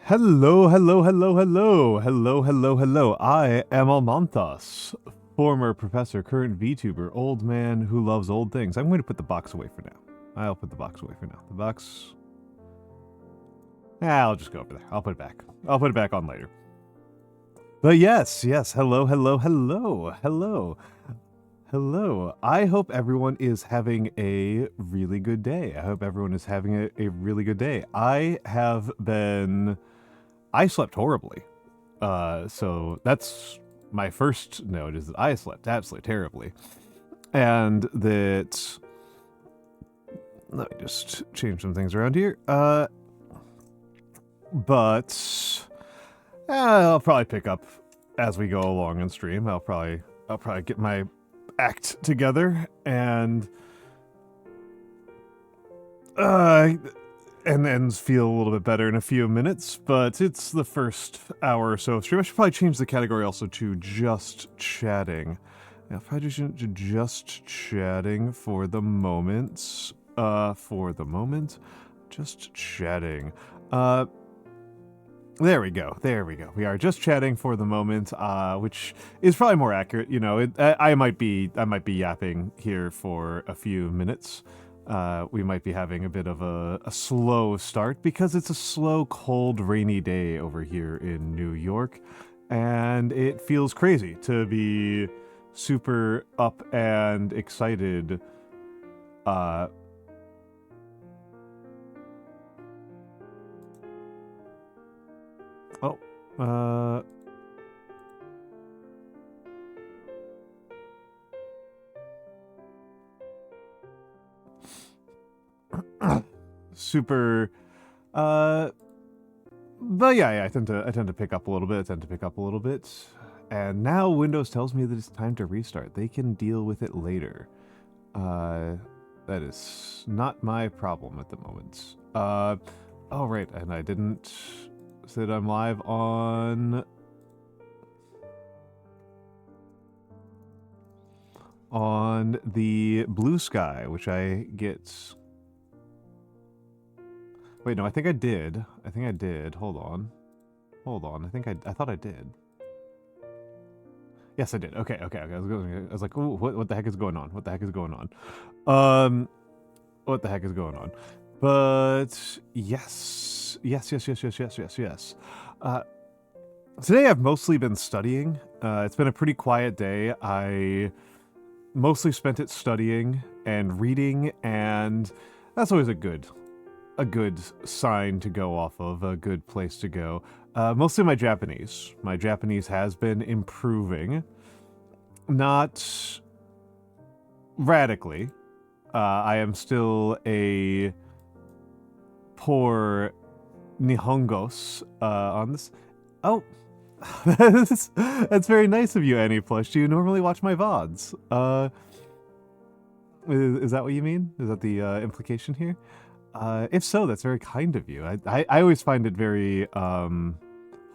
Hello, hello, hello, hello, hello, hello, hello. I am Almantas, former professor, current VTuber, old man who loves old things. I'm going to put the box away for now. I'll put the box away for now. The box... I'll just go over there. I'll put it back. I'll put it back on later. But yes, hello, hello, hello, hello. Hello. I hope everyone is having a really good day. I hope everyone is having a really good day. I slept horribly. So that's my first note, is that I slept absolutely terribly. And that... Let me just change some things around here. But I'll probably pick up as we go along in stream. I'll probably get my act together and then feel a little bit better in a few minutes, but it's the first hour or so of stream. I should probably change the category also to just chatting. I'll probably change to just chatting for the moment. Just chatting. There we go. We are just chatting for the moment, which is probably more accurate. You know, I might be yapping here for a few minutes. We might be having a bit of a slow start because it's a slow, cold, rainy day over here in New York, and it feels crazy to be super up and excited. Super, but yeah, I tend to pick up a little bit, and now Windows tells me that it's time to restart. They can deal with it later. That is not my problem at the moment. Oh right, and I didn't say that I'm live on the Blue Sky, which I get. Wait, no, I think I did. Hold on. I thought I did. Yes, I did. Okay. I was like, ooh, what the heck is going on? What the heck is going on? But yes. Today I've mostly been studying. It's been a pretty quiet day. I mostly spent it studying and reading, and that's always a good sign to go off of, a good place to go. Mostly my Japanese. My Japanese has been improving. Not radically. I am still a poor Nihongos on this. Oh, that's very nice of you, Annie Plush. Do you normally watch my VODs? Is that what you mean? Is that the implication here? If so, that's very kind of you. I always find it very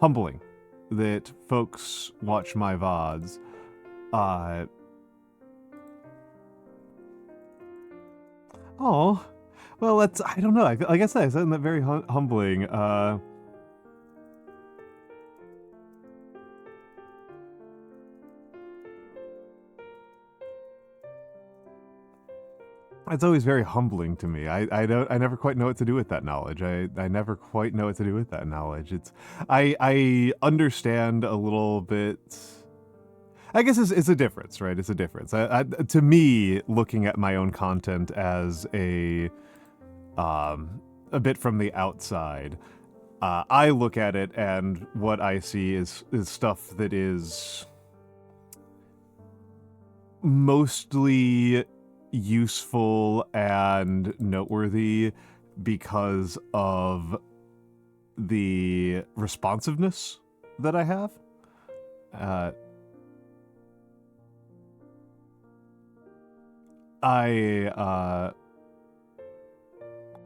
humbling that folks watch my VODs. Oh, well, that's, I don't know. Like I said, I find that very humbling. It's always very humbling to me. I never quite know what to do with that knowledge. I never quite know what to do with that knowledge. I understand a little bit. I guess it's a difference, right? It's a difference. To me, looking at my own content as a bit from the outside, I look at it and what I see is stuff that is mostly useful and noteworthy because of the responsiveness that I have.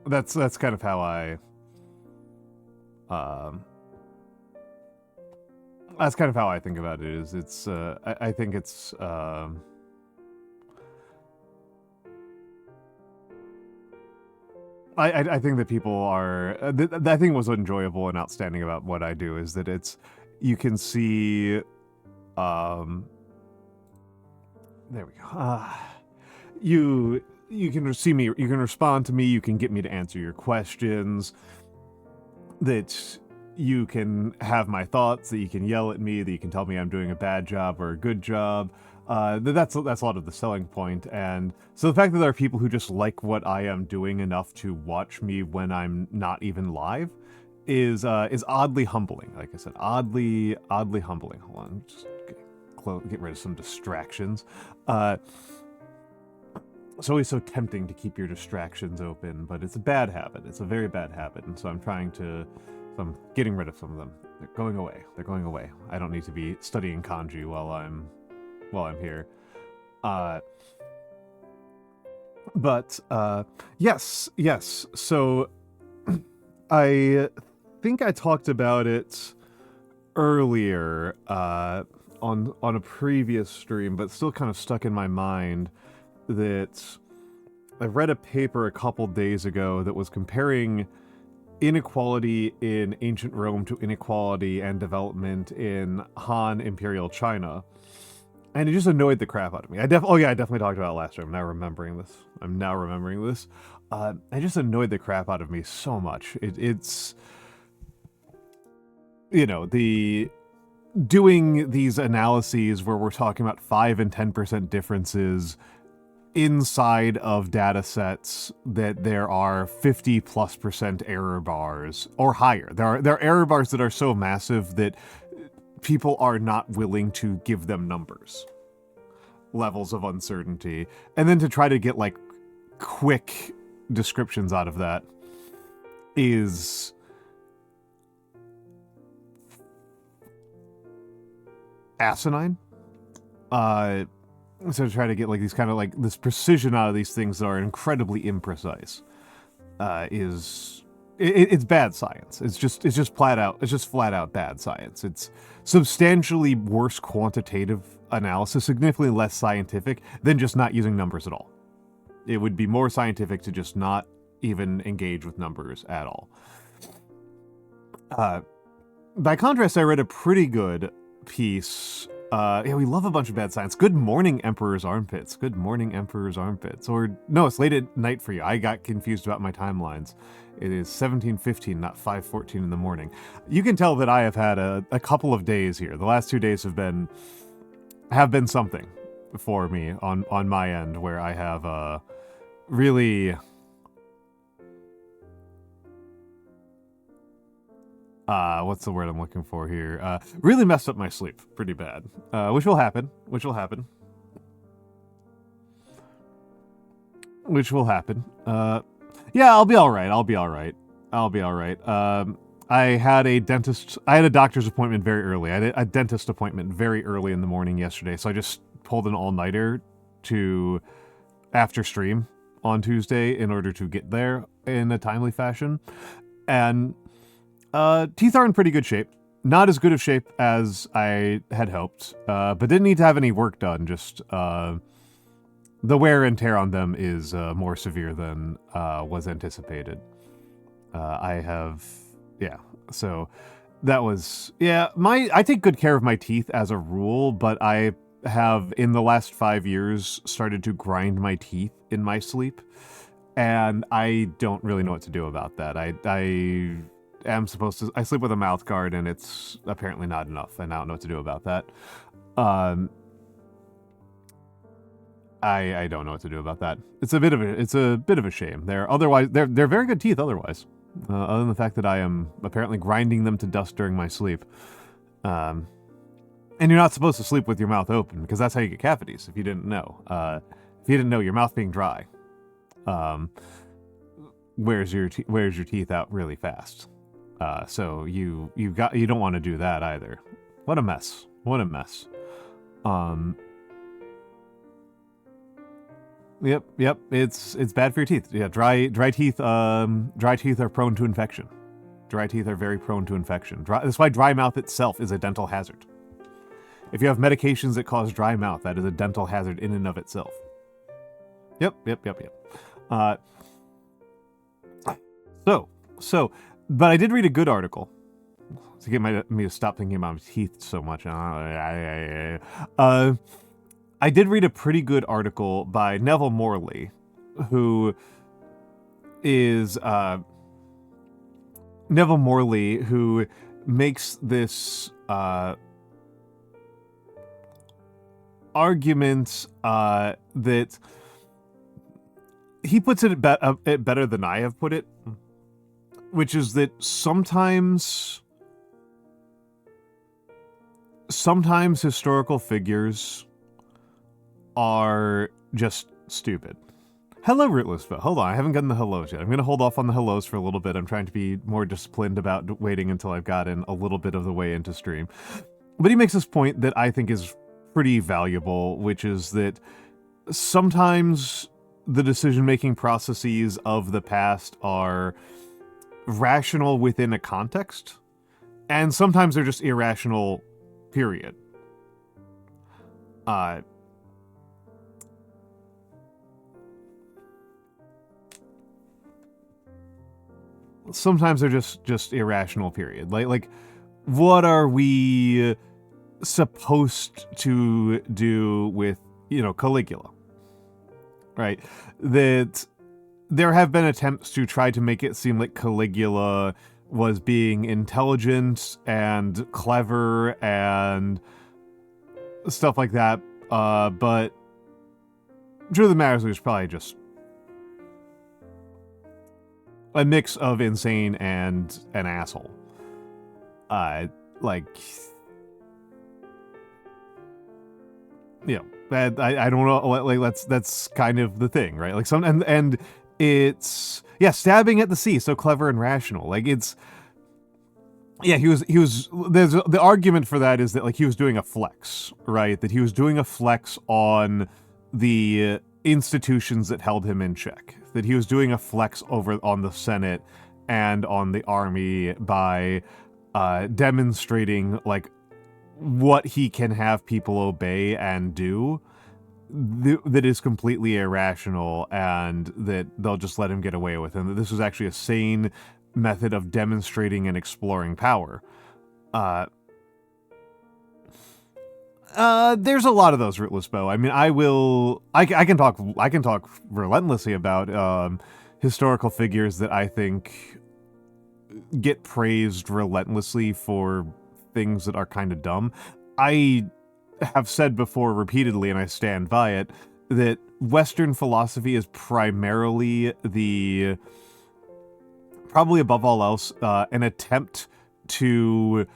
That's kind of how that's kind of how I think about it. Is it's I think it's I think that people are. I think what's enjoyable and outstanding about what I do is that you can see. There we go. You can see me. You can respond to me. You can get me to answer your questions. That you can have my thoughts. That you can yell at me. That you can tell me I'm doing a bad job or a good job. That's a lot of the selling point. And so the fact that there are people who just like what I am doing enough to watch me when I'm not even live is oddly humbling. Like I said, oddly humbling. Hold on, just get rid of some distractions. It's always so tempting to keep your distractions open, but it's a bad habit. It's a very bad habit, and so I'm getting rid of some of them. They're going away. They're going away. I don't need to be studying kanji while I'm here. Yes. So I think I talked about it earlier on a previous stream, but still kind of stuck in my mind that I read a paper a couple days ago that was comparing inequality in ancient Rome to inequality and development in Han Imperial China. And it just annoyed the crap out of me. I definitely talked about it last time. I'm now remembering this. It just annoyed the crap out of me so much. It's doing these analyses where we're talking about 5 and 10% differences inside of data sets that there are 50+% error bars or higher. There are error bars that are so massive that people are not willing to give them numbers, levels of uncertainty, and then to try to get like quick descriptions out of that is asinine. So to try to get like these kind of like this precision out of these things that are incredibly imprecise it's bad science. It's just flat out bad science. It's substantially worse quantitative analysis, significantly less scientific than just not using numbers at all. It would be more scientific to just not even engage with numbers at all. By contrast, I read a pretty good piece. We love a bunch of bad science. Good morning, Emperor's Armpits. Good morning, Emperor's Armpits. Or, no, it's late at night for you. I got confused about my timelines. It is 17:15, not 5:14 in the morning. You can tell that I have had a couple of days here. The last 2 days have been something for me on my end, where I have really... what's the word I'm looking for here? Really messed up my sleep pretty bad. Which will happen. Yeah, I'll be alright. I had a doctor's appointment very early. I had a dentist appointment very early in the morning yesterday, so I just pulled an all-nighter to after stream on Tuesday in order to get there in a timely fashion. And teeth are in pretty good shape. Not as good of shape as I had hoped, but didn't need to have any work done. Just the wear and tear on them is more severe than was anticipated. So that was... Yeah, I take good care of my teeth as a rule, but I have, in the last 5 years, started to grind my teeth in my sleep, and I don't really know what to do about that. I sleep with a mouth guard, and it's apparently not enough, and I don't know what to do about that. I don't know what to do about that. It's a bit of a shame. They're very good teeth otherwise. Other than the fact that I am apparently grinding them to dust during my sleep. And you're not supposed to sleep with your mouth open, because that's how you get cavities, if you didn't know. Your mouth being dry wears your teeth out really fast. So you don't want to do that either. What a mess. Yep. It's bad for your teeth. Yeah, dry teeth are prone to infection. Dry teeth are very prone to infection. That's why dry mouth itself is a dental hazard. If you have medications that cause dry mouth, that is a dental hazard in and of itself. Yep. But I did read a good article to get me to stop thinking about my teeth so much. I did read a pretty good article by Neville Morley, who is Neville Morley, who makes this argument that he puts it better than I have put it, which is that sometimes historical figures are just stupid. Hello, Rootless Bo. Hold on, I haven't gotten the hellos yet. I'm going to hold off on the hellos for a little bit. I'm trying to be more disciplined about waiting until I've gotten a little bit of the way into stream. But he makes this point that I think is pretty valuable, which is that sometimes the decision-making processes of the past are rational within a context, and sometimes they're just irrational, period. Sometimes they're just irrational, period. Like, what are we supposed to do with, Caligula? Right? That there have been attempts to try to make it seem like Caligula was being intelligent and clever and stuff like that, but truth of the matter is it was probably just a mix of insane and an asshole. I don't know, like that's kind of the thing, right? Like and it's, yeah, stabbing at the sea, so clever and rational. Like, it's, yeah, he was the argument for that is that, like, he was doing a flex, right? That he was doing a flex on the institutions that held him in check. That he was doing a flex over on the Senate and on the army by demonstrating, like, what he can have people obey and do that is completely irrational, and that they'll just let him get away with, and that this was actually a sane method of demonstrating and exploring power. There's a lot of those, Rootless Bow. I mean, I can talk relentlessly about historical figures that I think get praised relentlessly for things that are kind of dumb. I have said before repeatedly, and I stand by it, that Western philosophy is primarily probably above all else, an attempt to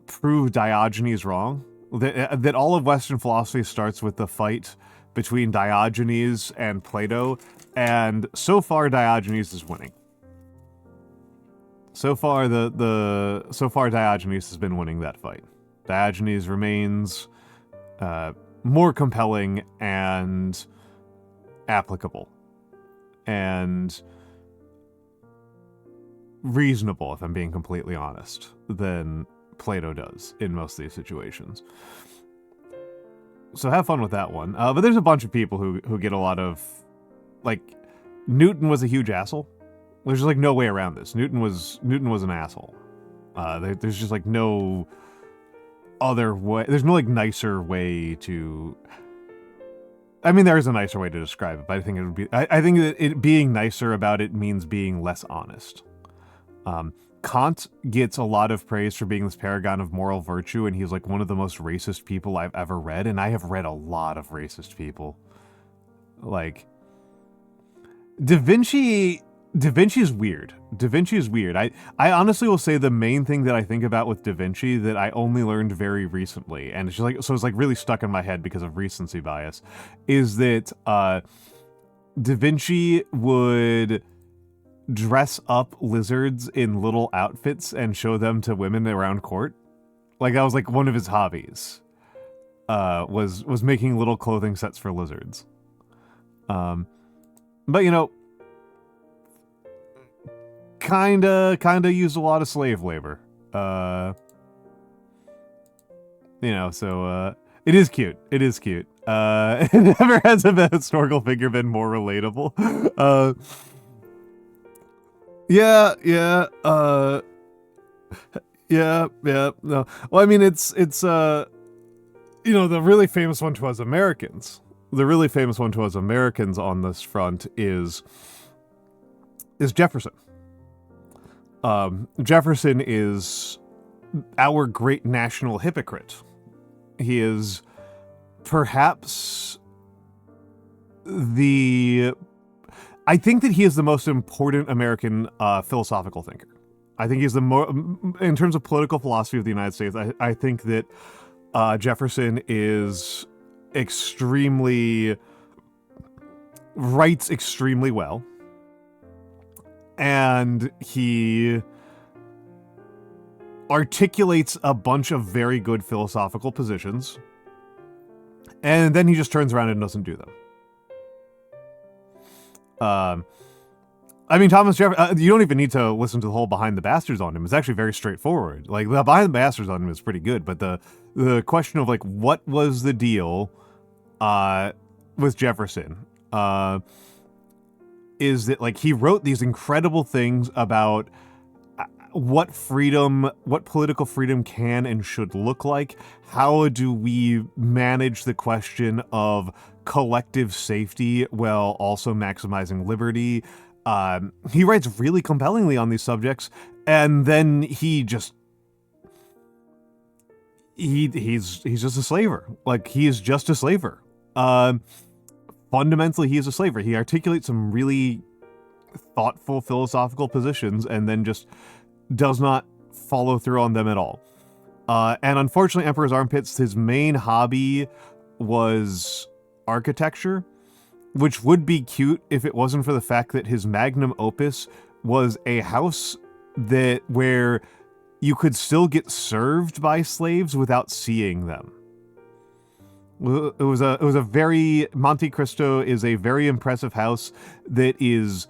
prove Diogenes wrong. That all of Western philosophy starts with the fight between Diogenes and Plato, and so far Diogenes is winning. So far Diogenes has been winning that fight. Diogenes remains more compelling and applicable and reasonable, if I'm being completely honest, than Plato does in most of these situations. So have fun with that one. But there's a bunch of people who get a lot of, like, Newton was a huge asshole. There's just, like, no way around this. Newton was an asshole. There's just, like, no other way. There's no, like, nicer way to. I mean, there is a nicer way to describe it, but I think it would be. I think that it being nicer about it means being less honest. Kant gets a lot of praise for being this paragon of moral virtue, and he's, like, one of the most racist people I've ever read, and I have read a lot of racist people. Like, Da Vinci is weird. Da Vinci is weird. I honestly will say the main thing that I think about with Da Vinci that I only learned very recently, and it's just like, so it's like really stuck in my head because of recency bias, is that Da Vinci would dress up lizards in little outfits and show them to women around court. Like, that was, like, one of his hobbies. Was making little clothing sets for lizards. But, you know, kinda used a lot of slave labor. You know, so it is cute. It is cute. Never has a historical figure been more relatable. Yeah, yeah, yeah, yeah, no. Well, I mean, it's you know, the really famous one to us Americans. The really famous one to us Americans on this front is Jefferson. Jefferson is our great national hypocrite. He is perhaps I think that he is the most important American philosophical thinker. I think he's in terms of political philosophy of the United States, I think that Jefferson is writes extremely well. And he articulates a bunch of very good philosophical positions. And then he just turns around and doesn't do them. I mean, Thomas Jefferson, you don't even need to listen to the whole Behind the Bastards on him. It's actually very straightforward. Like, the Behind the Bastards on him is pretty good, but the question of, like, what was the deal with Jefferson is that, like, he wrote these incredible things about what political freedom can and should look like. How do we manage the question of collective safety while also maximizing liberty? He writes really compellingly on these subjects, and then he's just a slaver. Like, he is just a slaver. Fundamentally, he is a slaver. He articulates some really thoughtful philosophical positions and then just does not follow through on them at all. And unfortunately, Emperor's Armpits, his main hobby was architecture, which would be cute if it wasn't for the fact that his magnum opus was a house where you could still get served by slaves without seeing them. It was a very Monte Cristo is a very impressive house that is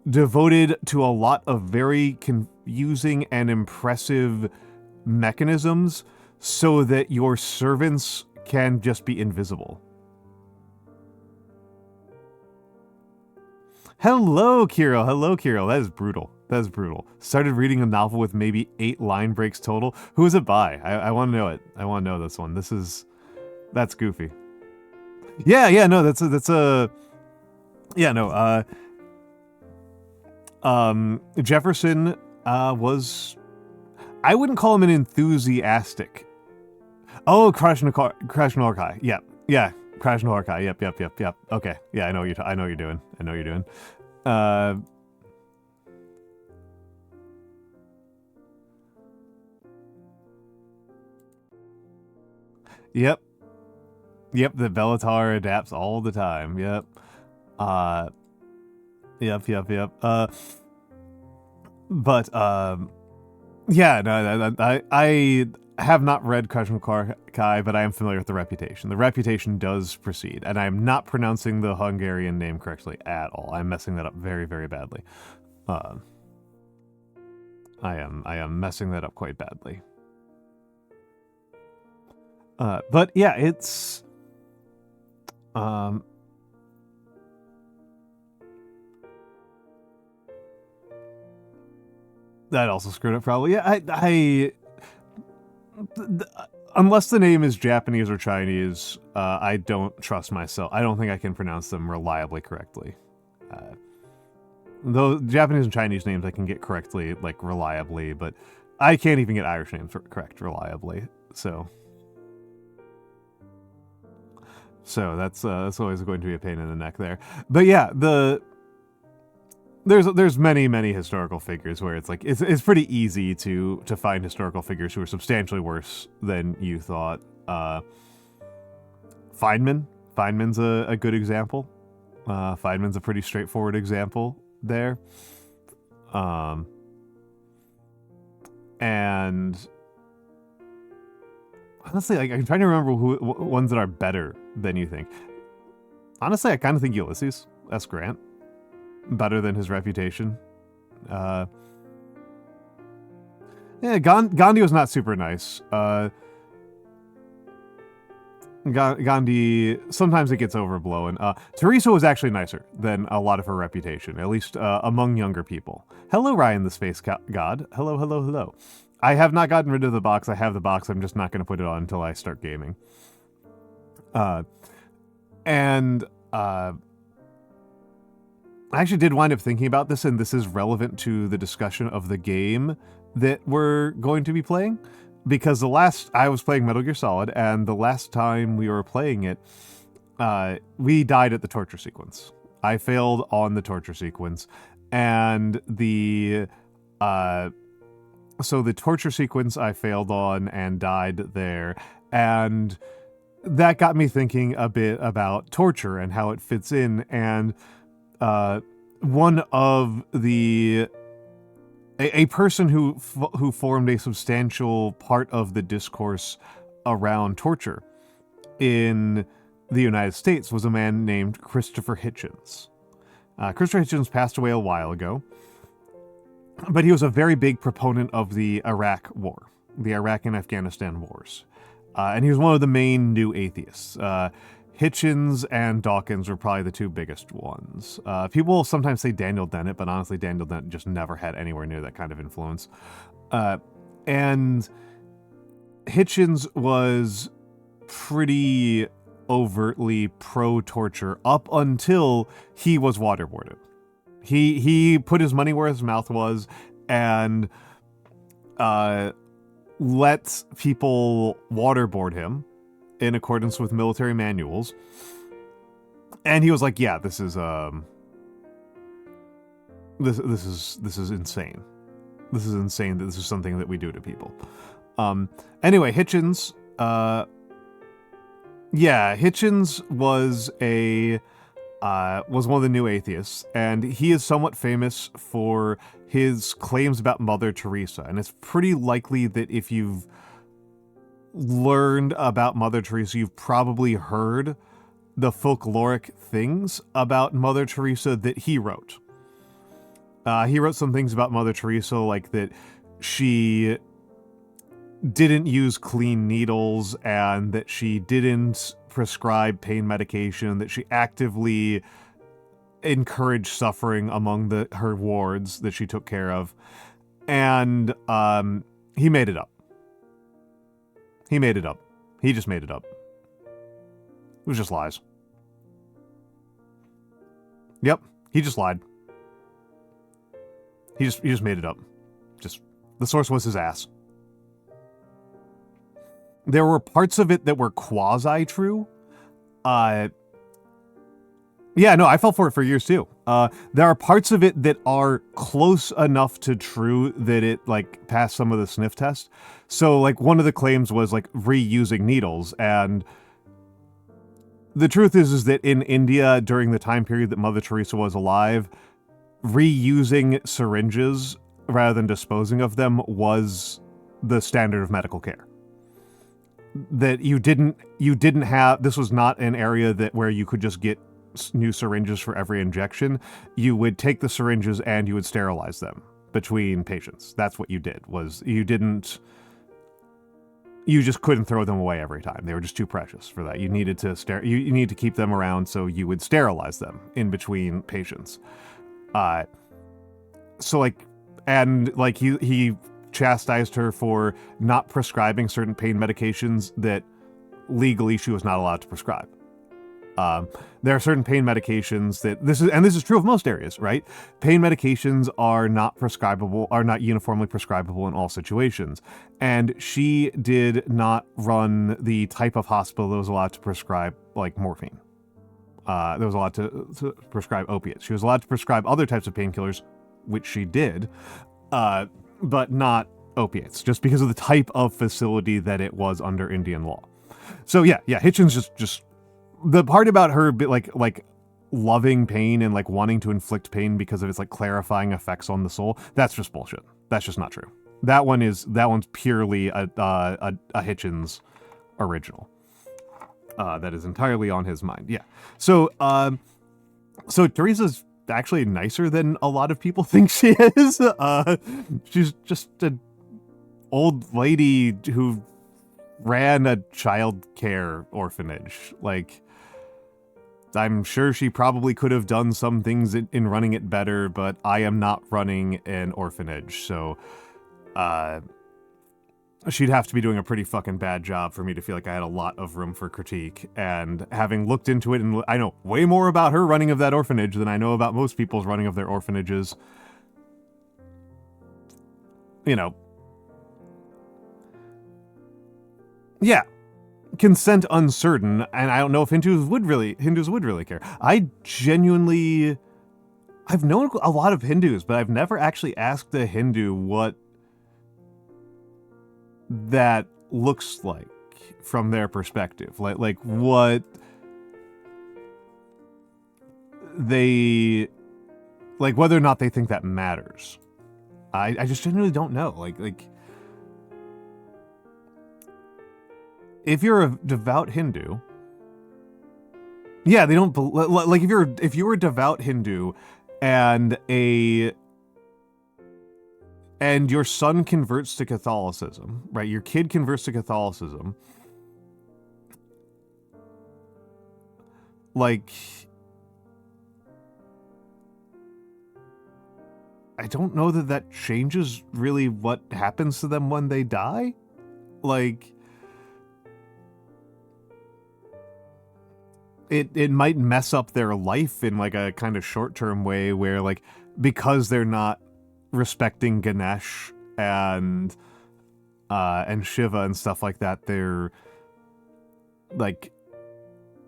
devoted to a lot of very confusing and impressive mechanisms so that your servants can just be invisible. Hello, Kirill. Hello, Kirill. That is brutal. That is brutal. Started reading a novel with maybe 8 line breaks total. Who is it by? I want to know it. I want to know this one. That's goofy. Yeah, no, that's a yeah, no, Jefferson was, I wouldn't call him an enthusiastic. Oh, Krasnahorkai. Yeah, Krasnahorkai. Yep. Okay. Yeah, I know what you're doing. Yep, the Bellatar adapts all the time. Yep. Yep. But yeah, no, I have not read Krasnahorkai, but I am familiar with the reputation. The reputation does proceed, and I am not pronouncing the Hungarian name correctly at all. I'm messing that up very, very badly. I am messing that up quite badly. But yeah, it's that also screwed up probably. Yeah, unless the name is Japanese or Chinese, I don't trust myself. I don't think I can pronounce them reliably correctly. Though Japanese and Chinese names I can get correctly, like, reliably, but I can't even get Irish names correct reliably. So that's always going to be a pain in the neck there. But yeah, there's many historical figures where it's like it's pretty easy to find historical figures who are substantially worse than you thought. Feynman's a good example. Feynman's a pretty straightforward example there. And honestly, like, I'm trying to remember ones that are better than you think. Honestly, I kind of think Ulysses S. Grant better than his reputation. Yeah, Gandhi was not super nice. Gandhi, sometimes it gets overblown. Teresa was actually nicer than a lot of her reputation, at least among younger people. Hello, Ryan the Space God. Hello, hello, hello. I have not gotten rid of the box. I have the box. I'm just not going to put it on until I start gaming. I actually did wind up thinking about this, and this is relevant to the discussion of the game that we're going to be playing. Because I was playing Metal Gear Solid, and the last time we were playing it, we died at the torture sequence. I failed on the torture sequence, and so the torture sequence I failed on and died there, and that got me thinking a bit about torture and how it fits in, and one of a person who formed a substantial part of the discourse around torture in the United States was a man named Christopher Hitchens. Christopher Hitchens passed away a while ago, but he was a very big proponent of the Iraq War, the Iraq and Afghanistan wars. And he was one of the main new atheists. Hitchens and Dawkins were probably the two biggest ones. People sometimes say Daniel Dennett, but honestly, Daniel Dennett just never had anywhere near that kind of influence. And Hitchens was pretty overtly pro-torture up until he was waterboarded. He put his money where his mouth was and let people waterboard him in accordance with military manuals. And he was like, yeah, this is insane. This is insane that this is something that we do to people. Anyway, Hitchens, Hitchens was one of the new atheists, and he is somewhat famous for his claims about Mother Teresa. And it's pretty likely that if you've learned about Mother Teresa, you've probably heard the folkloric things about Mother Teresa that he wrote. He wrote some things about Mother Teresa, like that she didn't use clean needles and that she didn't prescribe pain medication, that she actively encouraged suffering among her wards that she took care of. And he made it up. He made it up. He just made it up. It was just lies. Yep, he just lied. He just made it up. Just the source was his ass. There were parts of it that were quasi-true. Yeah, no, I fell for it for years too. There are parts of it that are close enough to true that it like passed some of the sniff test. So like one of the claims was like reusing needles, and the truth is that in India during the time period that Mother Teresa was alive, reusing syringes rather than disposing of them was the standard of medical care. That you didn't have, this was not an area where you could just get new syringes for every injection. You would take the syringes and you would sterilize them between patients. That's what you did, was you just couldn't throw them away every time. They were just too precious for that. You needed to you need to keep them around, so you would sterilize them in between patients. So like, and like he chastised her for not prescribing certain pain medications that legally she was not allowed to prescribe. There are certain pain medications that this is true of most areas, right? Pain medications are not uniformly prescribable in all situations. And she did not run the type of hospital that was allowed to prescribe like morphine. That was allowed to prescribe opiates. She was allowed to prescribe other types of painkillers, which she did, but not opiates, just because of the type of facility that it was under Indian law. So yeah, Hitchens just the part about her like loving pain and like wanting to inflict pain because of its like clarifying effects on the soul, that's just bullshit. That's just not true. That one's purely a Hitchens original. That is entirely on his mind. Yeah. So Teresa's actually nicer than a lot of people think she is. She's just an old lady who ran a child care orphanage. Like, I'm sure she probably could have done some things in running it better, but I am not running an orphanage, so she'd have to be doing a pretty fucking bad job for me to feel like I had a lot of room for critique. And having looked into it, and I know way more about her running of that orphanage than I know about most people's running of their orphanages. You know. Yeah. Consent uncertain, and I don't know if Hindus would really care. I've known a lot of Hindus, but I've never actually asked a Hindu what that looks like from their perspective. Like what they, like whether or not they think that matters. I just genuinely don't know. Like if you're a devout Hindu, yeah, they don't like if you're a devout Hindu and your son converts to Catholicism, right? Your kid converts to Catholicism. Like, I don't know that changes really what happens to them when they die. Like, it might mess up their life in like a kind of short-term way where, like, because they're not respecting Ganesh and Shiva and stuff like that, they're like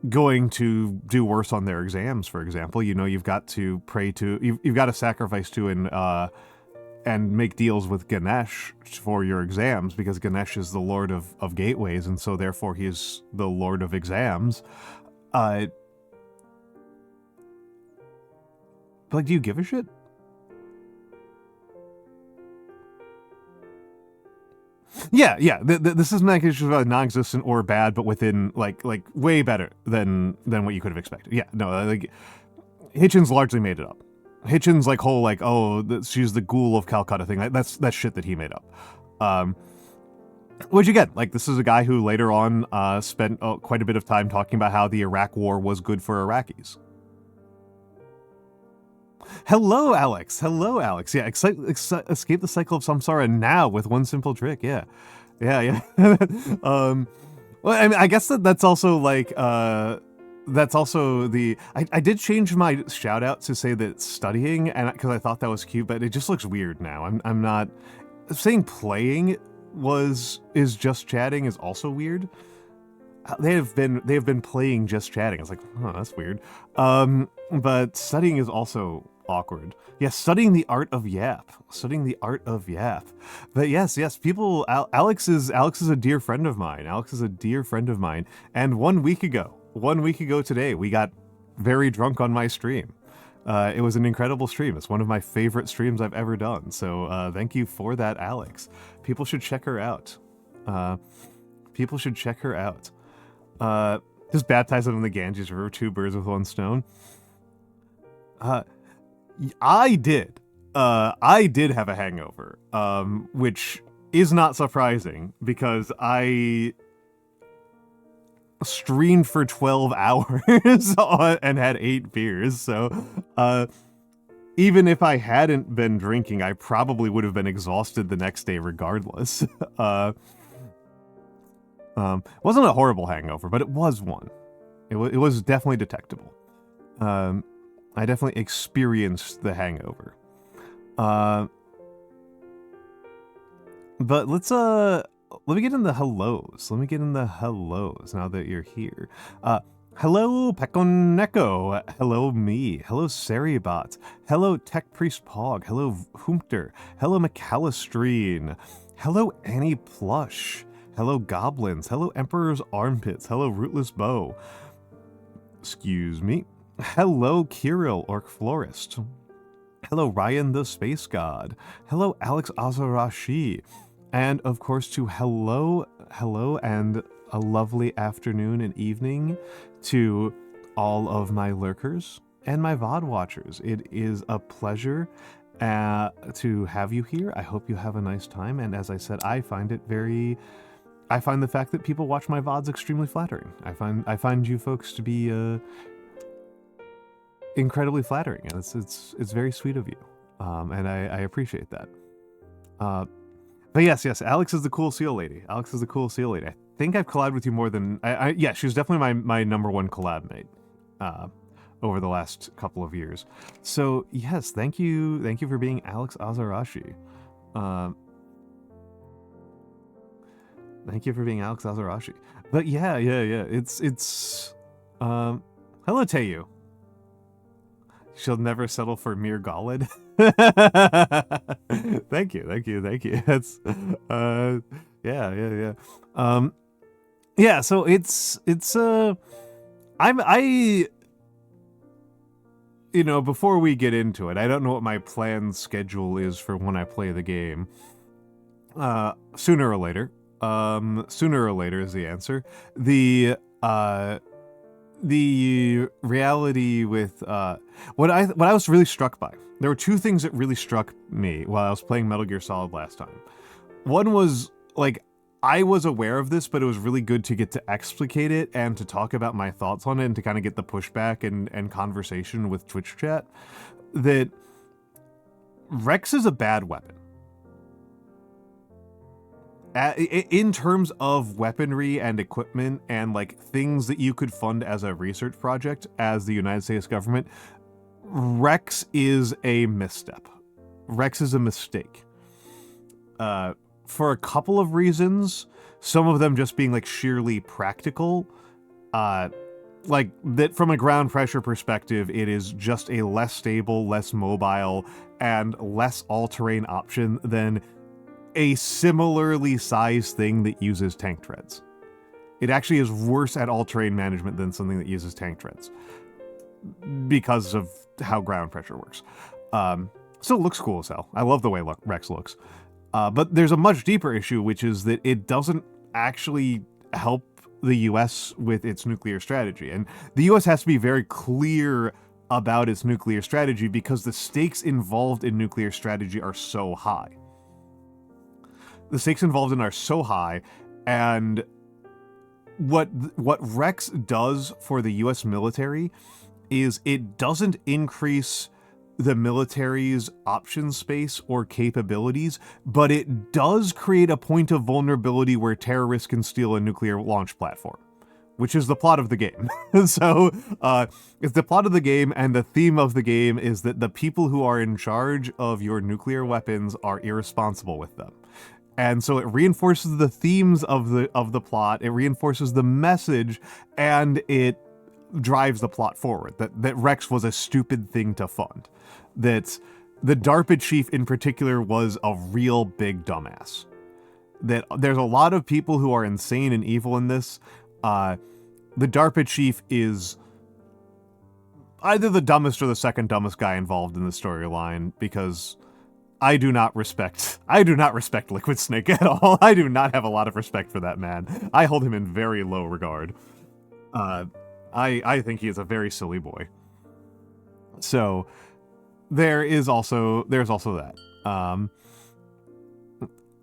going to do worse on their exams, for example. You know, you've got to pray to, you've got to sacrifice to and make deals with Ganesh for your exams, because Ganesh is the lord of gateways, and so therefore he is the lord of exams. But like, do you give a shit? Yeah. This isn't like it's non-existent or bad, but within like way better than what you could have expected. Yeah, no, like Hitchens largely made it up. Hitchens like whole like, oh, she's the ghoul of Calcutta thing. Like, that's shit that he made up. Which again, like, this is a guy who later on spent quite a bit of time talking about how the Iraq War was good for Iraqis. Hello, Alex. Hello, Alex. Yeah, escape the cycle of samsara now with one simple trick. Yeah. Well, I mean, I guess that's also like that's also the I did change my shout out to say that it's studying, and because I thought that was cute, but it just looks weird now. I'm not saying playing is just chatting is also weird. They have been playing just chatting. I was like, oh, that's weird. But studying is also awkward. Yes, studying the art of yap. Studying the art of yap. But yes, people. Alex is a dear friend of mine. Alex is a dear friend of mine. And 1 week ago today, we got very drunk on my stream. It was an incredible stream. It's one of my favorite streams I've ever done. So thank you for that, Alex. People should check her out. Just baptize them in the Ganges River, 2 birds with 1 stone. I did have a hangover, which is not surprising because I streamed for 12 hours and had 8 beers. So, even if I hadn't been drinking, I probably would have been exhausted the next day regardless. It wasn't a horrible hangover, but it was one. It was definitely detectable. I definitely experienced the hangover. But let me get in the hellos. Now that you're here. Hello, Pekoneko. Hello, me. Hello, Seribot. Hello, Tech Priest Pog. Hello, Humter. Hello, McAllistrine. Hello, Annie Plush. Hello, Goblins. Hello, Emperor's Armpits. Hello, Rootless Bow. Excuse me. Hello, Kirill, Orc Florist. Hello, Ryan the Space God. Hello, Alex Azarashi. And of course to hello, and a lovely afternoon and evening to all of my lurkers and my VOD watchers. It is a pleasure to have you here. I hope you have a nice time. And as I said, I find it very I find the fact that people watch my VODs extremely flattering. I find you folks to be incredibly flattering, and it's very sweet of you, and I appreciate that. But yes, Alex is the cool seal lady. Alex is the cool seal lady. I think I've collabed with you more than yeah, she was definitely my number one collab mate over the last couple of years. So yes, thank you for being Alex Azarashi. Thank you for being Alex Azarashi. But yeah, it's hello Teyu. She'll never settle for mere Golid. Thank you. That's yeah. Yeah, so it's you know, before we get into it, I don't know what my planned schedule is for when I play the game. Sooner or later is the answer. The reality with what I was really struck by. There were two things that really struck me while I was playing Metal Gear Solid last time. One was, like, I was aware of this, but it was really good to get to explicate it and to talk about my thoughts on it and to kind of get the pushback and conversation with Twitch chat, that Rex is a bad weapon. In terms of weaponry and equipment and like things that you could fund as a research project as the United States government, Rex is a misstep. Rex is a mistake. For a couple of reasons, some of them just being like sheerly practical. Like that from a ground pressure perspective, it is just a less stable, less mobile, and less all-terrain option than a similarly sized thing that uses tank treads. It actually is worse at all-terrain management than something that uses tank treads because of how ground pressure works. Still looks cool as hell. I love the way Rex looks. But there's a much deeper issue, which is that it doesn't actually help the US with its nuclear strategy. And the US has to be very clear about its nuclear strategy because the stakes involved in nuclear strategy are so high. The stakes involved in are so high, and what Rex does for the US military is it doesn't increase the military's option space or capabilities, but it does create a point of vulnerability where terrorists can steal a nuclear launch platform, which is the plot of the game. So it's the plot of the game, and the theme of the game is that the people who are in charge of your nuclear weapons are irresponsible with them. And so it reinforces the themes of the plot, it reinforces the message, and it drives the plot forward. That Rex was a stupid thing to fund. That the DARPA chief in particular was a real big dumbass. That there's a lot of people who are insane and evil in this. The DARPA chief is either the dumbest or the second dumbest guy involved in the storyline, because I do not respect Liquid Snake at all. I do not have a lot of respect for that man. I hold him in very low regard. I think he is a very silly boy. So there's also that.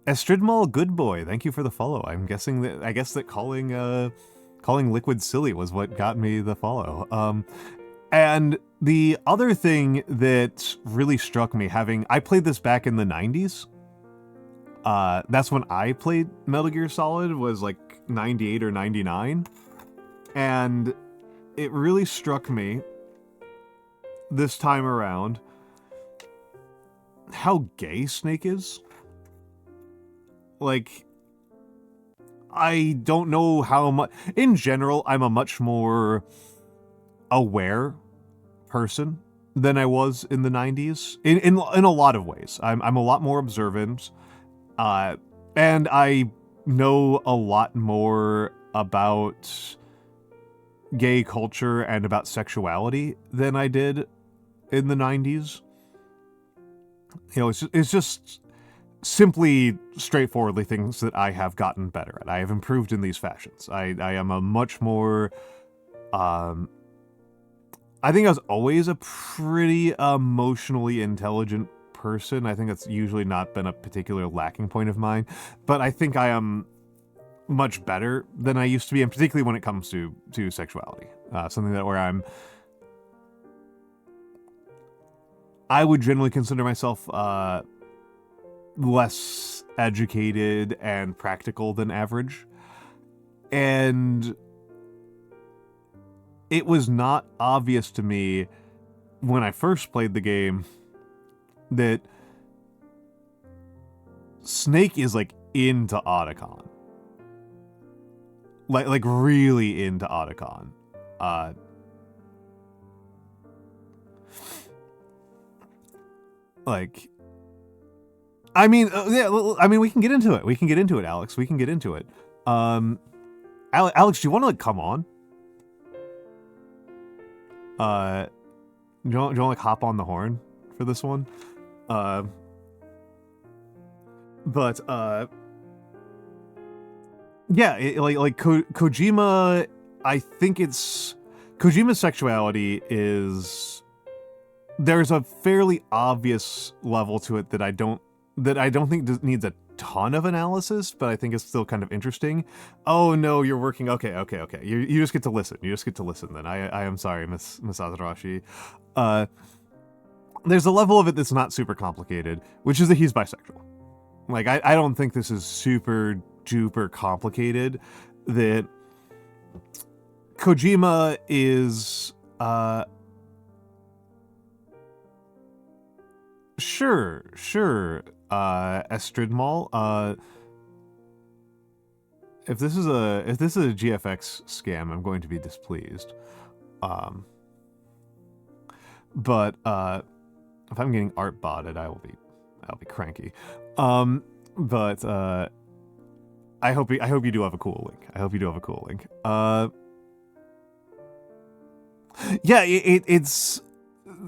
Estridmal Good Boy, thank you for the follow. I guess that calling Liquid silly was what got me the follow. And the other thing that really struck me, I played this back in the 90s. That's when I played Metal Gear Solid, was like 98 or 99. And it really struck me this time around how gay Snake is. Like, I don't know how much... In general, I'm a much more aware person than I was in the 90s. In a lot of ways. I'm a lot more observant. And I know a lot more about gay culture and about sexuality than I did in the 90s. You know, it's just simply straightforwardly things that I have gotten better at. I have improved in these fashions. I am a much more I think I was always a pretty emotionally intelligent person. I think that's usually not been a particular lacking point of mine, but I think I am much better than I used to be, and particularly when it comes to sexuality. Something that where I would generally consider myself less educated and practical than average. And it was not obvious to me when I first played the game that Snake is like into Otacon. Like really into Otacon. Like, I mean, yeah, I mean, we can get into it. We can get into it, Alex. We can get into it. Alex, do you want to like come on? Do you want to like hop on the horn for this one? Yeah, Kojima, I think Kojima's sexuality is, there's a fairly obvious level to it that I don't think needs a ton of analysis, but I think it's still kind of interesting. Oh no, you're working. Okay. You just get to listen. You just get to listen. Then I am sorry, Miss Azarashi. There's a level of it that's not super complicated, which is that he's bisexual. Like I don't think this is super duper complicated. That Kojima is Sure. Estridmal. If this is a GFX scam, I'm going to be displeased. But if I'm getting art botted, I'll be cranky. But I hope you do have a cool link. Yeah, it's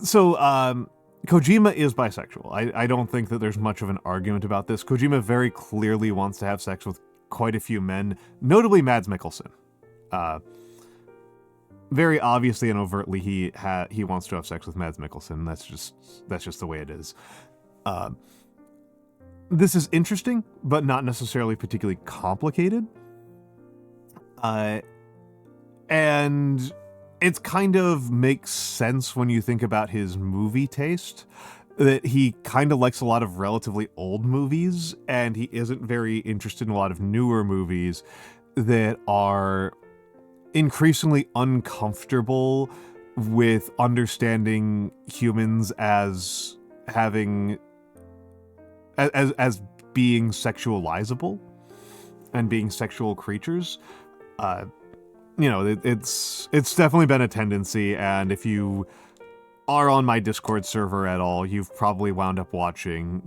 so. Kojima is bisexual. I don't think that there's much of an argument about this. Kojima very clearly wants to have sex with quite a few men, notably Mads Mikkelsen. Very obviously and overtly, he wants to have sex with Mads Mikkelsen. That's just the way it is. This is interesting, but not necessarily particularly complicated. And it kind of makes sense when you think about his movie taste, that he kind of likes a lot of relatively old movies, and he isn't very interested in a lot of newer movies that are increasingly uncomfortable with understanding humans as having as being sexualizable and being sexual creatures. It's definitely been a tendency, and if you are on my Discord server at all, you've probably wound up watching,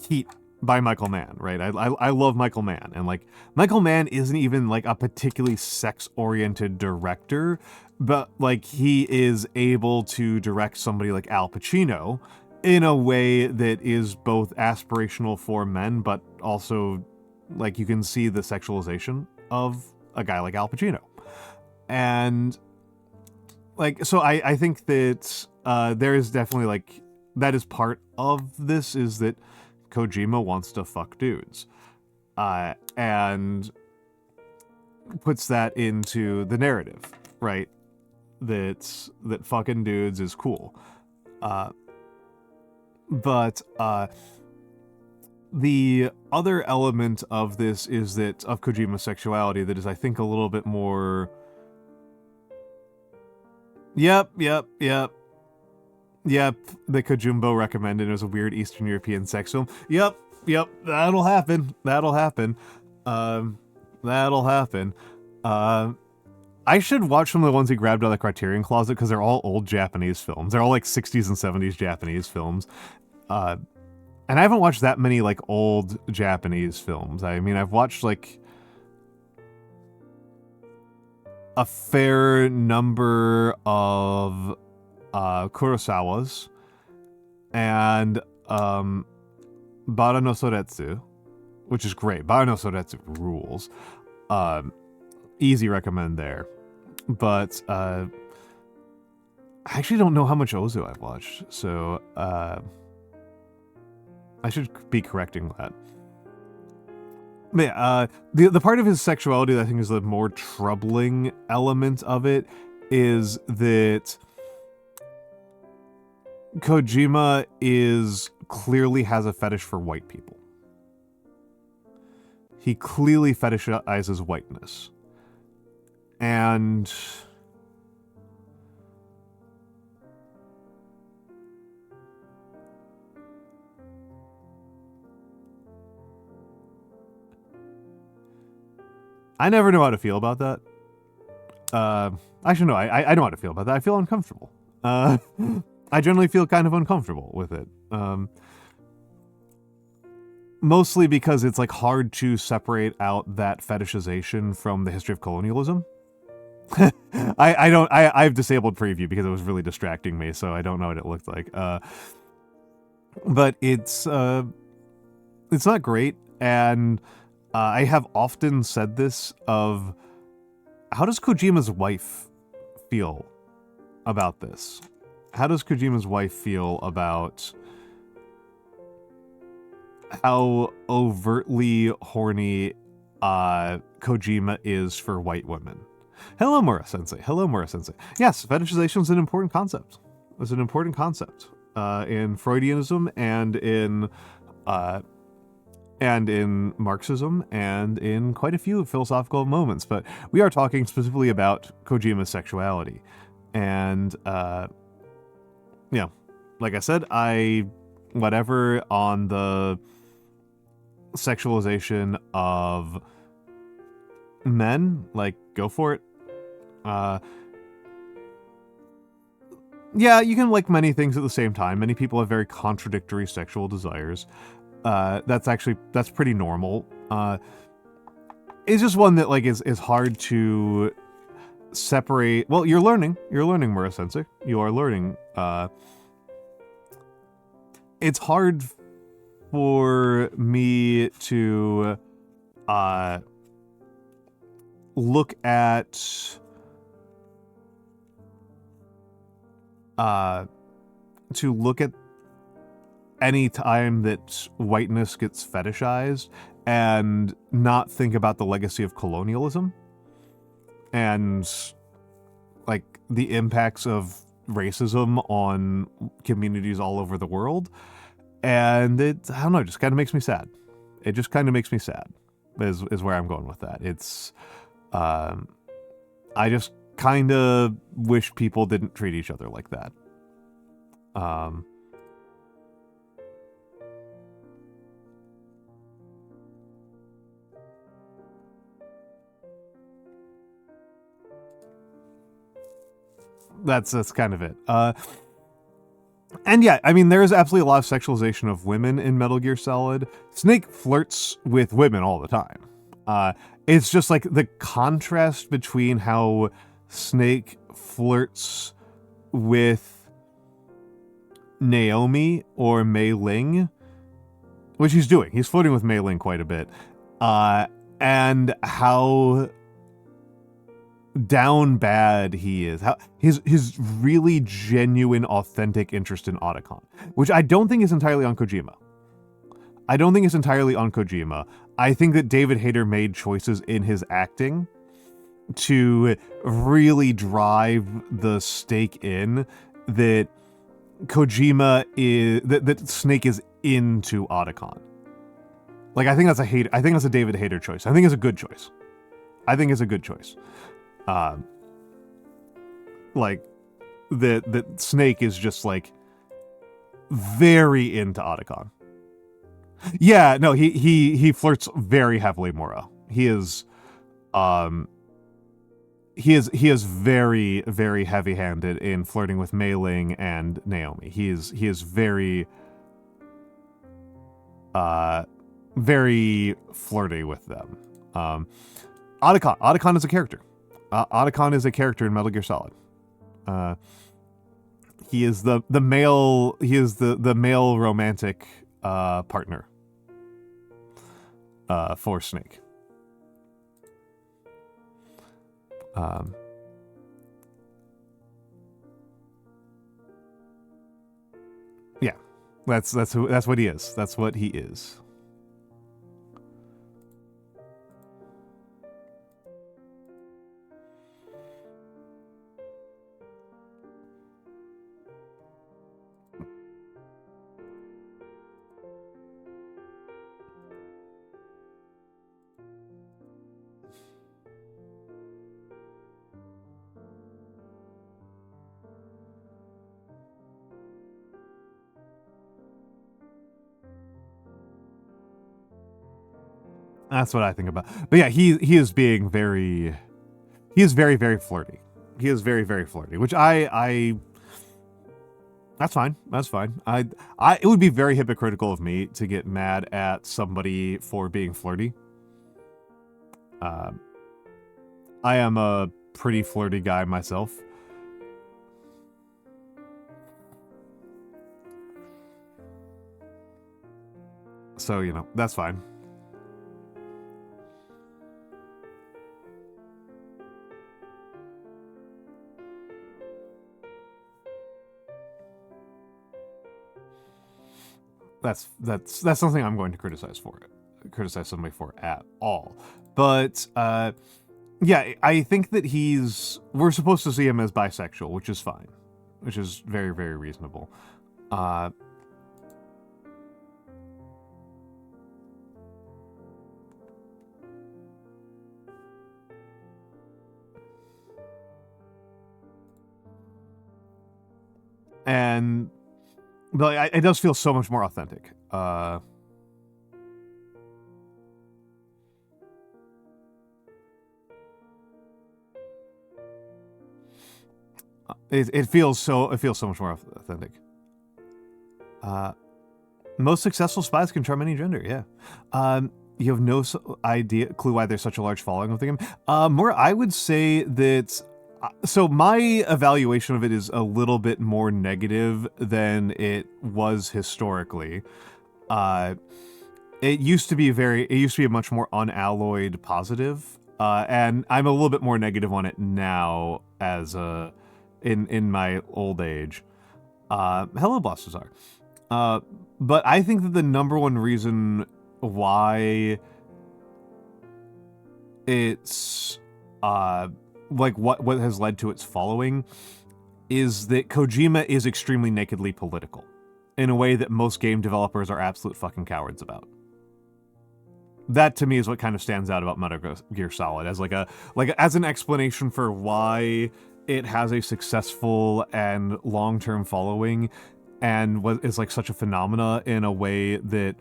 Heat by Michael Mann, right? I love Michael Mann, and like Michael Mann isn't even like a particularly sex-oriented director, but like he is able to direct somebody like Al Pacino in a way that is both aspirational for men, but also like you can see the sexualization of a guy like Al Pacino. And like, so I think that there is definitely like, that is part of this, is that Kojima wants to fuck dudes. And puts that into the narrative, right? That fucking dudes is cool. But the other element of this is that, of Kojima's sexuality, that is, I think, a little bit more... Yep, the Kojumbo recommended. It was a weird Eastern European sex film. Yep, that'll happen. I should watch some of the ones he grabbed out of the Criterion Closet, because they're all old Japanese films. They're all like 60s and 70s Japanese films. And I haven't watched that many, like, old Japanese films. I mean, I've watched, like, a fair number of Kurosawas and Bara no Soretsu, which is great. Bara no Soretsu rules. Easy recommend there. But I actually don't know how much Ozu I've watched, so I should be correcting that. Yeah, the part of his sexuality that I think is the more troubling element of it is that Kojima clearly has a fetish for white people. He clearly fetishizes whiteness. And I never know how to feel about that. Actually, no, I know how to feel about that. I feel uncomfortable. I generally feel kind of uncomfortable with it. Mostly because it's like hard to separate out that fetishization from the history of colonialism. I've disabled preview because it was really distracting me, so I don't know what it looked like. But it's not great, and I have often said this of, how does Kojima's wife feel about this? How does Kojima's wife feel about how overtly horny Kojima is for white women? Hello, Mura-sensei. Hello, Mura-sensei. Yes, fetishization is an important concept. It's an important concept in Freudianism and in Marxism and in quite a few philosophical moments. But we are talking specifically about Kojima's sexuality. And, yeah, like I said, whatever on the sexualization of men, like, go for it. Yeah, you can like many things at the same time. Many people have very contradictory sexual desires. That's pretty normal. It's just one that like is hard to separate. Well, you're learning, Mura-sensei. You are learning. It's hard for me to look at any time that whiteness gets fetishized and not think about the legacy of colonialism and like the impacts of racism on communities all over the world. And I don't know, just kind of makes me sad. It just kind of makes me sad is where I'm going with that. It's I just kind of wish people didn't treat each other like that. That's kind of it. And yeah, I mean, there is absolutely a lot of sexualization of women in Metal Gear Solid. Snake flirts with women all the time. It's just like the contrast between how Snake flirts with Naomi or Mei Ling, which he's doing. He's flirting with Mei Ling quite a bit. And how down bad he is. How his really genuine, authentic interest in Otacon, which I don't think is entirely on Kojima. I think that David Hayter made choices in his acting to really drive the stake in that Kojima is that Snake is into Otacon. Like I think that's a David Hayter choice. I think it's a good choice. Like that Snake is just like very into Otacon. Yeah, no, he flirts very heavily, Mora. He is very, very heavy-handed in flirting with Mei Ling and Naomi. He is very very flirty with them. Otacon is a character. Otacon is a character in Metal Gear Solid. He is the male romantic partner for Snake. Yeah, that's what he is. That's what he is. That's what I think about. But yeah, he is being very, he is very, very flirty. He is very, very flirty, which I that's fine. That's fine. It would be very hypocritical of me to get mad at somebody for being flirty. I am a pretty flirty guy myself. So, you know, that's fine. That's something I'm going to criticize somebody for at all. But yeah, I think that we're supposed to see him as bisexual, which is fine, which is very, very reasonable. But it does feel so much more authentic. It feels so much more authentic. Most successful spies can charm any gender. Yeah. You have no clue why there's such a large following of the game. More, I would say that. So my evaluation of it is a little bit more negative than it was historically. It used to be a much more unalloyed positive, and I'm a little bit more negative on it now as in my old age. Hello, Blastazar. But I think that the number one reason why it's like what has led to its following is that Kojima is extremely nakedly political in a way that most game developers are absolute fucking cowards about. That to me is what kind of stands out about Metal Gear Solid as as an explanation for why it has a successful and long-term following and is like such a phenomena in a way that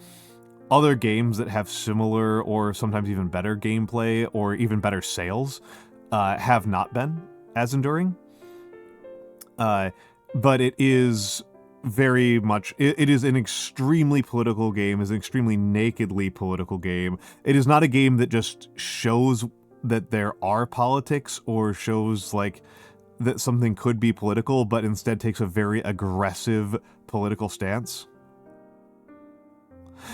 other games that have similar or sometimes even better gameplay or even better sales have not been as enduring. But it is very much, it is an extremely political game, is an extremely nakedly political game. It is not a game that just shows that there are politics or shows like that something could be political, but instead takes a very aggressive political stance.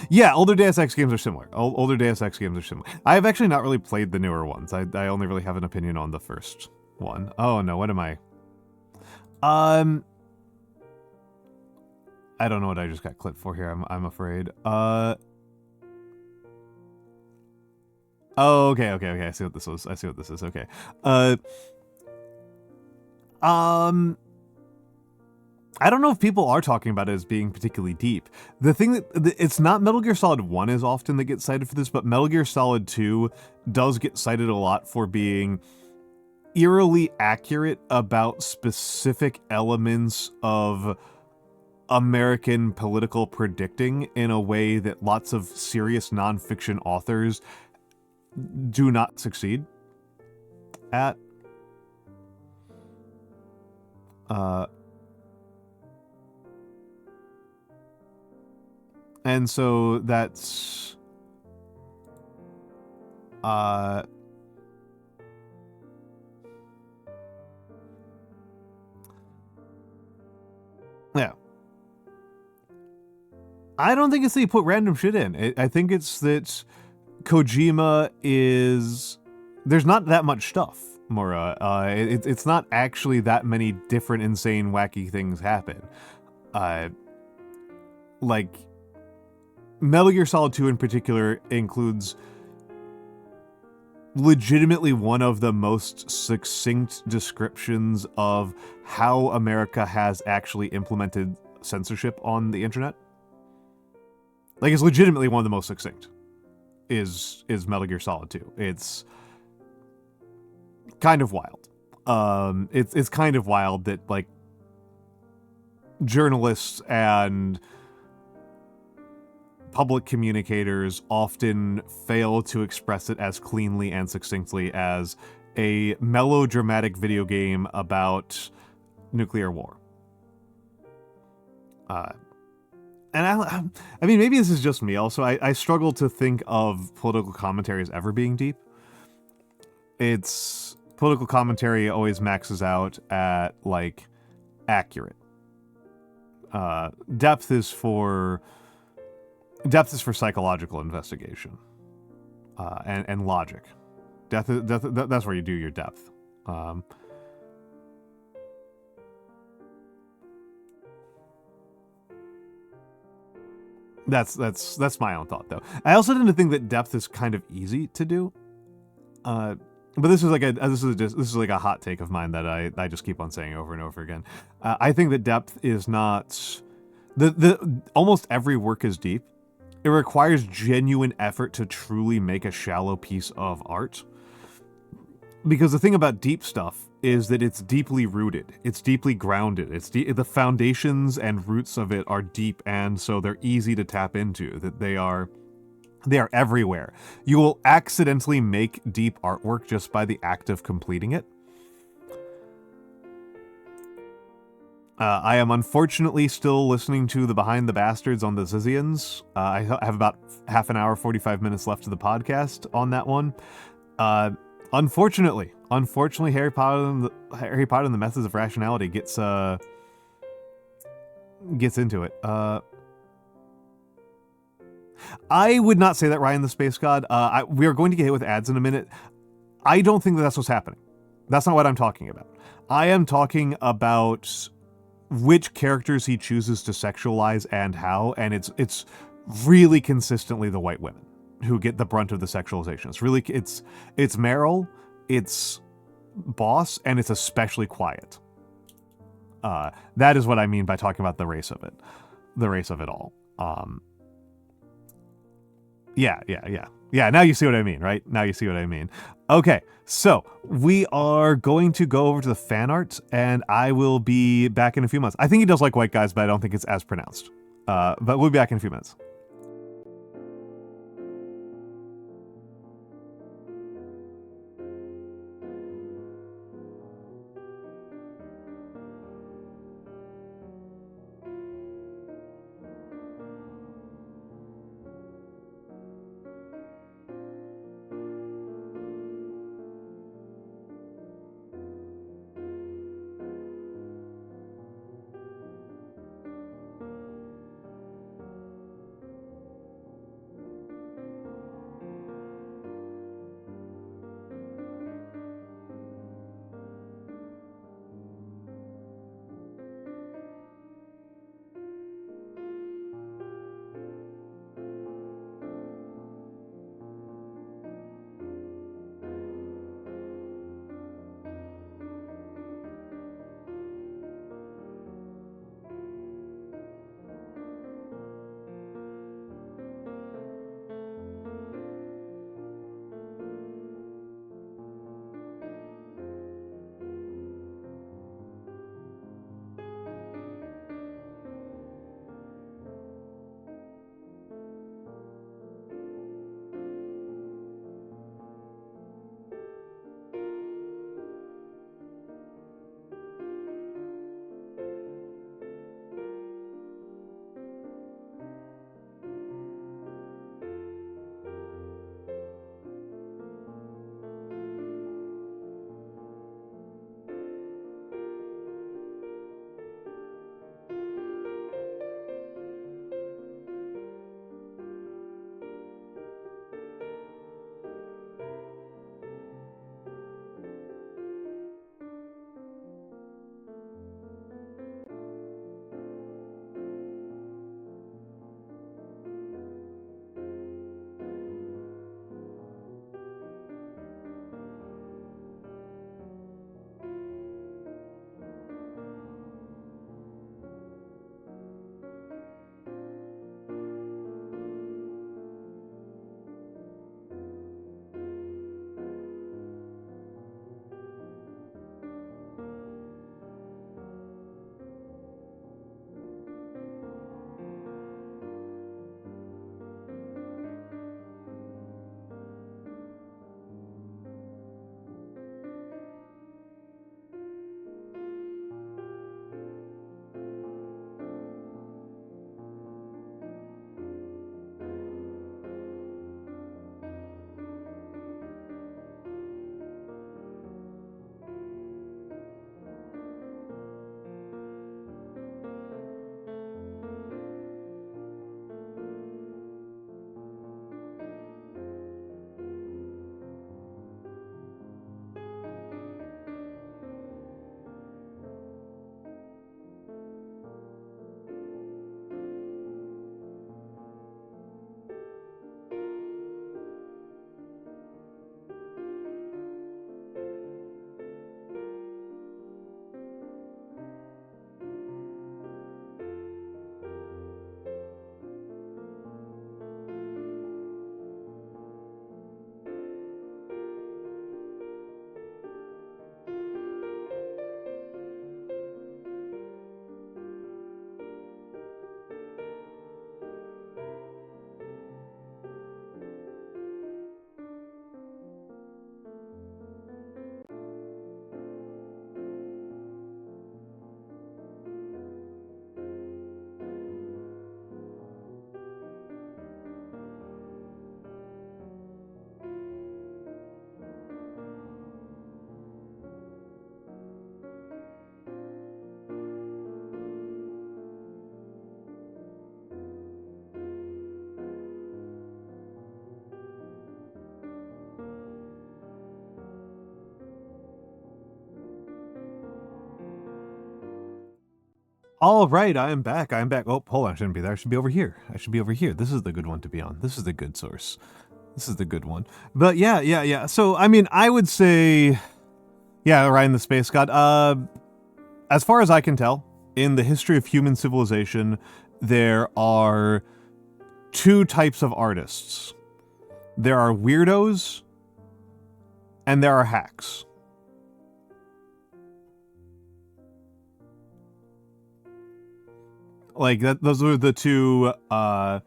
Yeah, older Deus Ex games are similar. Older Deus Ex games are similar. I have actually not really played the newer ones. I only really have an opinion on the first one. Oh no, what am I? I don't know what I just got clipped for here. I'm afraid. Oh, okay. I see what this was. Okay. I don't know if people are talking about it as being particularly deep. The thing that it's not Metal Gear Solid 1 is often that gets cited for this, but Metal Gear Solid 2 does get cited a lot for being eerily accurate about specific elements of American political predicting in a way that lots of serious nonfiction authors do not succeed at. And so that's yeah. I don't think it's that you put random shit in. I think it's that Kojima is... There's not that much stuff, Mora. It's not actually that many different, insane, wacky things happen. Like, Metal Gear Solid 2 in particular includes legitimately one of the most succinct descriptions of how America has actually implemented censorship on the internet. Like, it's legitimately one of the most succinct, is Metal Gear Solid 2. It's kind of wild. It's kind of wild that, like, journalists and public communicators often fail to express it as cleanly and succinctly as a melodramatic video game about nuclear war. And I mean, maybe this is just me. Also, I struggle to think of political commentary as ever being deep. It's political commentary always maxes out at like accurate. Depth is for psychological investigation, and logic. That's where you do your depth. That's my own thought, though. I also tend to think that depth is kind of easy to do. But this is like a hot take of mine that I just keep on saying over and over again. I think that depth is not almost every work is deep. It requires genuine effort to truly make a shallow piece of art. Because the thing about deep stuff is that it's deeply rooted. It's deeply grounded. The foundations and roots of it are deep, and so they're easy to tap into. That they are everywhere. You will accidentally make deep artwork just by the act of completing it. I am unfortunately still listening to the Behind the Bastards on the Zizians. I have about half an hour, 45 minutes left of the podcast on that one. Unfortunately, Harry Potter and the Methods of Rationality gets into it. I would not say that, Ryan the Space God. We are going to get hit with ads in a minute. I don't think that's what's happening. That's not what I'm talking about. I am talking about which characters he chooses to sexualize and how, and it's really consistently the white women who get the brunt of the sexualization. It's Meryl, it's Boss, and it's especially Quiet. That is what I mean by talking about the race of it all. Yeah, now you see what I mean, right? Now you see what I mean. Okay, so we are going to go over to the fan art, and I will be back in a few months. I think he does like white guys, but I don't think it's as pronounced. But we'll be back in a few minutes. All right, I am back. I am back. Oh, hold on, I shouldn't be there. I should be over here. I should be over here. This is the good one to be on. This is the good source. This is the good one. But yeah. So, I mean, I would say, yeah, Ryan the Space God. As far as I can tell, in the history of human civilization, there are two types of artists. There are weirdos, and there are hacks. Like that, those are the two. Those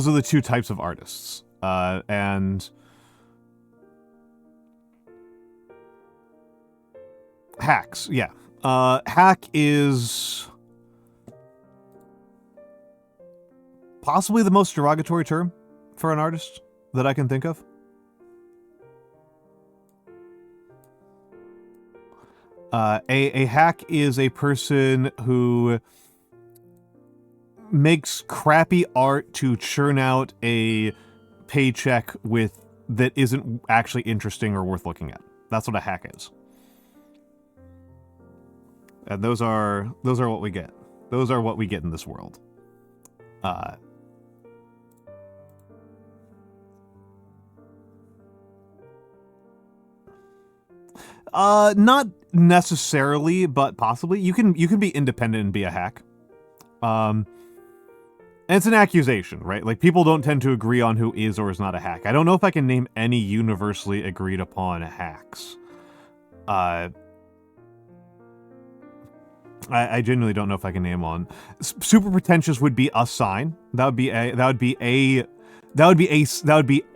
are the two types of artists, and hacks. Yeah, hack is possibly the most derogatory term for an artist that I can think of. A hack is a person who makes crappy art to churn out a paycheck that isn't actually interesting or worth looking at. That's what a hack is. And those are what we get. Those are what we get in this world. Not necessarily, but possibly. You can be independent and be a hack. And it's an accusation, right? Like, people don't tend to agree on who is or is not a hack. I don't know if I can name any universally agreed upon hacks. I genuinely don't know if I can name one. Super pretentious would be a sign. That would be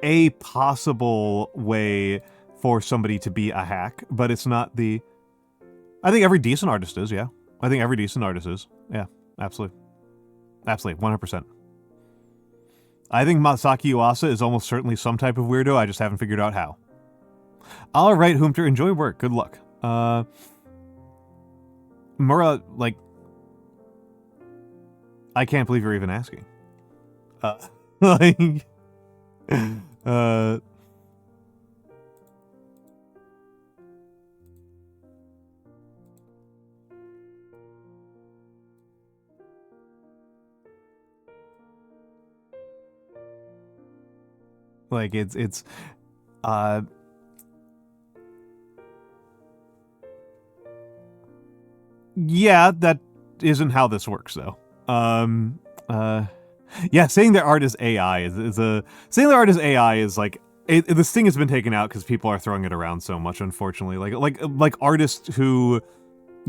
a possible way for somebody to be a hack, but it's not the... I think every decent artist is, yeah. I think every decent artist is. Yeah, absolutely. Absolutely, 100%. I think Masaki Yuasa is almost certainly some type of weirdo, I just haven't figured out how. Alright, Hoomter, enjoy work, good luck. Mura, like... I can't believe you're even asking. Like... Like, it's yeah, that isn't how this works, though. Yeah, saying their art is AI saying their art is AI is like, this thing has been taken out because people are throwing it around so much, unfortunately. Like artists who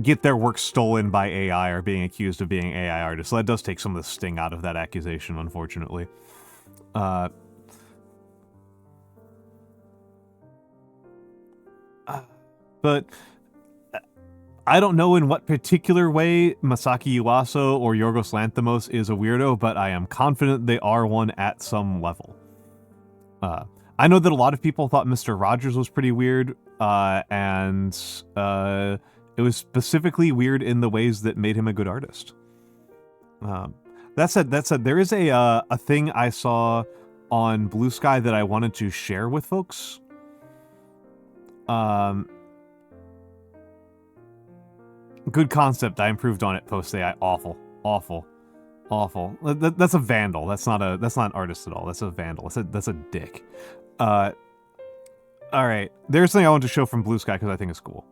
get their work stolen by AI are being accused of being AI artists. So that does take some of the sting out of that accusation, unfortunately. But I don't know in what particular way Masaki Yuaso or Yorgos Lanthimos is a weirdo, but I am confident they are one at some level. I know that a lot of people thought Mr. Rogers was pretty weird, and it was specifically weird in the ways that made him a good artist. That said, there is a thing I saw on Blue Sky that I wanted to share with folks. Good concept. I improved on it post AI. Awful. That's a vandal. That's not an artist at all. That's a vandal. That's a dick. All right. There's something I want to show from Blue Sky because I think it's cool.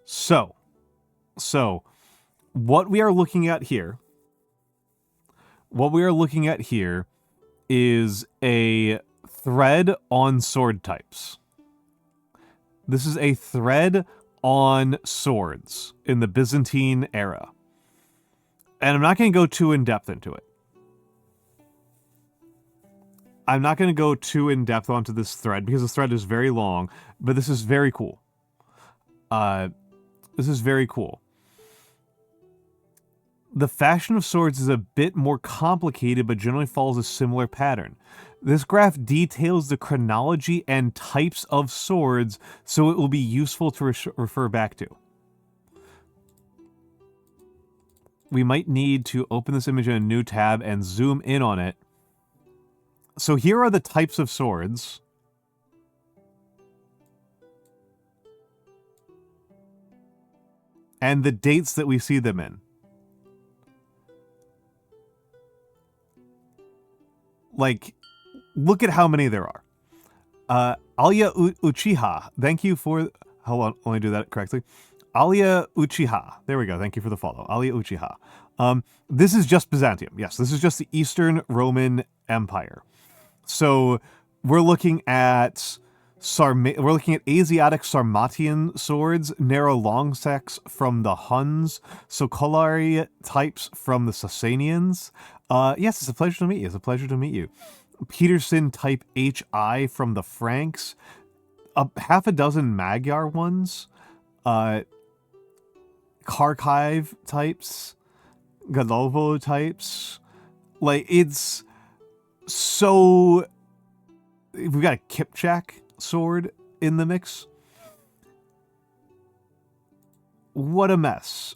So what we are looking at here is a thread on sword types. This is a thread on swords in the Byzantine era. And I'm not going to go too in-depth into it. I'm not going to go too in-depth onto this thread because the thread is very long, but this is very cool. This is very cool. The fashion of swords is a bit more complicated, but generally follows a similar pattern. This graph details the chronology and types of swords, so it will be useful to refer back to. We might need to open this image in a new tab and zoom in on it. So here are the types of swords. and the dates that we see them in. Like, look at how many there are. Alia Uchiha, thank you for... Hold on, let me do that correctly. Alia Uchiha. There we go. Thank you for the follow. Alia Uchiha. This is just Byzantium. Yes, this is just the Eastern Roman Empire. So we're looking at Asiatic Sarmatian swords, narrow long sacks from the Huns, Sokolari types from the Sasanians. Yes, it's a pleasure to meet you. It's a pleasure to meet you. Peterson type HI from the Franks. Half a dozen Magyar ones. Kharkiv types. Galovo types. Like, it's so... We've got a Kipchak sword in the mix. What a mess.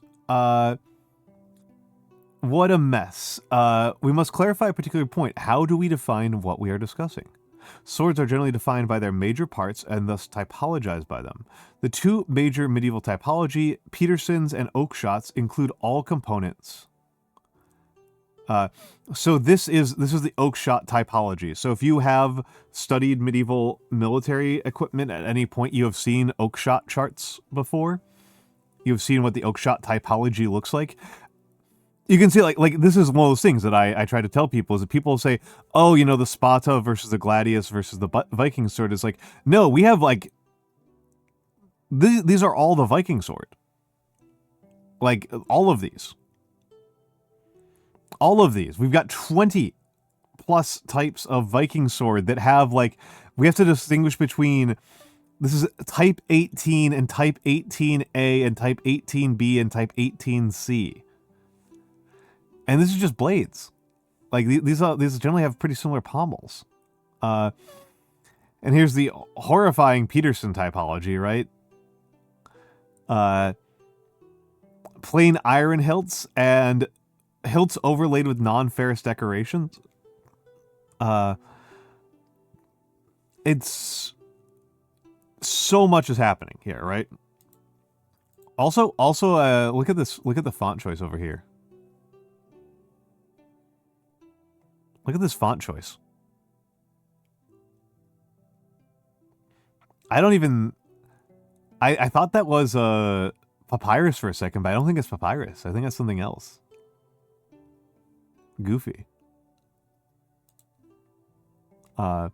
What a mess. We must clarify a particular point. How do we define what we are discussing? Swords are generally defined by their major parts and thus typologized by them. The two major medieval typology, Peterson's and Oakshot's, include all components. So this is the Oakshot typology. So if you have studied medieval military equipment at any point, you have seen Oakshot charts before. You've seen what the Oakshot typology looks like. You can see, like this is one of those things that I try to tell people, is that people say, oh, you know, the Sparta versus the Gladius versus the Viking sword. Is like, no, we have like, these are all the Viking sword. Like, all of these. All of these. We've got 20 plus types of Viking sword that have, like, we have to distinguish between, this is type 18 and type 18A and type 18B and type 18C. And this is just blades. Like, these generally have pretty similar pommels. And here's the horrifying Peterson typology, right? Plain iron hilts and hilts overlaid with non-ferrous decorations. It's so much is happening here, right? Also, look at this. Look at the font choice over here. Look at this font choice. I don't even... I thought that was papyrus for a second, but I don't think it's papyrus. I think that's something else. Goofy. And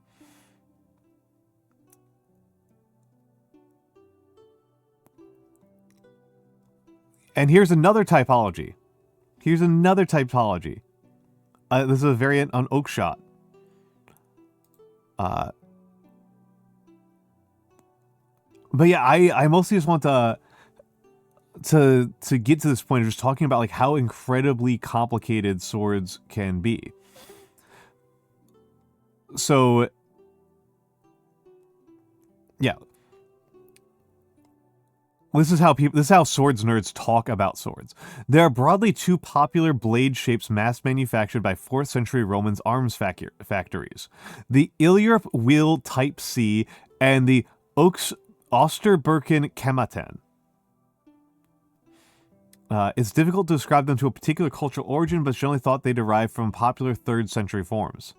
here's another typology. Here's another typology. This is a variant on Oakshot. But yeah, I mostly just want to get to this point of just talking about like how incredibly complicated swords can be. So yeah. This is how swords nerds talk about swords. There are broadly two popular blade shapes mass manufactured by 4th century Romans arms factories. The Ilyarp wheel type C and the Osterbirken Kematen. It's difficult to describe them to a particular cultural origin, but it's generally thought they derive from popular 3rd century forms.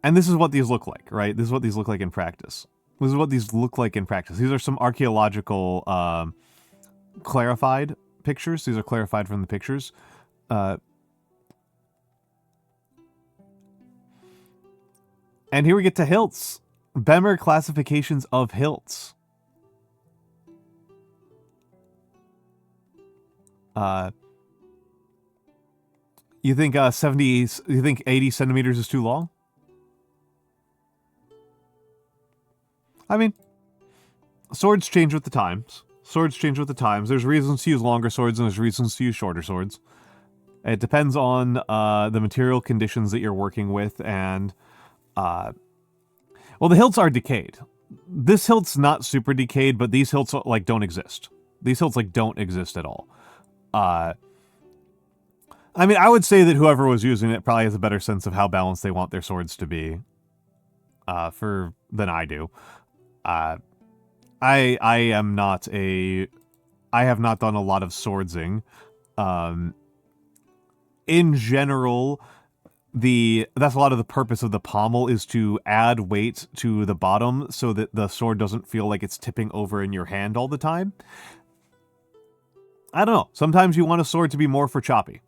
And this is what these look like, right? This is what these look like in practice. This is what these look like in practice. These are some archaeological clarified pictures. These are clarified from the pictures. And here we get to hilts. Bemer classifications of hilts. You think 80 centimeters is too long? I mean, swords change with the times. Swords change with the times. There's reasons to use longer swords and there's reasons to use shorter swords. It depends on the material conditions that you're working with and... well, the hilts are decayed. This hilt's not super decayed, but these hilts, like, don't exist. These hilts, like, don't exist at all. I mean, I would say that whoever was using it probably has a better sense of how balanced they want their swords to be than I do. I am not a... I have not done a lot of swordsing. In general, that's a lot of the purpose of the pommel, is to add weight to the bottom so that the sword doesn't feel like it's tipping over in your hand all the time. I don't know. Sometimes you want a sword to be more for choppy.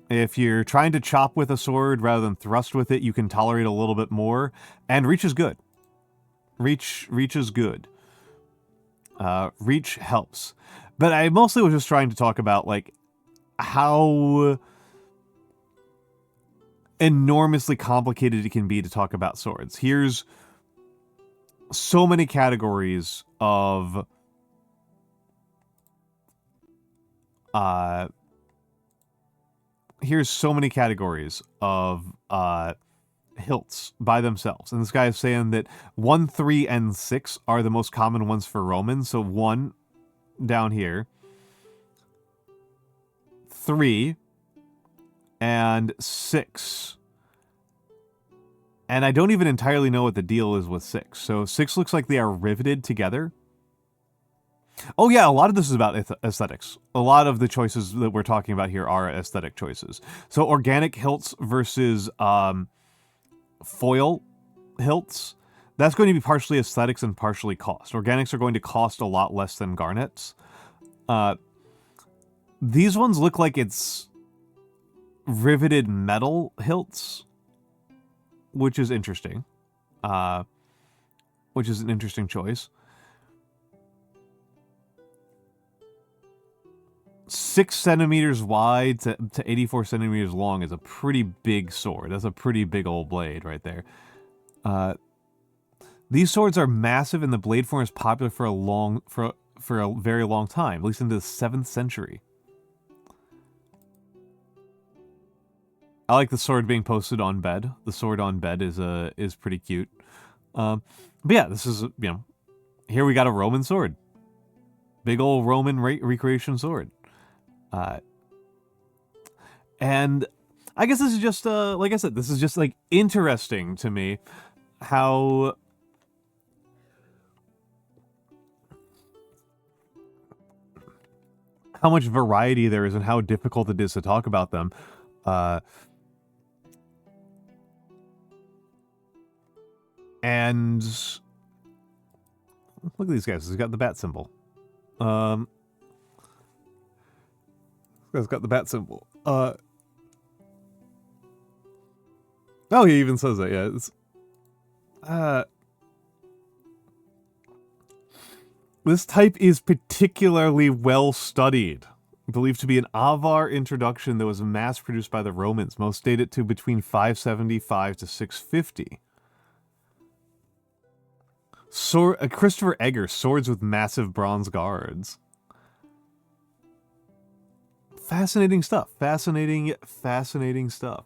If you're trying to chop with a sword rather than thrust with it, you can tolerate a little bit more. And reach is good. Reach is good. Reach helps. But I mostly was just trying to talk about, like, how enormously complicated it can be to talk about swords. Here's so many categories of hilts by themselves. And this guy is saying that 1, 3, and 6 are the most common ones for Romans. So 1 down here, 3, and 6. And I don't even entirely know what the deal is with 6. So 6 looks like they are riveted together. Oh yeah, a lot of this is about aesthetics. A lot of the choices that we're talking about here are aesthetic choices. So organic hilts versus foil hilts, that's going to be partially aesthetics and partially cost. Organics are going to cost a lot less than garnets. These ones look like it's riveted metal hilts, which is interesting. Which is an interesting choice. 6 centimeters wide to 84 centimeters long is a pretty big sword. That's a pretty big old blade right there. These swords are massive, and the blade form is popular for a very long time, at least into the 7th century. I like the sword being posted on bed. The sword on bed is pretty cute. But yeah, this is, you know, here we got a Roman sword. Big old Roman recreation sword. And I guess this is just, like I said, this is just, like, interesting to me how much variety there is and how difficult it is to talk about them. And look at these guys. He's got the bat symbol. He's got the bat symbol. Oh, he even says that, yeah. It's, this type is particularly well studied. Believed to be an Avar introduction that was mass-produced by the Romans. Most date it to between 575 to 650. Christopher Egger, swords with massive bronze guards. Fascinating stuff. Fascinating stuff.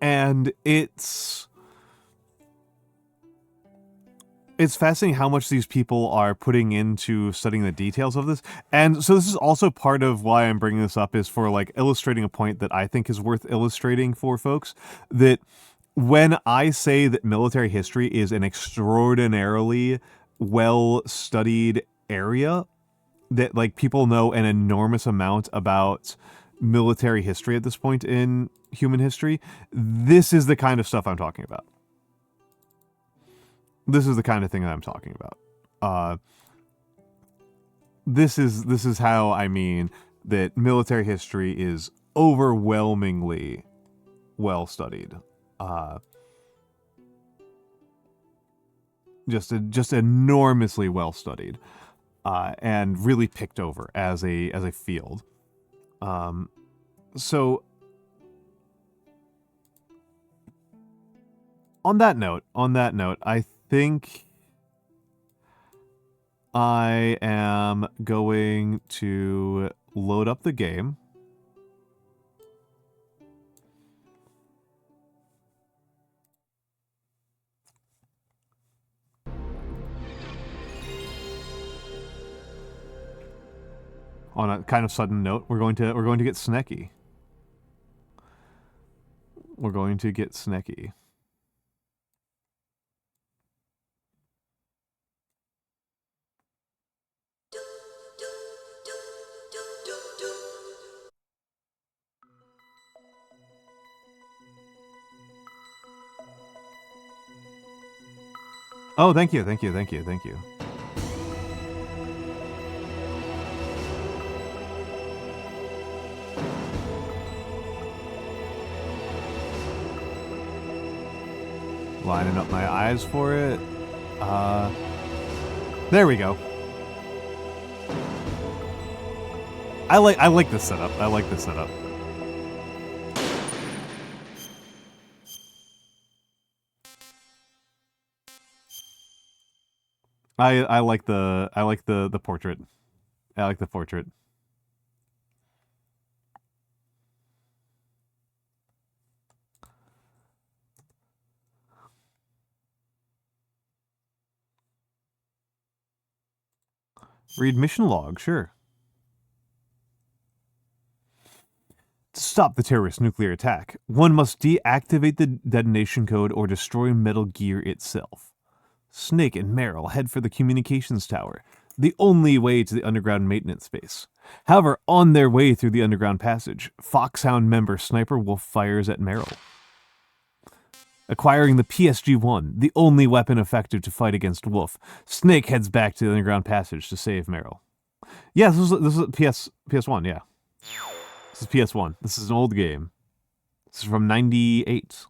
And it's fascinating how much these people are putting into studying the details of this. And so this is also part of why I'm bringing this up, is for, like, illustrating a point that I think is worth illustrating for folks. That when I say that military history is an extraordinarily well-studied area, that, like, people know an enormous amount about military history at this point in human history, this is the kind of stuff I'm talking about. This is the kind of thing that I'm talking about. This is how I mean that military history is overwhelmingly well studied. Just enormously well studied, and really picked over as a field. So on that note, I think I am going to load up the game. On a kind of sudden note, we're going to get snacky. We're going to get snacky. Oh, thank you, thank you, thank you, thank you. Lining up my eyes for it. There we go. I like this setup. I like this setup. I like the portrait. I like the portrait. Read mission log, sure. To stop the terrorist nuclear attack, one must deactivate the detonation code or destroy Metal Gear itself. Snake and Meryl head for the communications tower, the only way to the underground maintenance space. However, on their way through the underground passage, Foxhound member Sniper Wolf fires at Meryl. Acquiring the PSG-1, the only weapon effective to fight against Wolf, Snake heads back to the underground passage to save Meryl. Yeah, this is PS1, yeah. This is PS1. This is an old game. This is from 98.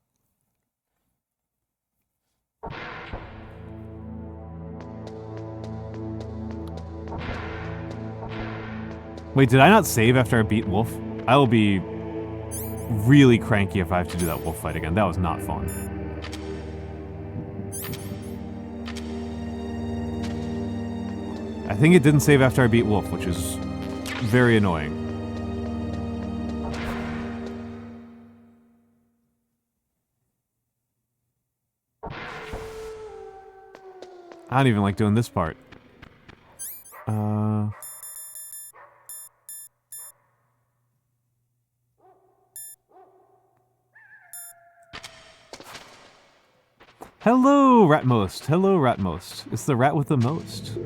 Wait, did I not save after I beat Wolf? I will be really cranky if I have to do that Wolf fight again. That was not fun. I think it didn't save after I beat Wolf, which is very annoying. I don't even like doing this part. Hello, Ratmost. Hello, Ratmost. It's the rat with the most.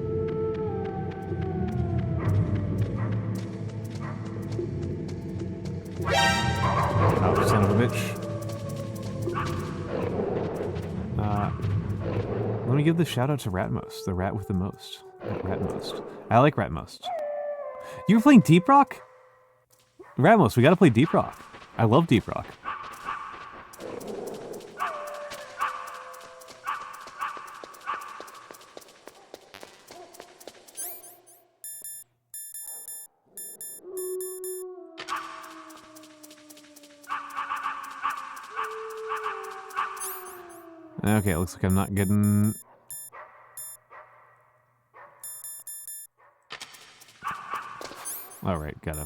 Oh, son of a bitch. Let me give the shout out to Ratmost, the rat with the most. Ratmost. I like Ratmost. You were playing Deep Rock? Ratmost, we gotta play Deep Rock. I love Deep Rock. Okay, looks like I'm not getting... Alright, gotta...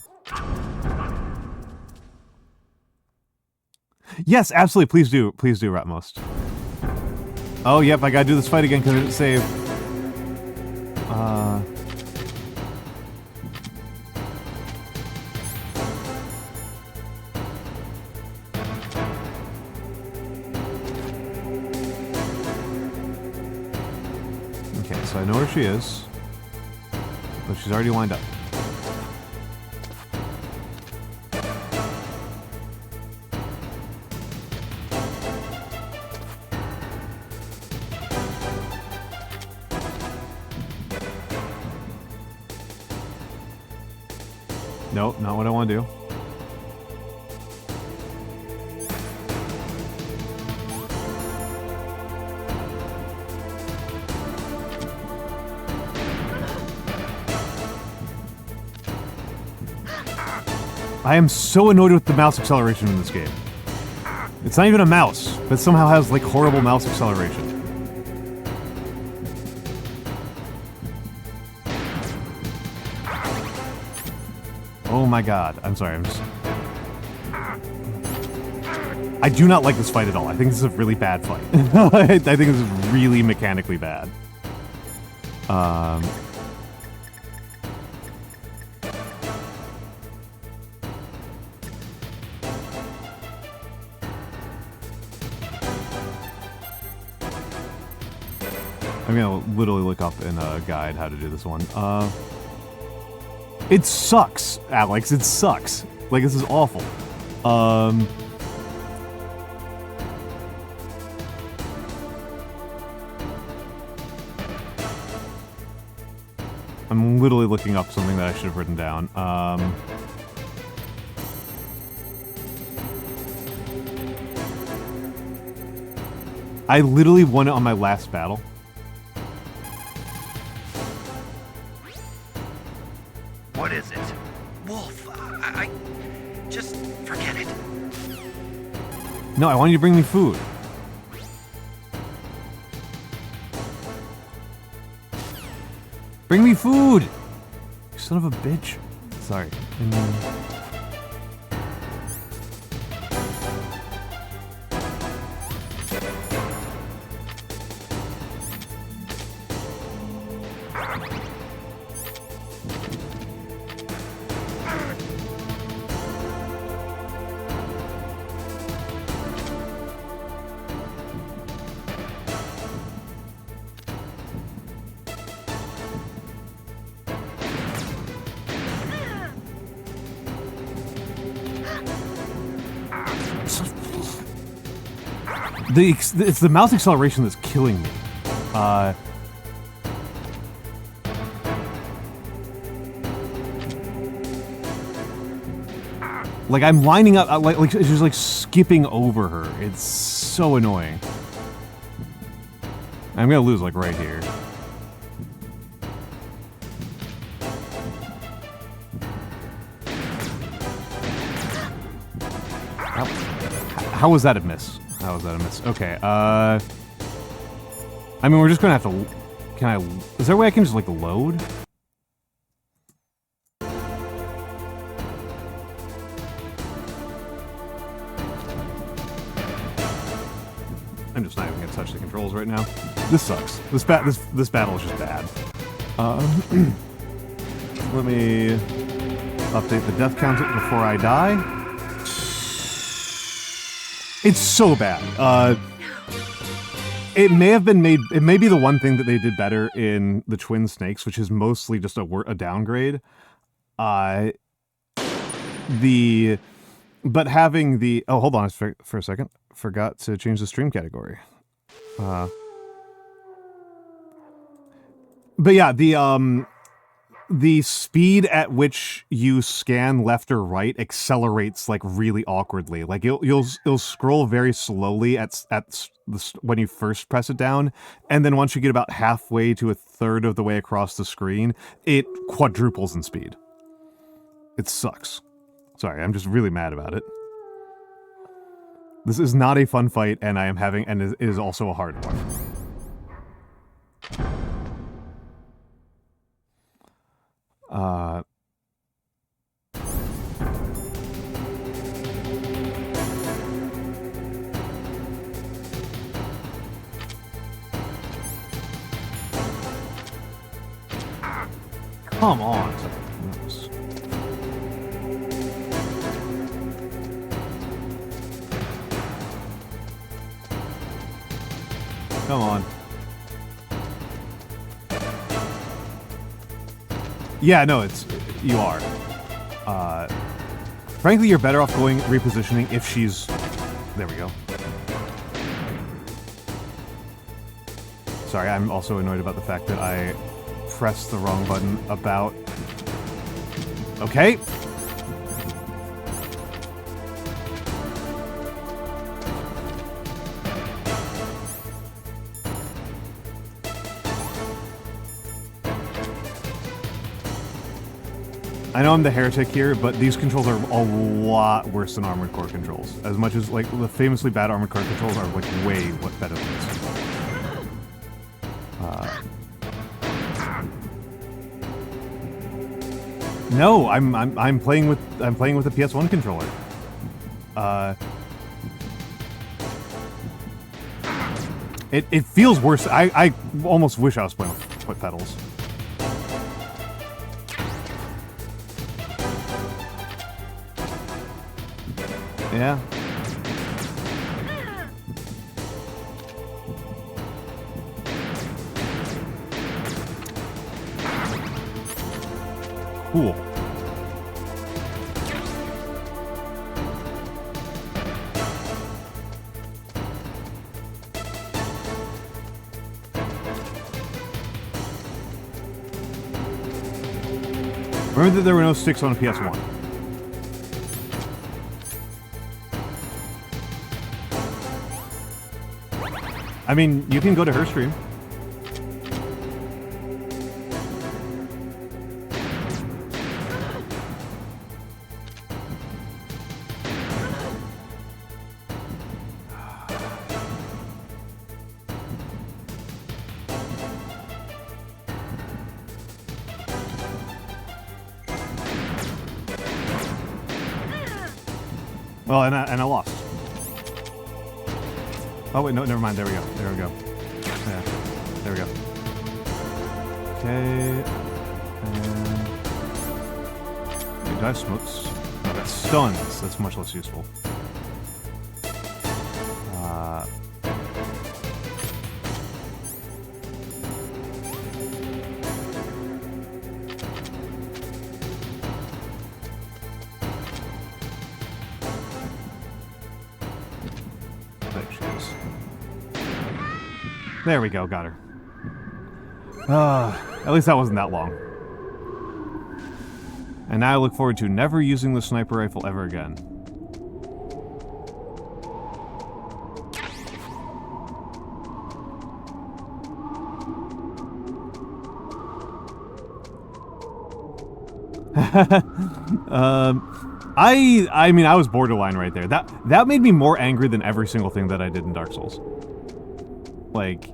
Yes, absolutely, please do, Ratmost. Oh, yep, I gotta do this fight again because I didn't save. Okay, so I know where she is, but she's already lined up. Nope, not what I want to do. I am so annoyed with the mouse acceleration in this game. It's not even a mouse, but it somehow has like horrible mouse acceleration. Oh my god, I'm sorry, I'm just... I do not like this fight at all. I think this is a really bad fight. I think this is really mechanically bad. I I'm gonna literally look up in a guide how to do this one. It sucks, Alex. It sucks. Like, this is awful. I'm literally looking up something that I should have written down. I literally won it on my last battle. What is it? Wolf, I just forget it. No, I want you to bring me food. Bring me food! You son of a bitch. Sorry. It's the mouse acceleration that's killing me. Like I'm lining up, like it's just like skipping over her. It's so annoying. I'm gonna lose like right here. How was that a miss? How was that a miss? Okay, I mean, we're just gonna have to... Can I... Is there a way I can just, like, load? I'm just not even gonna touch the controls right now. This sucks. This battle is just bad. Let me update the death count before I die. It's so bad. It may have been made... It may be the one thing that they did better in the Twin Snakes, which is mostly just a downgrade. But having the... Oh, hold on for a second. Forgot to change the stream category. But yeah, the speed at which you scan left or right accelerates like really awkwardly. Like it'll scroll very slowly when you first press it down, and then once you get about halfway to a third of the way across the screen, it quadruples in speed. It sucks. Sorry, I'm just really mad about it. This is not a fun fight, and it is also a hard one. Come on. Come on. Yeah, no, you are. Frankly, you're better off going repositioning if she's... There we go. Sorry, I'm also annoyed about the fact that I pressed the wrong button about... Okay. I know I'm the heretic here, but these controls are a lot worse than Armored Core controls. As much as, like, the famously bad Armored Core controls are, like, way better than this. No, I'm playing with the PS1 controller. It feels worse. I almost wish I was playing with pedals. Yeah. Cool. Remember that there were no sticks on a PS1. I mean, you can go to her stream. Well, and I lost. Oh wait, no, never mind. There we go. There we go. Yeah, there we go. Okay. And do I have smokes? No, that's stuns. That's much less useful. There we go, got her. At least that wasn't that long. And now I look forward to never using the sniper rifle ever again. I mean, I was borderline right there. That made me more angry than every single thing that I did in Dark Souls. Like,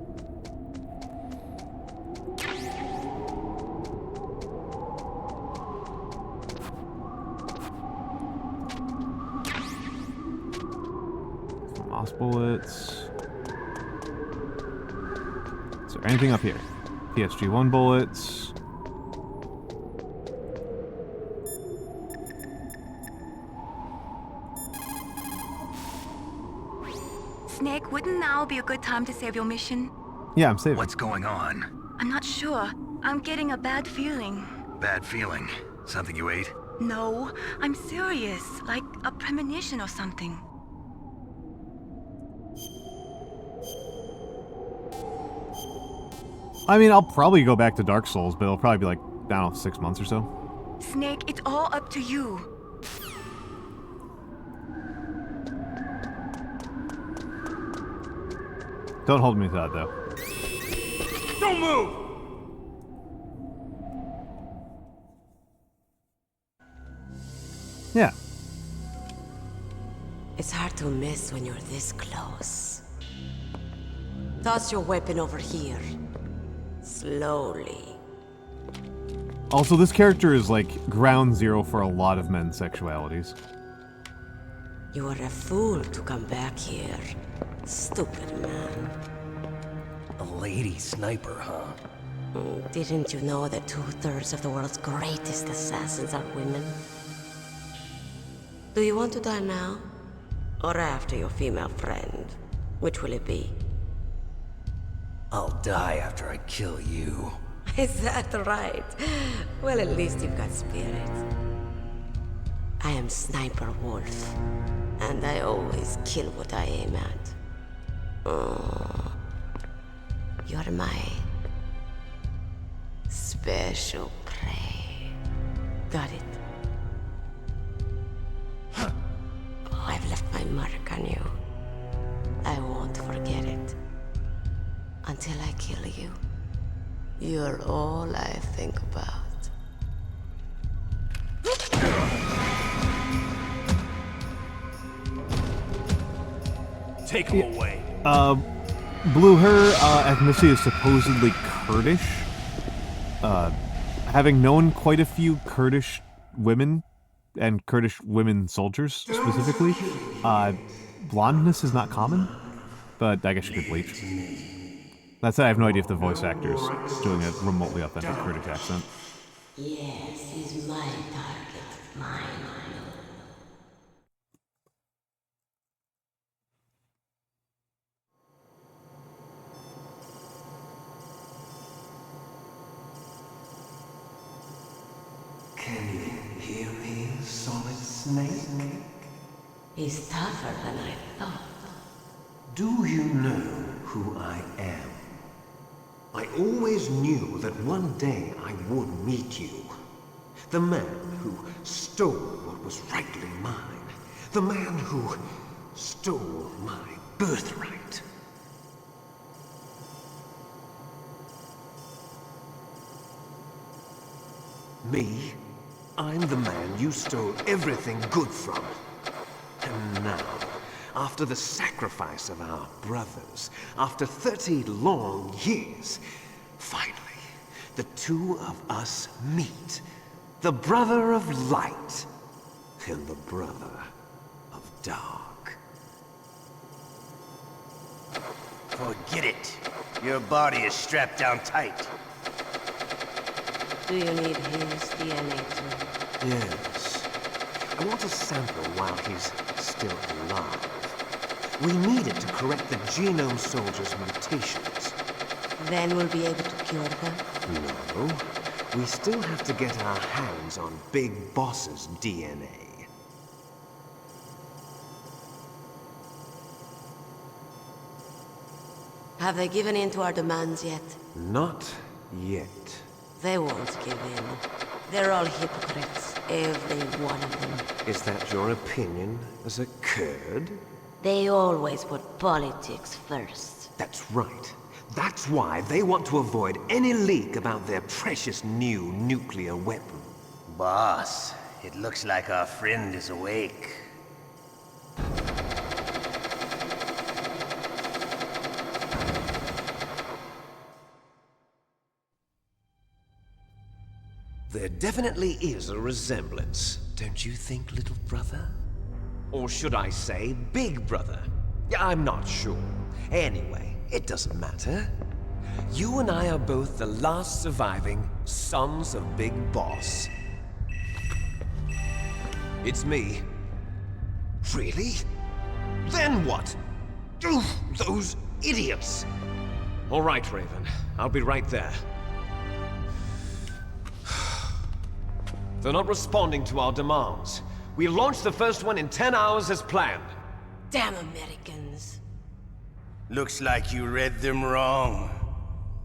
moss bullets. Is there anything up here? PSG-1 bullets. Snake, wouldn't now be a good time to save your mission? Yeah, I'm saving. What's going on? I'm not sure. I'm getting a bad feeling. Bad feeling? Something you ate? No, I'm serious. Like a premonition or something. I mean, I'll probably go back to Dark Souls, but it'll probably be like, I don't know, 6 months or so. Snake, it's all up to you. Don't hold me to that, though. Don't move! Yeah. It's hard to miss when you're this close. Toss your weapon over here. Slowly. Also, this character is like ground zero for a lot of men's sexualities. You are a fool to come back here. Stupid man. A lady sniper, huh? Didn't you know that 2/3 of the world's greatest assassins are women? Do you want to die now? Or after your female friend? Which will it be? I'll die after I kill you. Is that right? Well, at least you've got spirit. I am Sniper Wolf, and I always kill what I aim at. You're my special prey. Got it? I've left my mark on you. I won't forget it. Until I kill you. You're all I think about. Take him away. Blue, her ethnicity is supposedly Kurdish. Having known quite a few Kurdish women, and Kurdish women soldiers specifically, blondness is not common, but I guess you could bleach. That said, I have no idea if the voice actor is doing a remotely authentic Kurdish accent. Yes, he's my target. Mine. Can you hear me, Solid Snake? He's tougher than I thought. Do you know who I am? I always knew that one day I would meet you. The man who stole what was rightly mine. The man who stole my birthright. Me? I'm the man you stole everything good from. And now, after the sacrifice of our brothers, after 30 long years, finally, the two of us meet. The brother of light and the brother of dark. Forget it. Your body is strapped down tight. Do you need his DNA too? Yes. I want a sample while he's still alive. We need it to correct the genome soldier's mutations. Then we'll be able to cure them? No. We still have to get our hands on Big Boss's DNA. Have they given in to our demands yet? Not yet. They won't give in. They're all hypocrites, every one of them. Is that your opinion as a Kurd? They always put politics first. That's right. That's why they want to avoid any leak about their precious new nuclear weapon. Boss, it looks like our friend is awake. There definitely is a resemblance, don't you think, little brother? Or should I say, big brother? I'm not sure. Anyway, it doesn't matter. You and I are both the last surviving sons of Big Boss. It's me. Really? Then what? Oof, those idiots! All right, Raven. I'll be right there. They're not responding to our demands. We launched the first one in 10 hours as planned. Damn Americans. Looks like you read them wrong.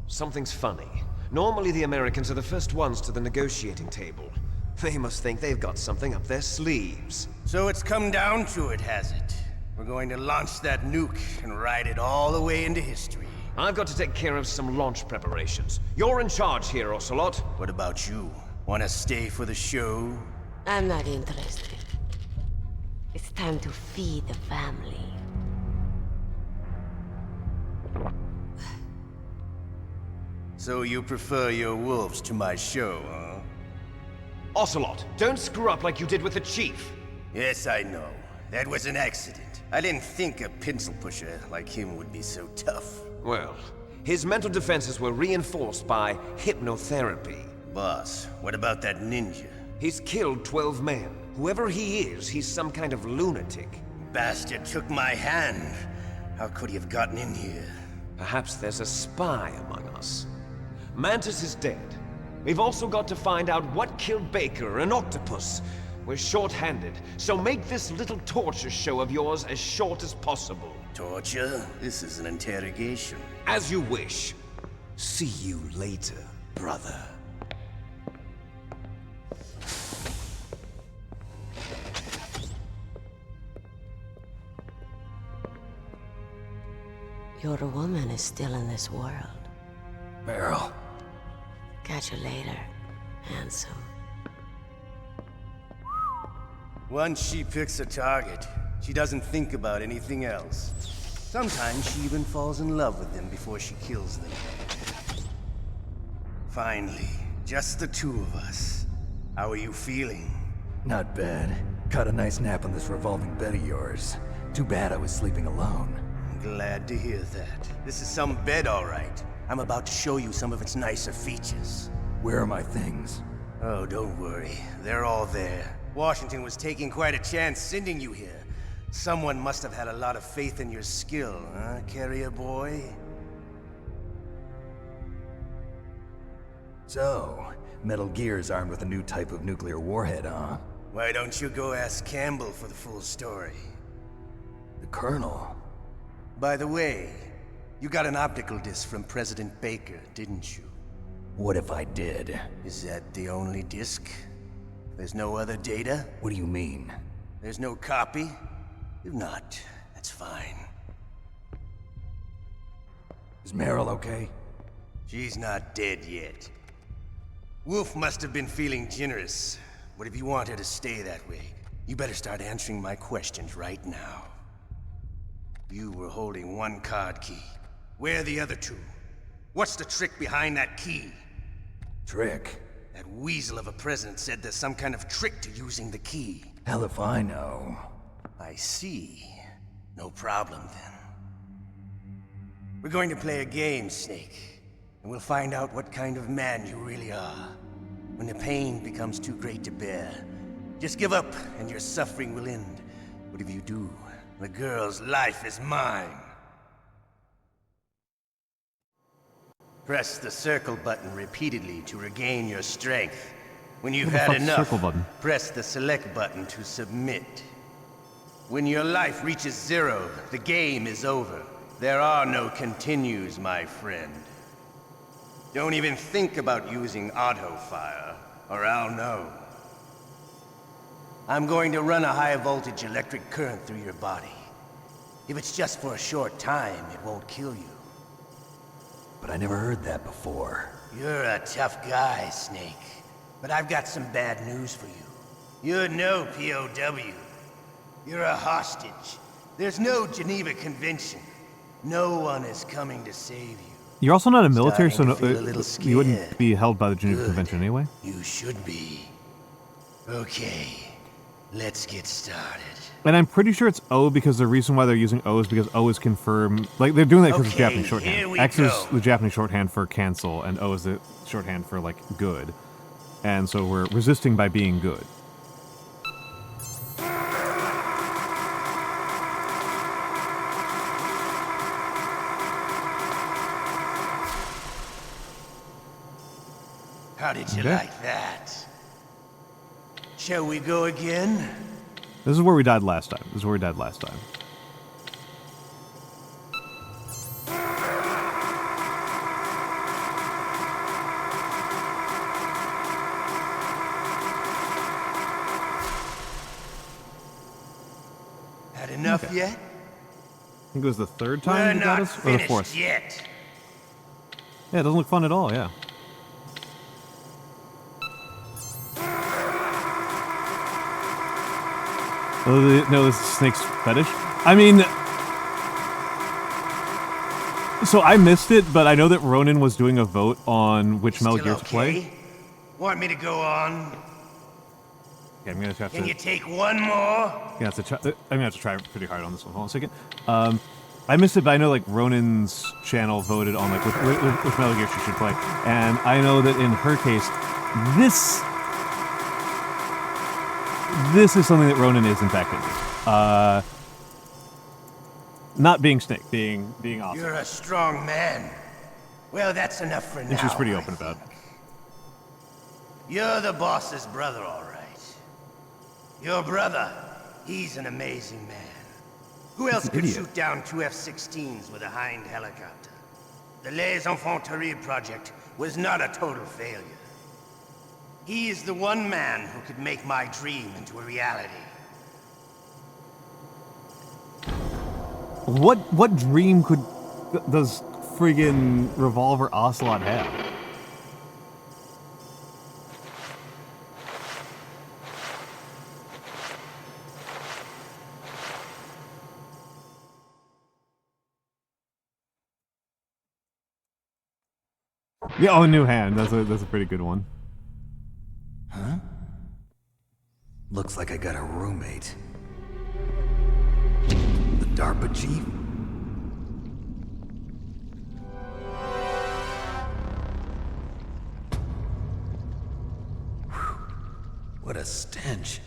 Something's funny. Normally the Americans are the first ones to the negotiating table. They must think they've got something up their sleeves. So it's come down to it, has it? We're going to launch that nuke and ride it all the way into history. I've got to take care of some launch preparations. You're in charge here, Ocelot. What about you? Want to stay for the show? I'm not interested. It's time to feed the family. So you prefer your wolves to my show, huh? Ocelot, don't screw up like you did with the Chief. Yes, I know. That was an accident. I didn't think a pencil pusher like him would be so tough. Well, his mental defenses were reinforced by hypnotherapy. Boss, what about that ninja? He's killed 12 men. Whoever he is, he's some kind of lunatic. Bastard took my hand. How could he have gotten in here? Perhaps there's a spy among us. Mantis is dead. We've also got to find out what killed Baker and Octopus. We're short-handed, so make this little torture show of yours as short as possible. Torture? This is an interrogation. As you wish. See you later, brother. Your woman is still in this world. Meryl. Catch you later, handsome. Once she picks a target, she doesn't think about anything else. Sometimes she even falls in love with them before she kills them. Finally, just the two of us. How are you feeling? Not bad. Caught a nice nap on this revolving bed of yours. Too bad I was sleeping alone. Glad to hear that. This is some bed, all right. I'm about to show you some of its nicer features. Where are my things? Oh, don't worry. They're all there. Washington was taking quite a chance sending you here. Someone must have had a lot of faith in your skill, huh, carrier boy? So, Metal Gear's armed with a new type of nuclear warhead, huh? Why don't you go ask Campbell for the full story? The Colonel? By the way, you got an optical disc from President Baker, didn't you? What if I did? Is that the only disc? There's no other data? What do you mean? There's no copy? If not, that's fine. Is Meryl okay? She's not dead yet. Wolf must have been feeling generous. But if you want her to stay that way, you better start answering my questions right now. You were holding one card key. Where are the other two? What's the trick behind that key? Trick? That weasel of a president said there's some kind of trick to using the key. Hell if I know. I see. No problem then. We're going to play a game, Snake. And we'll find out what kind of man you really are. When the pain becomes too great to bear, just give up and your suffering will end. But if you do, the girl's life is mine. Press the circle button repeatedly to regain your strength. When you've had enough, circle button? press the select button to submit. When your life reaches 0, the game is over. There are no continues, my friend. Don't even think about using auto-fire, or I'll know. I'm going to run a high-voltage electric current through your body. If it's just for a short time, it won't kill you. But I never heard that before. You're a tough guy, Snake. But I've got some bad news for you. You're no POW. You're a hostage. There's no Geneva Convention. No one is coming to save you. You're also not a military, so Starting to feel a little you wouldn't scared. be held by the Geneva Good. Convention anyway. You should be. Okay, let's get started. And I'm pretty sure it's O because the reason why they're using O is because O is confirmed. Like, they're doing that because it's Okay, Japanese here shorthand. we X is go. the Japanese shorthand for cancel, and O is the shorthand for, like, good. And so we're resisting by being good. How did you Okay. like that? Shall we go again? This is where we died last time. This is where we died last time. Had enough Okay. yet? I think it was the third We're time you got not us? Or the finished fourth? yet. Yeah, it doesn't look fun at all, yeah. No, this is Snake's fetish. I mean, so I missed it, but I know that Ronan was doing a vote on which Metal Still Gear to play. okay? Want me to go on? Okay, I'm gonna have to. Can you take one more? I'm gonna have to try pretty hard on this one. Hold on a second. I missed it, but I know like Ronan's channel voted on like which Metal Gear she should play, and I know that in her case, this is something that Ronan is in fact into. Not being Snake, being awesome. You're a strong man. Well, that's enough for now. And she was pretty I open about it. think. You're the boss's brother, all right. Your brother, he's an amazing man. Who else could idiot. shoot down two F-16s with a Hind helicopter? The Les Infanteries project was not a total failure. He is the one man who could make my dream into a reality. What dream does friggin' Revolver Ocelot have? Yeah, oh, new hand. That's a pretty good one. Huh? Looks like I got a roommate. The DARPA chief? Whew. What a stench.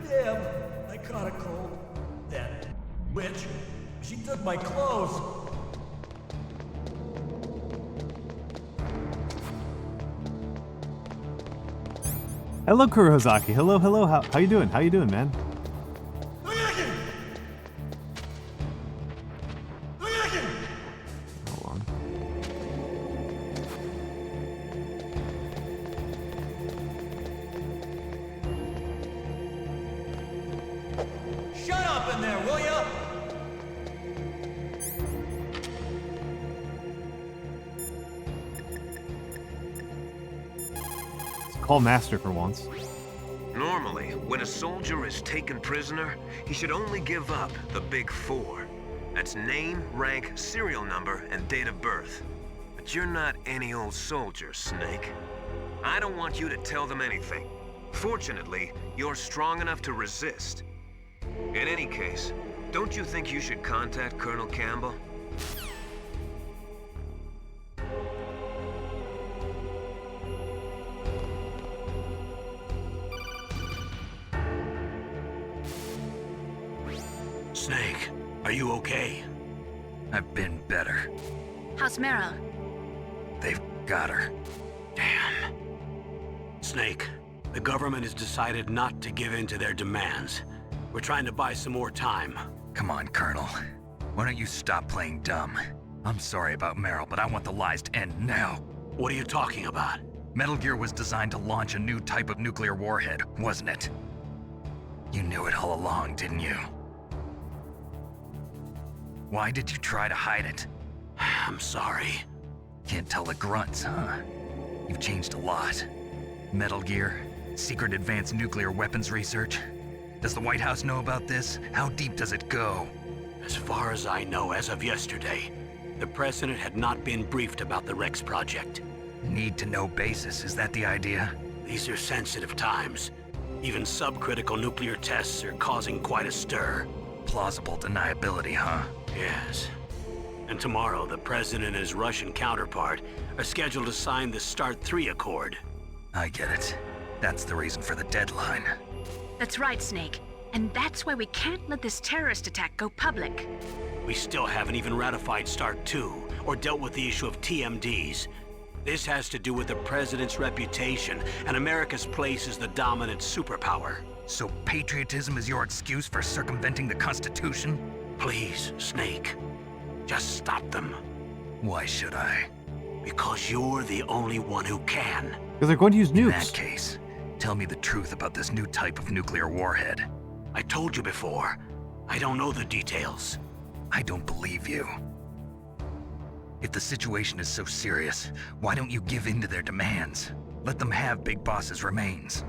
Damn, I caught a cold. That witch, she took my clothes. Hello, Kurohozaki. Hello, hello. How you doing? How you doing, man? Hold on. up in there, will ya? Call Master for once. Normally, when a soldier is taken prisoner, he should only give up the big four. That's name, rank, serial number, and date of birth. But you're not any old soldier, Snake. I don't want you to tell them anything. Fortunately, you're strong enough to resist. In any case, don't you think you should contact Colonel Campbell? Snake, are you okay? I've been better. How's Meryl? They've got her. Damn. Snake, the government has decided not to give in to their demands. We're trying to buy some more time. Come on, Colonel. Why don't you stop playing dumb? I'm sorry about Meryl, but I want the lies to end now. What are you talking about? Metal Gear was designed to launch a new type of nuclear warhead, wasn't it? You knew it all along, didn't you? Why did you try to hide it? I'm sorry. Can't tell the grunts, huh? You've changed a lot. Metal Gear, secret advanced nuclear weapons research. Does the White House know about this? How deep does it go? As far as I know, as of yesterday, the president had not been briefed about the Rex project. Need-to-know basis, is that the idea? These are sensitive times. Even subcritical nuclear tests are causing quite a stir. Plausible deniability, huh? Yes. And tomorrow, the president and his Russian counterpart are scheduled to sign the START 3 Accord. I get it. That's the reason for the deadline. That's right, Snake. And that's why we can't let this terrorist attack go public. We still haven't even ratified START 2 or dealt with the issue of TMDs. This has to do with the president's reputation and America's place as the dominant superpower. So patriotism is your excuse for circumventing the Constitution? Please, Snake. Just stop them. Why should I? Because you're the only one who can. Because they're going to use In that nukes. case, tell me the truth about this new type of nuclear warhead. I told you before. I don't know the details. I don't believe you. If the situation is so serious, why don't you give in to their demands? Let them have Big Boss's remains.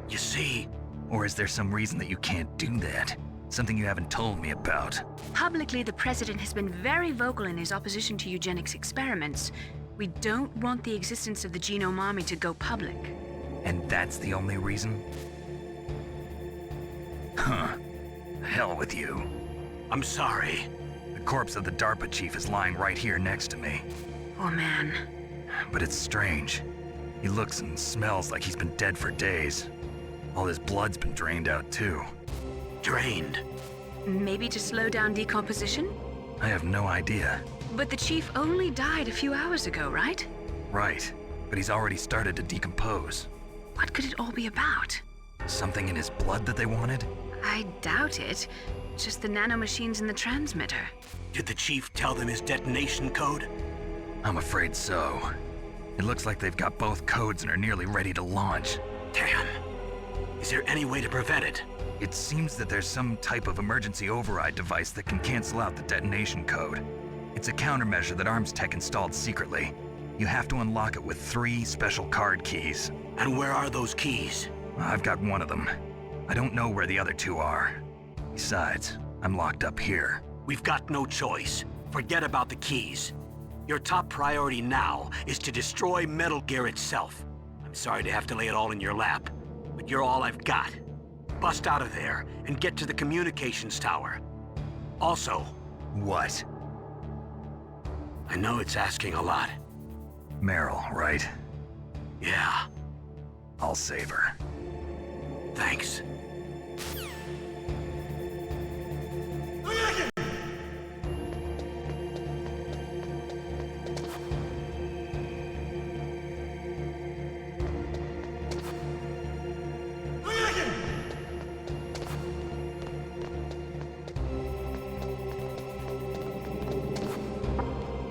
You see, Or is there some reason that you can't do that? Something you haven't told me about. Publicly, the president has been very vocal in his opposition to eugenics experiments. We don't want the existence of the genome army to go public. And that's the only reason? Huh. Hell with you. I'm sorry. The corpse of the DARPA chief is lying right here next to me. Oh man. But it's strange. He looks and smells like he's been dead for days. All his blood's been drained out too. Drained. Maybe to slow down decomposition? I have no idea. But the chief only died a few hours ago, right? Right, but he's already started to decompose. What could it all be about? Something in his blood that they wanted? I doubt it. Just the nanomachines in the transmitter. Did the chief tell them his detonation code? I'm afraid so. It looks like they've got both codes and are nearly ready to launch. Damn. Is there any way to prevent it? It seems that there's some type of emergency override device that can cancel out the detonation code. It's a countermeasure that Arms Tech installed secretly. You have to unlock it with 3 special card keys. And where are those keys? I've got one of them. I don't know where the other 2 are. Besides, I'm locked up here. We've got no choice. Forget about the keys. Your top priority now is to destroy Metal Gear itself. I'm sorry to have to lay it all in your lap, but you're all I've got. Bust out of there and get to the communications tower. Also, What? I know it's asking a lot. Meryl, right? Yeah, I'll save her. thanks.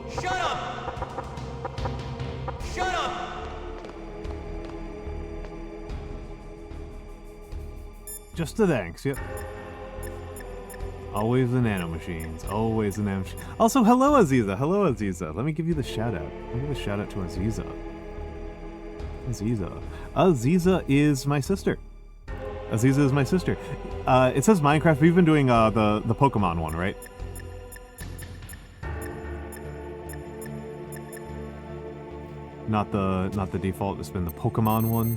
Shut up! Shut up! Just the thanks, yep. Always the nanomachines. Always the nanomachines. Also, hello Aziza. Hello Aziza. Let me give you the shout out. Let me give a shout out to Aziza. Aziza. Aziza is my sister. Aziza is my sister. It says Minecraft. We've been doing the Pokemon one, right? Not the default. It's been the Pokemon one,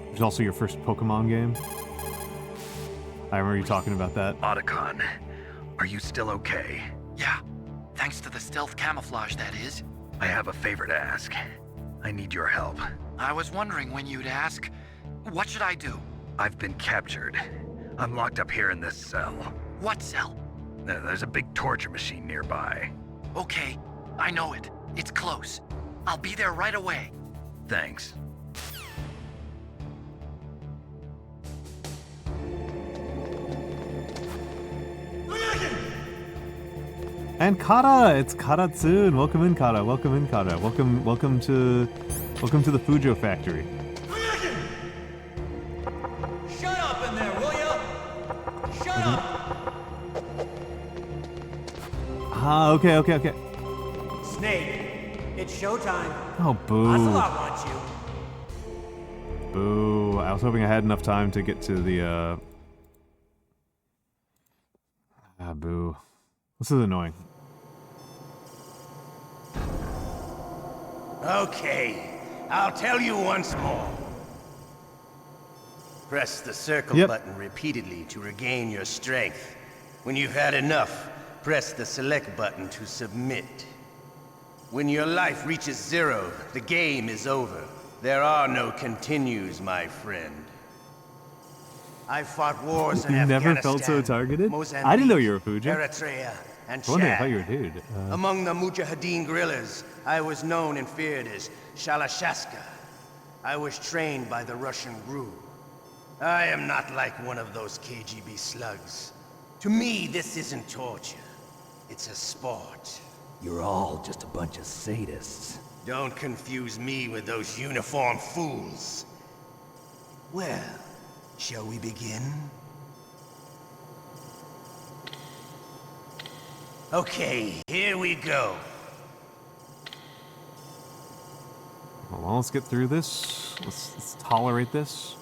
which is also your first Pokemon game. I remember you talking about that. Otacon, are you still okay? Yeah, thanks to the stealth camouflage, that is. I have a favor to ask. I need your help. I was wondering when you'd ask. What should I do? I've been captured. I'm locked up here in this cell. What cell? There's a big torture machine nearby. Okay, I know it. It's close. I'll be there right away. Thanks. And Kara, it's Kara-tsun. Welcome in, Kara. Welcome in, Kara. Welcome to the Fujo factory. Shut up in there, will ya? Shut up! Ah, okay. Snake, it's showtime. Oh, boo. Ocelot wants you. Boo. I was hoping I had enough time to get to the, boo. This is annoying. Okay, I'll tell you once more. Press the circle button repeatedly to regain your strength. When you've had enough, press the select button to submit. When your life reaches 0, the game is over. There are no continues, my friend. I fought wars in You Afghanistan, never felt so targeted? Mozambique, I didn't know you were a Fujo. Eritrea, and One day I thought Chad. you were a dude. Among the Mujahideen guerrillas, I was known and feared as Shalashaska. I was trained by the Russian GRU. I am not like one of those KGB slugs. To me, this isn't torture. It's a sport. You're all just a bunch of sadists. Don't confuse me with those uniformed fools. Well, shall we begin? Okay, here we go. Well, let's get through this. Let's tolerate this.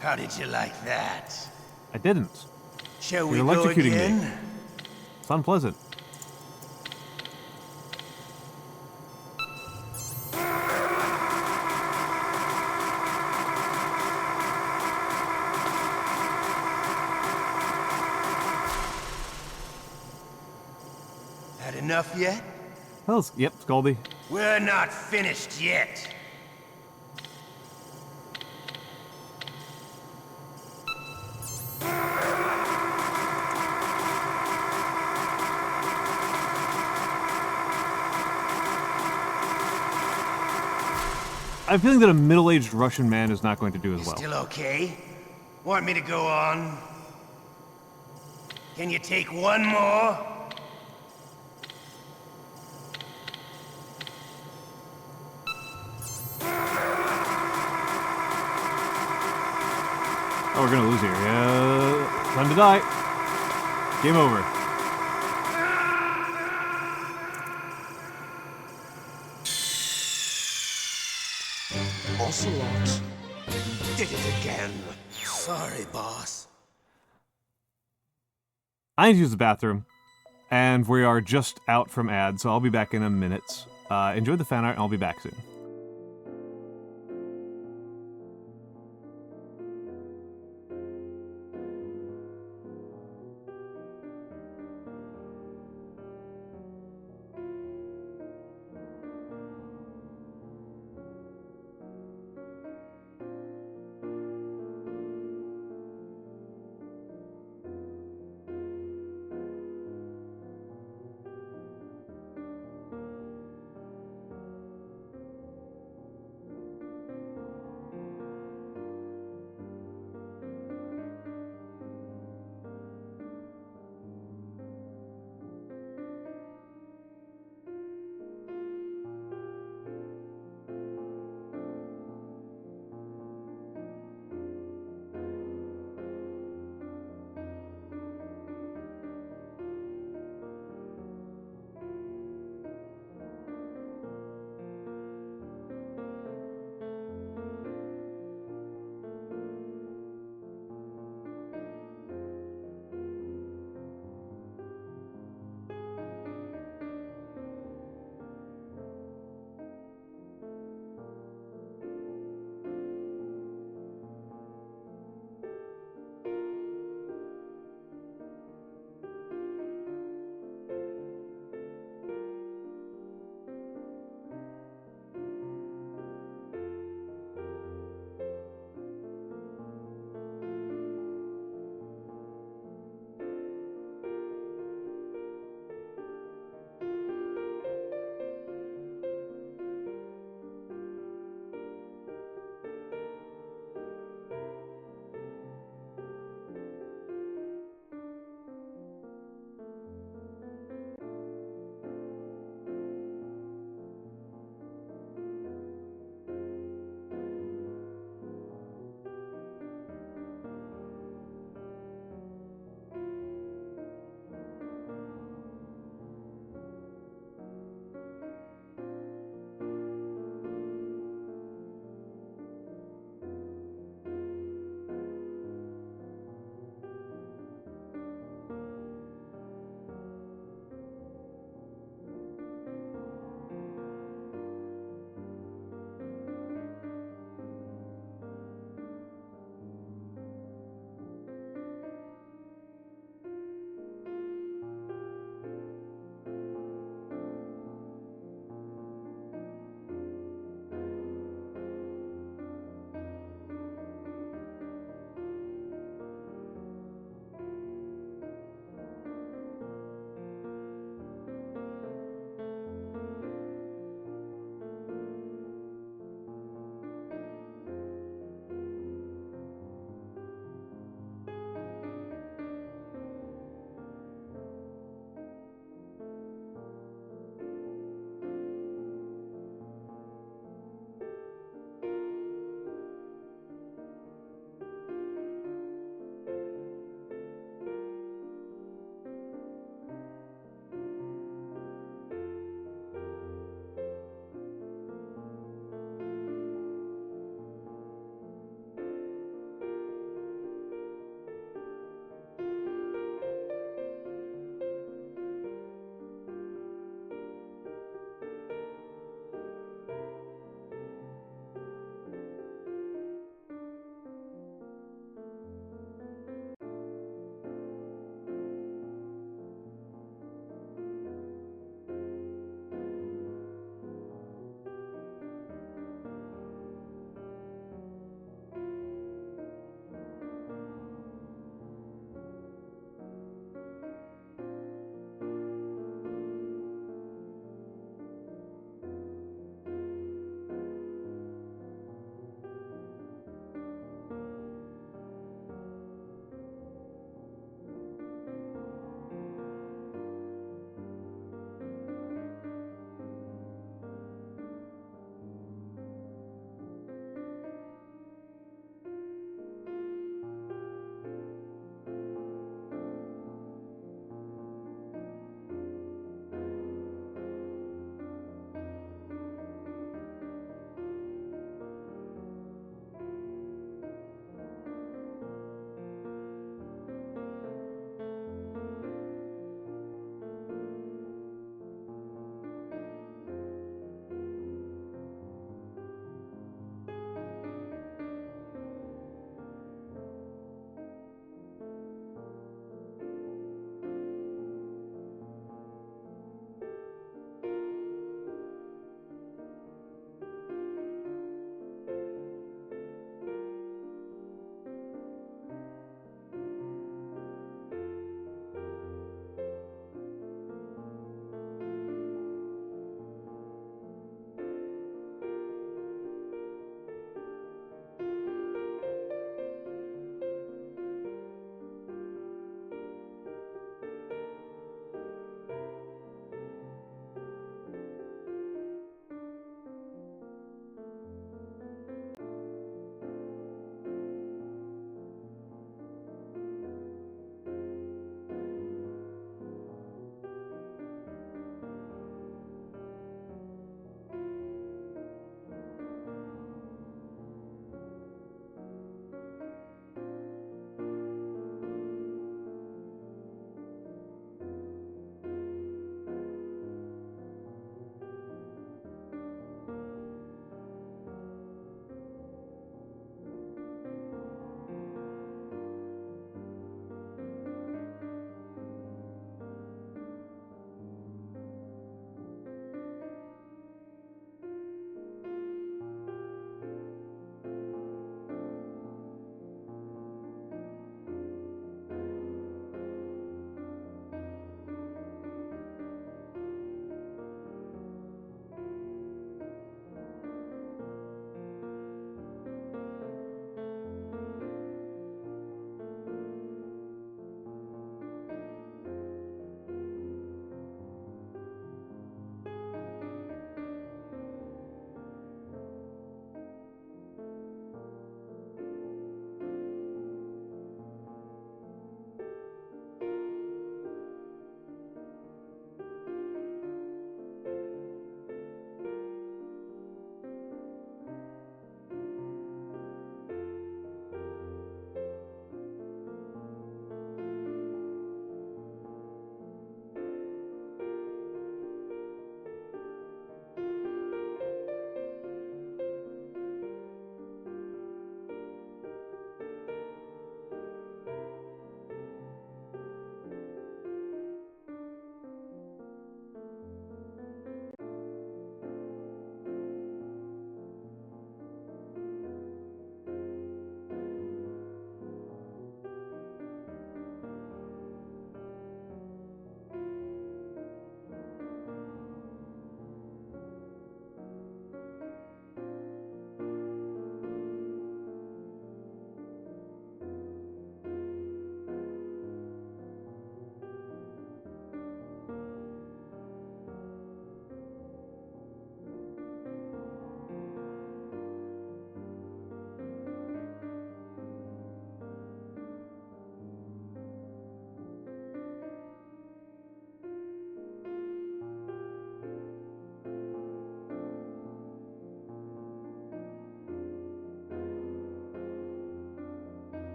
How did you like that? I didn't. Shall we You're go electrocuting me. again? It's unpleasant. Had enough yet? Oh, yep, Scaldy. We're not finished yet. I have a feeling that a middle-aged Russian man is not going to do as well. Still okay? Want me to go on? Can you take one more? Oh, we're gonna lose here. Yeah, time to die. Game over. Ocelot did it again. Sorry, boss. I need to use the bathroom, and we are just out from ads, so I'll be back in a minute. Enjoy the fan art, and I'll be back soon.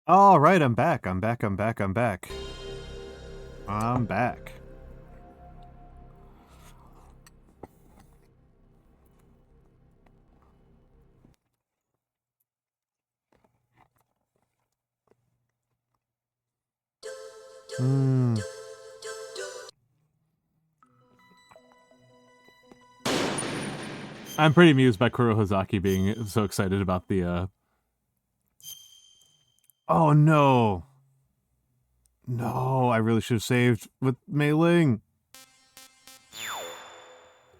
All right, I'm back. I'm back. I'm pretty amused by Kuro Hozaki being so excited about the, Oh, no. No, I really should have saved with Mei Ling.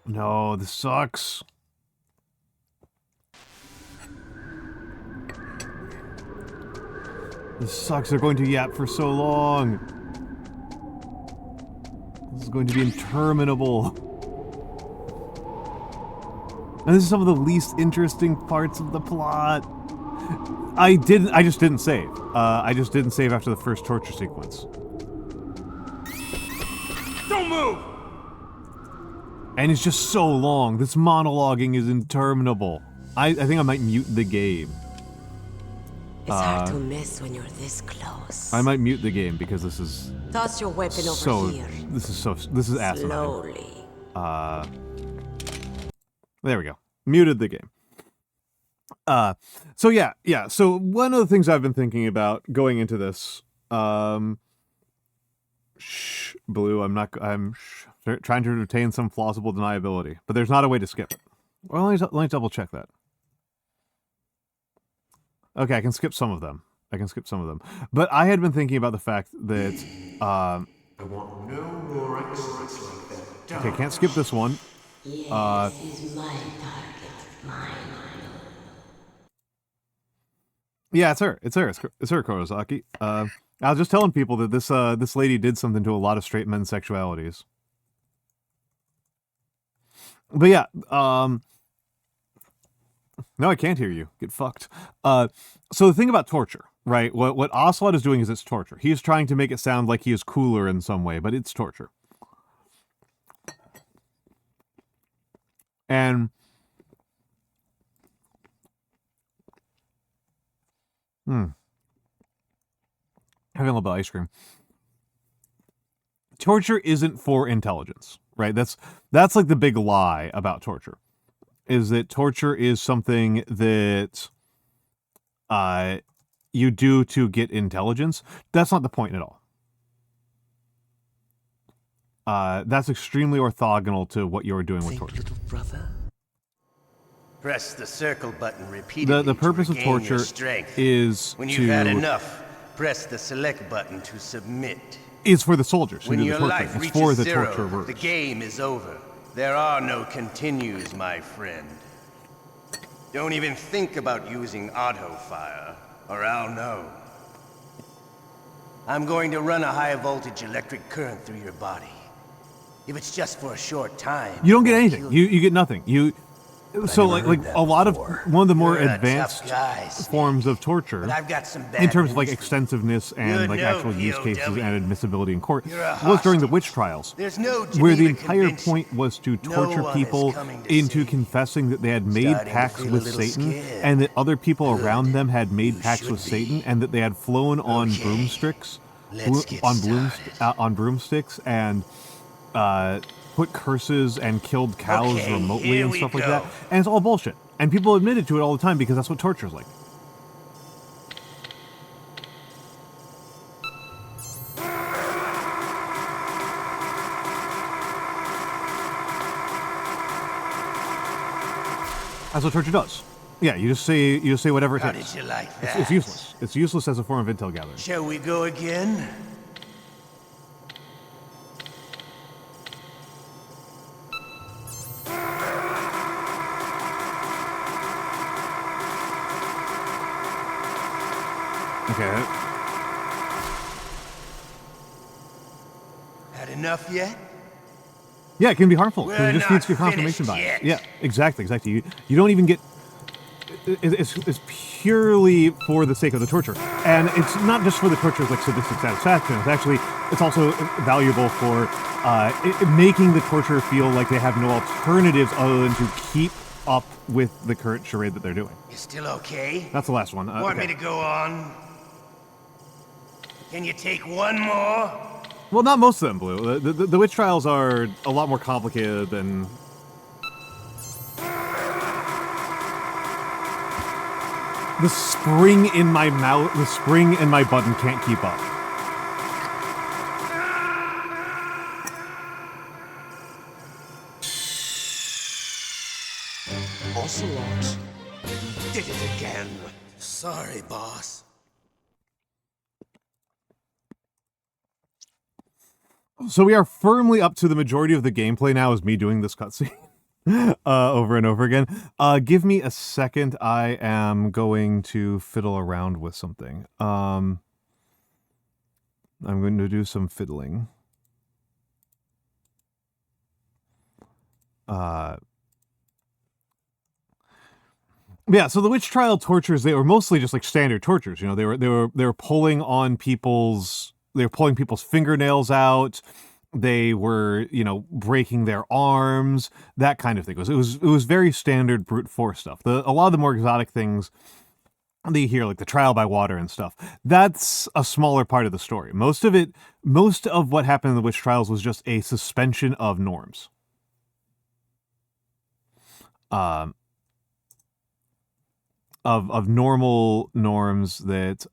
No, this sucks. This sucks. They're going to yap for so long. This is going to be interminable. And this is some of the least interesting parts of the plot. I just didn't save. I just didn't save after the first torture sequence. Don't move! And it's just so long. This monologuing is interminable. I think I might mute the game. It's hard to miss when you're this close. I might mute the game because this is Toss your weapon over here. This is asinine. Slowly. There we go. Muted the game. So yeah. So one of the things I've been thinking about going into this, Blue, I'm trying to retain some plausible deniability, but there's not a way to skip it. Well, let me double check that. Okay, I can skip some of them. But I had been thinking about the fact that, I want no more accidents like that. okay, can't skip this one. Yes, he's my target. Mine. Yeah, it's her, Kurosaki. I was just telling people that this lady did something to a lot of straight men's sexualities. But yeah, no, I can't hear you. Get fucked. So the thing about torture, right? What Ocelot is doing is it's torture. He is trying to make it sound like he is cooler in some way, but it's torture. And having a little bit of ice cream. Torture isn't for intelligence, right? That's like the big lie about torture, is that torture is something that you do to get intelligence. That's not the point at all. That's extremely orthogonal to what you're doing with torture. Little brother. Press the circle button repeatedly. The purpose to of regain torture your strength. is when you've had enough, press the select button to submit. Is for the soldiers who When do your the life torturing. It's reaches for the zero, torturers. the game is over. There are no continues, my friend. Don't even think about using auto fire, or I'll know. I'm going to run a high voltage electric current through your body. If it's just for a short time, You don't get anything. You get nothing. So like a lot of one of the more advanced forms of torture, but I've got some bad in terms of like news for you. extensiveness and like no actual use POW. cases and admissibility in court, You're a was during the witch trials, There's no where the Geneva entire Convention. point was to No torture one is people coming to into save confessing that they had made Starting to pacts feel a with little Satan, scared. and that other people Good. around them had made You pacts should with be. Satan, and that they had flown on Okay. broomsticks, Let's get on broomsticks, and put curses and killed cows Okay, remotely here and we stuff like go. that. And it's all bullshit. And people admitted to it all the time because that's what torture is like. That's what torture does. Yeah, you just say whatever it How takes. did you like It's that? useless. It's useless as a form of intel gathering. Shall we go again? Okay. Had enough yet? Yeah, it can be harmful. We're It just not needs your confirmation finished bias. yet. Yeah, exactly. You don't even get. It's purely for the sake of the torture, and it's not just for the torture's like sadistic satisfaction. It's also valuable for making the torturer feel like they have no alternatives other than to keep up with the current charade that they're doing. You still okay? That's the last one. Want okay. me to go on? Can you take one more? Well, not most of them, Blue. The witch trials are a lot more complicated than... The spring in my mouth, the spring in my button can't keep up. Ocelot did it again. Sorry, boss. So we are firmly up to the majority of the gameplay now is me doing this cutscene over and over again. Give me a second. I am going to fiddle around with something. I'm going to do some fiddling. Yeah, so the witch trial tortures, they were mostly just like standard tortures. You know, they were pulling on people's, they were pulling people's fingernails out. They were, you know, breaking their arms, that kind of thing. It was very standard brute force stuff. A lot of the more exotic things that you hear, like the trial by water and stuff, that's a smaller part of the story. Most of what happened in the witch trials was just a suspension of norms. Of normal norms that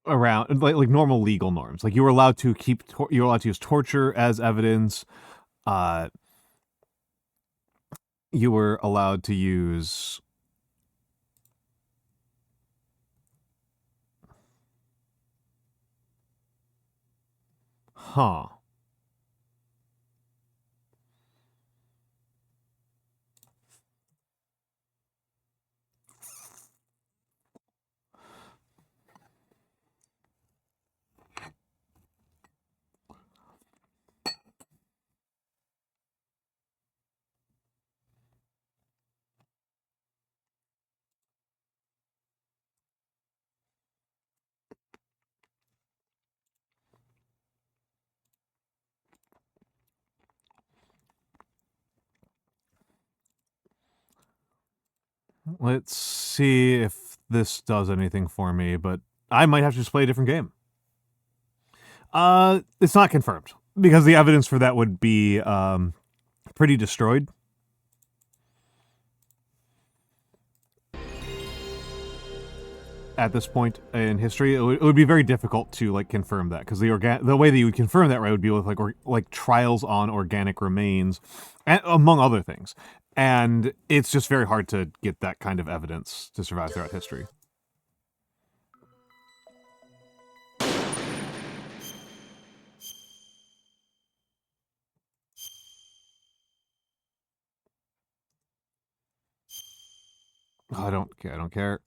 around like normal legal norms. Like you were allowed to you were allowed to use torture as evidence. You were allowed to use Let's see if this does anything for me, but I might have to just play a different game. It's not confirmed, because the evidence for that would be pretty destroyed. At this point in history, it would be very difficult to like confirm that, because the way that you would confirm that, right, would be with like trials on organic remains, and, among other things. And it's just very hard to get that kind of evidence to survive throughout history. I don't care.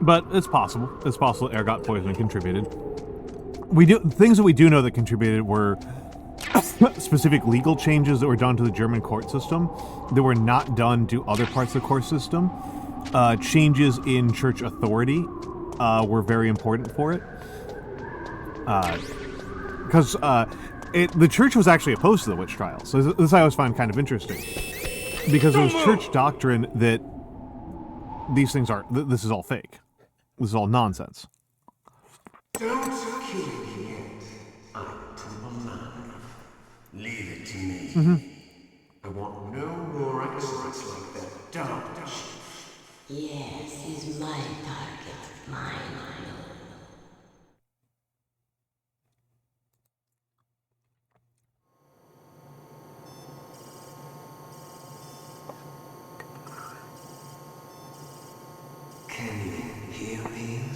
But it's possible. It's possible ergot poisoning contributed. Things that we do know that contributed were specific legal changes that were done to the German court system that were not done to other parts of the court system. Changes in church authority were very important for it. Because the church was actually opposed to the witch trials. So this I always find kind of interesting. Because it was church doctrine that these things this is all fake. This is all nonsense. Don't kill me yet, item alive. Leave it to me. Mm-hmm. I want no more accidents like that dark chief. Yes, he's my target. Mine.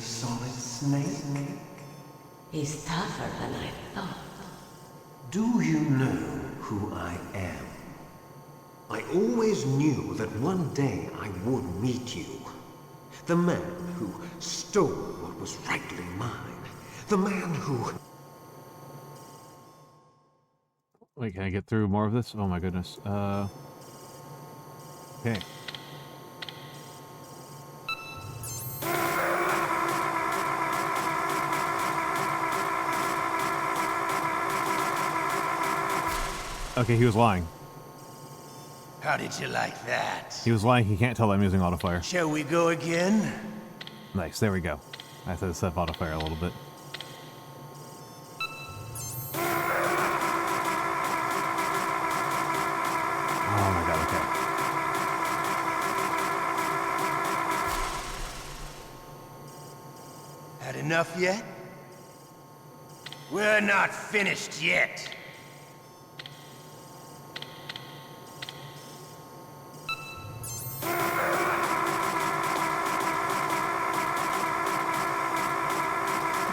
solid snake? He's tougher than I thought. Do you know who I am? I always knew that one day I would meet you. The man who stole what was rightly mine. The man who... Wait, can I get through more of this? Oh my goodness. Okay. Okay, he was lying. How did you like that? He was lying. He can't tell I'm using autofire. Shall we go again? Nice. There we go. I have to set autofire a little bit. Oh my god, okay. Had enough yet? We're not finished yet.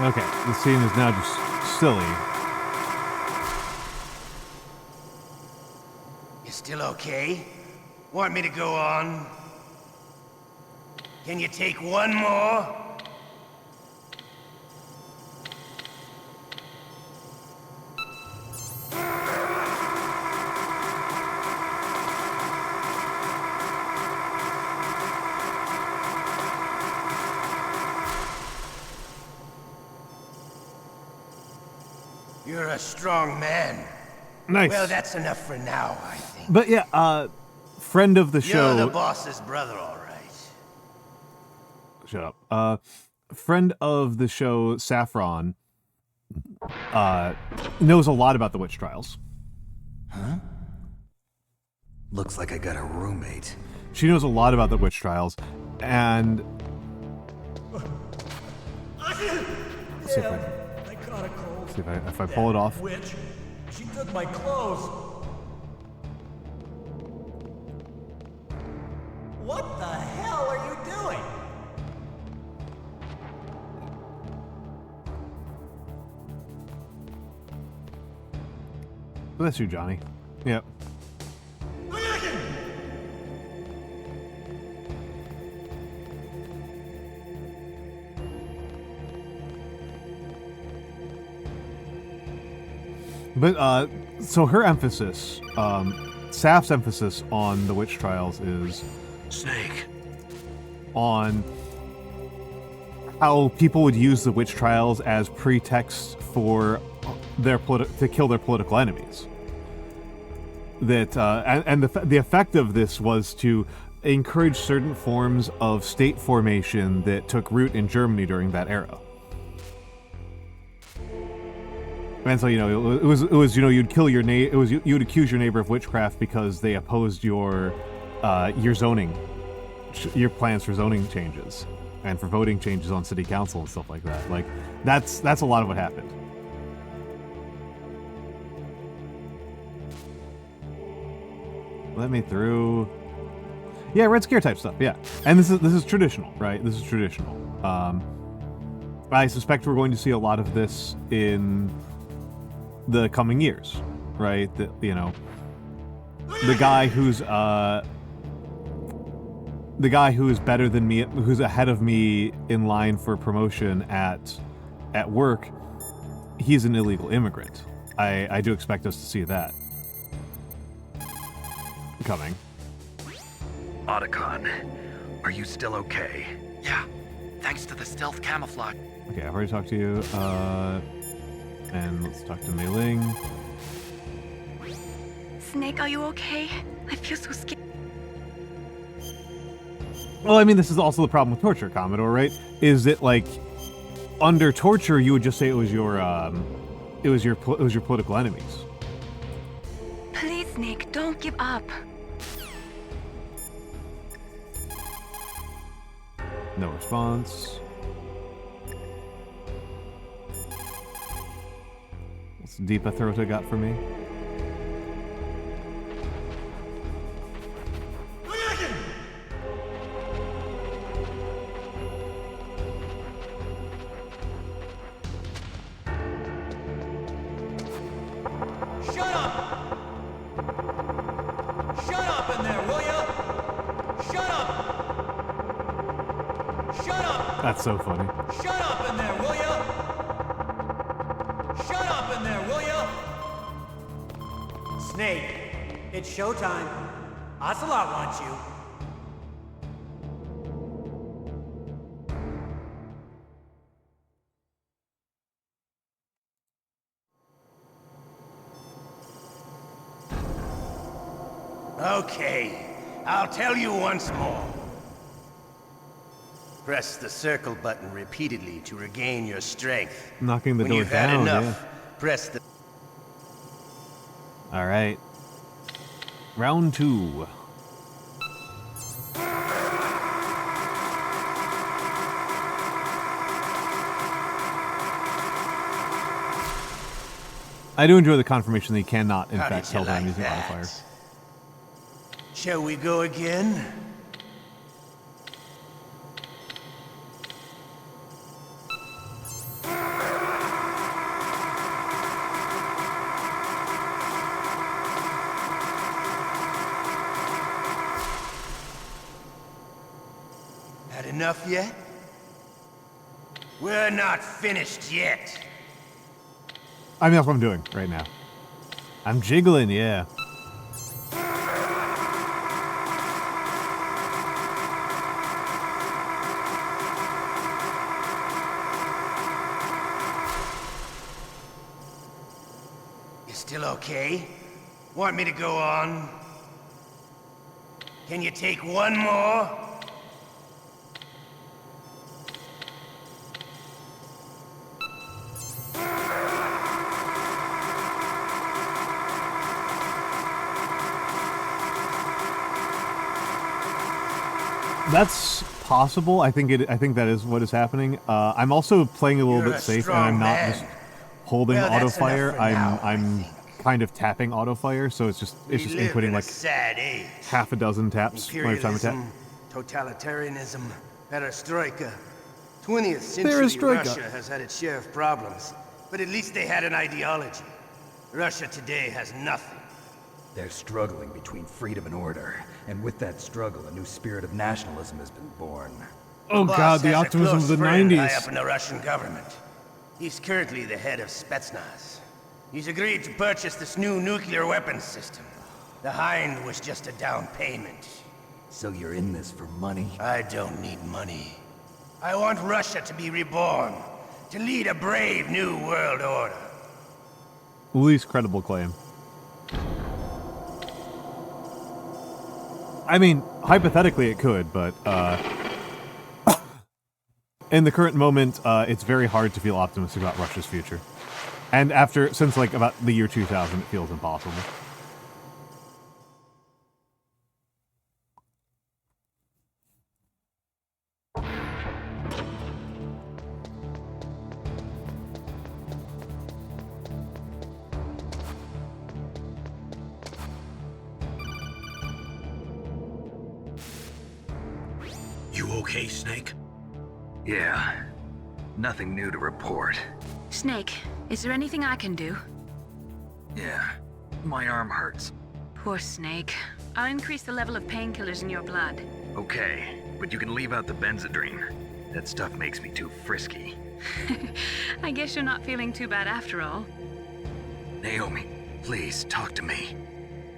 Okay, the scene is now just silly. You still okay? Want me to go on? Can you take one more? You're a strong man. Nice. Well, that's enough for now, I think. But yeah, friend of the show. You're the boss's brother, all right. Shut up. Friend of the show, Saffron, knows a lot about the witch trials. Huh? Looks like I got a roommate. She knows a lot about the witch trials, and see if I pull it off. Witch, she took my clothes. What the hell are you doing? Bless you, Johnny. Yep. But, so her emphasis, Saf's emphasis on the witch trials is... Snake. On how people would use the witch trials as pretexts for their to kill their political enemies. That, and the effect of this was to encourage certain forms of state formation that took root in Germany during that era. And so, you know, it was you know, you'd kill your you'd accuse your neighbor of witchcraft because they opposed your zoning, your plans for zoning changes and for voting changes on city council and stuff like that. Like, that's a lot of what happened. Let me through. Yeah, Red Scare type stuff. Yeah, and this is traditional, right? This is traditional. I suspect we're going to see a lot of this in the coming years, right? That, you know, the guy who's better than me, who's ahead of me in line for promotion at work, he's an illegal immigrant. I do expect us to see that coming. Otacon, are you still okay? Yeah, thanks to the stealth camouflage. Okay, I've already talked to you. And let's talk to Mei Ling. Snake, are you okay? I feel so scared. Well, I mean, this is also the problem with torture, Commodore, right? Is that, like, under torture, you would just say it was your political enemies. Please, Snake, don't give up. No response. What's Deepa Throta got for me? That's so funny. Shut up in there, will ya? Shut up in there, will ya? Snake, it's showtime. Ocelot wants you. Okay, I'll tell you once more. Press the circle button repeatedly to regain your strength. Knocking the when door you've down, had enough, yeah. press the... All right. Round 2. I do enjoy the confirmation that you cannot, in How fact, did tell you that I'm like using that? modifier. Shall we go again? Had enough yet? We're not finished yet. I mean, that's what I'm doing right now. I'm jiggling, yeah. You still okay? Want me to go on? Can you take one more? That's possible. I think that is what is happening. I'm also playing a little You're bit a safe, and strong I'm not man. just holding Well, auto that's enough fire. for now, I I'm kind of tapping auto fire, so it's just We live inputting in a like sad age. half a dozen taps every time I tap. Imperialism, totalitarianism, perestroika. 20th century Perestroika. Russia has had its share of problems, but at least they had an ideology. Russia today has nothing. They're struggling between freedom and order, and with that struggle, a new spirit of nationalism has been born. Oh Boss god, the has a optimism close of the friend 90s. high up in the Russian government. He's currently the head of Spetsnaz. He's agreed to purchase this new nuclear weapons system. The Hind was just a down payment. So you're in this for money? I don't need money. I want Russia to be reborn, to lead a brave new world order. Least credible claim. I mean, hypothetically it could, but in the current moment, it's very hard to feel optimistic about Russia's future. And since like about the year 2000, it feels impossible. You okay, Snake? Yeah. Nothing new to report. Snake, is there anything I can do? Yeah. My arm hurts. Poor Snake. I'll increase the level of painkillers in your blood. Okay, but you can leave out the Benzedrine. That stuff makes me too frisky. I guess you're not feeling too bad after all. Naomi, please talk to me.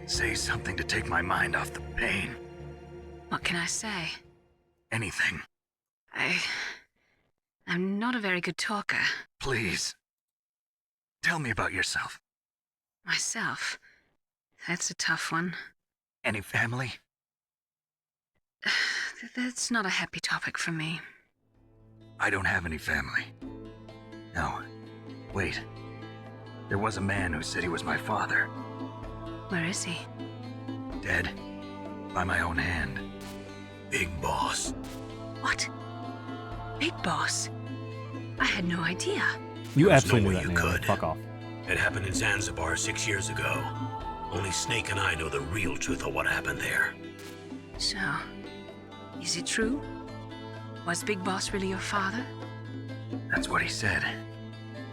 Say something to take my mind off the pain. What can I say? Anything. I'm not a very good talker. Please. Tell me about yourself. Myself? That's a tough one. Any family? That's not a happy topic for me. I don't have any family. No. Wait. There was a man who said he was my father. Where is he? Dead. By my own hand. Big Boss. What? Big Boss? I had no idea. You There's absolutely no knew way that you name. could. Fuck off. It happened in Zanzibar 6 years ago. Only Snake and I know the real truth of what happened there. So, is it true? Was Big Boss really your father? That's what he said.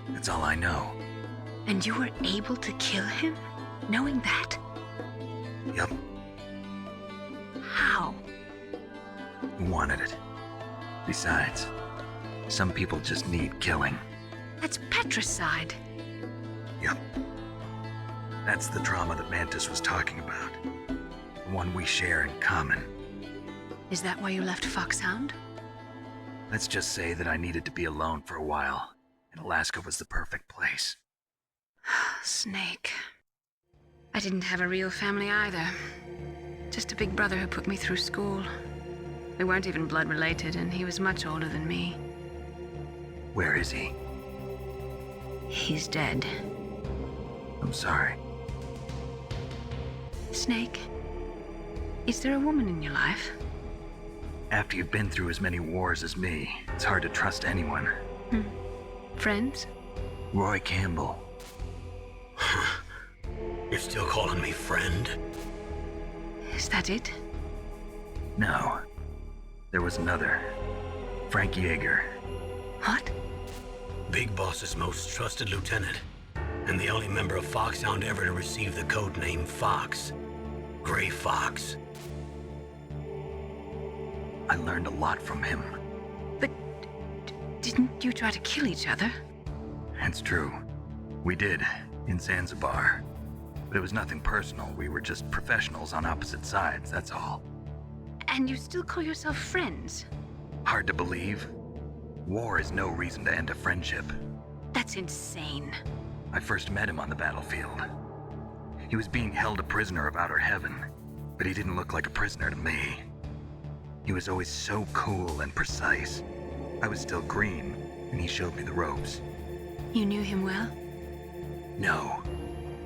That's all I know. And you were able to kill him? Knowing that? Yup. How? He wanted it. Besides, Some people just need killing. That's patricide. Yep. That's the trauma that Mantis was talking about. The one we share in common. Is that why you left Foxhound? Let's just say that I needed to be alone for a while, and Alaska was the perfect place. Snake. I didn't have a real family either. Just a big brother who put me through school. We weren't even blood related, and he was much older than me. Where is he? He's dead. I'm sorry. Snake, is there a woman in your life? After you've been through as many wars as me, it's hard to trust anyone. Friends? Roy Campbell. You're still calling me friend? Is that it? No. There was another. Frank Yeager. What? Big Boss's most trusted lieutenant, and the only member of Foxhound ever to receive the code name Fox. Gray Fox. I learned a lot from him. But didn't you try to kill each other? It's true. We did, in Zanzibar. But it was nothing personal. We were just professionals on opposite sides, that's all. And you still call yourself friends? Hard to believe. War is no reason to end a friendship. That's insane. I first met him on the battlefield. He was being held a prisoner of outer heaven, but he didn't look like a prisoner to me. He was always so cool and precise. I was still green, and he showed me the ropes. You knew him well? No.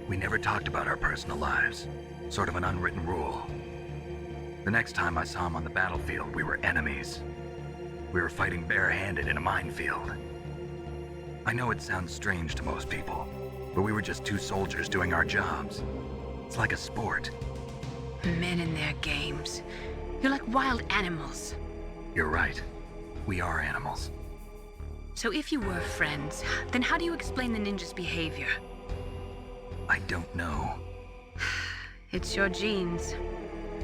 We never talked about our personal lives. Sort of an unwritten rule. The next time I saw him on the battlefield, we were enemies. We were fighting barehanded in a minefield. I know it sounds strange to most people, but we were just two soldiers doing our jobs. It's like a sport. Men and their games. You're like wild animals. You're right. We are animals. So if you were friends, then how do you explain the ninja's behavior? I don't know. It's your genes.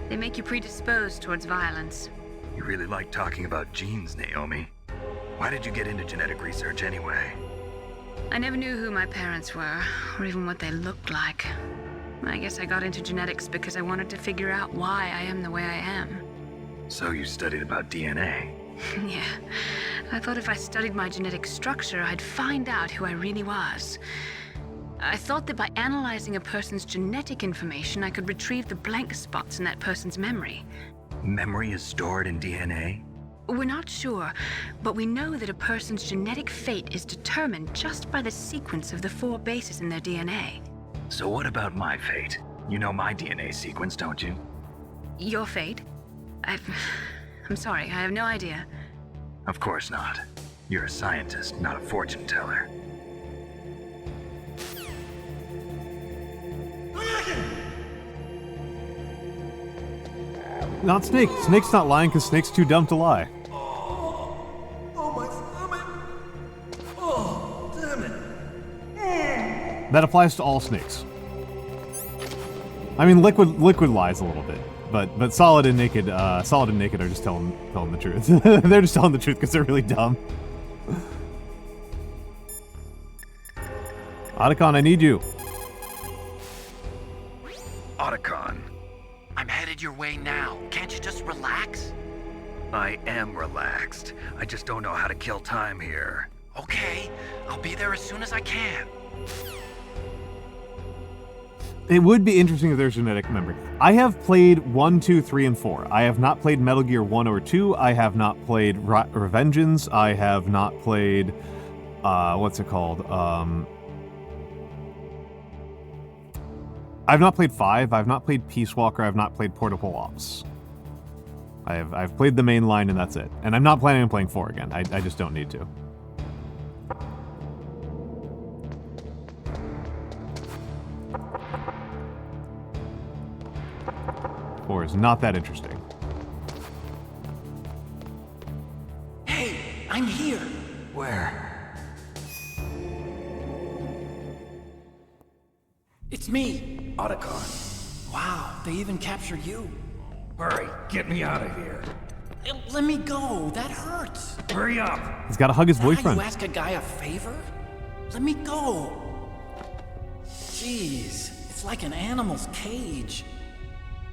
They make you predisposed towards violence. You really like talking about genes, Naomi. Why did you get into genetic research anyway? I never knew who my parents were, or even what they looked like. I guess I got into genetics because I wanted to figure out why I am the way I am. So you studied about DNA? Yeah. I thought if I studied my genetic structure, I'd find out who I really was. I thought that by analyzing a person's genetic information, I could retrieve the blank spots in that person's memory. Memory is stored in DNA? We're not sure, but we know that a person's genetic fate is determined just by the sequence of the 4 bases in their DNA. So what about my fate? You know my DNA sequence, don't you? Your fate? I'm sorry, I have no idea. Of course not. You're a scientist, not a fortune teller. Not Snake. Snake's not lying because Snake's too dumb to lie. Oh, my stomach! Oh, damn it! That applies to all snakes. I mean, liquid lies a little bit, but Solid and Naked are just telling the truth. They're just telling the truth because they're really dumb. Otacon, I need you. Otacon. I'm headed your way now. Can't you just relax? I am relaxed. I just don't know how to kill time here. Okay, I'll be there as soon as I can. It would be interesting if there's genetic memory. I have played 1, 2, 3, and 4. I have not played Metal Gear 1 or 2. I have not played Revengeance. I have not played, what's it called? I've not played 5. I've not played Peace Walker. I've not played Portable Ops. I've played the main line and that's it. And I'm not planning on playing 4 again. I just don't need to. Or is not that interesting. Hey, I'm here. Where? It's me. Otacon. Wow, they even captured you. Hurry, get me out of here. Let me go. That hurts. Hurry up! He's got to hug his How boyfriend. you ask a guy a favor? Let me go. Jeez, it's like an animal's cage.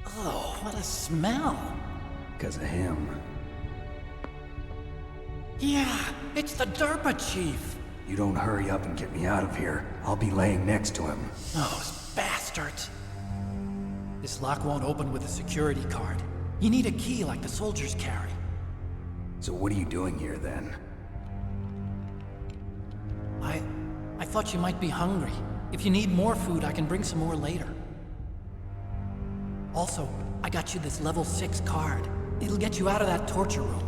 Oh, what a smell. Because of him. Yeah, it's the Derpa chief. You don't hurry up and get me out of here, I'll be laying next to him. Those bastards. This lock won't open with a security card. You need a key like the soldiers carry. So what are you doing here then? I thought you might be hungry. If you need more food, I can bring some more later. Also, I got you this level 6 card. It'll get you out of that torture room.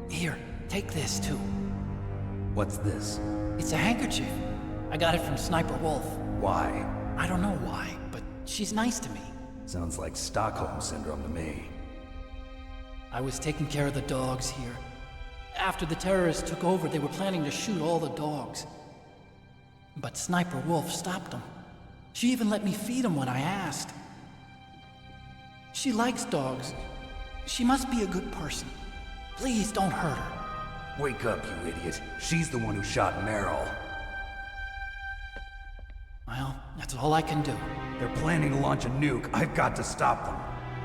Here, take this too. What's this? It's a handkerchief. I got it from Sniper Wolf. Why? I don't know why, but she's nice to me. Sounds like Stockholm Syndrome to me. I was taking care of the dogs here. After the terrorists took over, they were planning to shoot all the dogs. But Sniper Wolf stopped them. She even let me feed them when I asked. She likes dogs. She must be a good person. Please don't hurt her. Wake up, you idiot. She's the one who shot Meryl. Well, that's all I can do. They're planning to launch a nuke. I've got to stop them.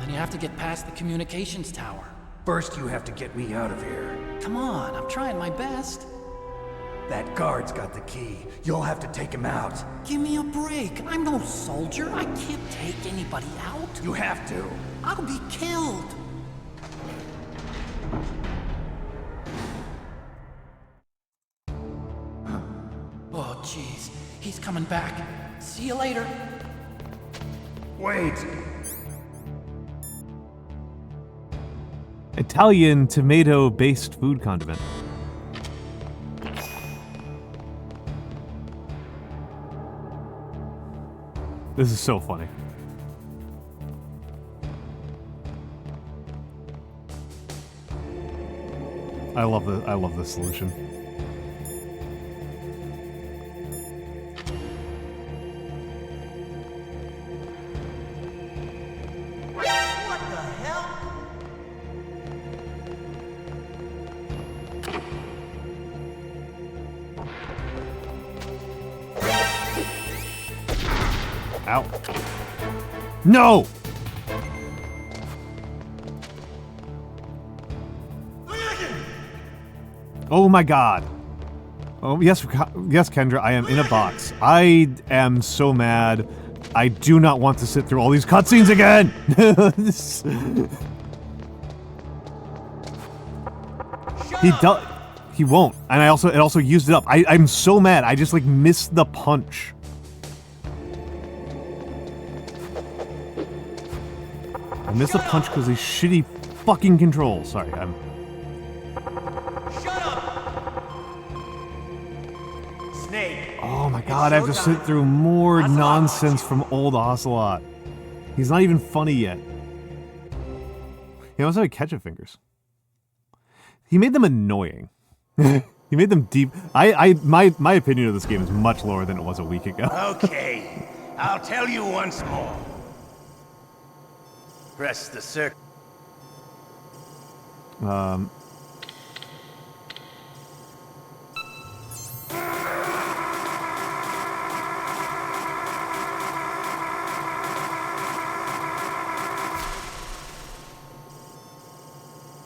Then you have to get past the communications tower. First, you have to get me out of here. Come on, I'm trying my best. That guard's got the key. You'll have to take him out. Give me a break. I'm no soldier. I can't take anybody out. You have to. I'll be killed. Oh, jeez. He's coming back. See you later. Wait. Italian tomato-based food condiment. This is so funny. I love this solution. What the hell? Ow. No! Oh my god. Oh, yes, yes, Kendra, I am in a box. I am so mad. I do not want to sit through all these cutscenes again! He won't. And it also used it up. I'm so mad. I just, like, missed the punch. I missed the punch because of these shitty fucking controls. Sorry, I'm... Shut up! Snake. Oh my god, I have to sit through more nonsense from old Ocelot. He's not even funny yet. He also had ketchup fingers. He made them annoying. He made them deep. My opinion of this game is much lower than it was a week ago. Okay, I'll tell you once more. Press the circle.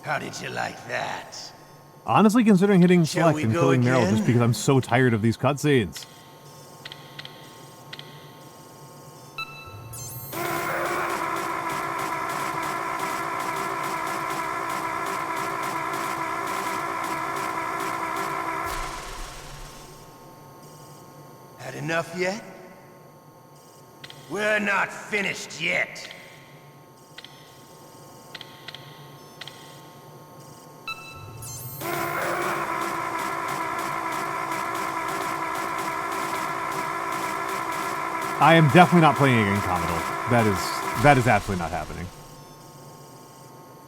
How did you like that? Honestly, considering hitting Shall select we and go killing Meryl again? just because I'm so tired of these cutscenes. Had enough yet? We're not finished yet. I am definitely not playing again, Commodore. That is absolutely not happening.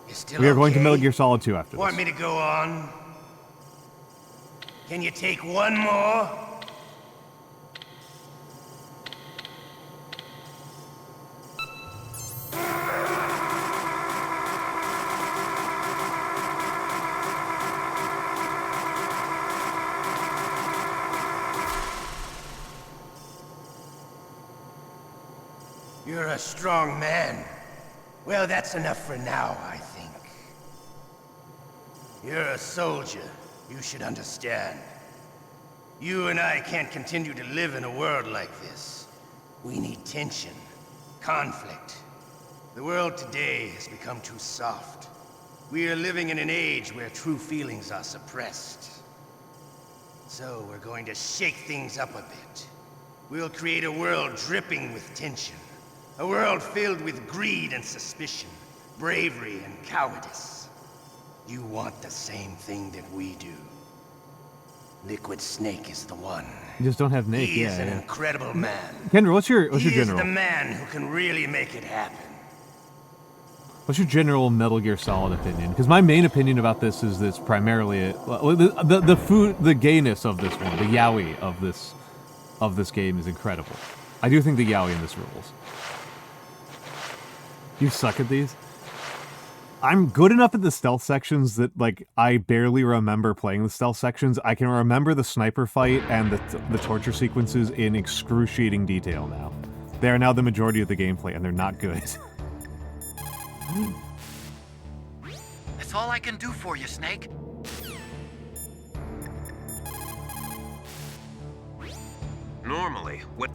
You still We are going to okay? Metal Gear Solid 2 after Want this. me to go on? Can you take one more? You're a strong man. Well, that's enough for now, I think. You're a soldier. You should understand. You and I can't continue to live in a world like this. We need tension, conflict. The world today has become too soft. We are living in an age where true feelings are suppressed. So we're going to shake things up a bit. We'll create a world dripping with tension. A world filled with greed and suspicion, bravery and cowardice. You want the same thing that we do. Liquid Snake is the one. You just don't have Nick, He yeah. is an incredible man. Kendra, what's your He general? is the man who can really make it happen. What's your general Metal Gear Solid opinion? Because my main opinion about this is this primarily the gayness of this one, the yaoi of this game is incredible. I do think the yaoi in this rules. You suck at these. I'm good enough at the stealth sections that, like, I barely remember playing the stealth sections. I can remember the sniper fight and the torture sequences in excruciating detail now. They are now the majority of the gameplay, and they're not good. That's all I can do for you, Snake. Normally, what...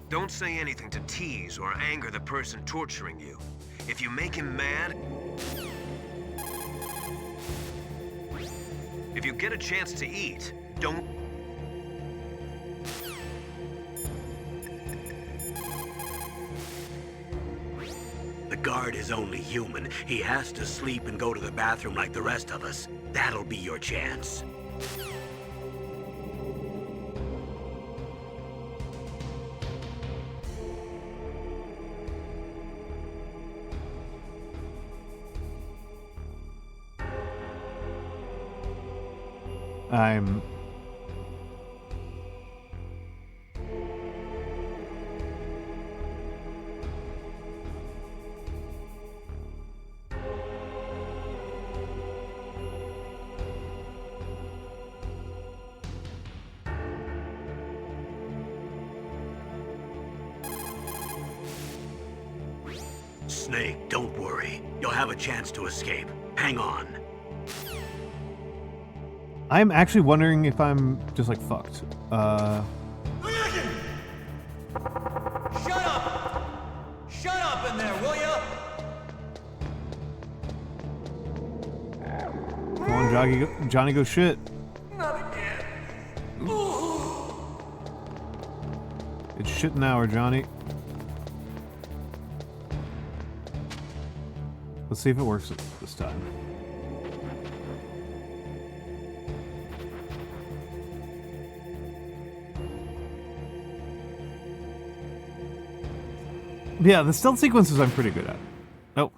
Don't say anything to tease or anger the person torturing you. If you make him mad... If you get a chance to eat, don't... The guard is only human. He has to sleep and go to the bathroom like the rest of us. That'll be your chance. Snake, don't worry. You'll have a chance to escape. Hang on. I'm actually wondering if I'm just, like, fucked. Shut up! Shut up in there, will ya? Come on, Johnny, go shit. Not again. It's shit hour, Johnny. Let's see if it works this time. Yeah, the stealth sequences I'm pretty good at. Oh.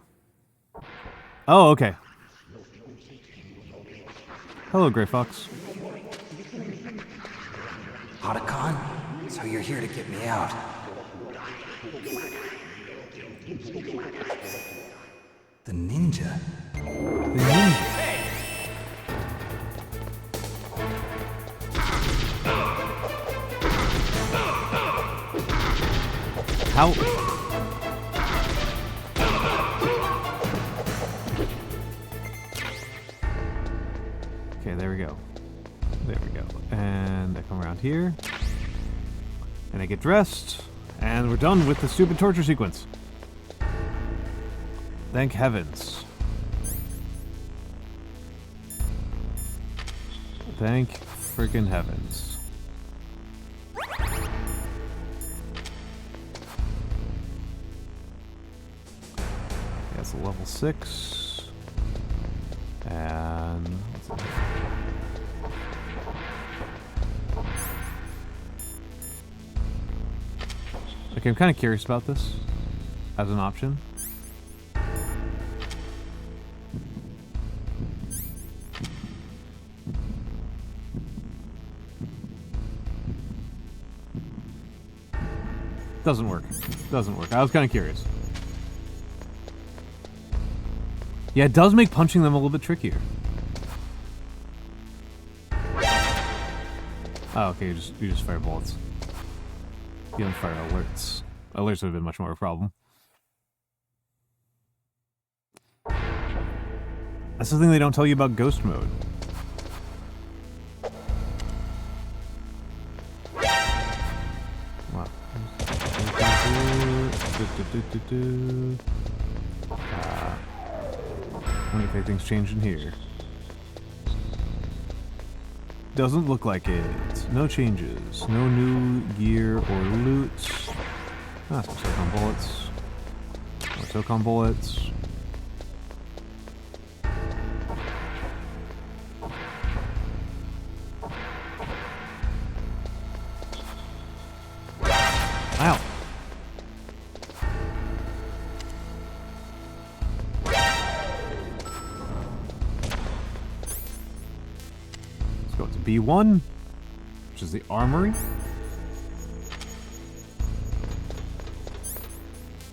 Oh, okay. Hello, Gray Fox. Otacon? So you're here to get me out. The ninja? The ninja? How? Okay, there we go. There we go. And I come around here. And I get dressed. And we're done with the stupid torture sequence. Thank heavens. Thank freaking heavens. That's a level 6. And what's it? Okay, I'm kind of curious about this as an option. Doesn't work. Doesn't work. I was kind of curious. Yeah, it does make punching them a little bit trickier. Oh, okay, you just fire bullets. Gunfire alerts. Alerts would have been much more of a problem. That's the thing they don't tell you about ghost mode. Wow. Wonder if anything's changed in here. Doesn't look like it. No changes. No new gear or loot. Ah, some silicon bullets. More silicon bullets. Ow. Let's go to B1, which is the armory.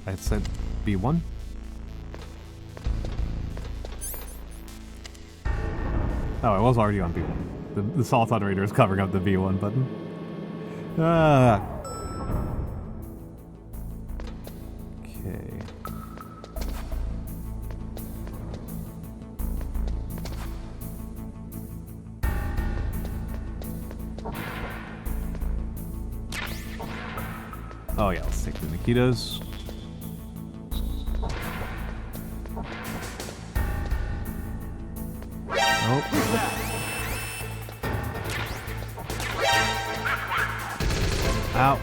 I said B1. Oh, I was already on B1. The Salt on Raider is covering up the B1 button. Ah. Okay. Oh yeah, let's take the Nikitas. Ow.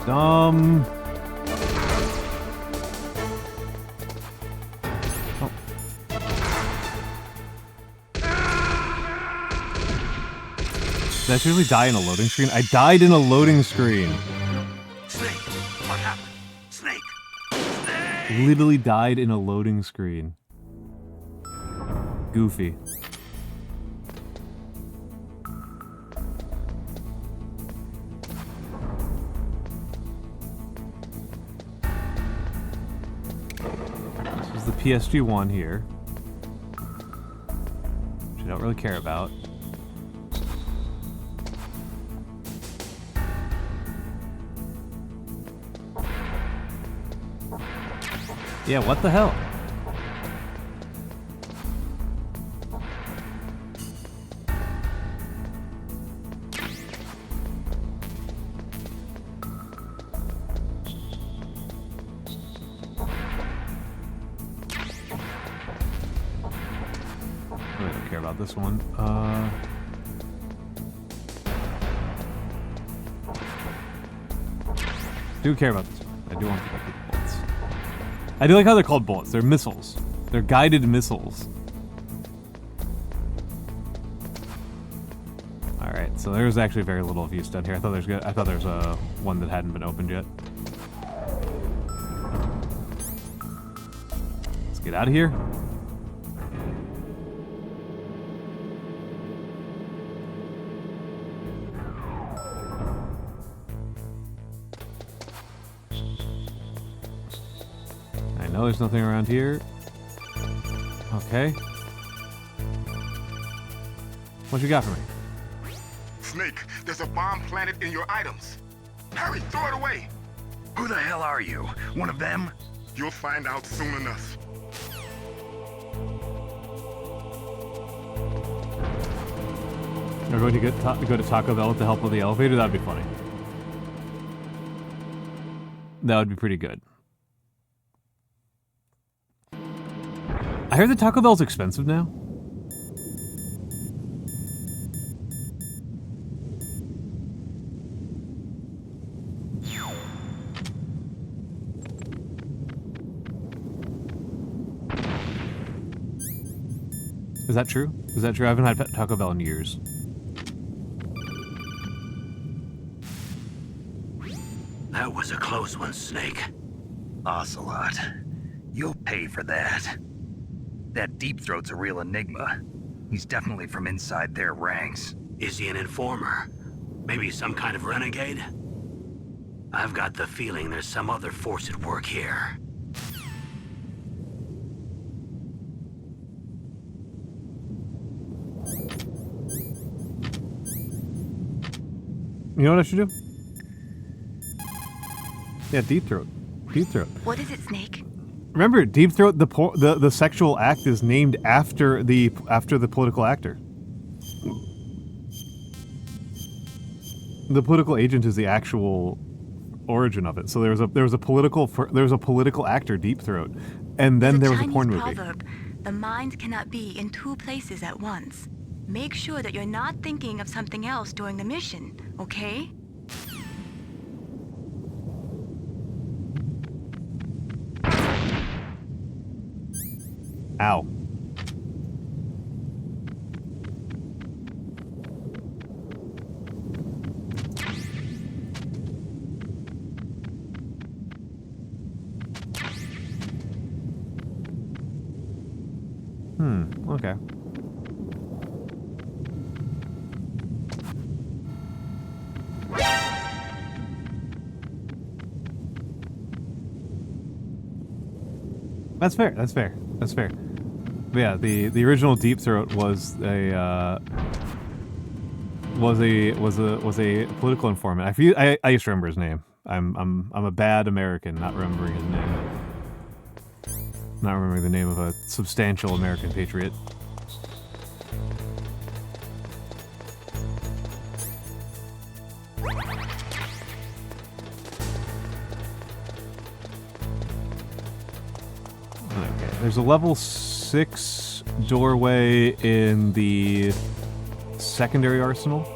Dumb. Did I seriously die in a loading screen? I died in a loading screen. Snake, what happened? Snake! Literally died in a loading screen. Goofy. This is the PSG one here, which I don't really care about. Yeah, what the hell? I don't care about this one. Do care about this one. I do want to get the bullets. I do like how they're called bullets. They're missiles. They're guided missiles. All right, so there's actually very little of use done here. I thought there's a one that hadn't been opened yet. Let's get out of here. No, there's nothing around here. Okay. What you got for me? Snake, there's a bomb planted in your items. Hurry, throw it away. Who the hell are you? One of them? You'll find out soon enough. We're going to go to Taco Bell with the help of the elevator? That'd be funny. That would be pretty good. I heard the Taco Bell's expensive now. Is that true? Is that true? I haven't had Taco Bell in years. That was a close one, Snake. Ocelot, you'll pay for that. That Deep Throat's a real enigma. He's definitely from inside their ranks. Is he an informer? Maybe some kind of renegade? I've got the feeling there's some other force at work here. You know what I should do? Yeah, Deep Throat. Deep Throat. What is it, Snake? Remember, Deep Throat, the sexual act is named after the political actor. The political agent is the actual origin of it. So there was a political actor, Deep Throat, and then there was a porn movie. Proverb, the mind cannot be in two places at once. Make sure that you're not thinking of something else during the mission, okay? Ow. Okay. That's fair. That's fair. That's fair. But yeah, the original Deep Throat was a political informant. I used to remember his name. I'm a bad American, not remembering his name. Not remembering the name of a substantial American patriot. Okay, there's a level 6 doorway in the secondary arsenal.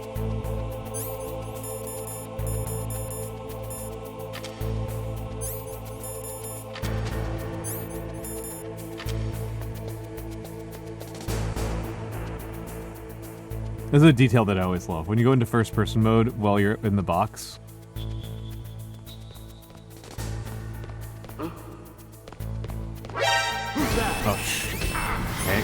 This is a detail that I always love. When you go into first-person mode while you're in the box. Oh, shit. Okay.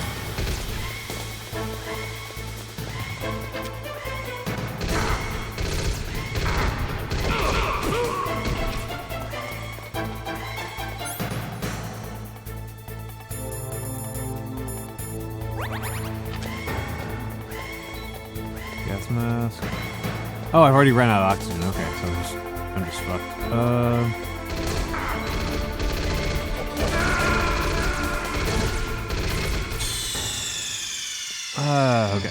Gas mask. Oh, I've already ran out of oxygen. Okay, so I'm just fucked. Okay.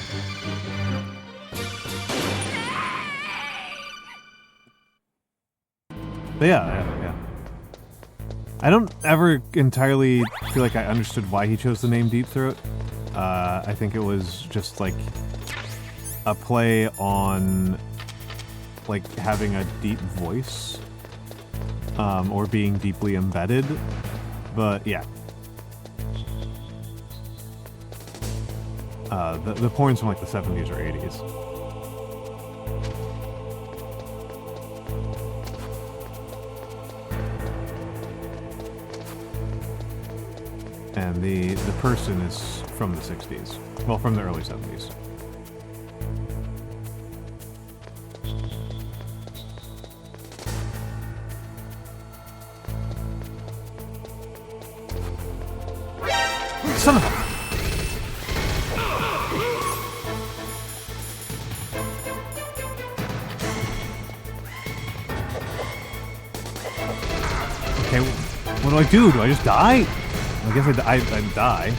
But yeah. I don't ever entirely feel like I understood why he chose the name Deep Throat. I think it was just like a play on like having a deep voice, or being deeply embedded. But yeah. The porn's from like the 70s or 80s. And the person is from the 60s. Well, from the early 70s. Son of a... Okay, what do I do? Do I just die? I guess I die.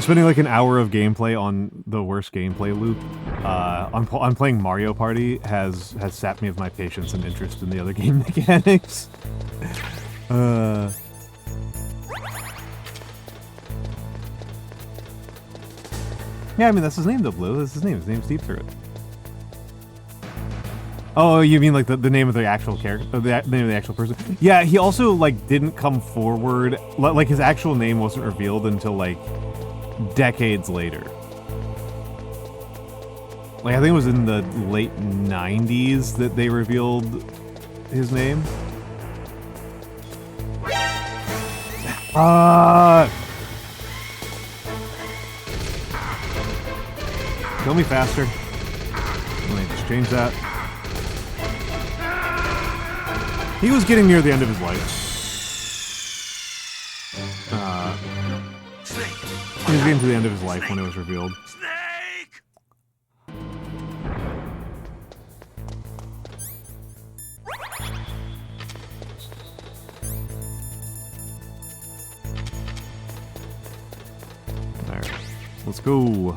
Spending like an hour of gameplay on the worst gameplay loop on playing Mario Party has sapped me of my patience and interest in the other game mechanics. Yeah, I mean, that's his name, though, Blue. That's his name. His name's Deep Throat. Oh, you mean, like, the name of the actual character? The name of the actual person? Yeah, he also, like, didn't come forward. Like, his actual name wasn't revealed until, like, decades later. Like, I think it was in the late 90s that they revealed his name. Kill me faster. Let me just change that. He was getting near the end of his life. He was getting to the end of his life when it was revealed. Alright, let's go.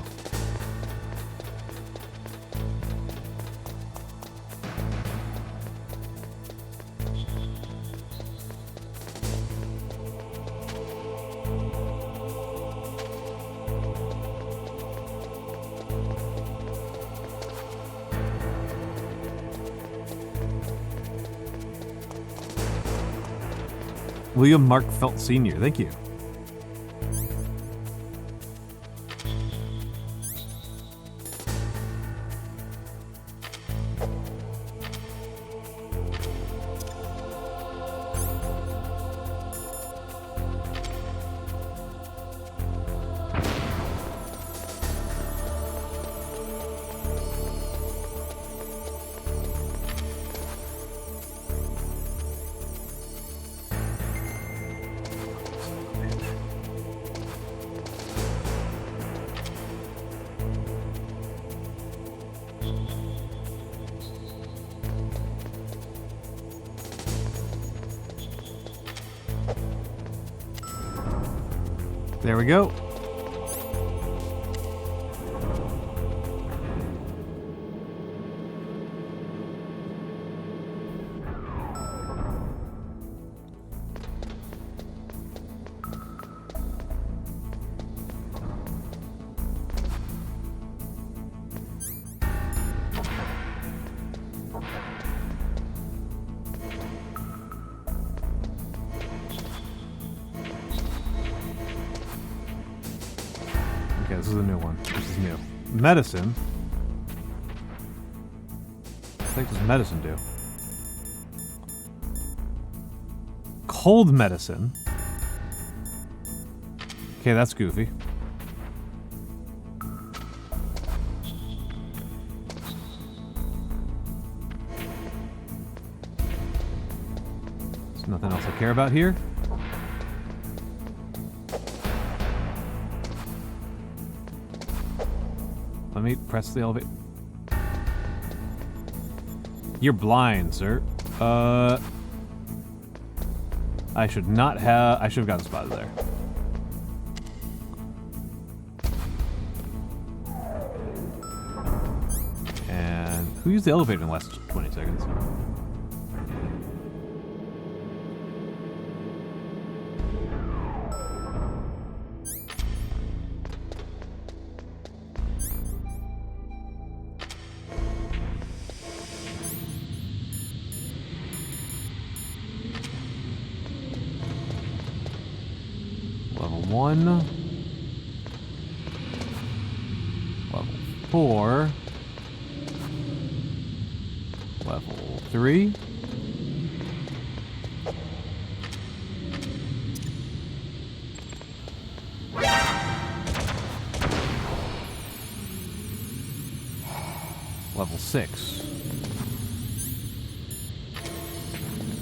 William Mark Felt Sr., thank you. There we go. Okay, this is a new one. This is new. Medicine. What does medicine do? Cold medicine. Okay, that's goofy. There's nothing else I care about here. Let me press the elevator. You're blind, sir. I should not have... I should have gotten spotted there. And who used the elevator in the last 20 seconds? Level 1. Level 4. Level 3. Level 6.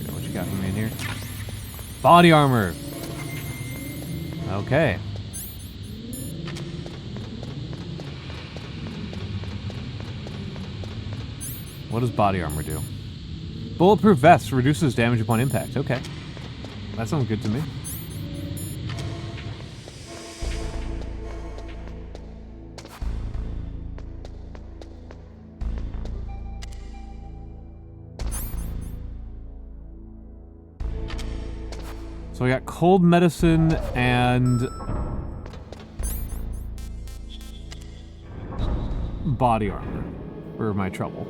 What you got for me in here? Body armor! Okay. What does body armor do? Bulletproof vest reduces damage upon impact. Okay. That sounds good to me. So I got cold medicine and body armor for my trouble.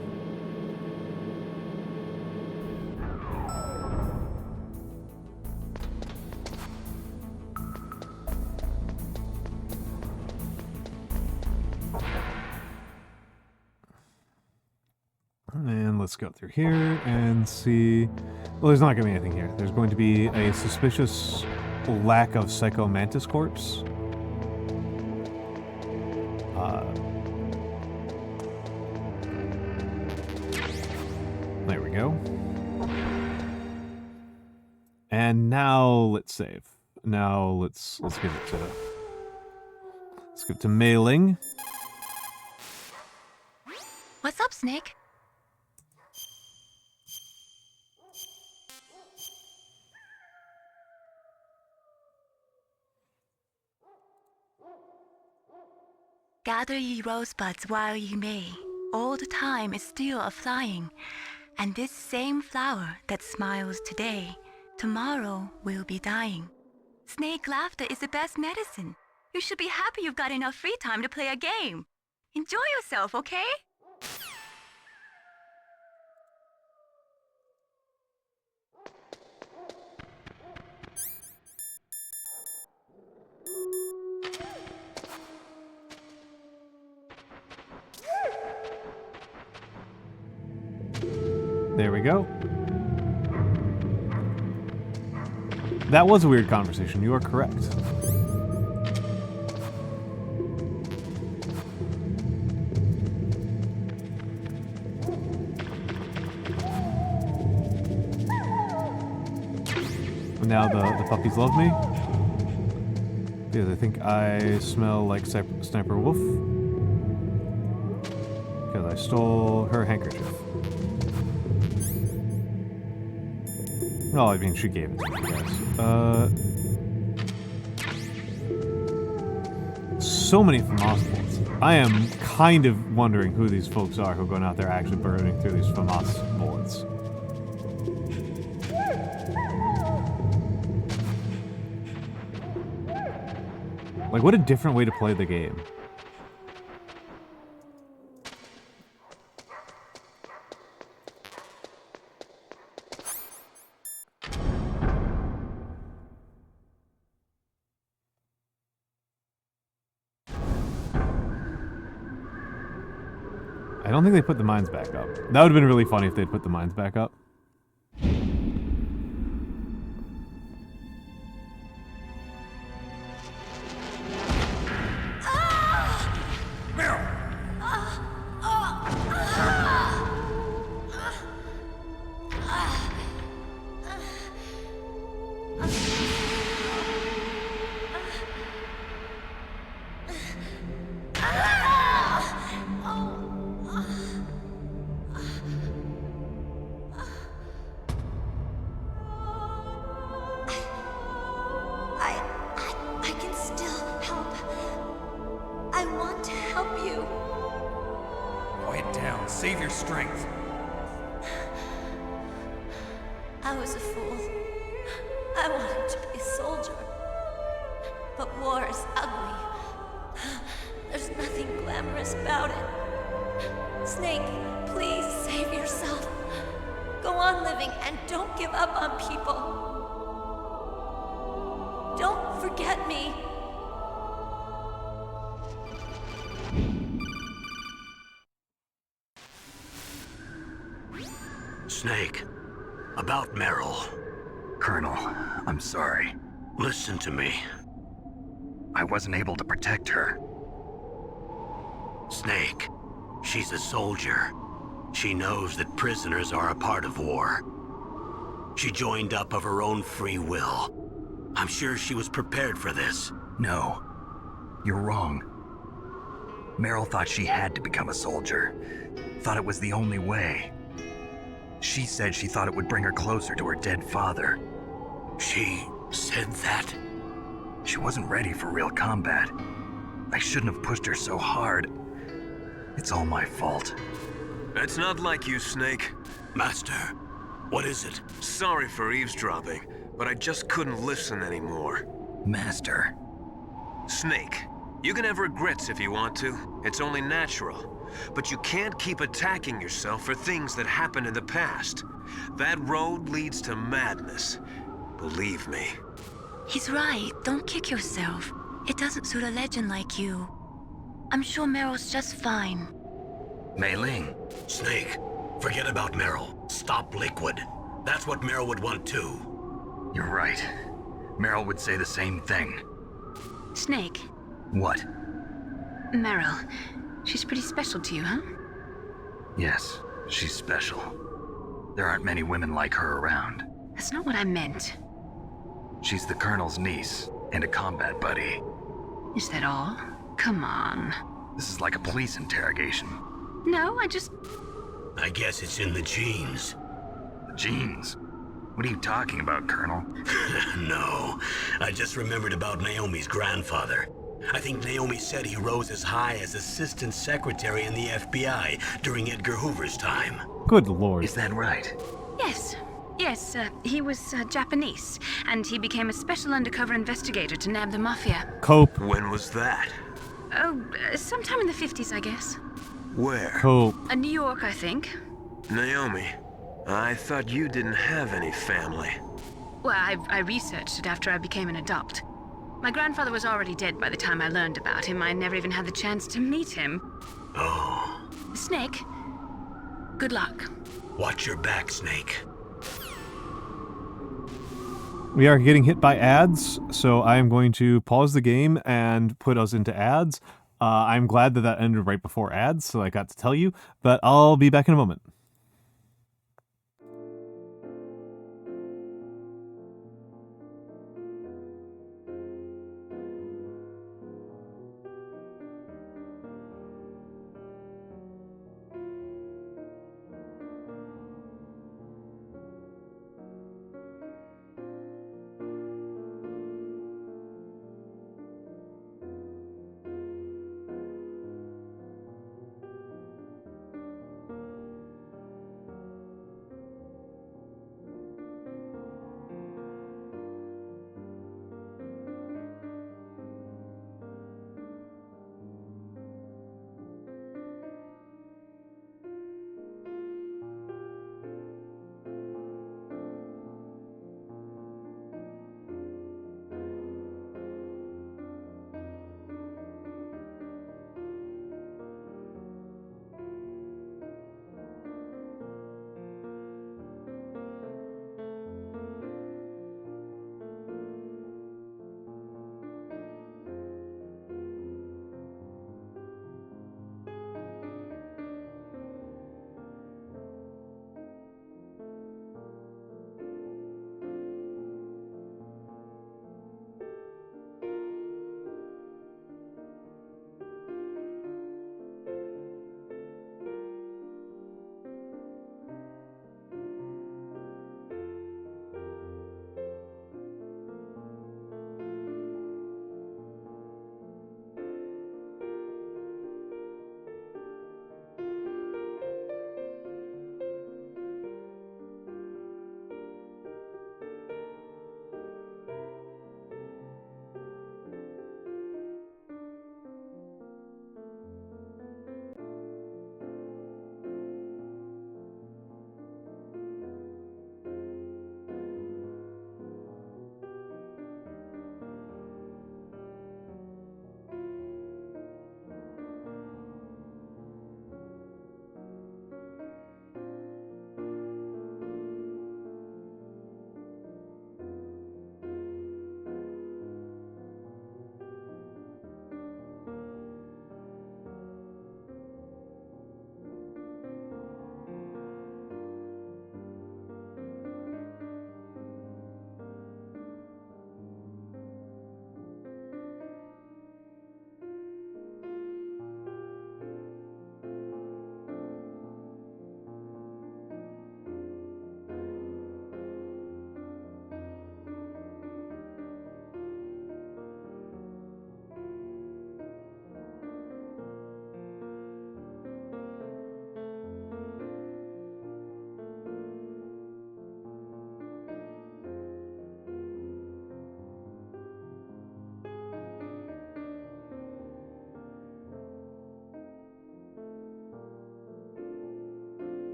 And let's go through here and see. Well, there's not going to be anything here. There's going to be a suspicious lack of Psycho Mantis corpse. There we go. And now let's save. Now let's give it to mailing. What's up, Snake? Gather ye rosebuds while ye may. Old time is still a-flying, and this same flower that smiles today, tomorrow will be dying. Snake laughter is the best medicine. You should be happy you've got enough free time to play a game. Enjoy yourself, okay? There we go. That was a weird conversation. You are correct. Now the puppies love me. Because I think I smell like Sniper Wolf. Because I stole her handkerchief. Well, I mean, she gave it to me, guys. So many FAMAS bullets. I am kind of wondering who these folks are who are going out there actually burning through these FAMAS bullets. Like, what a different way to play the game. I don't think they put the mines back up. That would have been really funny if they'd put the mines back up. Snake, about Meryl. Colonel, I'm sorry. Listen to me. I wasn't able to protect her. Snake, she's a soldier. She knows that prisoners are a part of war. She joined up of her own free will. I'm sure she was prepared for this. No, you're wrong. Meryl thought she had to become a soldier. Thought it was the only way. She said she thought it would bring her closer to her dead father. She said that? She wasn't ready for real combat. I shouldn't have pushed her so hard. It's all my fault. That's not like you, Snake. Master, what is it? Sorry for eavesdropping, but I just couldn't listen anymore. Master. Snake, you can have regrets if you want to. It's only natural. But you can't keep attacking yourself for things that happened in the past. That road leads to madness. Believe me. He's right. Don't kick yourself. It doesn't suit a legend like you. I'm sure Meryl's just fine. Mei Ling. Snake, Forget about Meryl. Stop Liquid. That's what Meryl would want too. You're right. Meryl would say the same thing. Snake, What? Meryl, she's pretty special to you, huh? Yes, she's special. There aren't many women like her around. That's not what I meant. She's the Colonel's niece and a combat buddy. Is that all? Come on. This is like a police interrogation. No, I guess it's in the genes. The genes? What are you talking about, Colonel? No, I just remembered about Naomi's grandfather. I think Naomi said he rose as high as assistant secretary in the FBI during Edgar Hoover's time. Good lord. Is that right? Yes. Yes, he was Japanese, and he became a special undercover investigator to nab the mafia. Cope. When was that? Oh, sometime in the 50s, I guess. Where? Cope. New York, I think. Naomi, I thought you didn't have any family. Well, I researched it after I became an adult. My grandfather was already dead by the time I learned about him. I never even had the chance to meet him. Oh. Snake, good luck. Watch your back, Snake. We are getting hit by ads, so I'm going to pause the game and put us into ads. I'm glad that ended right before ads, so I got to tell you, but I'll be back in a moment.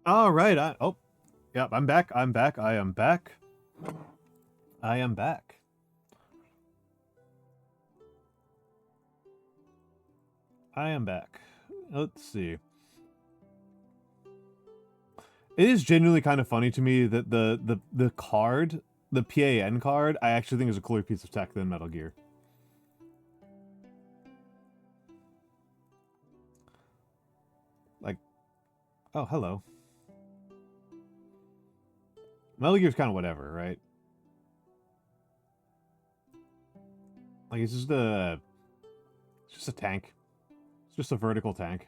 All right. Oh, yep. I'm back. I'm back. I am back. I am back. I am back. Let's see. It is genuinely kind of funny to me that the card, the PAN card, I actually think is a cooler piece of tech than Metal Gear. Like, oh, hello. Metal Gear's kind of whatever, right? Like, it's just a tank. It's just a vertical tank.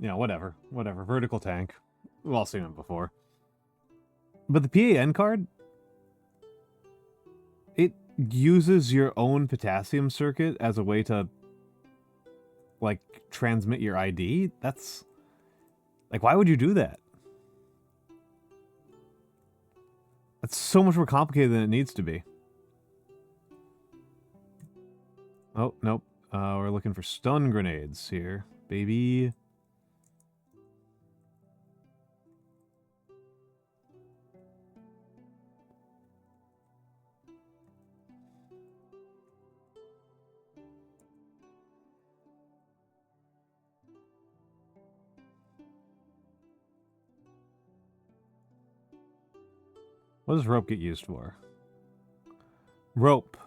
You know, whatever. Whatever. Vertical tank. We've all seen them before. But the PAN card, it uses your own potassium circuit as a way to, like, transmit your ID? That's... Like, why would you do that? That's so much more complicated than it needs to be. Oh, nope. We're looking for stun grenades here, baby. What does rope get used for? Rope.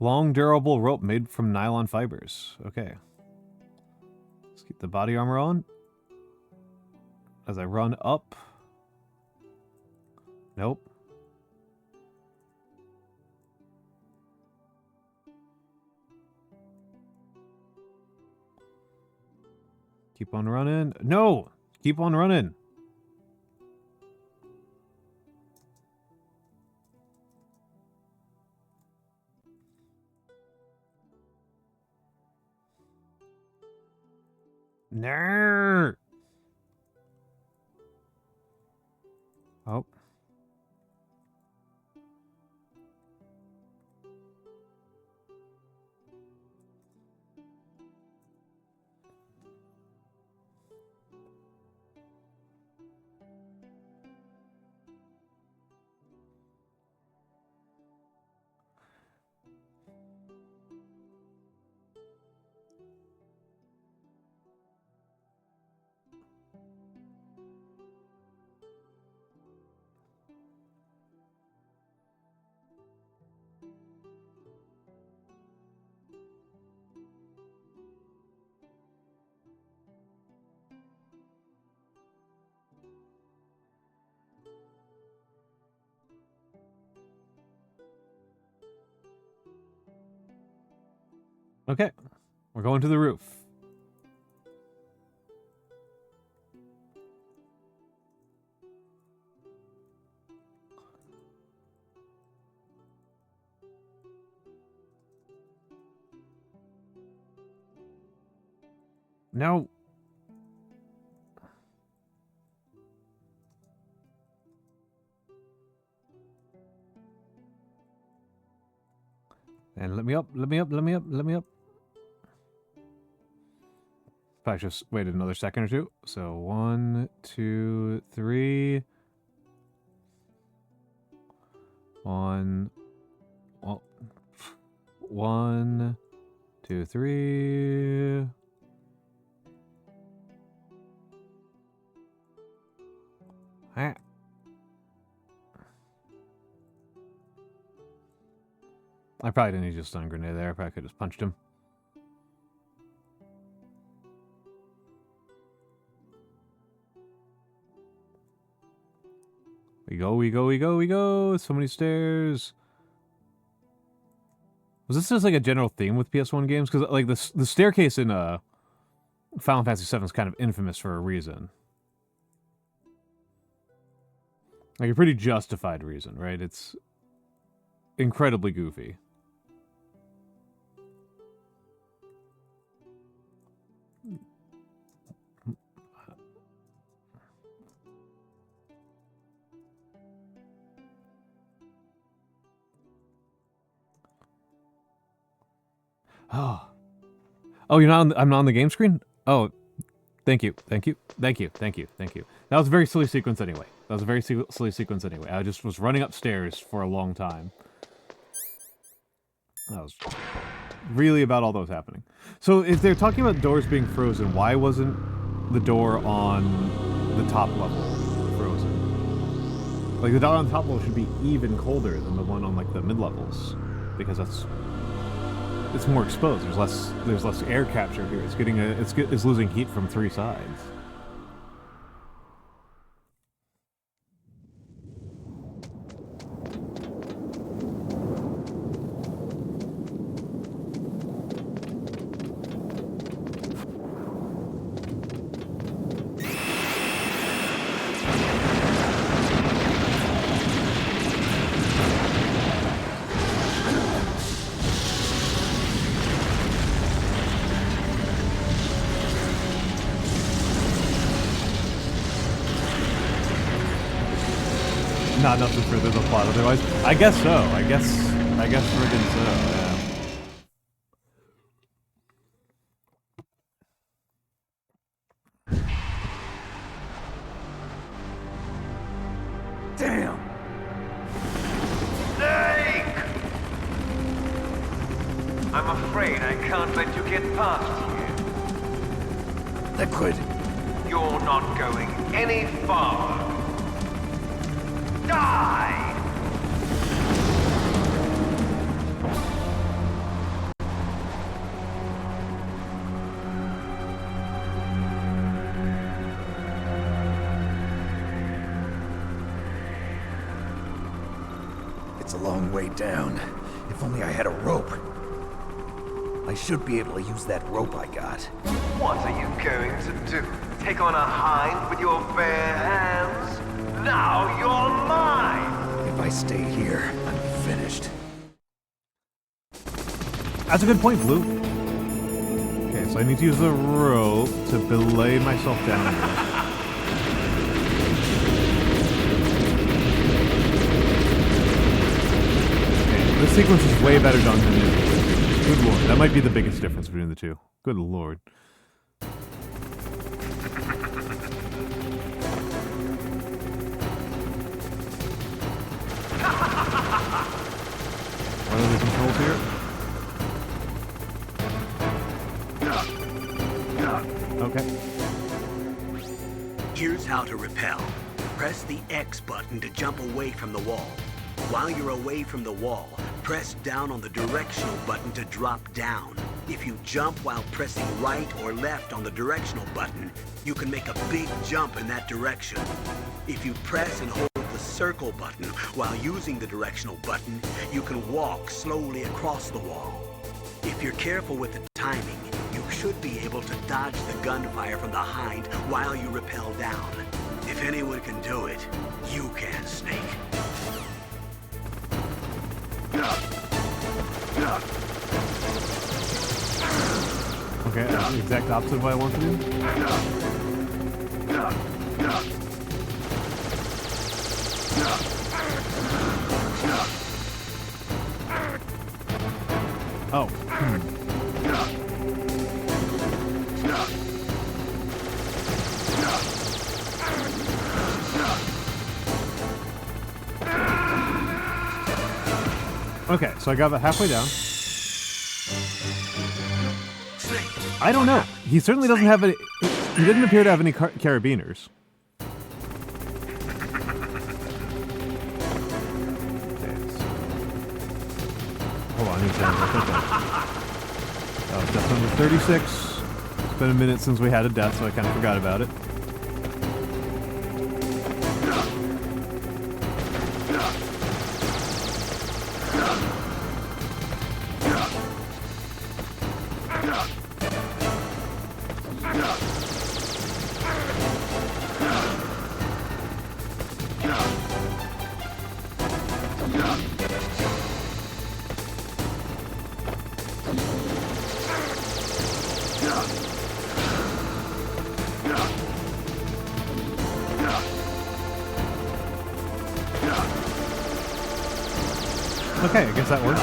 Long, durable rope made from nylon fibers. Okay. Let's keep the body armor on. As I run up. Nope. Keep on running. No! Keep on running. No. Oh. Okay, we're going to the roof. No. And let me up, let me up, let me up, let me up. Probably just waited another second or two. So 1, 2, 3. 1. Well, 1, 2, 3. Ah. I probably didn't use a stun grenade there. I probably could have just punched him. We go, we go, we go, we go. So many stairs. Was this just like a general theme with PS1 games? Because like the staircase in Final Fantasy VII is kind of infamous for a reason. Like a pretty justified reason, right? It's incredibly goofy. Oh, you're not on I'm not on the game screen? Oh, thank you. That was a very silly sequence anyway. I just was running upstairs for a long time. That was really about all that was happening. So if they're talking about doors being frozen, why wasn't the door on the top level frozen? Like, the door on the top level should be even colder than the one on, like, the mid-levels. Because it's more exposed. There's less air capture here. It's losing heat from three sides. Not enough to further the plot otherwise. I guess so. I guess friggin' so, yeah. Damn! Snake! I'm afraid I can't let you get past here. Liquid. You're not going any farther. Die! It's a long way down. If only I had a rope. I should be able to use that rope I got. What are you going to do? Take on a hind with your bare hands? Now you're mine! If I stay here, I'm finished. That's a good point, Blue. Okay, so I need to use the rope to belay myself down here. Okay, this sequence is way better done than this. Good lord, that might be the biggest difference between the two. Good lord. What are the controls here? Okay. Here's how to repel. Press the X button to jump away from the wall. While you're away from the wall, press down on the directional button to drop down. If you jump while pressing right or left on the directional button, you can make a big jump in that direction. If you press and hold the circle button while using the directional button, you can walk slowly across the wall. If you're careful with the timing, you should be able to dodge the gunfire from the hind while you rappel down. If anyone can do it, you can, Snake. Okay, that's the exact opposite of what I want to do. Oh. Okay, so I got about halfway down. I don't know. He certainly doesn't have any. He didn't appear to have any carabiners. Hold on, he's down. Death number 36. It's been a minute since we had a death, so I kind of forgot about it. Okay, I guess that works.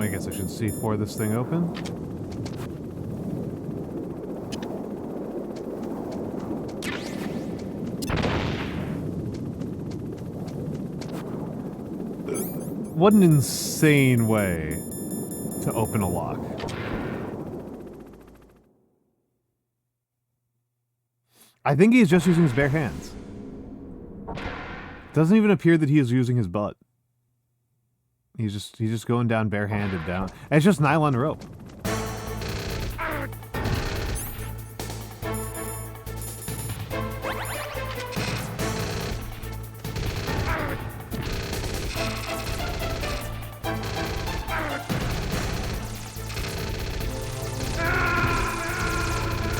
I guess I should C4 this thing open. What an insane way to open a lock. I think he's just using his bare hands. Doesn't even appear that he is using his butt. He's just going down barehanded down. And it's just nylon rope.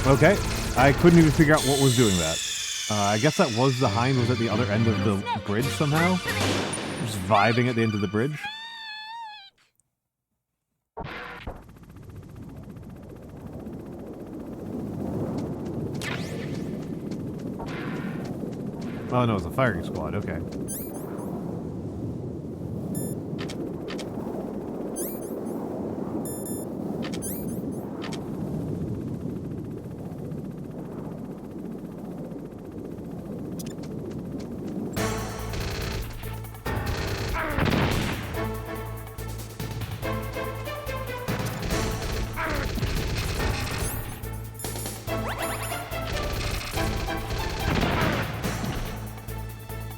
Okay, I couldn't even figure out what was doing that. I guess that was the hind was at the other end of the bridge somehow. Just vibing at the end of the bridge. Oh no, it's a firing squad, okay.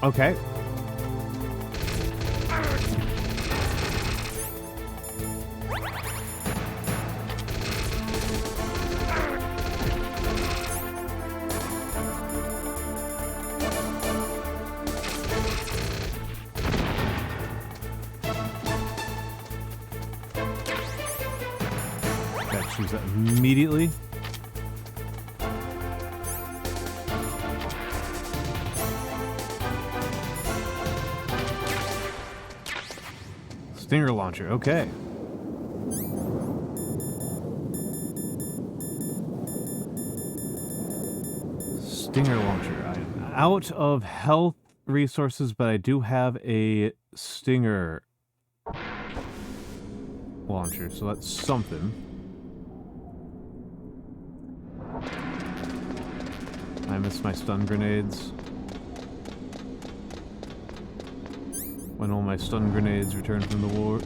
Okay. Gotta choose that immediately. Stinger launcher, okay. Stinger launcher. I'm out of health resources, but I do have a stinger launcher, so that's something. I missed my stun grenades. When all my stun grenades return from the war.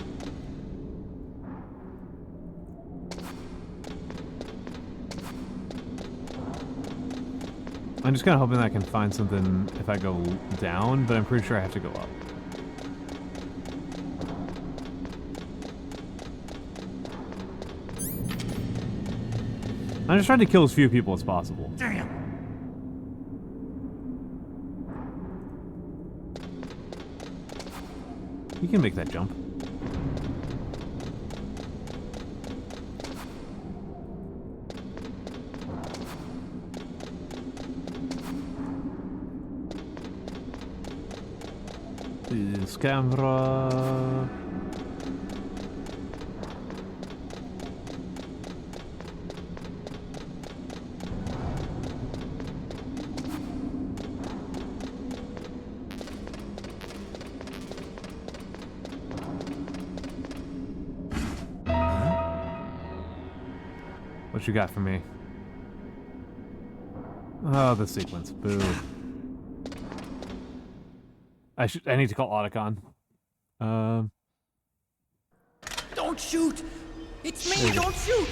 I'm just kind of hoping that I can find something if I go down, but I'm pretty sure I have to go up. I'm just trying to kill as few people as possible. Damn. You can make that jump. This camera. What you got for me? Oh, the sequence. Boo. I need to call Otacon. Don't shoot! It's me! Don't shoot!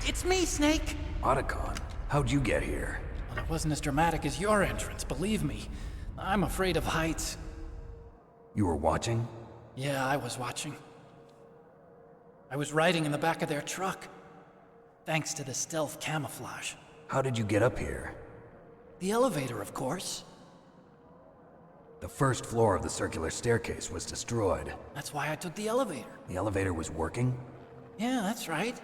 It's me, Snake! Otacon, how'd you get here? Well, it wasn't as dramatic as your entrance, believe me. I'm afraid of heights. You were watching? Yeah, I was watching. I was riding in the back of their truck. Thanks to the stealth camouflage. How did you get up here? The elevator, of course. The first floor of the circular staircase was destroyed. That's why I took the elevator. The elevator was working? Yeah, that's right.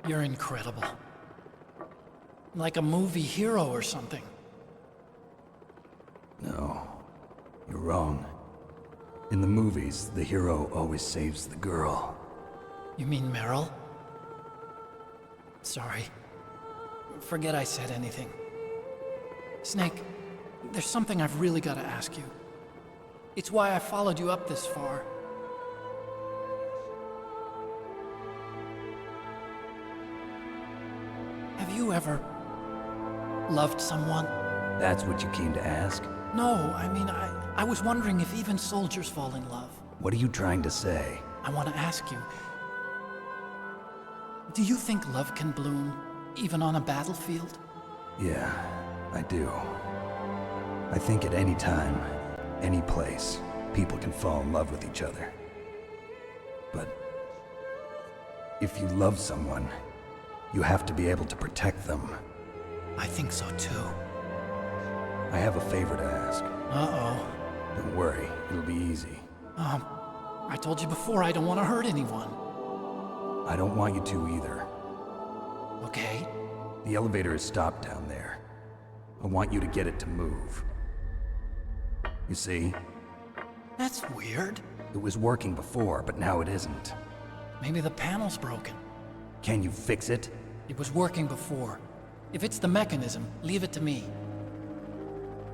You're incredible. Like a movie hero or something. No, you're wrong. In the movies, the hero always saves the girl. You mean Meryl? Sorry. Forget I said anything. Snake, there's something I've really got to ask you. It's why I followed you up this far. Have you ever loved someone? That's what you came to ask? No, I mean, I was wondering if even soldiers fall in love. What are you trying to say? I want to ask you, do you think love can bloom even on a battlefield? Yeah, I do. I think at any time, any place, people can fall in love with each other. But if you love someone, you have to be able to protect them. I think so too. I have a favor to ask. Uh-oh. Don't worry, it'll be easy. I told you before I don't want to hurt anyone. I don't want you to either. Okay. The elevator is stopped down there. I want you to get it to move. You see? That's weird. It was working before, but now it isn't. Maybe the panel's broken. Can you fix it? It was working before. If it's the mechanism, leave it to me.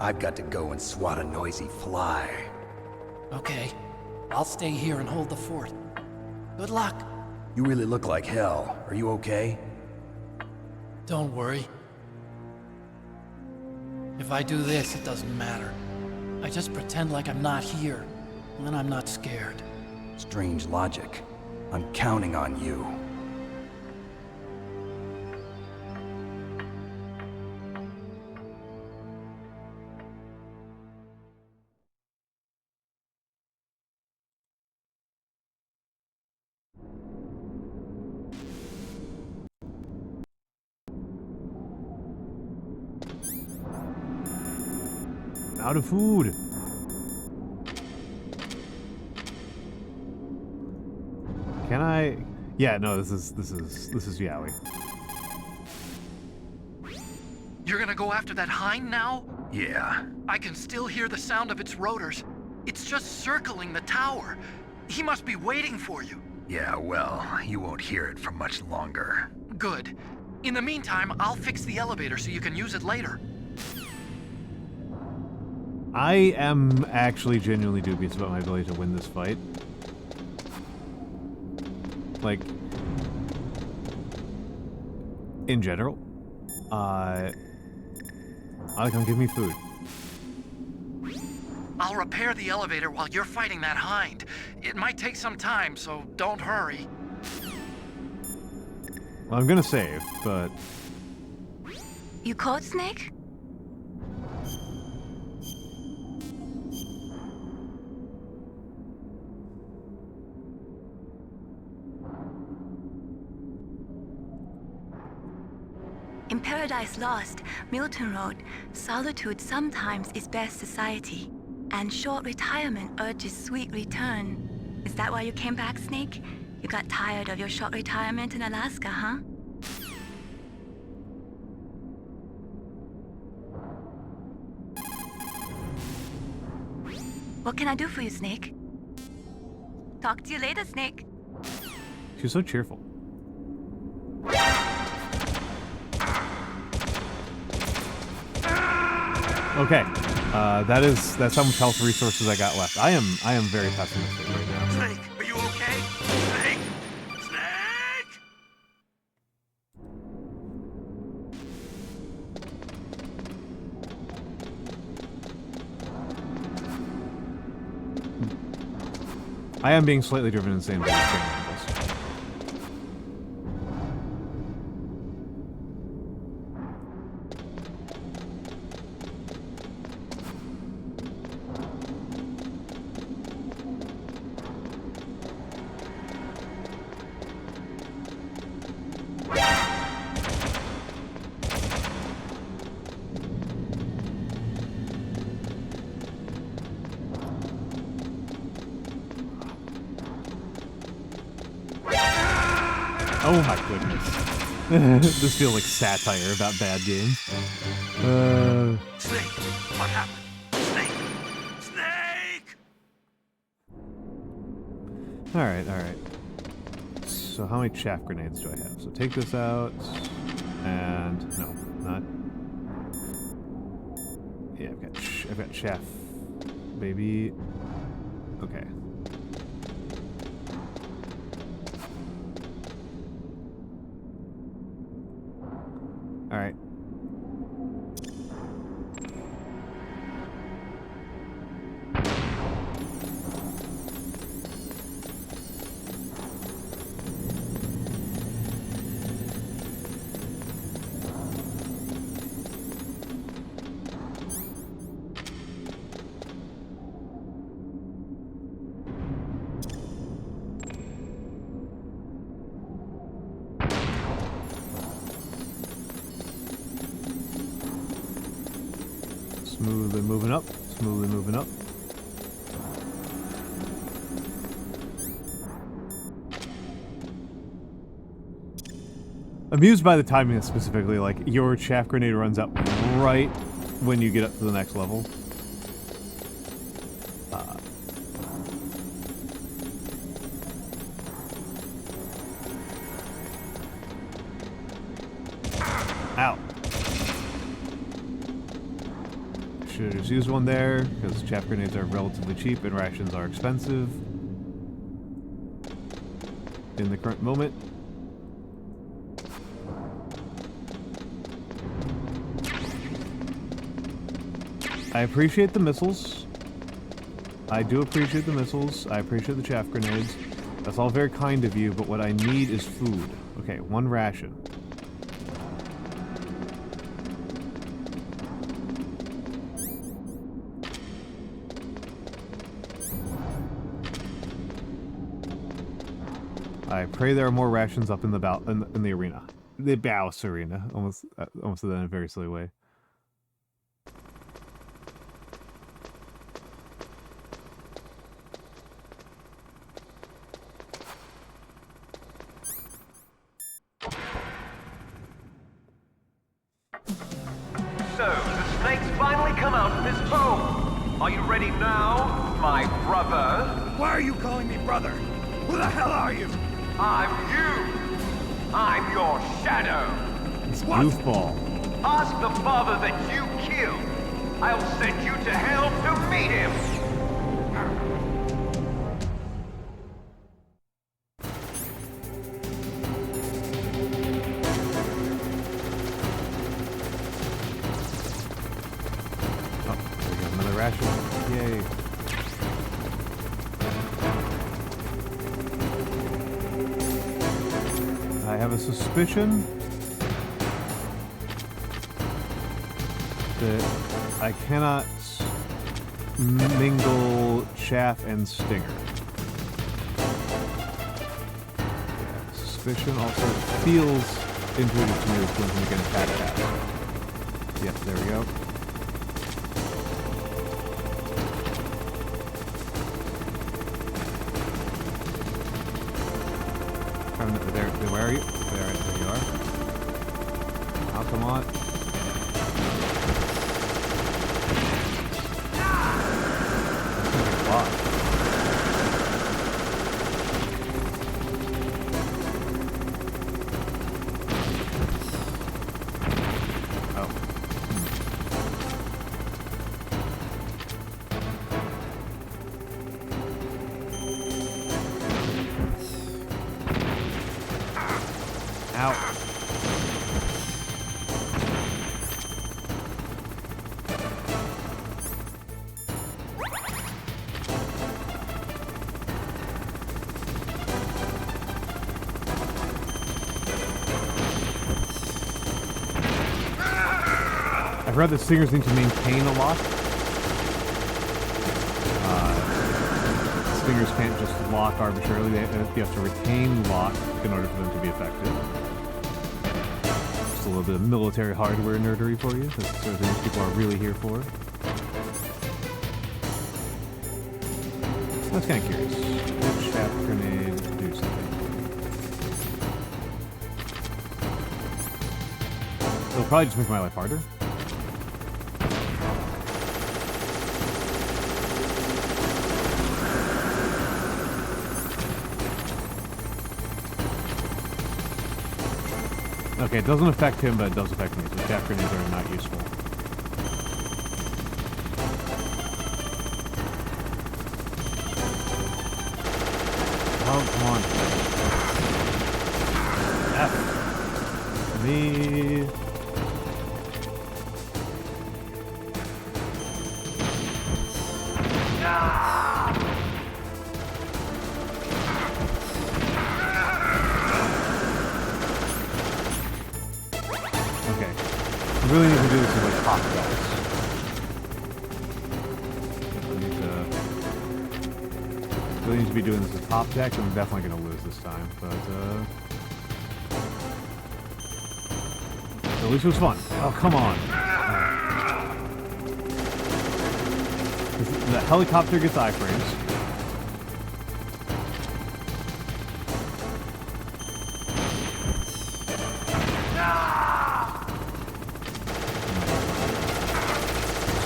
I've got to go and swat a noisy fly. Okay. I'll stay here and hold the fort. Good luck. You really look like hell. Are you okay? Don't worry. If I do this, it doesn't matter. I just pretend like I'm not here, and then I'm not scared. Strange logic. I'm counting on you. Out of food. Can I? Yeah, no. This is Yowie. You're gonna go after that hind now? Yeah. I can still hear the sound of its rotors. It's just circling the tower. He must be waiting for you. Yeah, well, you won't hear it for much longer. Good. In the meantime, I'll fix the elevator so you can use it later. I am actually genuinely dubious about my ability to win this fight. Like, in general. Come give me food. I'll repair the elevator while you're fighting that hind. It might take some time, so don't hurry. Well, I'm gonna save, but... You caught Snake? In Paradise Lost, Milton wrote, "Solitude sometimes is best society, and short retirement urges sweet return." Is that why you came back, Snake? You got tired of your short retirement in Alaska, huh? What can I do for you, Snake? Talk to you later, Snake. She's so cheerful. Okay, that's how much health resources I got left. I am very pessimistic right now. Snake, are you okay? Snake? Snake? I am being slightly driven insane by this thing. Oh my goodness. This feels like satire about bad games. Snake, what happened? Snake! Snake! Alright. So how many chaff grenades do I have? So take this out, and no, not. Yeah, I've got chaff baby. Okay. All right. Smoothly moving up, smoothly moving up. Amused by the timing specifically, like your chaff grenade runs out right when you get up to the next level. Ow. Should have just used one there, because chaff grenades are relatively cheap and rations are expensive in the current moment. I appreciate the missiles. I do appreciate the missiles. I appreciate the chaff grenades. That's all very kind of you, but what I need is food. Okay, one ration. I pray there are more rations up in the in the arena. The Baus arena. Almost said that in a very silly way. So, the snakes finally come out of this home. Are you ready now, my brother? Why are you calling me brother? Who the hell are you? I'm you. I'm your shadow. It's goofball. Ask the father that you killed. I'll send you to hell to meet him. Oh, there we go. Another ration. Yay. I have a suspicion that I cannot mingle chaff and stinger. Yeah, suspicion also feels intuitive to me as when we get attack that. Yep, there we go. Where are you? There you are. Oh, come on. That's gonna get blocked. Oh. Ow. I've read that stingers need to maintain a lock. Stingers can't just lock arbitrarily. You have to retain lock in order for them to be effective. Just a little bit of military hardware nerdery for you. That's the sort of things people are really here for. I was kind of curious. Which chaff grenade do something? It'll probably just make my life harder. Okay, it doesn't affect him, but it does affect me, so chaff grenades are not useful. Oh, come on. F. Me. Okay. I really need to do this in like top guys. Really need to be doing this with top deck. I'm definitely going to lose this time, but at least it was fun. Oh, come on. The helicopter gets iframes.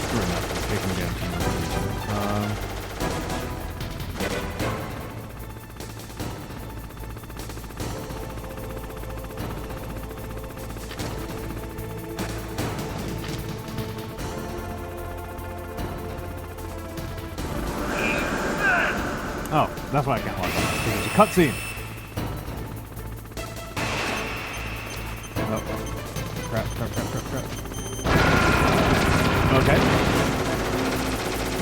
Screw enough. Let's take him again for no reason. Oh, that's why I can't watch it. There's a cutscene. Oh. Crap. Okay.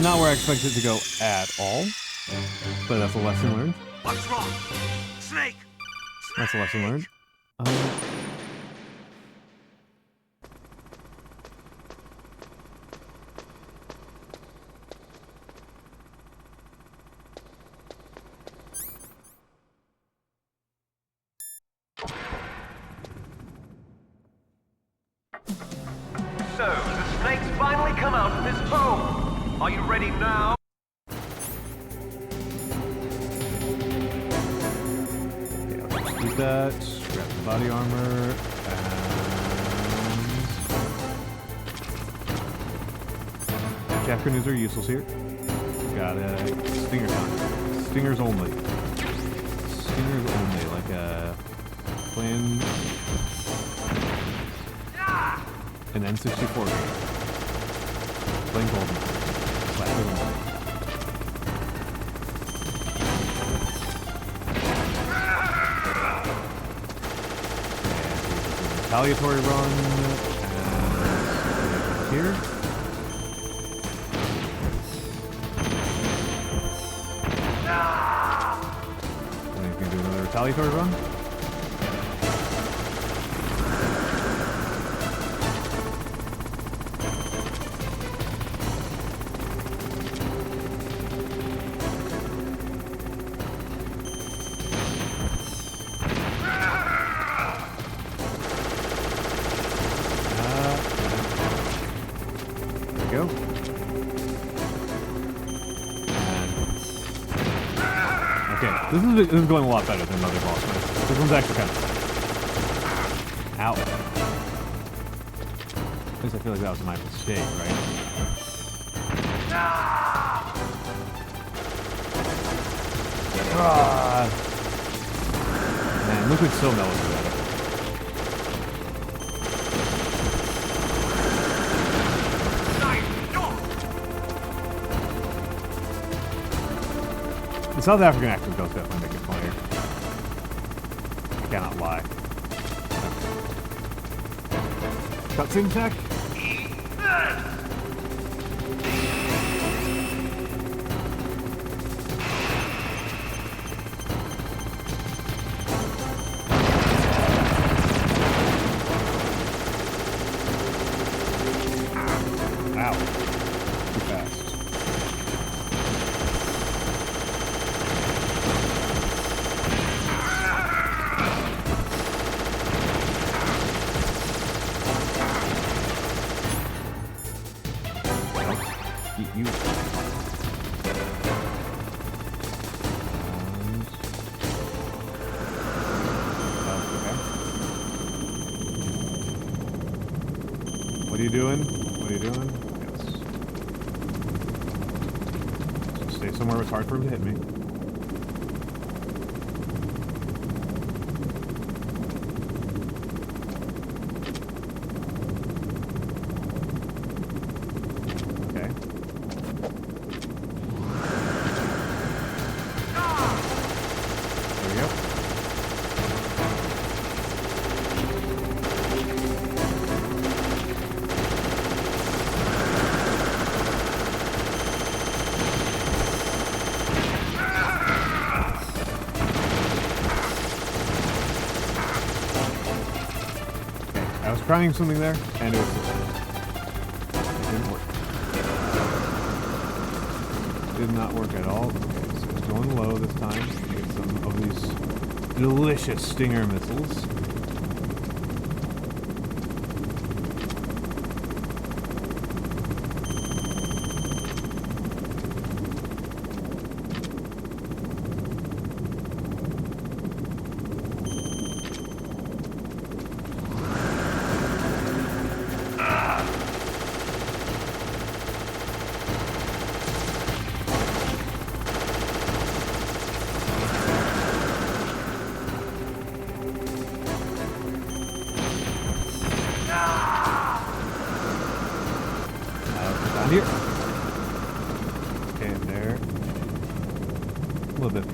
Not where I expected it to go at all. But that's a lesson learned. What's wrong? Snake! That's a lesson learned. So, the snakes finally come out of this home. Are you ready now? Okay, let's do that. Grab the body armor. And chapter news are useless here. Got a stinger time. Stingers only. Stingers only, like a plain an N64 game. Plain golden. Classic only. Retaliatory run, and here. And you can do another retaliatory run. Go. Okay, this is going a lot better than other boss fights. This one's actually kind of fun. Ow. At least I feel like that was my mistake, right? Man, Liquid's so melodramatic. The South African accent does definitely make it funnier. I cannot lie. Cutscene check? Ow. Too fast. You. What are you doing? What are you doing? Yes. So stay somewhere where it's hard for him to hit me. trying something there, and it didn't work. Did not work at all. Okay, so it's going low this time. Get some of these delicious stinger missiles.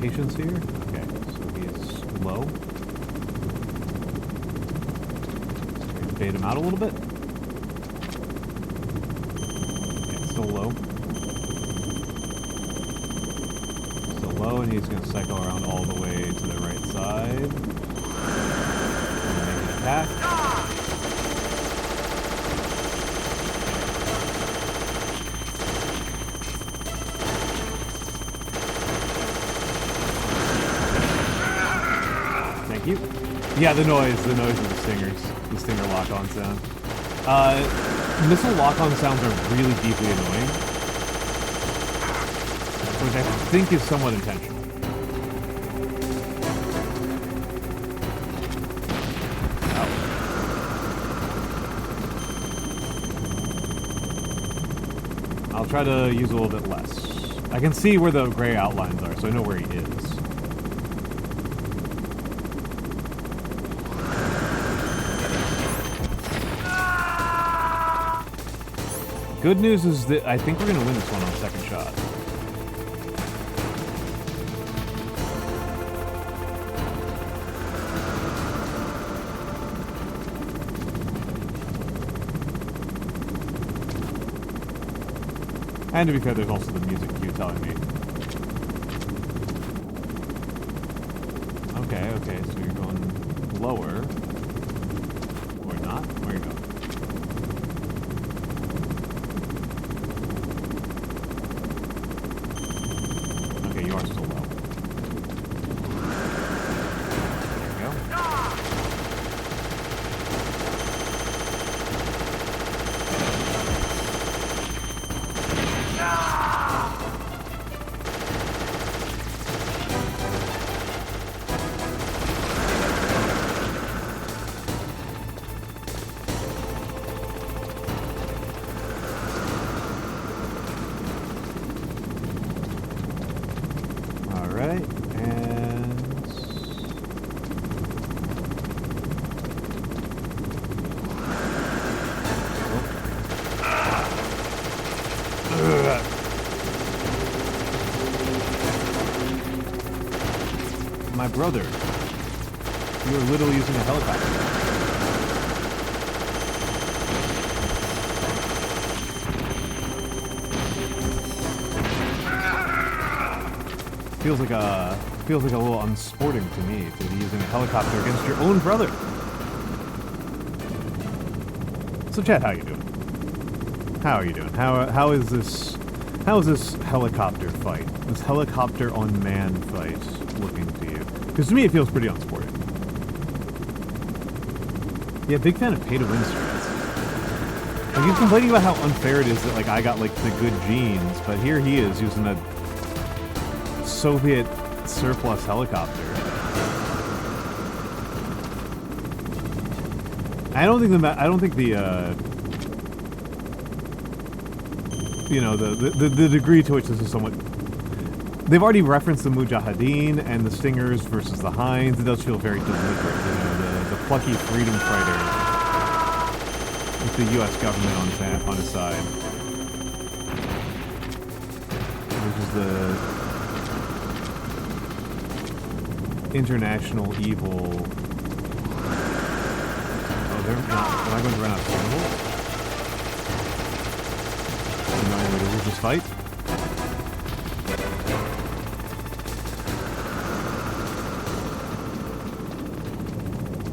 Patience here. Okay, so he is low. Bait him out a little bit. Yeah, still low. Still low, and he's going to cycle around all the way to the right side. And make an attack. Yeah, the noise of the stingers. The stinger lock-on sound. Missile lock-on sounds are really deeply annoying. Which I think is somewhat intentional. I'll try to use a little bit less. I can see where the gray outlines are, so I know where he is. Good news is that I think we're going to win this one on second shot. And to be fair, there's also the music cue telling me. Okay, so you're going lower. Or not? Where are you going? You are still low. There we go. My brother, you were literally using a helicopter. Feels like a little unsporting to me to be using a helicopter against your own brother. So chat, how you doing? How are you doing? How is this helicopter fight? This helicopter on man fight looking to you? Because to me it feels pretty unsporting. Yeah, big fan of pay-to-win strats. Like, he's complaining about how unfair it is that, like, I got, like, the good genes, but here he is using a Soviet surplus helicopter. I don't think the you know, the degree to which this is somewhat... They've already referenced the Mujahideen and the Stingers versus the Hinds. It does feel very deliberate, you know, the plucky freedom fighter with the U.S. government on his side. Versus the international evil... Oh, they're not... Am I going to run out of cannibals? No way to lose this fight?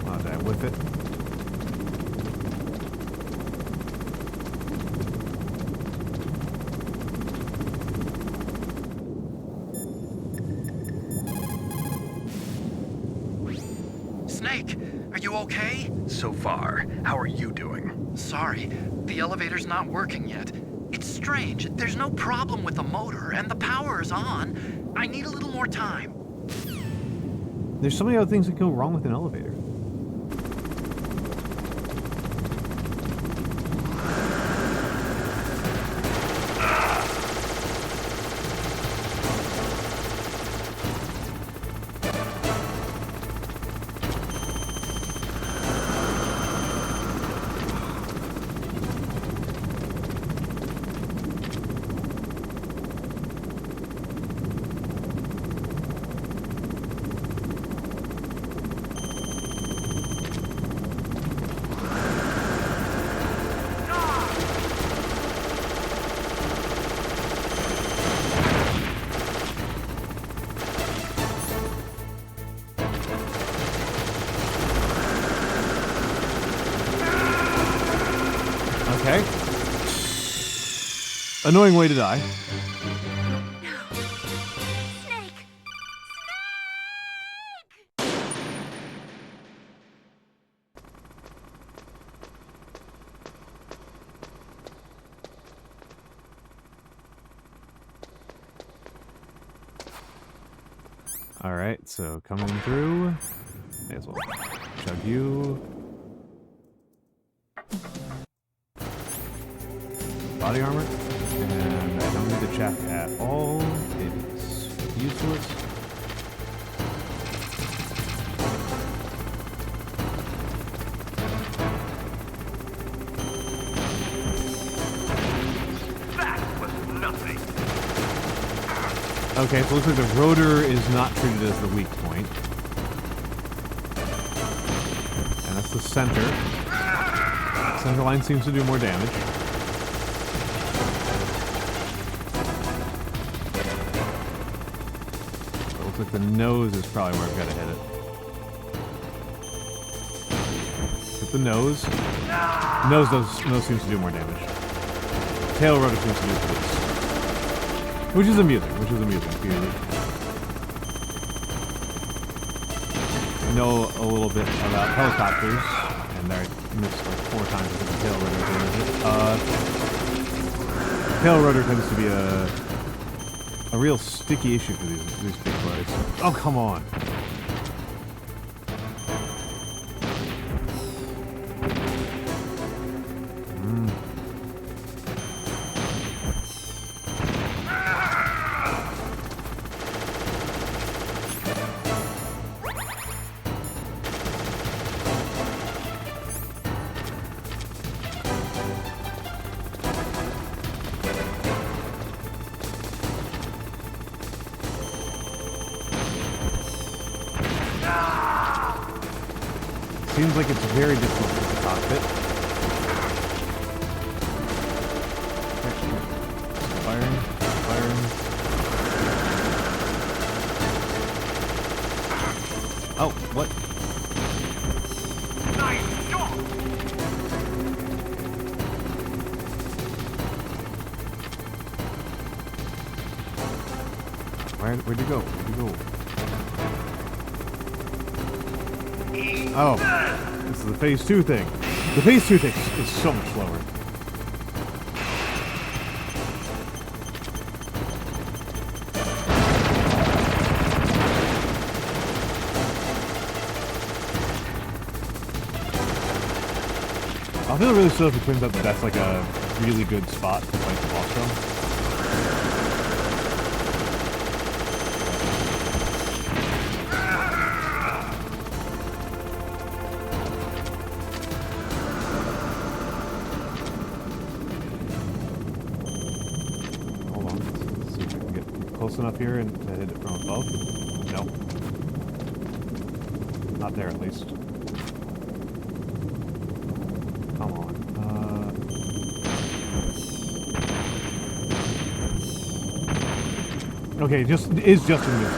I'll die with it. okay? So far, how are you doing? Sorry, the elevator's not working yet. It's strange. There's no problem with the motor, and the power is on. I need a little more time. There's so many other things that go wrong with an elevator. Okay. Annoying way to die. Alright, so coming through. May as well chug you. Body armor, and I don't need the check at all. It is useless. That was nothing. Okay, so it looks like the rotor is not treated as the weak point. And that's the center. Center line seems to do more damage. Looks like the nose is probably where I've got to hit it. Hit the nose. Nose seems to do more damage. Tail rotor seems to do the least. Which is amusing. I know a little bit about helicopters, and I missed like 4 times with the tail rotor. Tail rotor tends to be a real sticky issue for these big boys. Oh, come on. Seems like it's very difficult with the cockpit. Firing. Oh, what? Nice job. Where'd you go? Oh, this is the phase 2 thing. The phase 2 thing is so much slower. I'll feel really slow if it turns out that that's like a really good spot to fight the boss from. Enough here and to hit it from above? No. Not there, at least. Come on. Okay, it's just a move.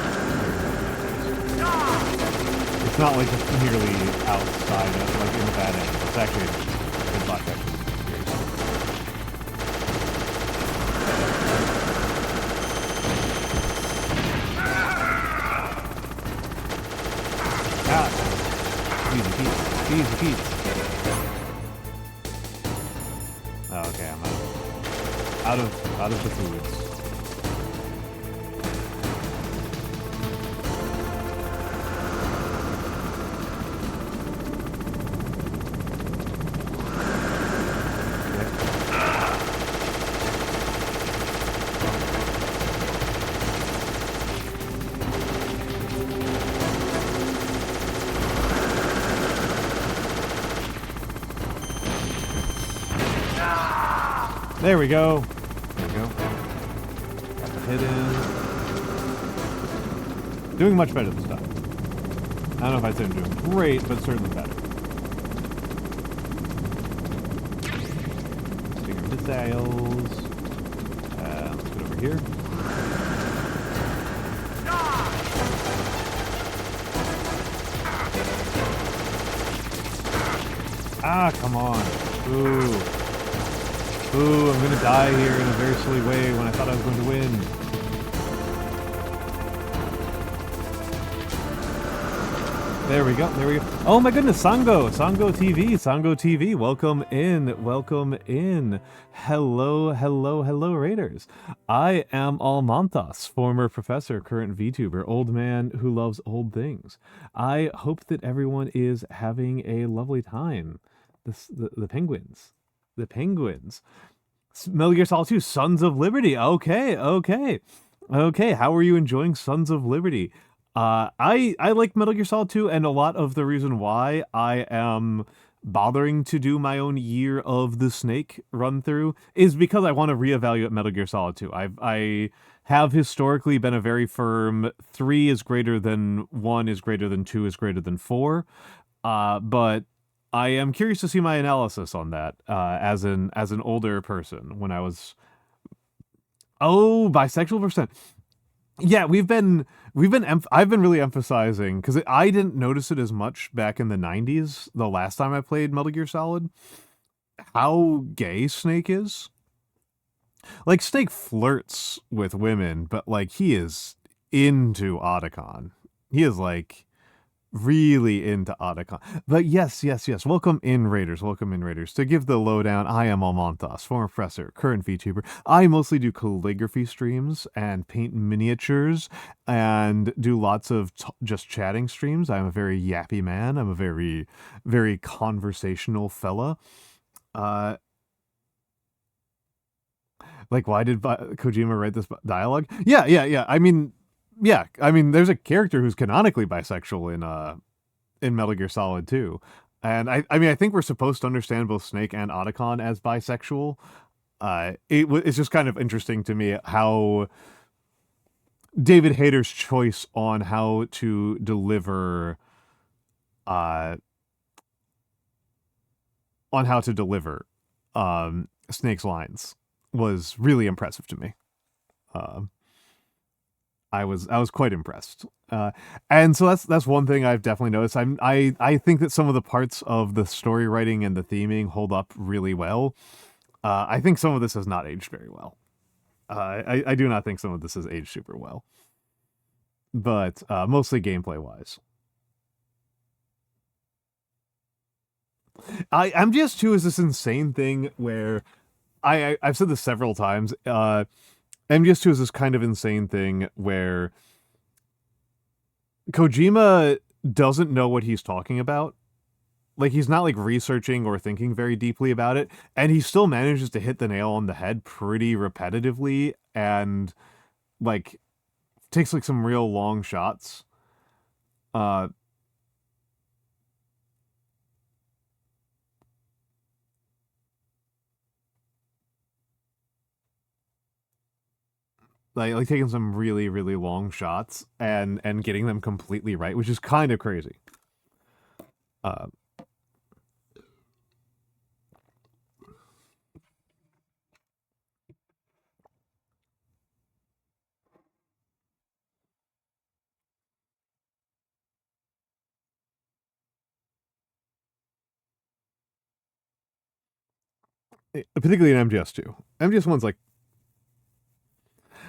It's not like just nearly outside of, like in the bad end. It's actually a good block action. the keys. Oh, okay, I'm out of the foods. There we go. There we go. Got the hit in. Doing much better this time. I don't know if I'd say I'm doing great, but certainly better. Stinger missiles. Let's get over here. Ah, come on. Ooh. Ooh, I'm gonna die here in a very silly way when I thought I was going to win. There we go, there we go. Oh my goodness, Sango TV, welcome in. Hello, Raiders. I am Almantas, former professor, current VTuber, old man who loves old things. I hope that everyone is having a lovely time. The penguins. Metal Gear Solid 2, Sons of Liberty. Okay. How are you enjoying Sons of Liberty? I like Metal Gear Solid 2, and a lot of the reason why I am bothering to do my own Year of the Snake run through is because I want to reevaluate Metal Gear Solid 2. I have historically been a very firm 3 is greater than 1 is greater than 2 is greater than 4, but I am curious to see my analysis on that as an older person when I was bisexual percent. Yeah, I've been really emphasizing, because I didn't notice it as much back in the 90s, the last time I played Metal Gear Solid, how gay Snake is. Like, Snake flirts with women, but like he is into Otacon. He is like really into Otacon. But yes. Welcome in, Raiders. To give the lowdown, I am Almantas, former professor, current VTuber. I mostly do calligraphy streams and paint miniatures and do lots of just chatting streams. I'm a very yappy man. I'm a very, very conversational fella. Like, why did Kojima write this dialogue? Yeah. I mean, there's a character who's canonically bisexual in Metal Gear Solid 2. And I think we're supposed to understand both Snake and Otacon as bisexual. It's just kind of interesting to me how David Hayter's choice on how to deliver Snake's lines was really impressive to me. I was quite impressed, and so that's one thing I've definitely noticed. I think that some of the parts of the story writing and the theming hold up really well. I think some of this has not aged very well. I do not think some of this has aged super well, but mostly gameplay wise. MGS2 is this insane thing where I've said this several times. MGS2 is this kind of insane thing where Kojima doesn't know what he's talking about. Like, he's not, like, researching or thinking very deeply about it, and he still manages to hit the nail on the head pretty repetitively and, like, takes, like, some real long shots. Like taking some really, really long shots and getting them completely right, which is kind of crazy. Particularly in MGS2. MGS1's like,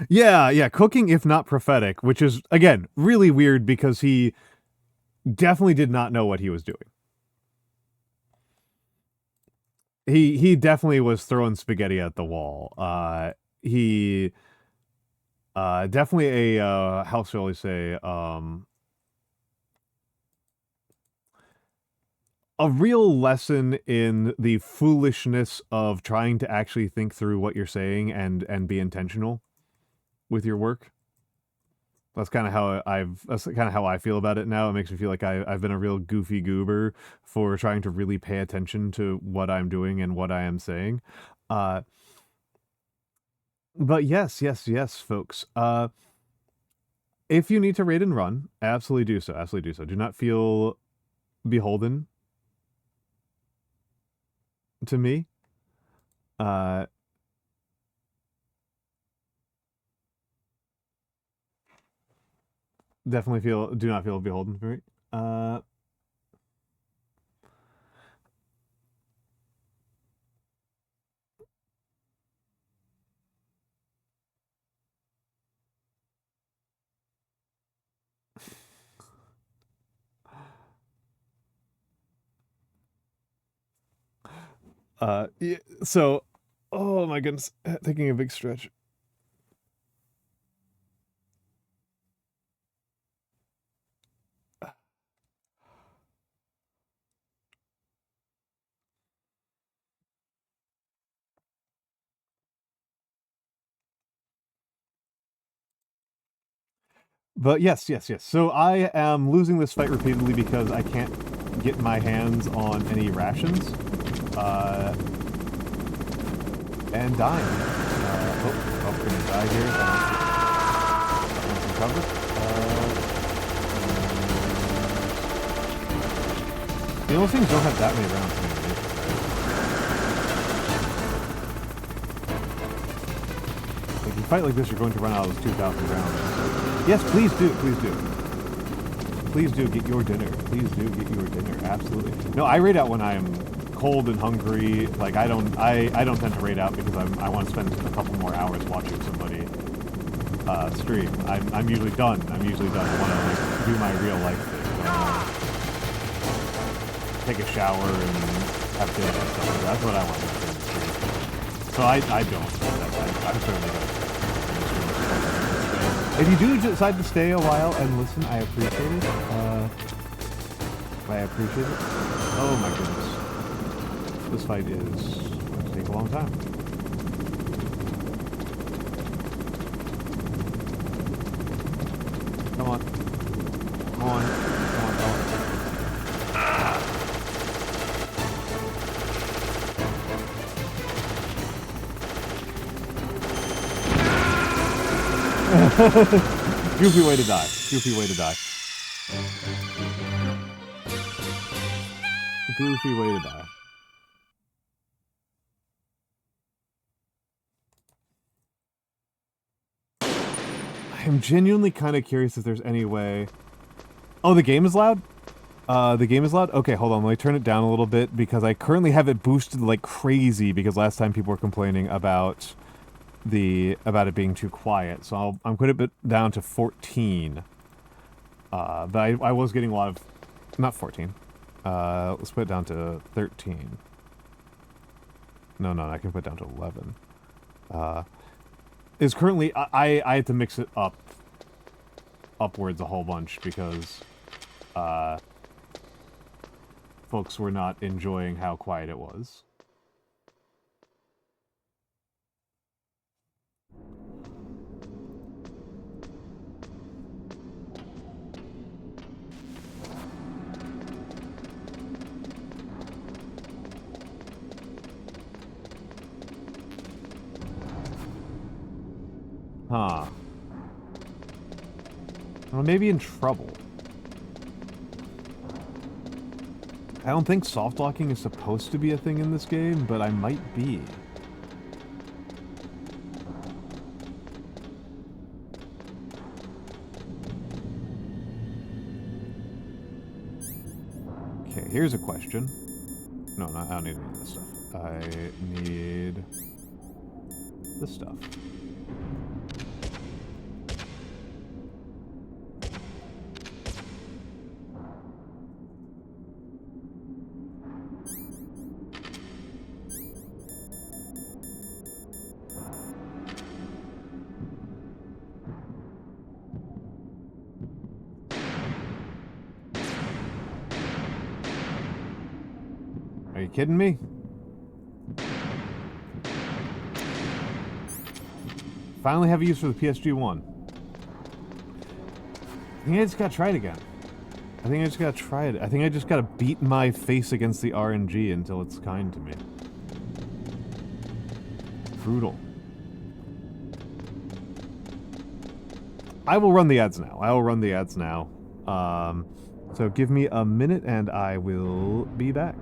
yeah, cooking if not prophetic, which is, again, really weird because he definitely did not know what he was doing. he definitely was throwing spaghetti at the wall. He definitely a how shall we say a real lesson in the foolishness of trying to actually think through what you're saying and be intentional with your work. That's kind of how I feel about it now. It makes me feel like I've been a real goofy goober for trying to really pay attention to what I'm doing and what I am saying. But yes, folks. If you need to raid and run, absolutely do so. Absolutely do so. Do not feel beholden to me. Definitely do not feel beholden to me. Yeah, so, oh my goodness, taking a big stretch. But yes. So I am losing this fight repeatedly because I can't get my hands on any rations. And dying. I'm gonna die here. I want some cover. Those things don't have that many rounds in ammunition, right? Like, you fight like this, you're going to run out of those 2,000 rounds. Yes, please do. Please do get your dinner. Please do get your dinner. Absolutely. No, I raid out when I am cold and hungry. Like, I don't tend to raid out because I want to spend a couple more hours watching somebody stream. I'm usually done. I want to like do my real life thing. Take a shower and have dinner and stuff. That's what I want to do in the stream. So I don't. I'm certainly going to. If you do decide to stay a while and listen, I appreciate it. Oh my goodness. This fight is going to take a long time. Come on. Goofy way to die. Goofy way to die. I'm genuinely kind of curious if there's any way... Oh, the game is loud? The game is loud? Okay, hold on. Let me turn it down a little bit because I currently have it boosted like crazy because last time people were complaining about it being too quiet. So I'm putting it down to 14. But I was getting a lot of... Not 14. Let's put it down to 13. No, I can put it down to 11. Is currently... I had to mix it up upwards a whole bunch because folks were not enjoying how quiet it was. Huh. Well, maybe in trouble. I don't think soft locking is supposed to be a thing in this game, but I might be. Okay, here's a question. No, I don't need any of this stuff. I need this stuff. you kidding me? Finally have a use for the PSG-1. I think I just gotta try it again. I think I just gotta try it. I think I just gotta beat my face against the RNG until it's kind to me. Brutal. I will run the ads now. I will run the ads now. So give me a minute and I will be back.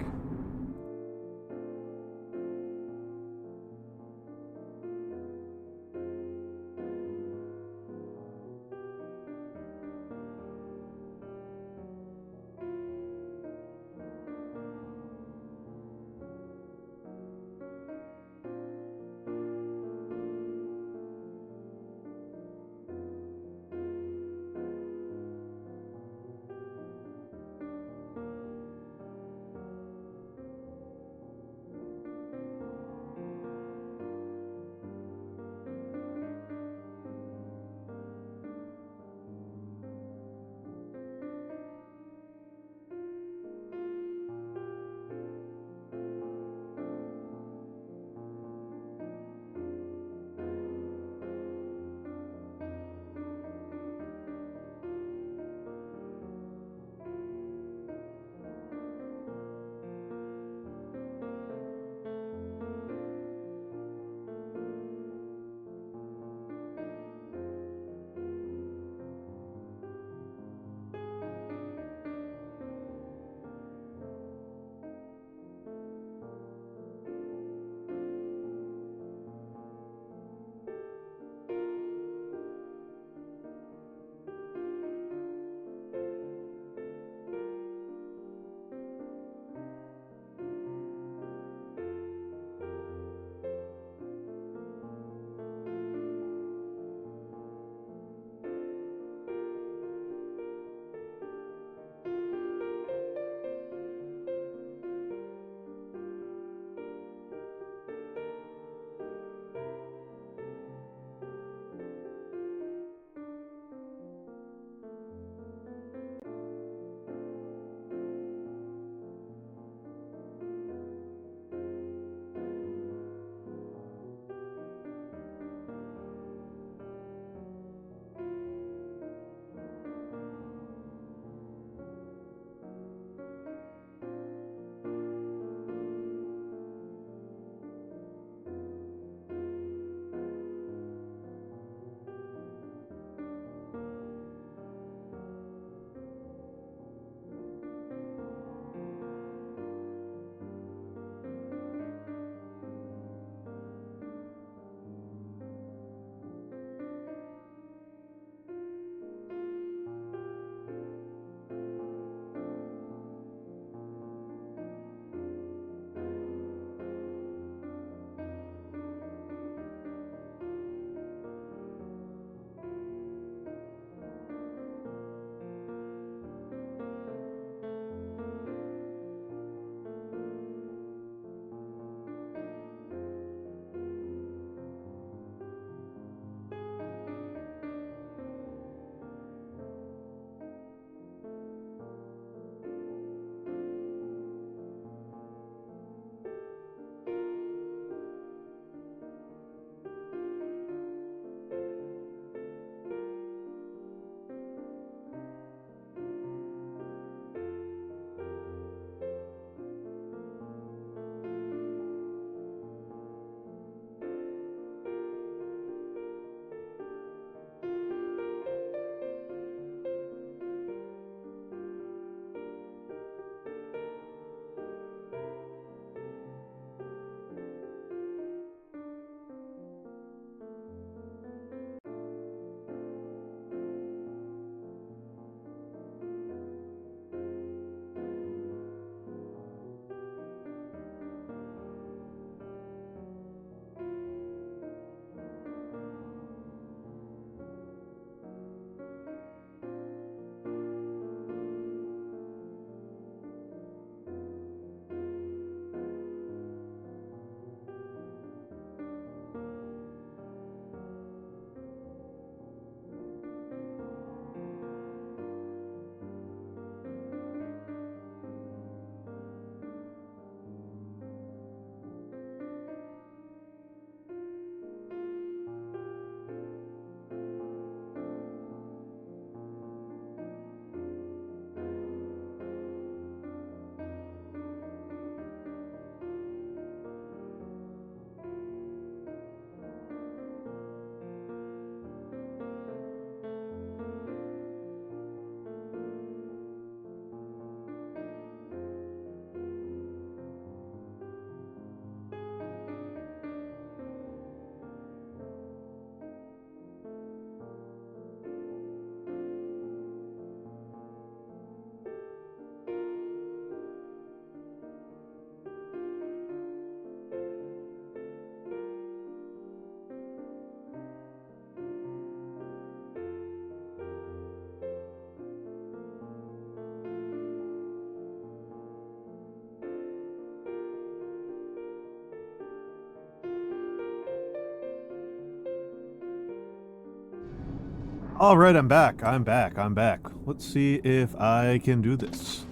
All right, I'm back. I'm back. Let's see if I can do this.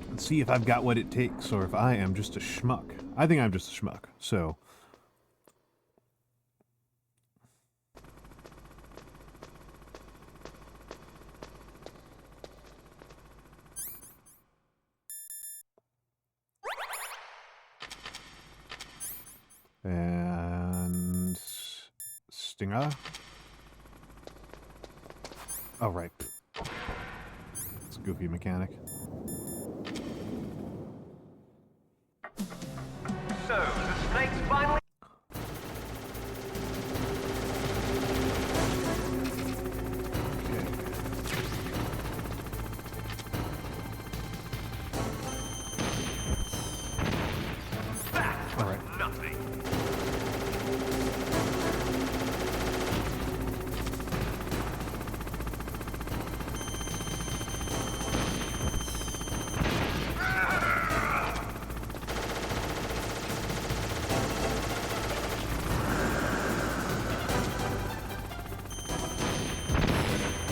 Let's see if I've got what it takes, or if I am just a schmuck. I think I'm just a schmuck, so... And... Stinger. Oh, right. It's a goofy mechanic. So, the snake's finally... All right. Nothing.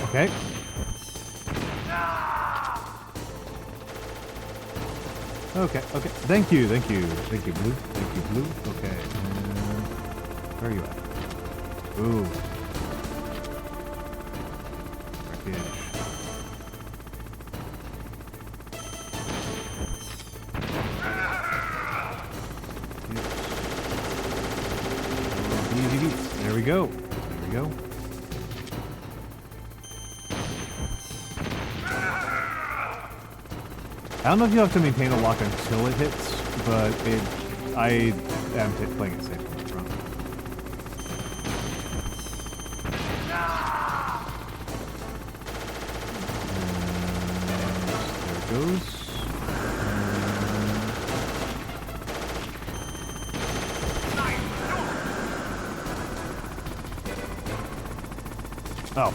Okay. Okay, okay. Thank you, Blue. Thank you, Blue. Okay. Where are you at? Ooh. Wreckage. Easy beats. There we go. There we go. I don't know if you have to maintain a lock until it hits, but I am playing it safe from the front. And there it goes. Oh,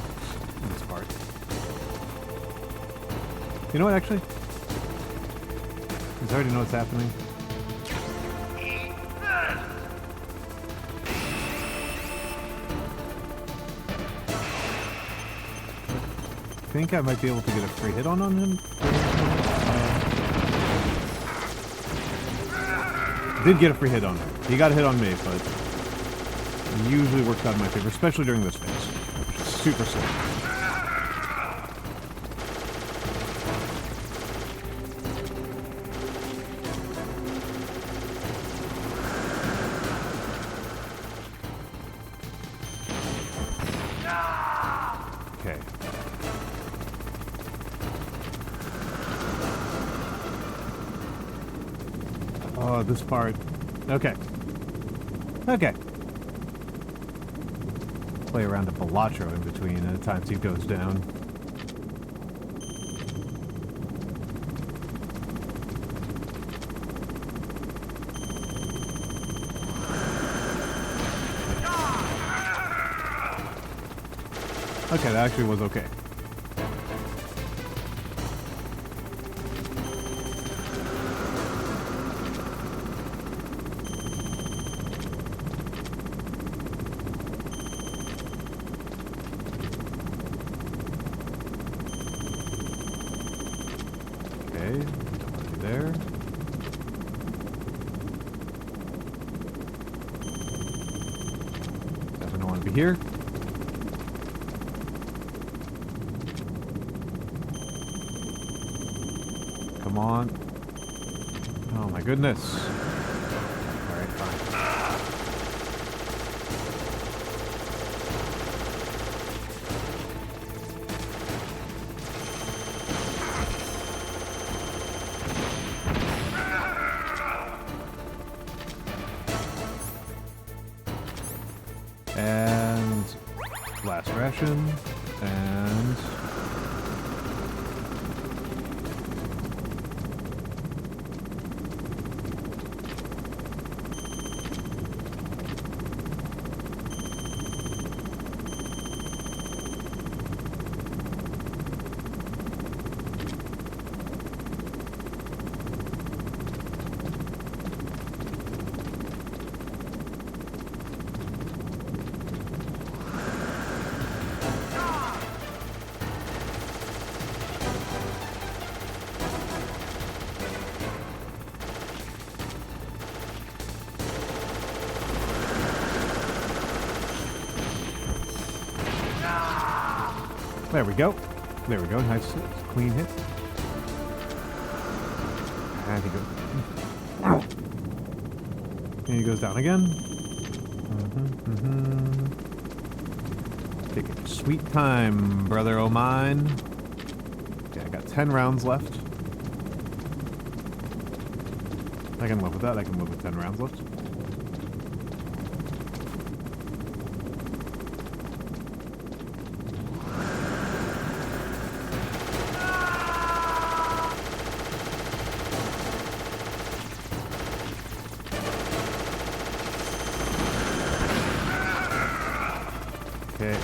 this part. You know what, actually? I already know what's happening. I think I might be able to get a free hit on him. Did get a free hit on him. He got a hit on me, but it usually works out in my favor, especially during this phase, which is super slow. This part. Okay. Okay. Play around a Balatro in between at times he goes down. Okay, that actually was okay. Here. Come on. Oh my goodness. Alright, fine. And last ration, and There we go. There we go. Nice, clean hit. And he goes. And he goes down again. Take your sweet time, brother o' mine. Okay, I got 10 rounds left. I can live with that. I can live with 10 rounds left. Okay.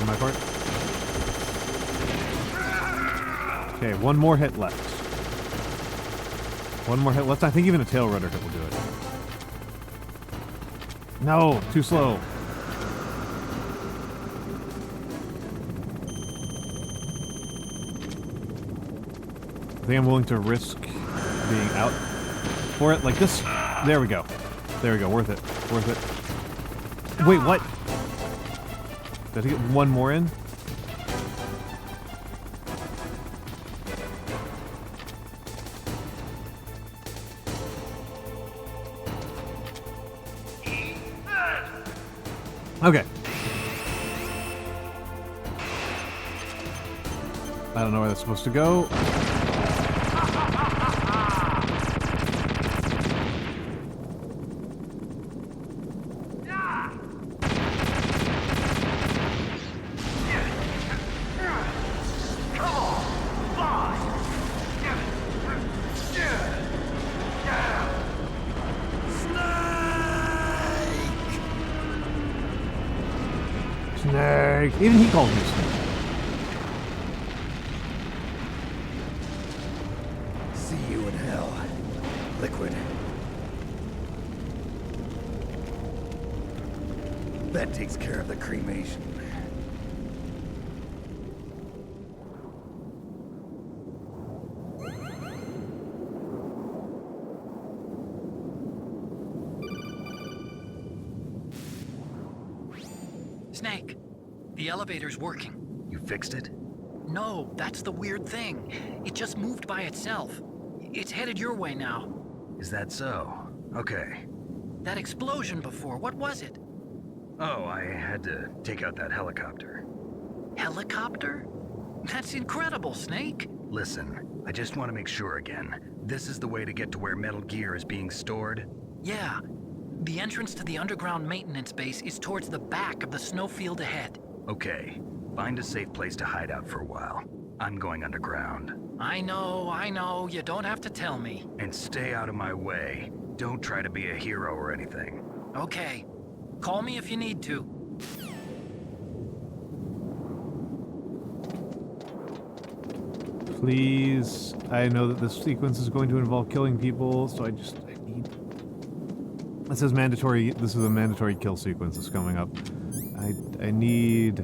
My part. Okay, one more hit left. One more hit left. I think even a tail rudder hit will do it. No, too slow. I think I'm willing to risk being out for it like this. There we go. There we go. Worth it. Worth it. Wait, what? Did I get one more in? Okay. I don't know where that's supposed to go. Snake! Even he calls me Snake. See you in hell, Liquid. That takes care of the cremation. Snake, the elevator's working. You fixed it? No, that's the weird thing. It just moved by itself. It's headed your way now. Is that so? Okay. That explosion before, what was it? Oh, I had to take out that helicopter. Helicopter? That's incredible, Snake. Listen, I just want to make sure again. This is the way to get to where Metal Gear is being stored? Yeah. The entrance to the underground maintenance base is towards the back of the snowfield ahead. Okay. Find a safe place to hide out for a while. I'm going underground. I know. You don't have to tell me. And stay out of my way. Don't try to be a hero or anything. Okay. Call me if you need to. Please. I know that this sequence is going to involve killing people, so I need... This is mandatory. This is a mandatory kill sequence that's coming up. I need...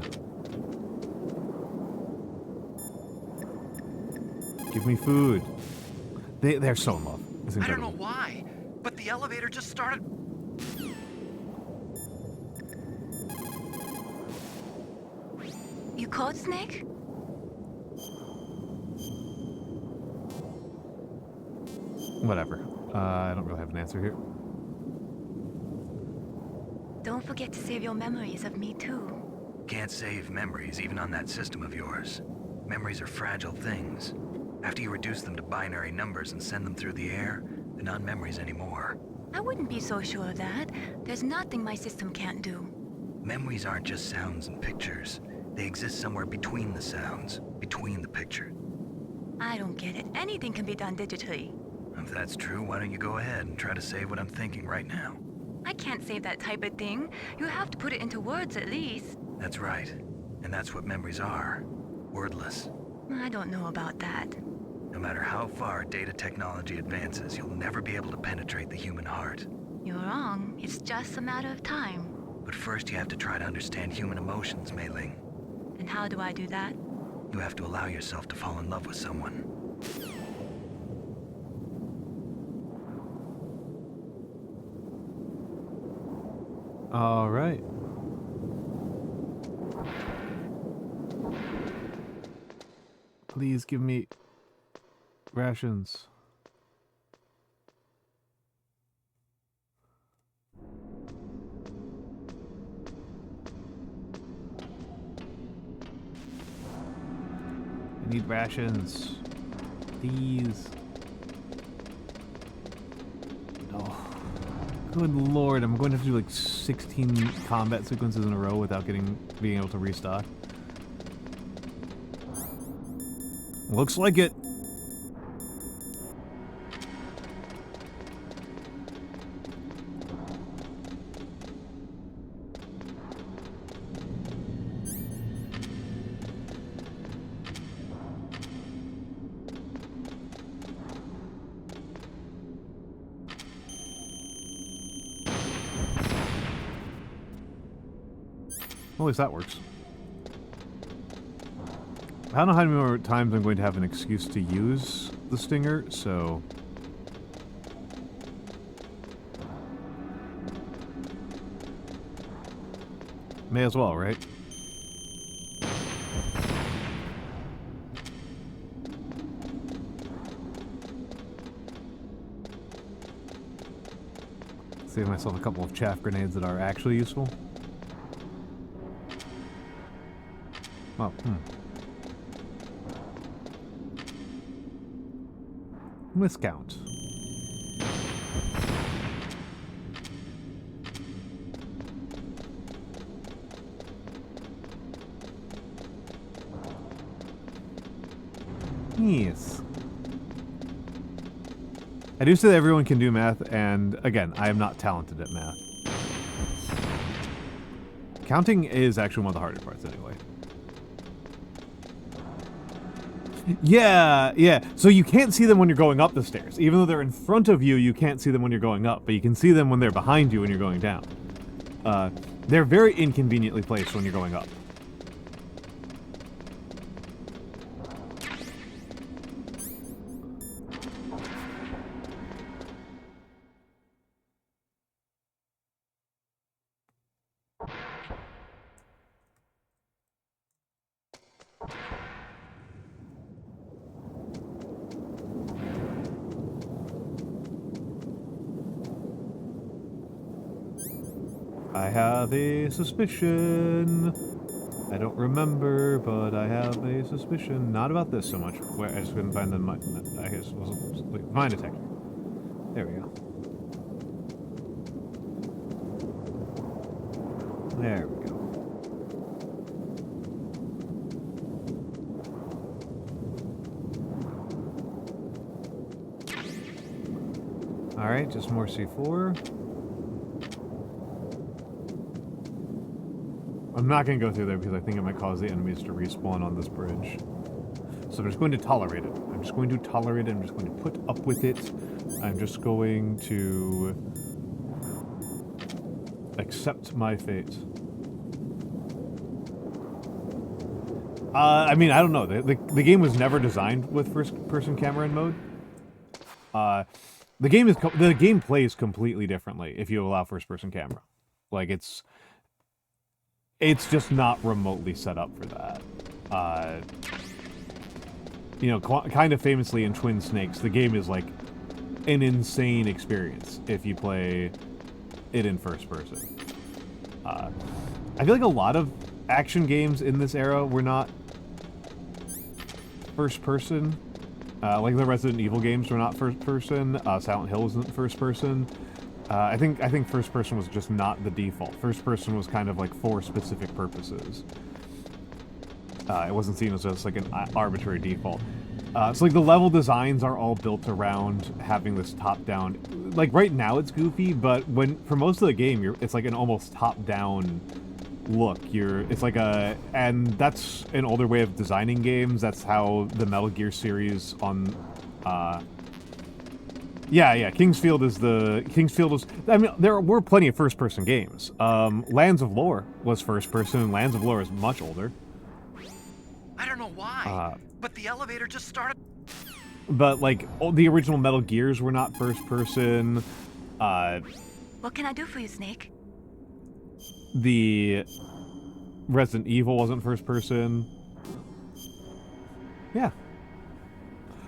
Give me food. They're so in love. It's I don't incredible. know why, but the elevator just started... You called, Snake? Whatever. I don't really have an answer here. Don't forget to save your memories of me, too. Can't save memories even on that system of yours. Memories are fragile things. After you reduce them to binary numbers and send them through the air, they're not memories anymore. I wouldn't be so sure of that. There's nothing my system can't do. Memories aren't just sounds and pictures. They exist somewhere between the sounds, between the picture. I don't get it. Anything can be done digitally. If that's true, why don't you go ahead and try to save what I'm thinking right now? I can't save that type of thing. You have to put it into words at least. That's right. And that's what memories are. Wordless. I don't know about that. No matter how far data technology advances, you'll never be able to penetrate the human heart. You're wrong. It's just a matter of time. But first you have to try to understand human emotions, Mei Ling. And how do I do that? You have to allow yourself to fall in love with someone. All right. Please give me rations. I need rations. Please. Oh. Good lord, I'm going to have to do like 16 combat sequences in a row without being able to restock. Looks like it. Well, at least that works. I don't know how many more times I'm going to have an excuse to use the stinger, so... May as well, right? Save myself a couple of chaff grenades that are actually useful. Oh, Miscount. Yes. I do say that everyone can do math, and again, I am not talented at math. Counting is actually one of the harder parts anyway. Yeah, yeah. So you can't see them when you're going up the stairs. Even though they're in front of you, you can't see them when you're going up, but you can see them when they're behind you when you're going down. They're very inconveniently placed when you're going up. I have a suspicion. I don't remember, but I have a suspicion. Not about this so much. Where I just couldn't find the I guess it was like mine detector. There we go. There we go. All right, just more C4. I'm not going to go through there because I think it might cause the enemies to respawn on this bridge. So I'm just going to tolerate it. I'm just going to tolerate it. I'm just going to put up with it. I'm just going to accept my fate. I mean, I don't know. The game was never designed with first-person camera in mode. The game plays completely differently if you allow first-person camera. Like it's just not remotely set up for that. You know, kind of famously in Twin Snakes, the game is like an insane experience if you play it in first person. I feel like a lot of action games in this era were not first person. Like the Resident Evil games were not first person. Silent Hill wasn't first person. I think first person was just not the default. First person was kind of like for specific purposes. It wasn't seen as just like an arbitrary default. So like the level designs are all built around having this top-down. Like right now it's goofy, but for most of the game it's like an almost top-down look. It's like and that's an older way of designing games. That's how the Metal Gear series on, yeah, Kingsfield is, I mean, there were plenty of first-person games. Lands of Lore was first-person, and Lands of Lore is much older. I don't know why, but the elevator just started. But, like, the original Metal Gears were not first-person. What can I do for you, Snake? The Resident Evil wasn't first-person. Yeah.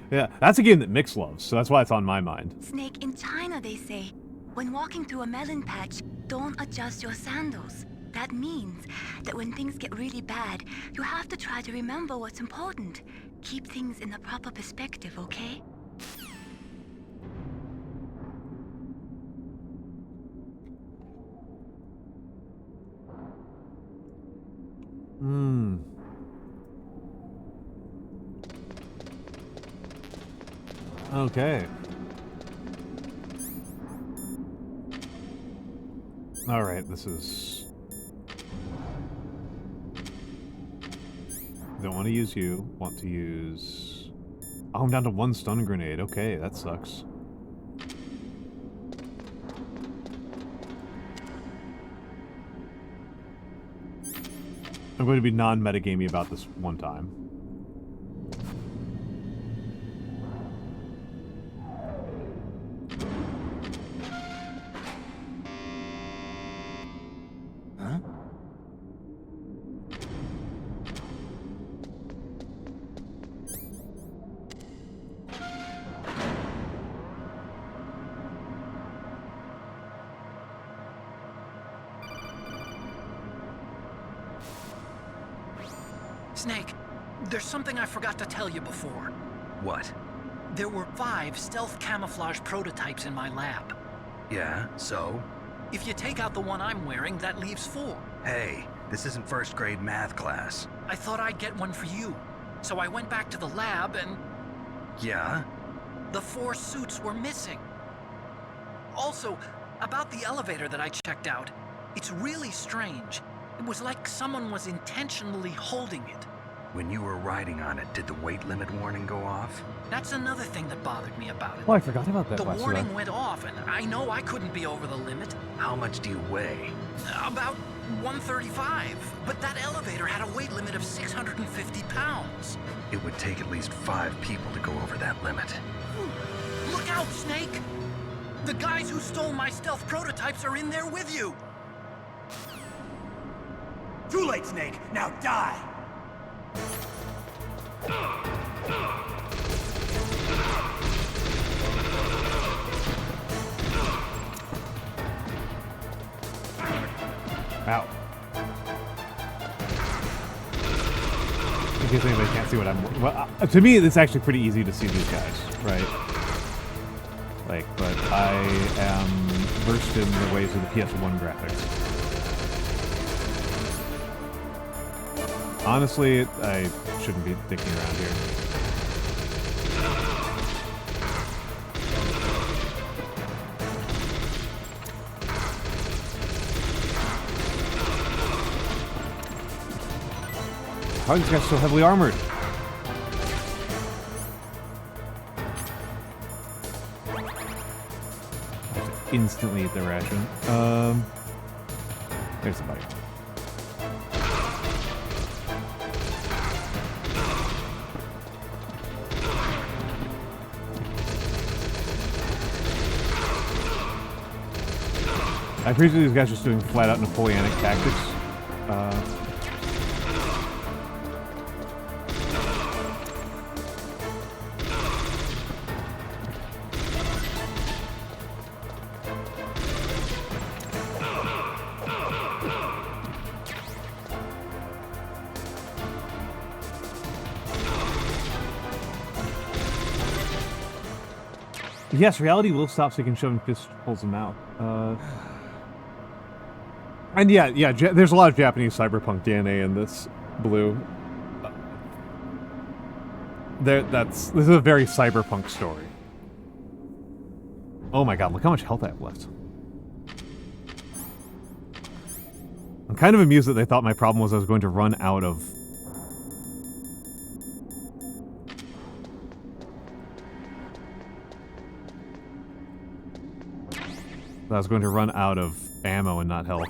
Yeah, that's a game that Mix loves, so that's why it's on my mind. Snake, in China they say, when walking through a melon patch, don't adjust your sandals. That means that when things get really bad, you have to try to remember what's important. Keep things in the proper perspective, okay? Okay. Alright, this is... Don't want to use you. Want to use... Oh, I'm down to 1 stun grenade. Okay, that sucks. I'm going to be non-metagamey about this one time. Snake, there's something I forgot to tell you before. What? There were 5 stealth camouflage prototypes in my lab. Yeah, so? If you take out the one I'm wearing, that leaves 4. Hey, this isn't first grade math class. I thought I'd get one for you. So I went back to the lab and... Yeah? The 4 suits were missing. Also, about the elevator that I checked out, it's really strange. It was like someone was intentionally holding it. When you were riding on it, did the weight limit warning go off? That's another thing that bothered me about it. Oh, I forgot about that. The warning went off, and I know I couldn't be over the limit. How much do you weigh? About 135, but that elevator had a weight limit of 650 pounds. It would take at least 5 people to go over that limit. Look out, Snake! The guys who stole my stealth prototypes are in there with you! Too late, Snake! Now die! Ow. In case anybody can't see what I'm... Well, to me, it's actually pretty easy to see these guys, right? Like, but I am versed in the ways of the PS1 graphics. Honestly, I shouldn't be dicking around here. How are these guys so heavily armored? I have to instantly eat the ration. There's the bike. I appreciate these guys just doing flat-out Napoleonic tactics. Yes, reality will stop so you can shove and fist pulls them out. And yeah, there's a lot of Japanese cyberpunk DNA in this, Blue. This is a very cyberpunk story. Oh my god, look how much health I have left. kind of amused that they thought my problem was I was going to run out of... I was going to run out of ammo and not health.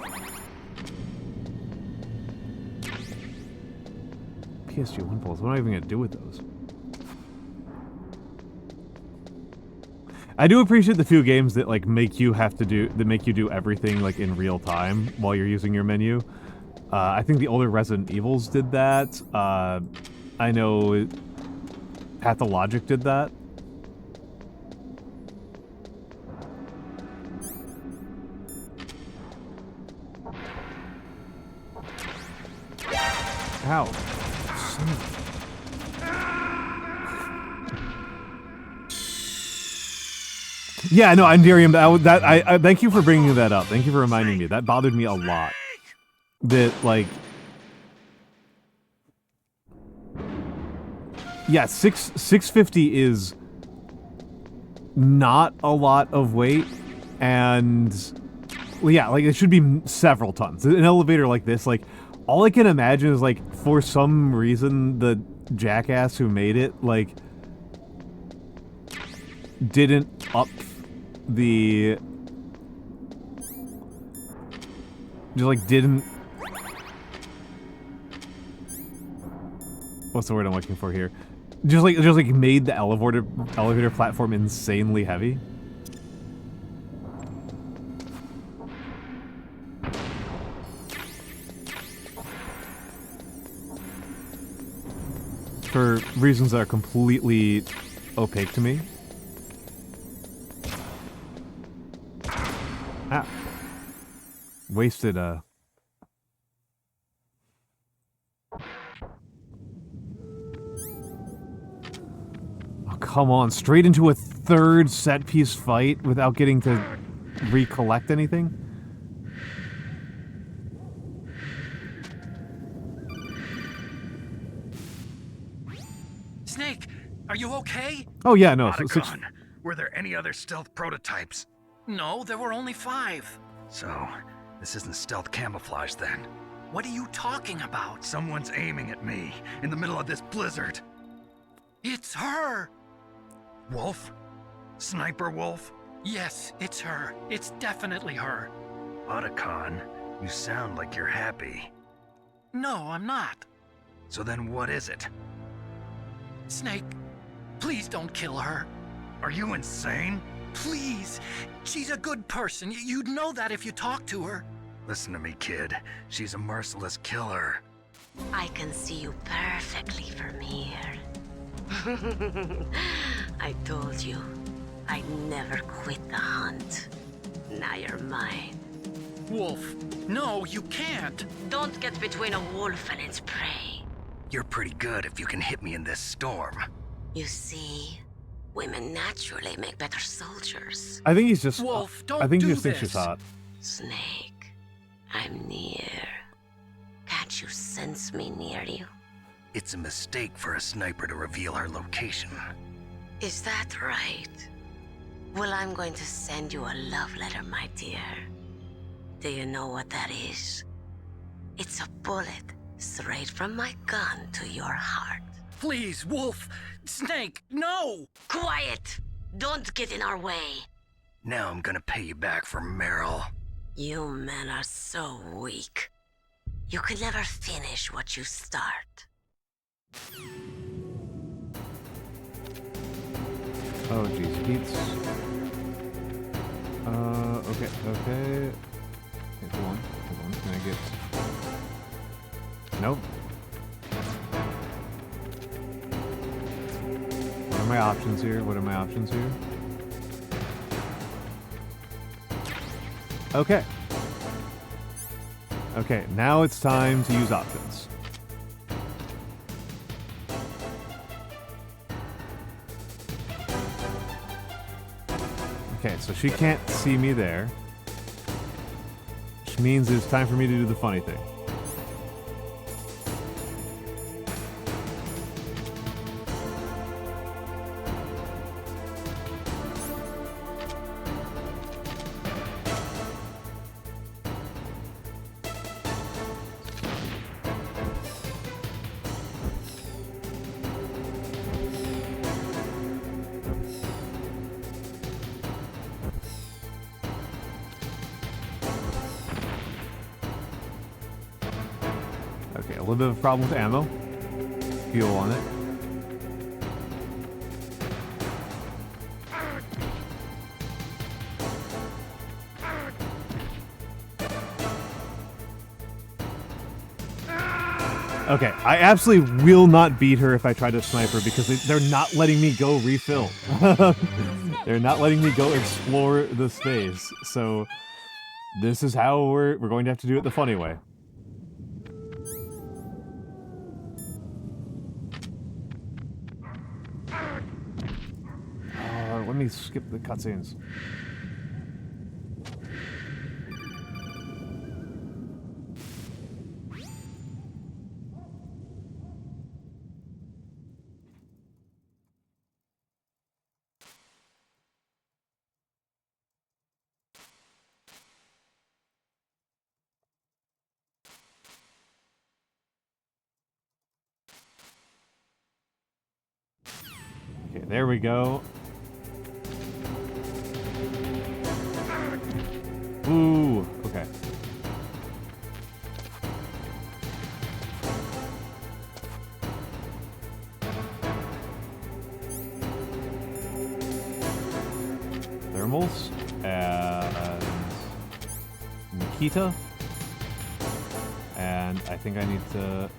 PSG-1 pulls. What am I even going to do with those? I do appreciate the few games that like make you do everything like in real time while you're using your menu. I think the older Resident Evils did that. I know Pathologic did that. Ow. Yeah, no, Andirium, I thank you for bringing that up. Thank you for reminding me. That bothered me a lot. That, like... Yeah, 650 is not a lot of weight, and... Well, yeah, like, it should be several tons. An elevator like this, like, all I can imagine is, like, for some reason, the jackass who made it, like... didn't up the... Just, like, didn't... What's the word I'm looking for here? Just like made the elevator platform insanely heavy. For reasons that are completely opaque to me. Ah. Wasted, Oh, come on. Straight into a third set-piece fight without getting to recollect anything? Snake, are you okay? Oh, yeah, no. Otacon, were there any other stealth prototypes? No, there were only 5. So, this isn't stealth camouflage then. What are you talking about? Someone's aiming at me in the middle of this blizzard. It's her! Wolf? Sniper Wolf? Yes, it's her. It's definitely her. Otacon, you sound like you're happy. No, I'm not. So then what is it? Snake, please don't kill her. Are you insane? Please! She's a good person. You'd know that if you talked to her. Listen to me, kid. She's a merciless killer. I can see you perfectly from here. I told you, I'd never quit the hunt. Now you're mine. Wolf, no, you can't. Don't get between a wolf and its prey. You're pretty good if you can hit me in this storm. You see, women naturally make better soldiers. I think he's just... Wolf, don't I think do he just thinks this. she's hot. Snake, I'm near. Can't you sense me near you? It's a mistake for a sniper to reveal her location. Is that right? Well, I'm going to send you a love letter, my dear. Do you know what that is? It's a bullet straight from my gun to your heart. Please, Wolf! Snake, no! Quiet! Don't get in our way. Now I'm gonna pay you back for Meryl. You men are so weak. You can never finish what you start. Oh, jeez, Pete's. Okay. Okay, hold on. Can I get... Nope. What are my options here? Okay. Okay, now it's time to use options. Okay, so she can't see me there. Which means it's time for me to do the funny thing. little bit of a problem with ammo. Fuel on it. Okay, I absolutely will not beat her if I try to snipe her because they're not letting me go refill. They're not letting me go explore the space. So this is how we're going to have to do it the funny way. Let me skip the cutscenes. Okay, there we go. Ooh, okay. Thermals and Nikita. And I think I need to...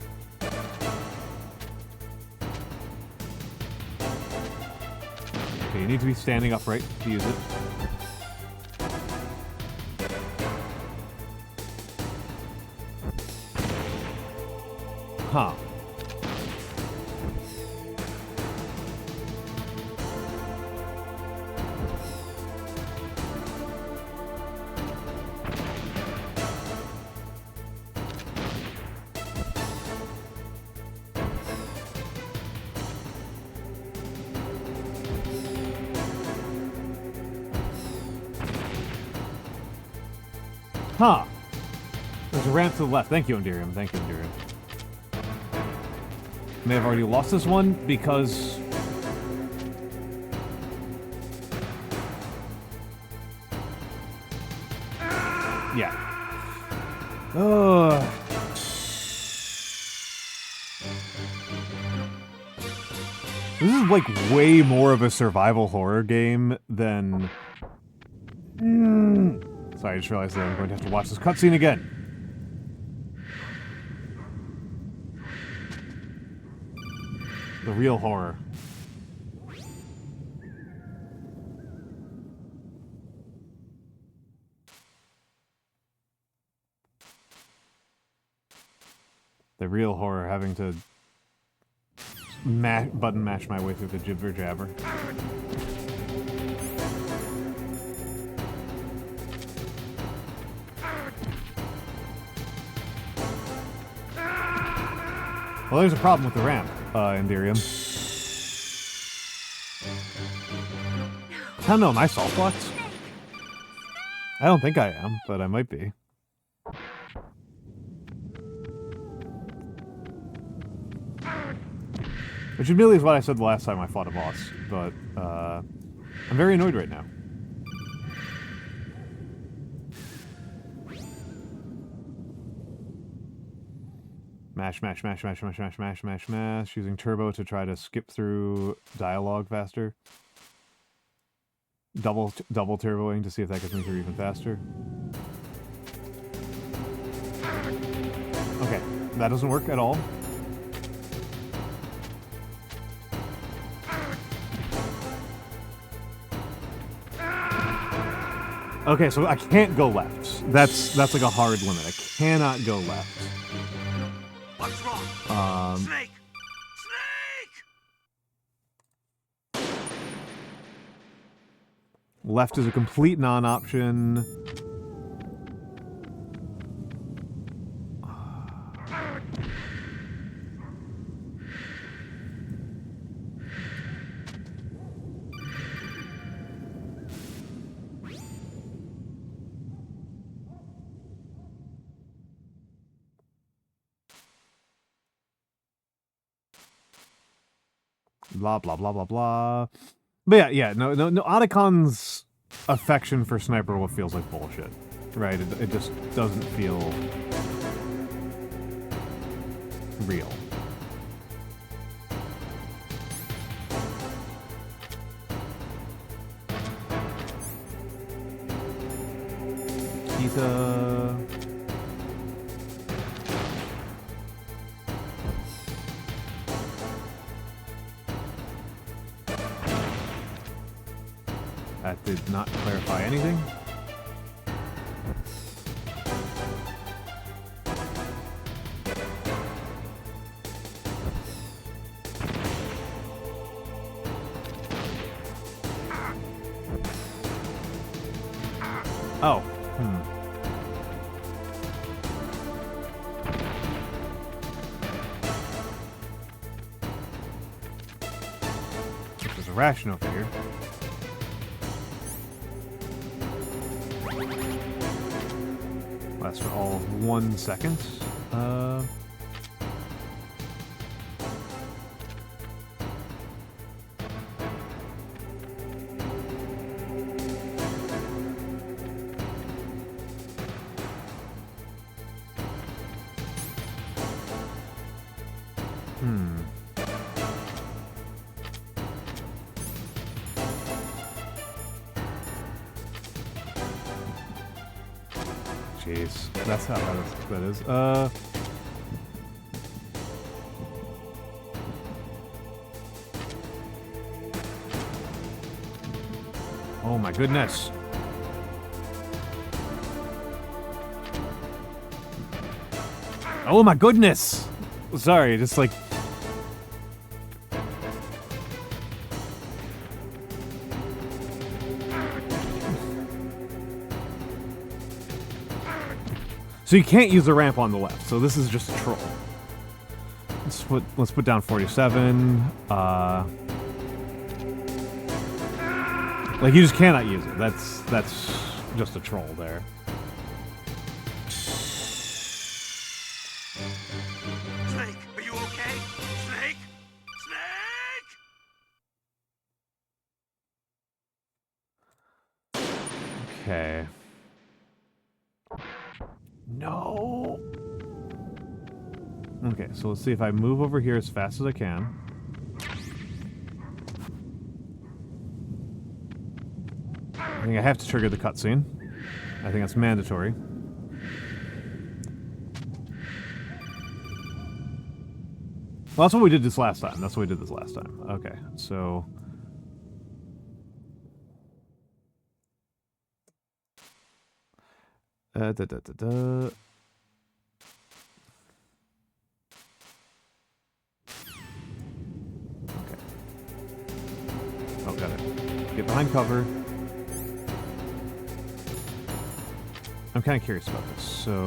Okay, you need to be standing upright to use it. Huh. Huh. There's a ramp to the left. Thank you, Endirium. Thank you, Endirium. May have already lost this one because... Yeah. Ugh. This is like way more of a survival horror game than... Sorry, I just realized that I'm going to have to watch this cutscene again. The real horror. The real horror, having to button mash my way through the jibber jabber. Well, there's a problem with the ramp, Endirium. I don't know, am I salt blocked? I don't think I am, but I might be. Which admittedly is what I said the last time I fought a boss, but I'm very annoyed right now. Mash, mash, mash, mash, mash, mash, mash, mash, mash. Using turbo to try to skip through dialogue faster. Double turboing to see if that gets me through even faster. Okay, that doesn't work at all. Okay, so I can't go left. That's like a hard limit. I cannot go left. What's wrong? Snake! Snake! Left is a complete non-option. Blah, blah, blah, blah, blah. But yeah, no, Otacon's affection for Sniper Wolf feels like bullshit, right? It just doesn't feel... real. Kita. That did not clarify anything. Oh. There's a ration over here. Lasts for all of 1 second. Jeez, that's how that is. Oh my goodness. Oh my goodness. Sorry, just like. So you can't use the ramp on the left, so this is just a troll. Let's put down 47. Like you just cannot use it. That's just a troll there. Snake, are you okay? Snake? Snake? Okay. No. Okay, so let's see if I move over here as fast as I can. I think I have to trigger the cutscene. I think that's mandatory. Well, that's what we did this last time. Okay, so... Okay. Oh, got it. Get behind cover. I'm kind of curious about this. So,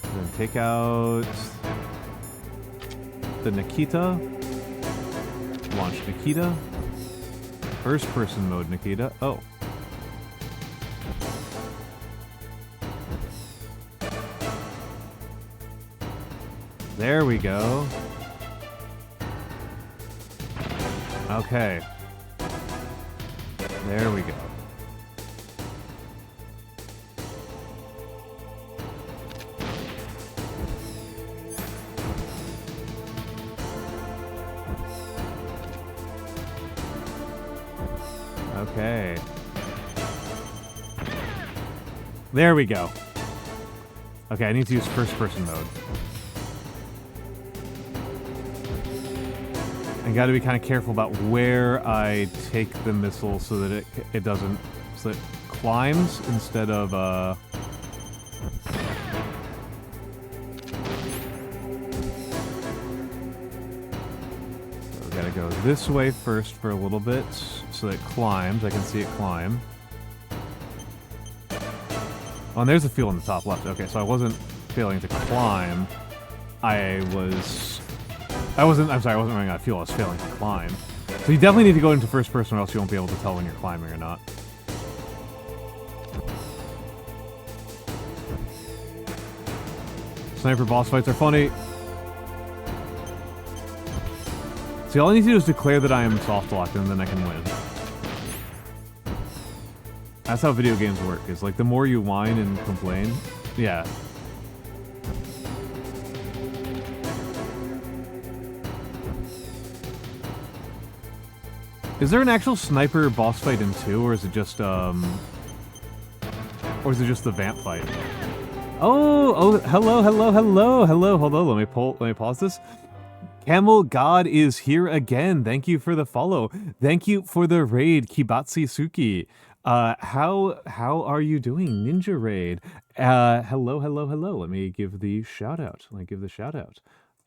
then take out the Nikita. Launch Nikita. First person mode Nikita. Oh. There we go. Okay. There we go. Okay. There we go. Okay, I need to use first-person mode. I gotta be kind of careful about where I take the missile so that it doesn't, so it climbs instead of So we gotta go this way first for a little bit so that it climbs. I can see it climb. Oh, and there's a fuel in the top left. Okay, so I wasn't failing to climb. I'm sorry, I wasn't running out of fuel, I was failing to climb. So you definitely need to go into first person or else you won't be able to tell when you're climbing or not. Sniper boss fights are funny. See, all I need to do is declare that I am soft locked and then I can win. That's how video games work, is like the more you whine and complain, yeah. Is there an actual sniper boss fight in 2, or is it just the vamp fight? Oh, hello. Hold on, let me pause this. Camel God is here again. Thank you for the follow. Thank you for the raid, Kibatsi Suki. How are you doing, Ninja Raid? Hello. Let me give the shout out.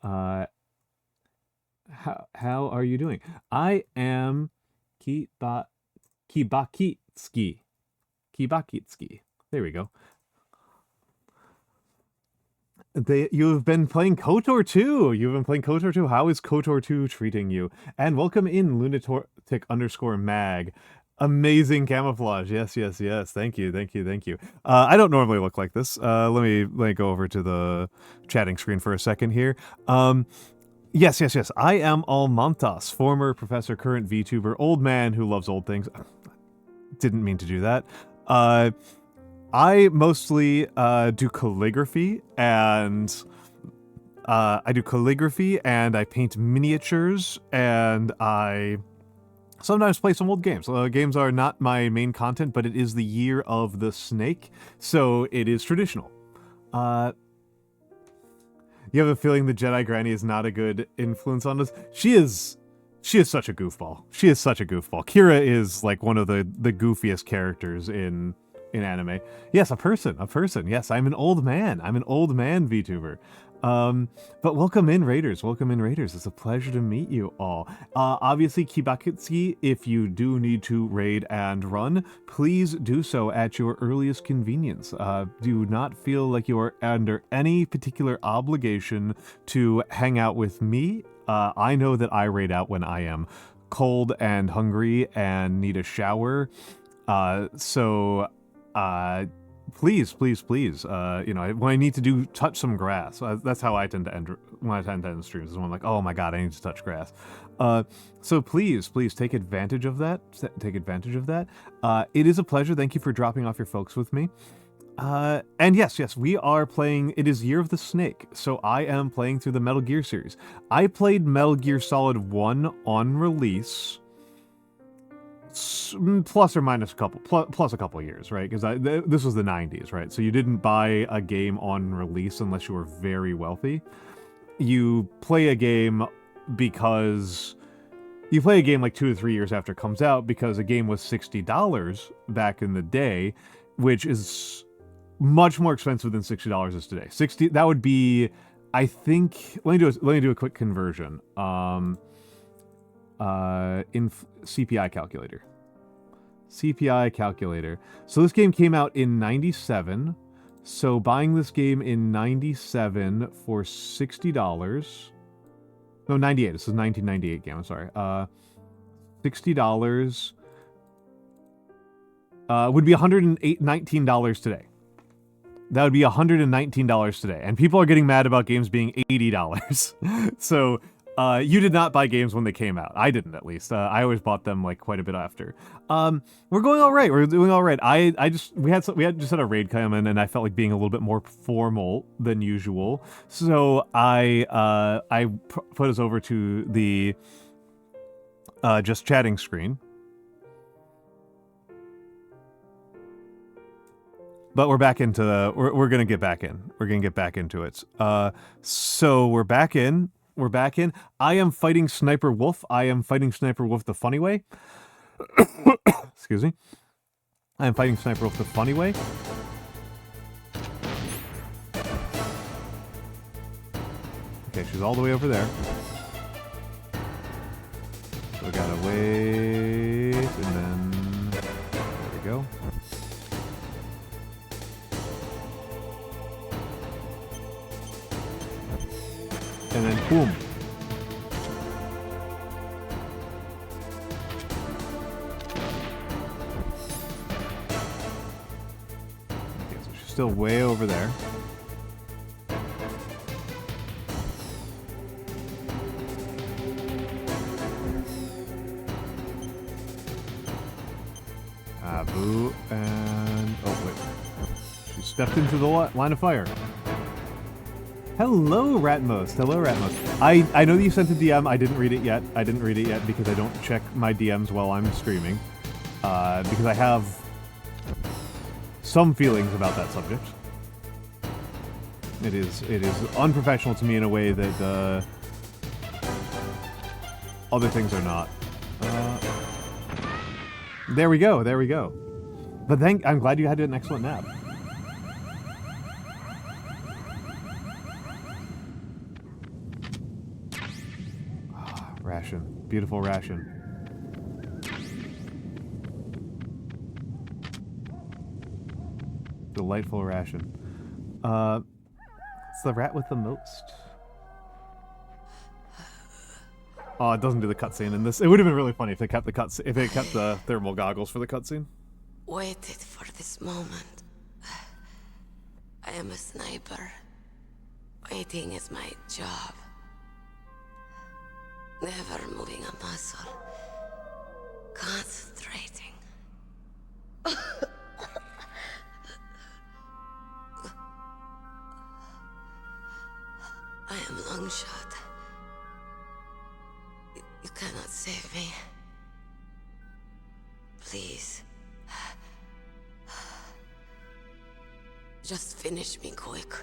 How are you doing? I am Kibakitsuki. There we go. You've been playing KOTOR 2. How is KOTOR 2 treating you? And welcome in, lunatic_mag. Amazing camouflage. Yes. Thank you. I don't normally look like this. Let me go over to the chatting screen for a second here. Yes. I am Almantas, former professor, current VTuber, old man who loves old things. Didn't mean to do that. I mostly do calligraphy, and I paint miniatures, and I sometimes play some old games. Games are not my main content, but it is the year of the snake, so it is traditional. You have a feeling the Jedi Granny is not a good influence on us? She is such a goofball. Kira is like one of the goofiest characters in anime. Yes, a person. Yes, I'm an old man. VTuber. But welcome in, Raiders. It's a pleasure to meet you all. Obviously, Kibakitsuki, if you do need to raid and run, please do so at your earliest convenience. Do not feel like you are under any particular obligation to hang out with me. I know that I raid out when I am cold and hungry and need a shower. Please, when I need to touch some grass, that's how I tend to end streams, is when I'm like, oh my god, I need to touch grass. So please take advantage of that. It is a pleasure. Thank you for dropping off your folks with me. And yes, we are playing, it is Year of the Snake, so I am playing through the Metal Gear series. I played Metal Gear Solid 1 on release, plus or minus a couple years, right? Because this was the 90s, right? So you didn't buy a game on release unless you were very wealthy. You play a game because you play a game like 2 to 3 years after it comes out, because a game was $60 back in the day, which is much more expensive than $60 is today. That would be, I think, let me do a quick conversion. In CPI calculator. So this game came out in 97. So buying this game in 97 for $60. No, 98. This is a 1998 game. I'm sorry. $60 would be $119 today. That would be $119 today. And people are getting mad about games being $80. So you did not buy games when they came out. I didn't, at least. I always bought them like quite a bit after. We're going all right. We're doing all right. We had just had a raid come in, and I felt like being a little bit more formal than usual. So I put us over to the just chatting screen. But we're back into we're gonna get back in. We're gonna get back into it. So we're back in. I am fighting Sniper Wolf. The funny way. Excuse me. I am fighting Sniper Wolf the funny way. Okay, she's all the way over there. So we gotta wait, and then there we go. And then boom. Okay, so she's still way over there. Boo, and oh wait, she stepped into the line of fire. Hello, Ratmost. Hello, Ratmost. I know that you sent a DM. I didn't read it yet. Because I don't check my DMs while I'm streaming. Because I have some feelings about that subject. It is unprofessional to me in a way that other things are not. There we go. But I'm glad you had an excellent nap. Ration. Beautiful ration. Delightful ration. It's the rat with the most. Oh, it doesn't do the cutscene in this. It would have been really funny if they kept the thermal goggles for the cutscene. Waited for this moment. I am a sniper. Waiting is my job. Never moving a muscle. Concentrating. I am long shot. You cannot save me. Please. Just finish me quick.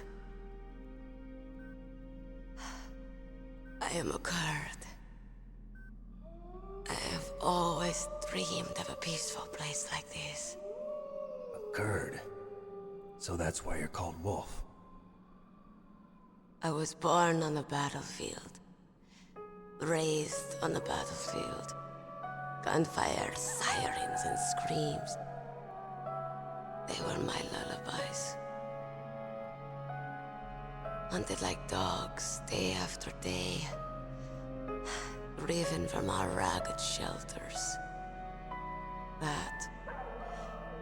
I am a Kurd. I have always dreamed of a peaceful place like this. A Kurd? So that's why you're called Wolf. I was born on the battlefield. Raised on the battlefield. Gunfire, sirens, and screams. They were my lullabies. Hunted like dogs, day after day. Driven from our ragged shelters. That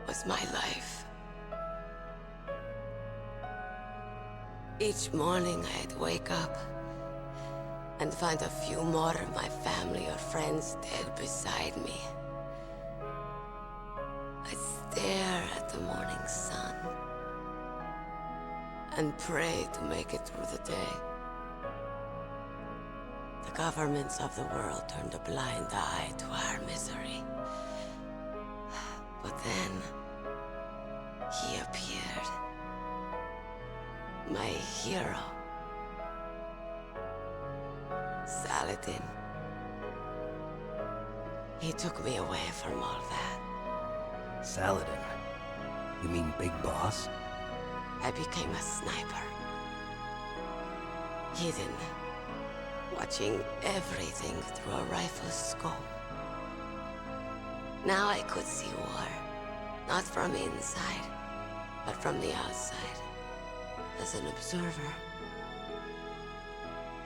was my life. Each morning I'd wake up and find a few more of my family or friends dead beside me. I'd stare at the morning sun and pray to make it through the day. The governments of the world turned a blind eye to our misery. But then, he appeared. My hero. Saladin. He took me away from all that. Saladin? You mean Big Boss? I became a sniper. Hidden. Watching everything through a rifle's scope. Now I could see war. Not from inside, but from the outside. As an observer.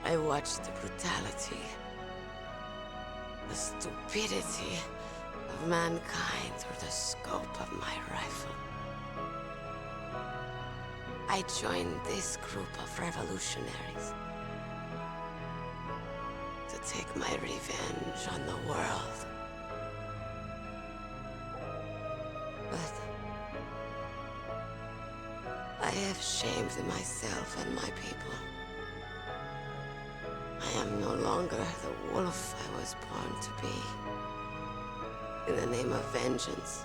I watched the brutality, the stupidity of mankind through the scope of my rifle. I joined this group of revolutionaries to take my revenge on the world. But I have shamed myself and my people. I am no longer the wolf I was born to be. In the name of vengeance,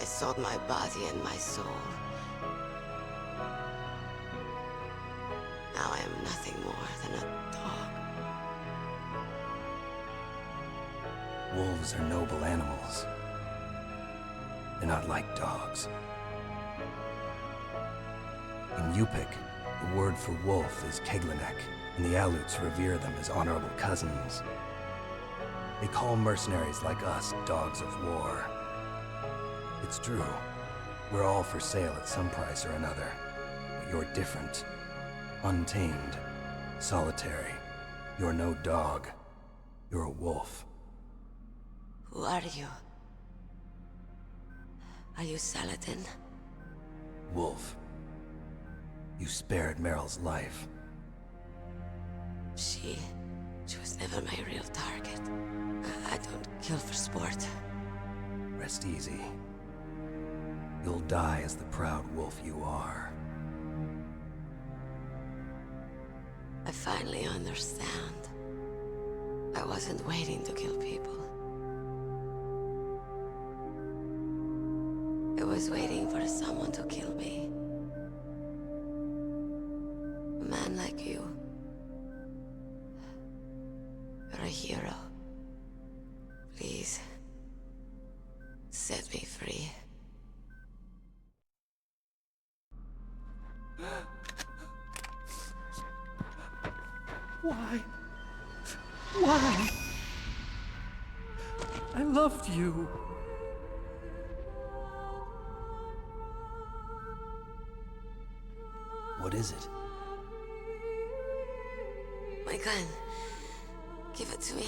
I sold my body and my soul. Now I am nothing more than a dog. Wolves are noble animals. They're not like dogs. In Yupik, the word for wolf is Keglanek, and the Aleuts revere them as honorable cousins. They call mercenaries like us dogs of war. It's true. We're all for sale at some price or another. But you're different. Untamed. Solitary. You're no dog. You're a wolf. Who are you? Are you Saladin? Wolf. You spared Meryl's life. She was never my real target. I don't kill for sport. Rest easy. You'll die as the proud wolf you are. understand. I wasn't waiting to kill people. I was waiting for someone to kill me. A man like you. You're a hero. Please, set me free. Why? Why? I loved you. What is it? My gun. Give it to me.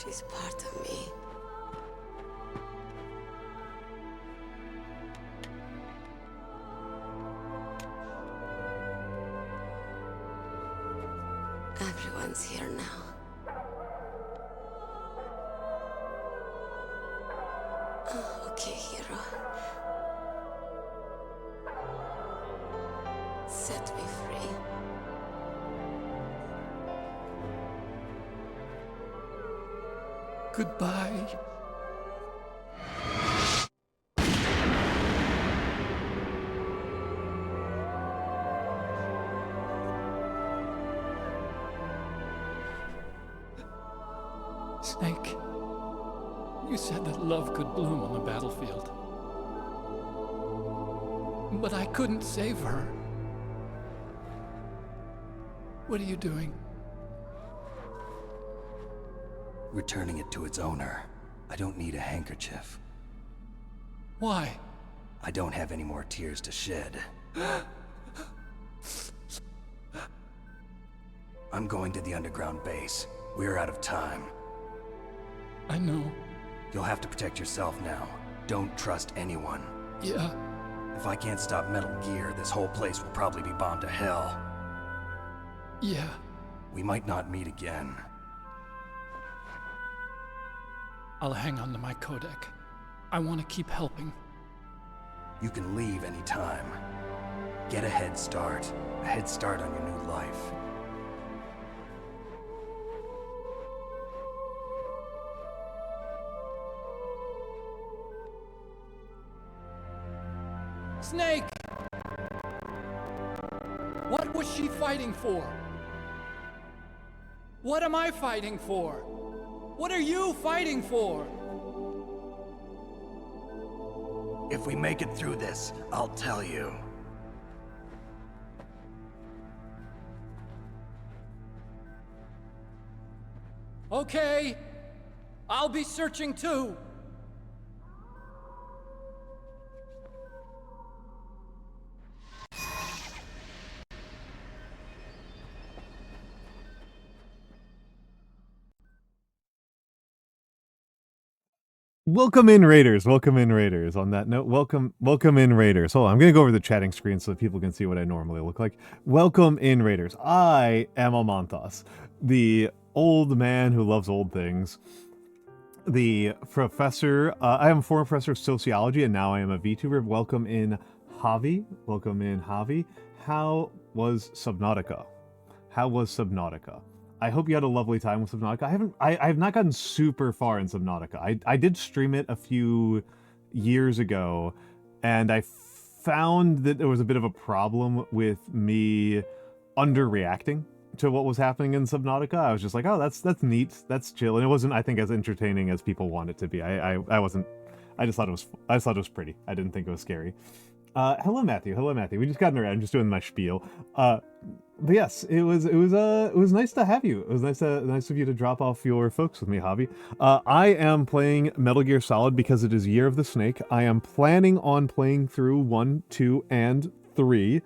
She's part of me. Everyone's here now. Oh, okay, hero. Set me free. Goodbye. Snake, you said that love could bloom on the battlefield. But I couldn't save her. What are you doing? Returning it to its owner. I don't need a handkerchief. Why? I don't have any more tears to shed. I'm going to the underground base. We're out of time. I know. You'll have to protect yourself now. Don't trust anyone. Yeah. If I can't stop Metal Gear, this whole place will probably be bombed to hell. Yeah. We might not meet again. I'll hang on to my codec. I want to keep helping. You can leave anytime. Get a head start. A head start on your new life. Snake! What was she fighting for? What am I fighting for? What are you fighting for? If we make it through this, I'll tell you. Okay. I'll be searching too. Welcome in, Raiders. Welcome in, Raiders. On that note, welcome in, Raiders. Hold on, I'm going to go over the chatting screen so that people can see what I normally look like. Welcome in, Raiders. I am Almantas, the old man who loves old things. The professor, I am a former professor of sociology, and now I am a VTuber. Welcome in, Javi. Welcome in, Javi. How was Subnautica? How was Subnautica? I hope you had a lovely time with Subnautica. I have not gotten super far in Subnautica. I did stream it a few years ago, and I found that there was a bit of a problem with me underreacting to what was happening in Subnautica. I was just like, oh, that's neat, that's chill, and it wasn't, I think, as entertaining as people want it to be. I just thought it was pretty. I didn't think it was scary. Hello Matthew. Hello Matthew. We just got around. I'm just doing my spiel. But yes, it was nice to have you. It was nice of you to drop off your folks with me, Javi. I am playing Metal Gear Solid because it is Year of the Snake. I am planning on playing through 1, 2, and 3.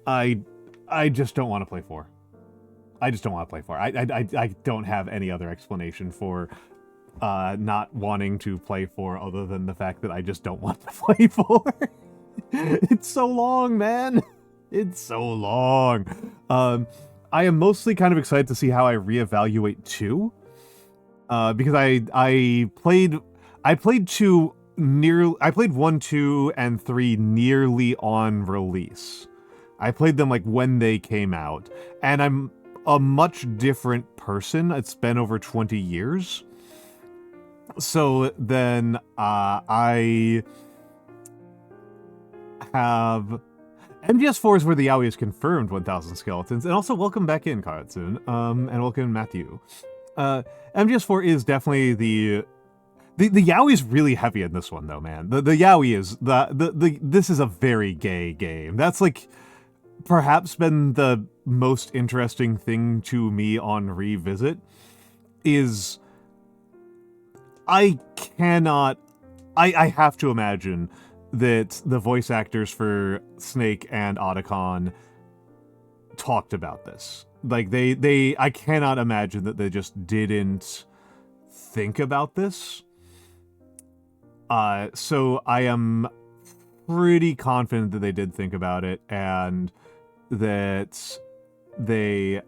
I just don't want to play 4. I just don't want to play 4. I don't have any other explanation for not wanting to play 4 other than the fact that I just don't want to play 4. It's so long, man. It's so long. I am mostly kind of excited to see how I reevaluate 2. Because I played 1, 2, and 3 nearly on release. I played them like when they came out, and I'm a much different person. It's been over 20 years. So then I have MGS4 is where the Yaoi is confirmed 1,000 skeletons, and also welcome back in, Karatsun, and welcome Matthew. MGS4 is definitely the Yaoi is really heavy in this one though, man. The Yaoi is this is a very gay game. That's like perhaps been the most interesting thing to me on Revisit is I have to imagine that the voice actors for Snake and Otacon talked about this. Like I cannot imagine that they just didn't think about this. So I am pretty confident that they did think about it and that they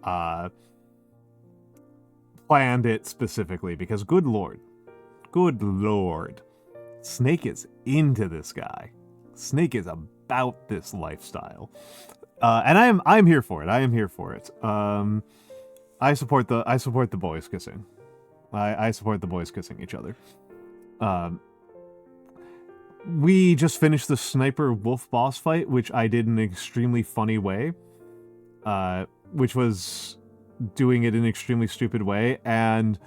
planned it specifically because good lord, Snake is into this guy. Snake is about this lifestyle. And I'm here for it. I am here for it. I support the boys kissing. I support the boys kissing each other. We just finished the Sniper Wolf boss fight, which I did in an extremely funny way. Which was doing it in an extremely stupid way, and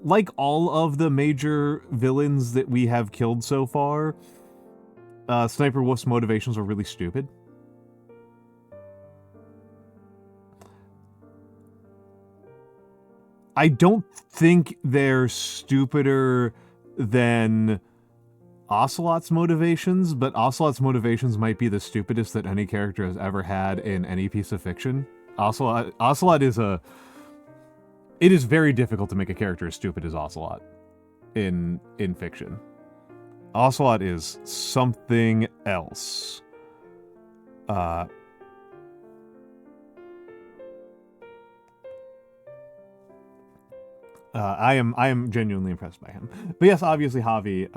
like all of the major villains that we have killed so far, Sniper Wolf's motivations were really stupid. I don't think they're stupider than Ocelot's motivations, but Ocelot's motivations might be the stupidest that any character has ever had in any piece of fiction. Ocelot is it is very difficult to make a character as stupid as Ocelot in fiction. Ocelot is something else. I am genuinely impressed by him. But yes, obviously Javi,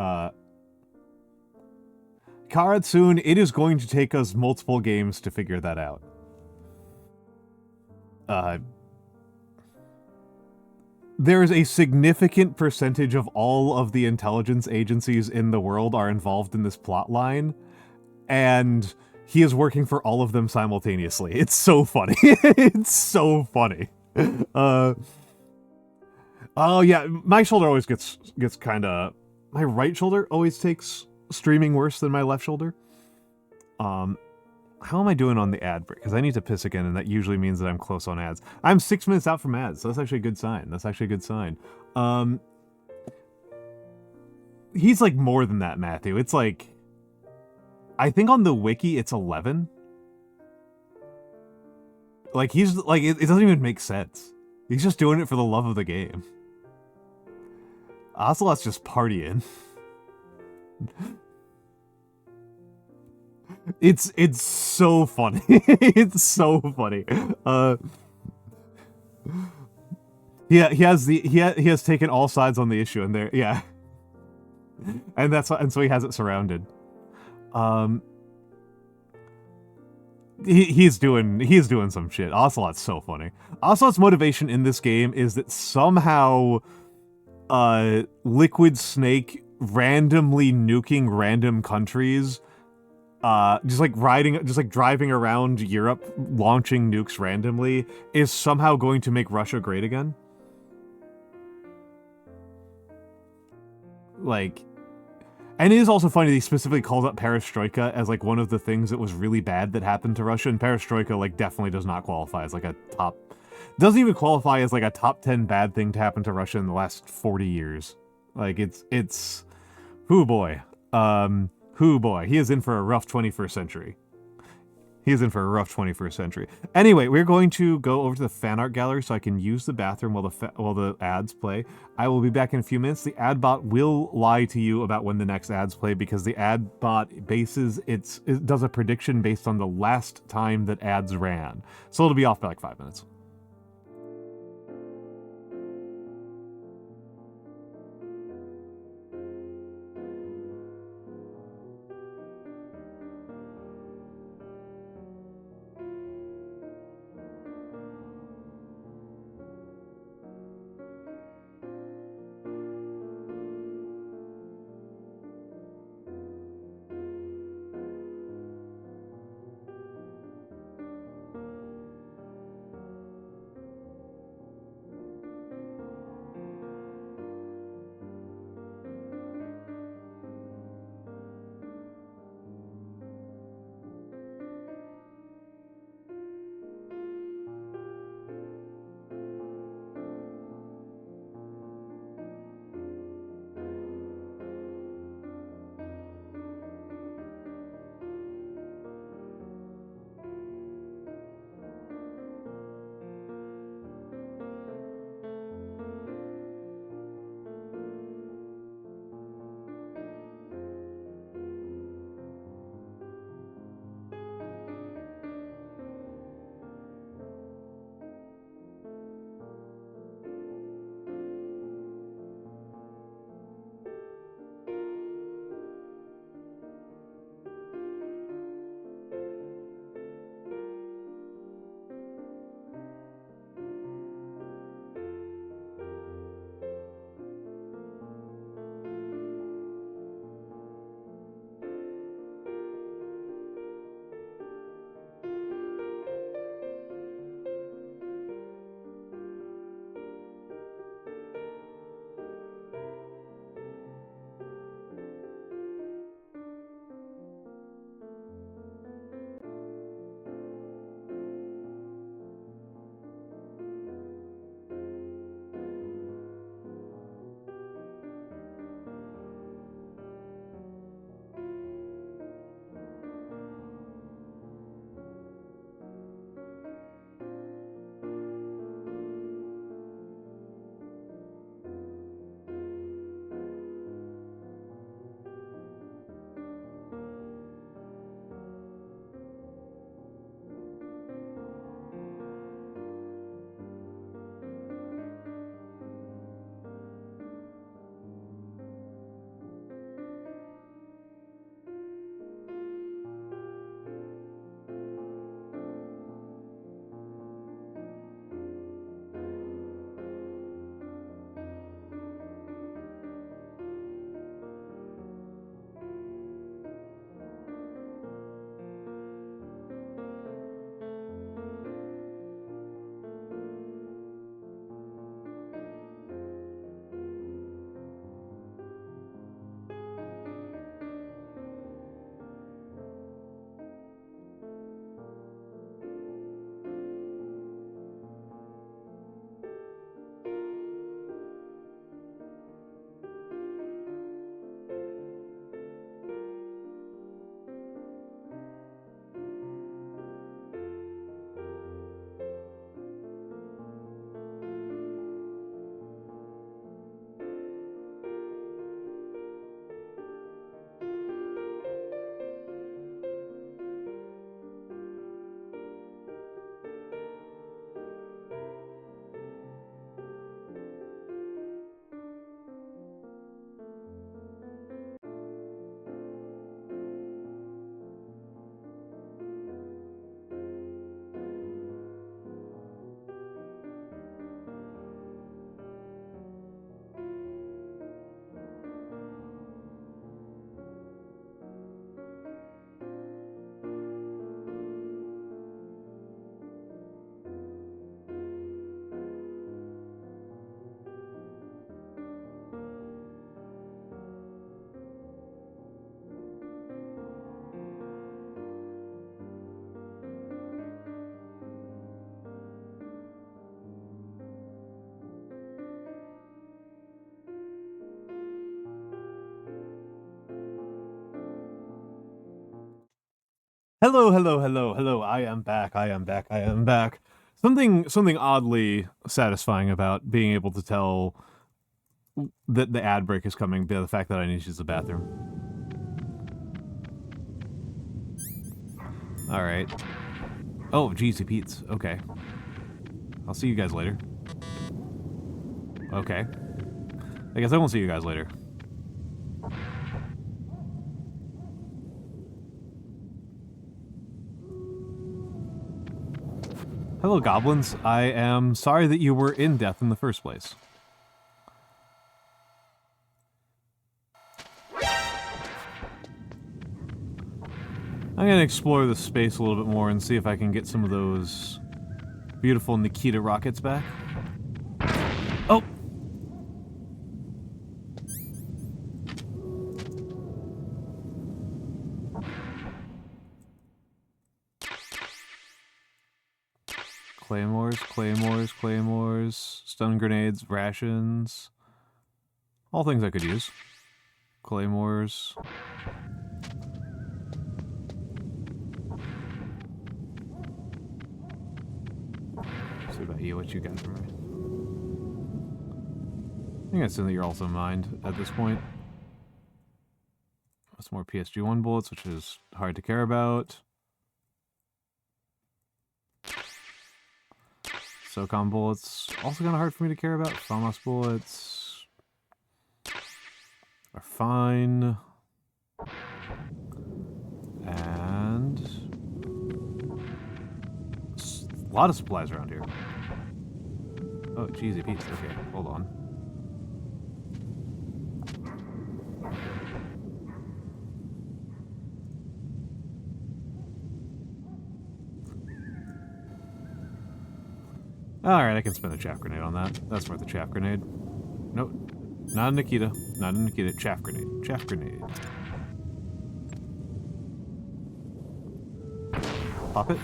Karatsun, it is going to take us multiple games to figure that out. There is a significant percentage of all of the intelligence agencies in the world are involved in this plot line, and he is working for all of them simultaneously. It's so funny. It's so funny. Oh yeah, my shoulder always gets kind of... My right shoulder always takes streaming worse than my left shoulder. How am I doing on the ad break? Because I need to piss again, and that usually means that I'm close on ads. I'm 6 minutes out from ads, so that's actually a good sign. That's actually a good sign. He's like more than that, Matthew. It's like... I think on the wiki it's 11. Like, he's... Like, it doesn't even make sense. He's just doing it for the love of the game. Ocelot's just partying. It's so funny. It's so funny. He has taken all sides on the issue, and there, yeah, and so he has it surrounded. He's doing some shit. Ocelot's so funny. Ocelot's motivation in this game is that somehow, Liquid Snake randomly nuking random countries, just like driving around Europe, launching nukes randomly, is somehow going to make Russia great again. Like, and it is also funny that he specifically calls out Perestroika as like one of the things that was really bad that happened to Russia, and Perestroika like definitely does not qualify as like a top, doesn't even qualify as like a top 10 bad thing to happen to Russia in the last 40 years. Like it's, hoo boy. Hoo boy, he is in for a rough 21st century. He is in for a rough 21st century. Anyway, we're going to go over to the fan art gallery so I can use the bathroom while the ads play. I will be back in a few minutes. The ad bot will lie to you about when the next ads play because the ad bot it does a prediction based on the last time that ads ran. So it'll be off by like 5 minutes. Hello, hello, hello, hello. I am back. I am back. I am back. Something oddly satisfying about being able to tell that the ad break is coming by the fact that I need to use the bathroom. All right. Oh, Jeezy Pete's. Okay. I'll see you guys later. Okay. I guess I won't see you guys later. Hello, goblins. I am sorry that you were in death in the first place. I'm gonna explore the space a little bit more and see if I can get some of those beautiful Nikita rockets back. Oh! Claymores, claymores, claymores, stun grenades, rations. All things I could use. Claymores. Let's see about you, what you got for me. I think I assume that you're also mined at this point. Some more PSG-1 bullets, which is hard to care about. SOCOM bullets, also kind of hard for me to care about. FAMAS bullets are fine. And a lot of supplies around here. Oh, Jeezy Pete's. Okay, hold on. Alright, I can spin a chaff grenade on that. That's worth a chaff grenade. Nope. Not a Nikita. Not a Nikita. Chaff grenade. Chaff grenade. Pop it.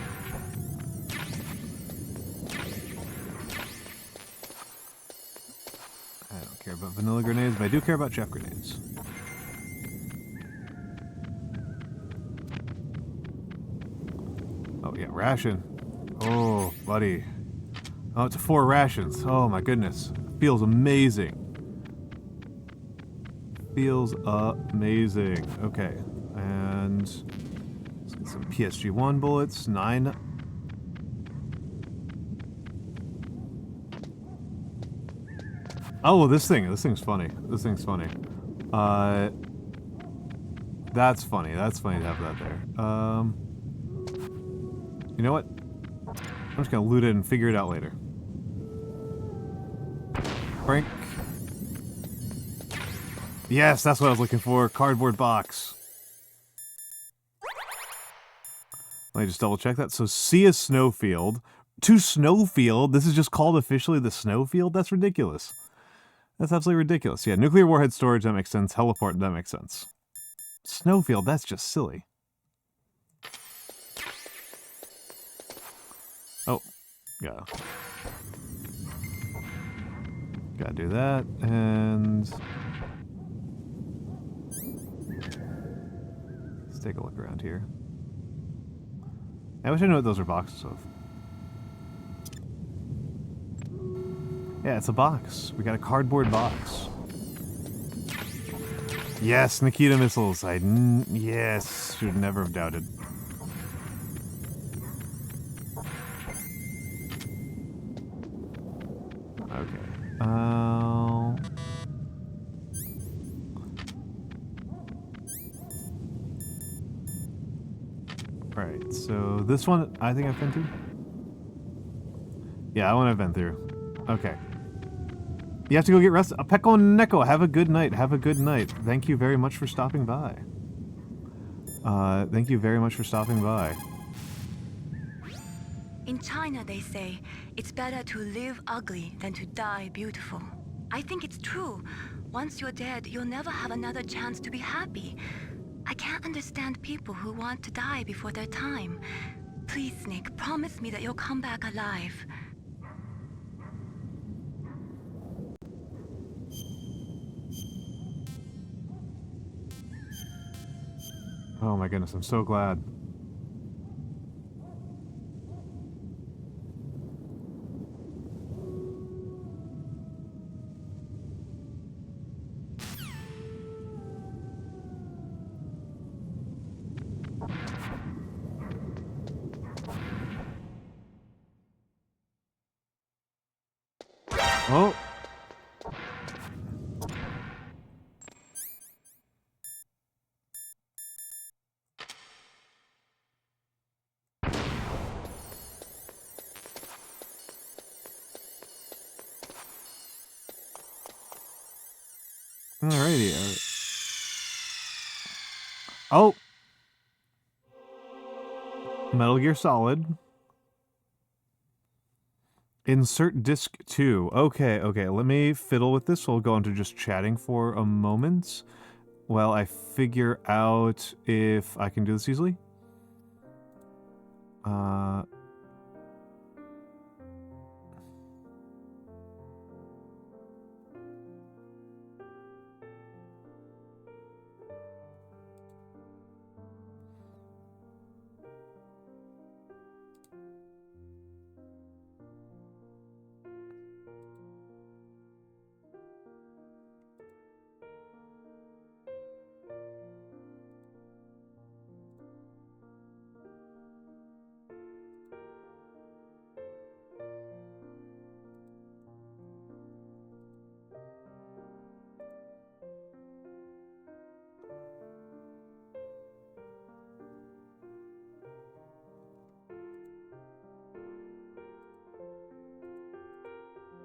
I don't care about vanilla grenades, but I do care about chaff grenades. Oh, yeah, ration. Oh, buddy. Oh, it's 4 rations. Oh my goodness. Feels amazing. Feels amazing. Okay. And let's get some PSG-1 bullets. 9. Oh, this thing's funny. This thing's funny. That's funny. That's funny to have that there. You know what? I'm just gonna loot it and figure it out later. Frank. Yes, that's what I was looking for. Cardboard box. Let me just double check that. So see a snowfield. To snowfield? This is just called officially the snowfield? That's ridiculous. That's absolutely ridiculous. Yeah, nuclear warhead storage, that makes sense. Heliport, that makes sense. Snowfield, that's just silly. Oh, yeah. Gotta do that, and let's take a look around here. I wish I knew what those are boxes of. Yeah, it's a box. We got a cardboard box. Yes, Nikita missiles. Yes, should never have doubted. Okay. Right, so this one I think I've been through. Yeah, that one I've been through. Okay. You have to go get rest. Peko Neko, have a good night. Have a good night. Thank you very much for stopping by. Thank you very much for stopping by. In China, they say it's better to live ugly than to die beautiful. I think it's true. Once you're dead, you'll never have another chance to be happy. I can't understand people who want to die before their time. Please, Nick, promise me that you'll come back alive. Oh my goodness, I'm so glad. Oh. Alrighty. Oh. Metal Gear Solid. Insert disc 2. Okay, okay. Let me fiddle with this. We'll go into just chatting for a moment while I figure out if I can do this easily.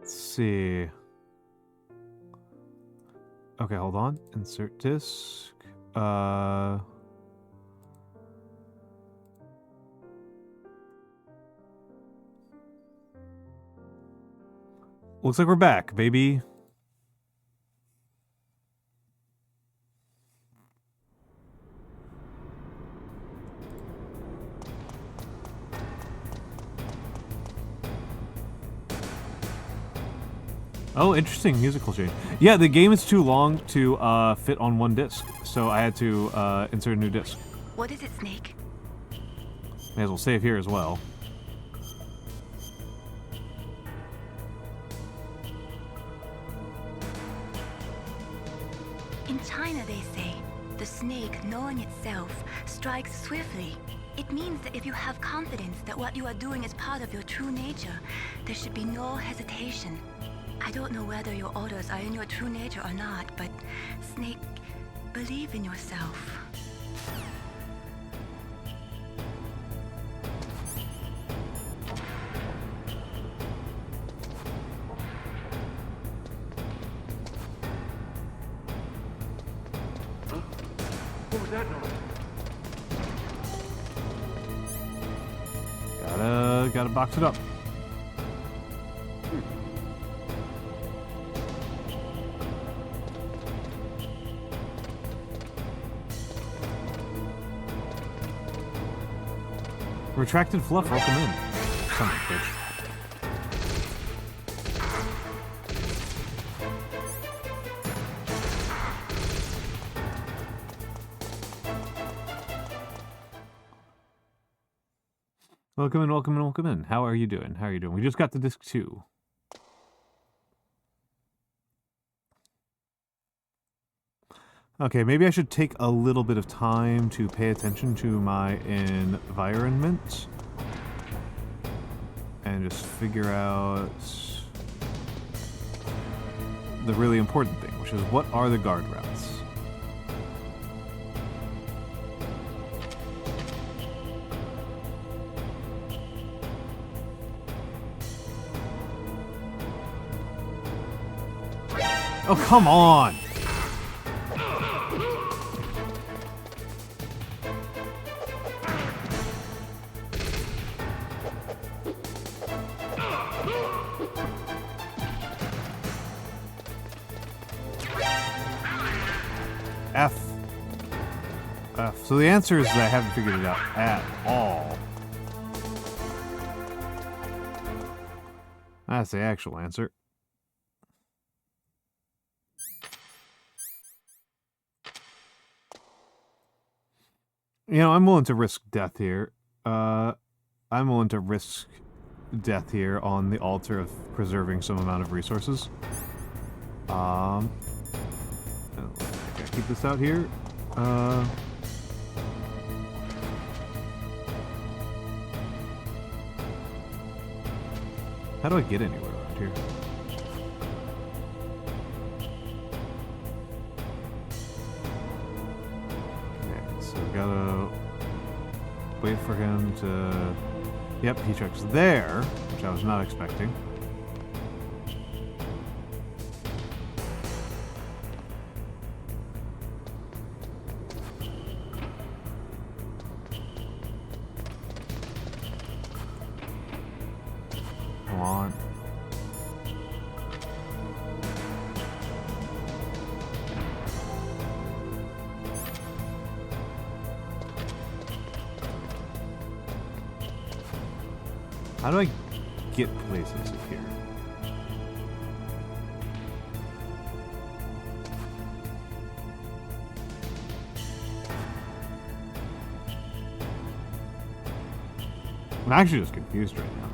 Let's see. Okay, hold on. Insert disc. Looks like we're back, baby. Oh, interesting musical change. Yeah, the game is too long to fit on one disc, so I had to insert a new disc. What is it, Snake? May as well save here as well. In China, they say, the snake, knowing itself, strikes swiftly. It means that if you have confidence that what you are doing is part of your true nature, there should be no hesitation. I don't know whether your orders are in your true nature or not, but, Snake, believe in yourself. What was that noise? Gotta box it up. Retracted Fluff, welcome in. Son of a bitch. Welcome in, welcome in, welcome in. How are you doing? How are you doing? We just got to disc 2. Okay, maybe I should take a little bit of time to pay attention to my environment and just figure out the really important thing, which is what are the guard routes? Oh, come on! F. So the answer is that I haven't figured it out at all. That's the actual answer. You know, I'm willing to risk death here. I'm willing to risk death here on the altar of preserving some amount of resources. Okay, keep this out here. How do I get anywhere around here? for him to... Yep, he checks there, which I was not expecting. Come on. How do I get places here? I'm actually just confused right now.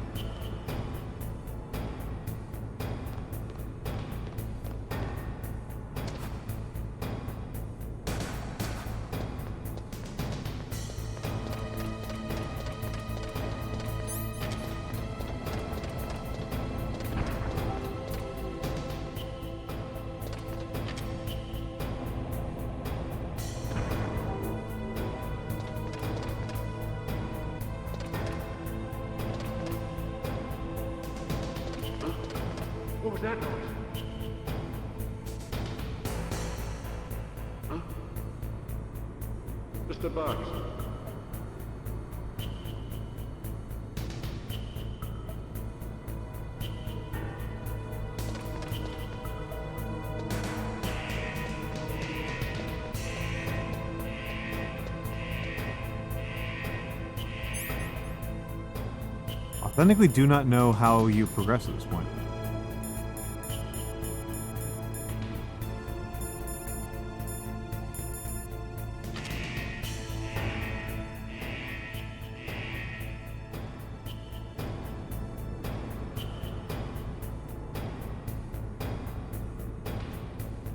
What was that noise? Huh? Just a box. Authentically do not know how you progress at this point.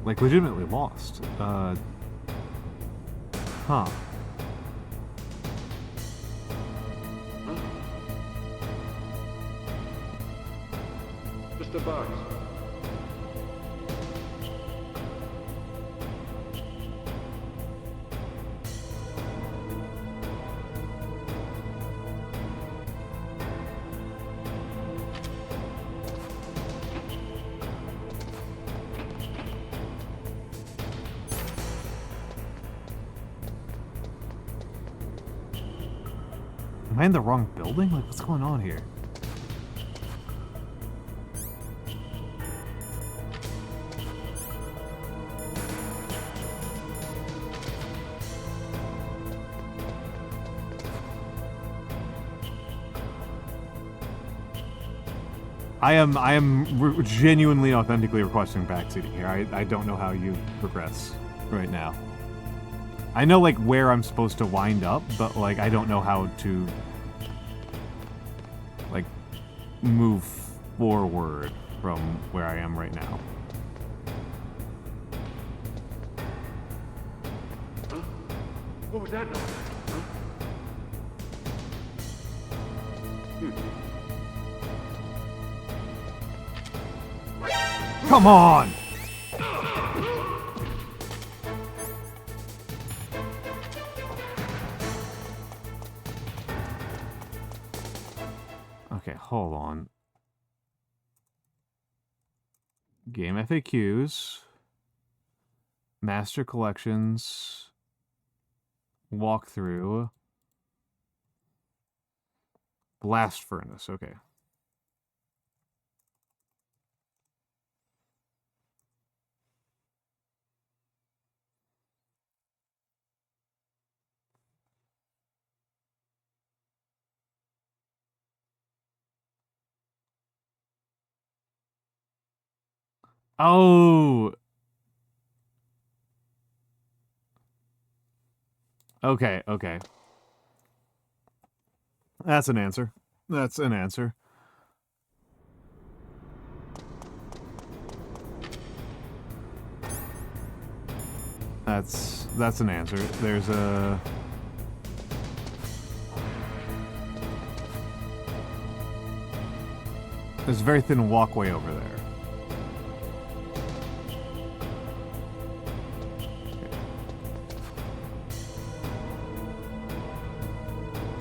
Like, legitimately lost. Huh. Just a box. Am I in the wrong building? Like, what's going on here? I am genuinely, authentically requesting backseating here. I don't know how you progress right now. I know, like, where I'm supposed to wind up, but, like, I don't know how to, like, move forward from where I am right now. Huh? What was that noise? Huh? Come on! Okay, hold on. Game FAQs, Master Collections, Walkthrough, Blast Furnace, okay. Oh. Okay, okay. That's an answer. That's an answer. That's an answer. There's a... There's a very thin walkway over there.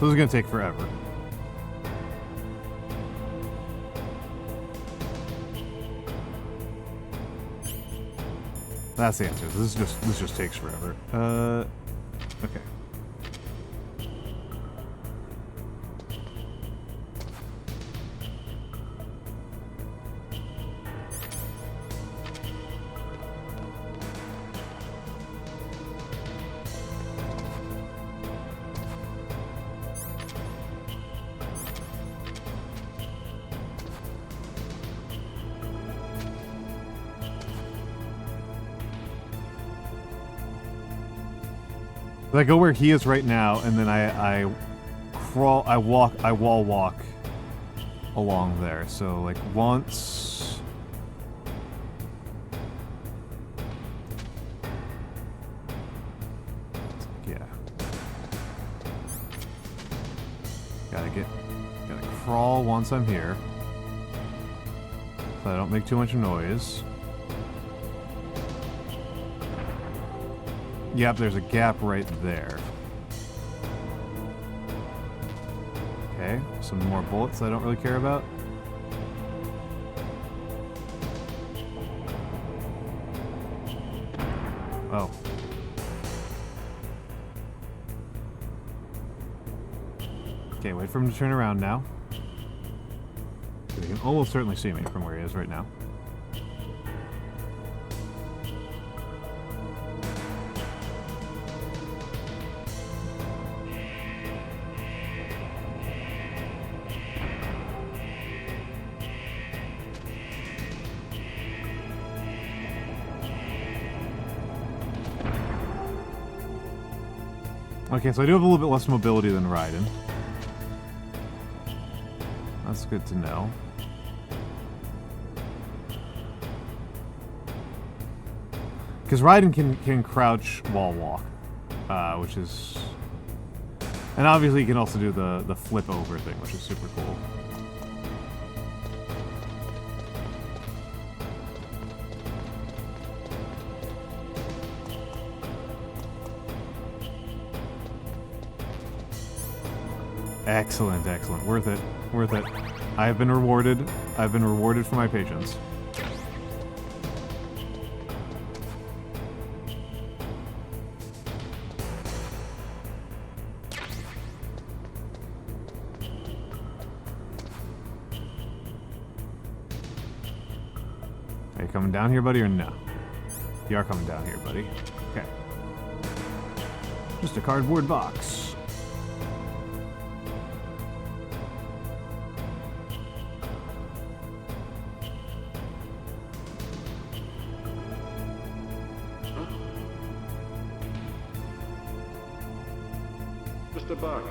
So this is gonna take forever. That's the answer. This just takes forever. Okay. I go where he is right now, and then I wall walk along there. So like once. Yeah. Gotta crawl once I'm here, so I don't make too much noise. Yep, there's a gap right there. Okay, some more bullets I don't really care about. Oh. Okay, wait for him to turn around now. He can almost certainly see me from where he is right now. Okay, so I do have a little bit less mobility than Raiden. That's good to know. Because Raiden can crouch wall walk, which is... And obviously he can also do the flip over thing, which is super cool. Excellent, excellent. Worth it. Worth it. I have been rewarded. I've been rewarded for my patience. Are you coming down here, buddy, or no? You are coming down here, buddy. Okay. Just a cardboard box. Just a box.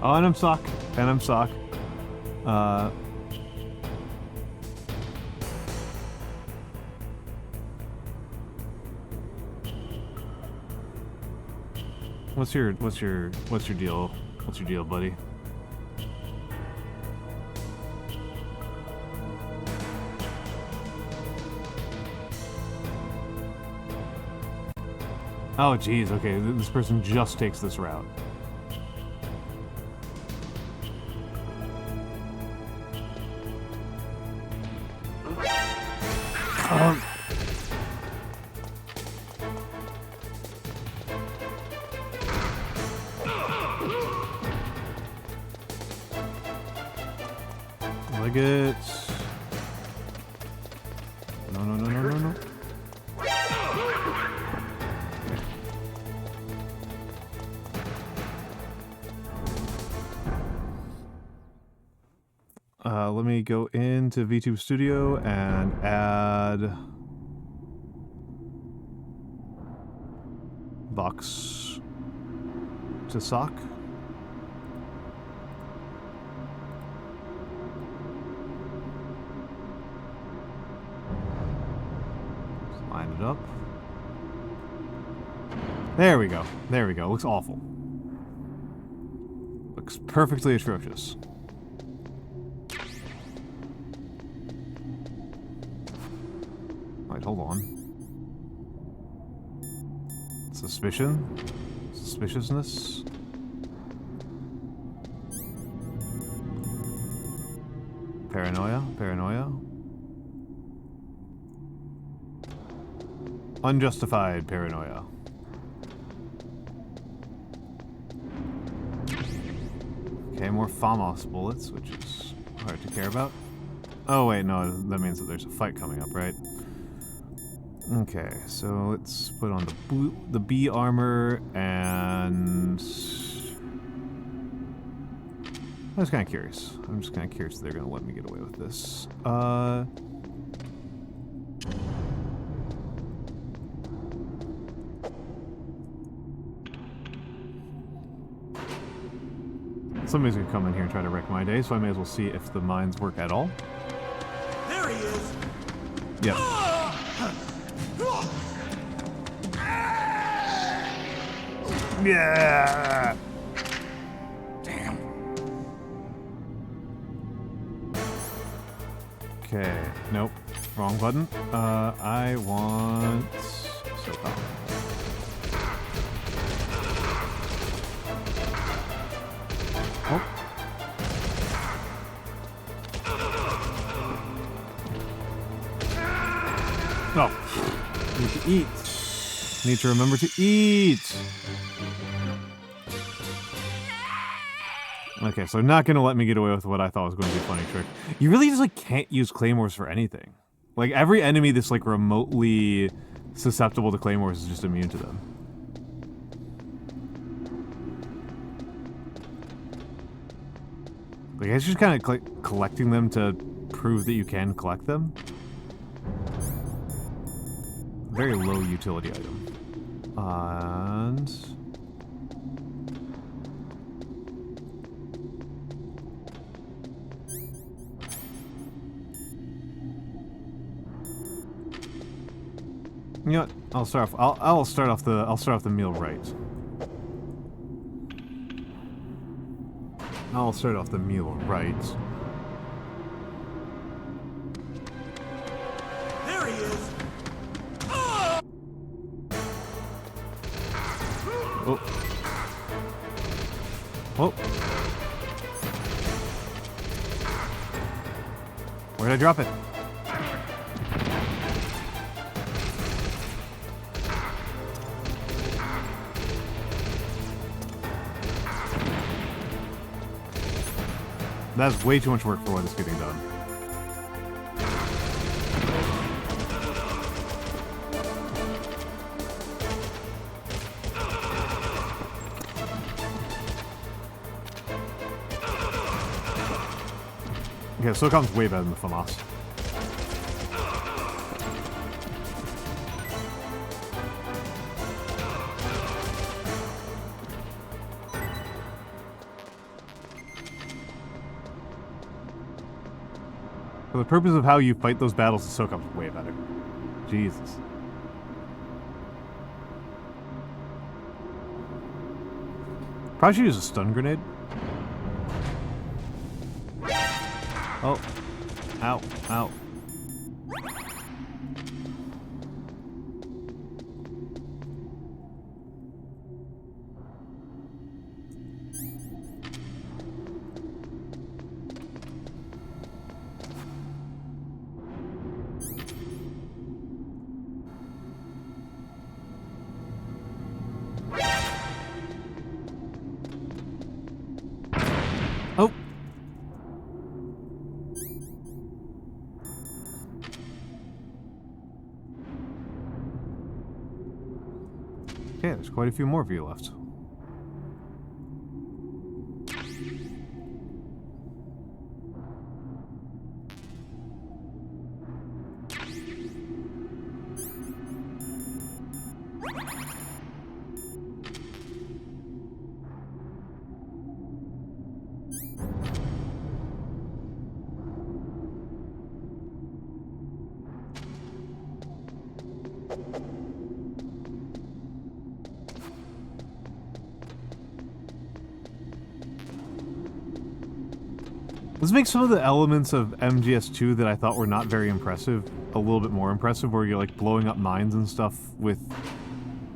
Oh, and I'm sock. And I'm sock. What's your deal? What's your deal, buddy? Oh, geez. Okay, this person just takes this route. Legates. No, no, no, no, no, no. Let me go into VTube Studio and add Box to sock. Let's line it up. There we go. There we go. Looks awful. Looks perfectly atrocious. Wait, hold on. Suspicion? Suspiciousness? Paranoia? Paranoia? Unjustified paranoia. Okay, more FAMAS bullets, which is hard to care about. Oh wait, no, that means that there's a fight coming up, right? Okay, so let's put on the B armor, and I'm just kind of curious. I'm just kind of curious if they're gonna let me get away with this. Somebody's gonna come in here and try to wreck my day, so I may as well see if the mines work at all. There he is. Yep. Yeah. Damn. Okay. Nope. Wrong button. I want SOCOM. Oh. Oh. Need to eat. Need to remember to eat. Okay, so not gonna let me get away with what I thought was going to be a funny trick. You really just like can't use claymores for anything. Like every enemy that's like remotely susceptible to claymores is just immune to them. Like it's just kind of collecting them to prove that you can collect them. Very low utility item. And you know what? I'll start off. I'll start off the meal right. I'll start off the meal right. There he is. Oh. Oh. Where did I drop it? That's way too much work for what is getting done. Okay, SOCOM's way better than the FAMAS. For the purpose of how you fight those battles, the SOCOM's way better. Jesus. Probably should use a stun grenade. Oh. Ow. Ow. Okay, there's quite a few more of you left. This makes some of the elements of MGS2 that I thought were not very impressive a little bit more impressive, where you're like blowing up mines and stuff with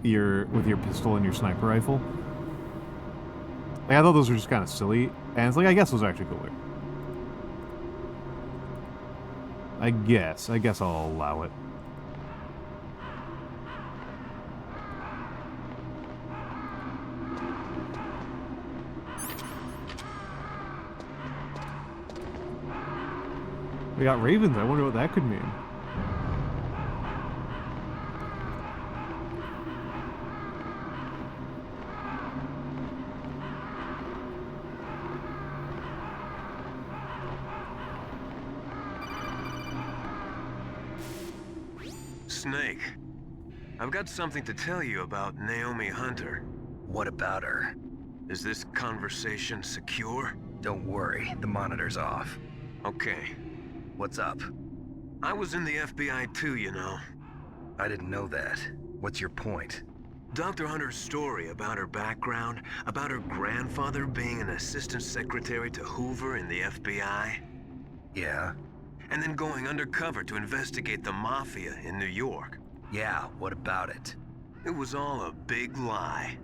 your pistol and your sniper rifle. Like, I thought those were just kind of silly, and it's like, I guess those are actually cooler. I guess I'll allow it. We got ravens. I wonder what that could mean. Snake, I've got something to tell you about Naomi Hunter. What about her? Is this conversation secure? Don't worry, the monitor's off. Okay. What's up? I was in the FBI too, you know. I didn't know that. What's your point? Dr. Hunter's story about her background, about her grandfather being an assistant secretary to Hoover in the FBI. Yeah? And then going undercover to investigate the mafia in New York. Yeah, what about it? It was all a big lie.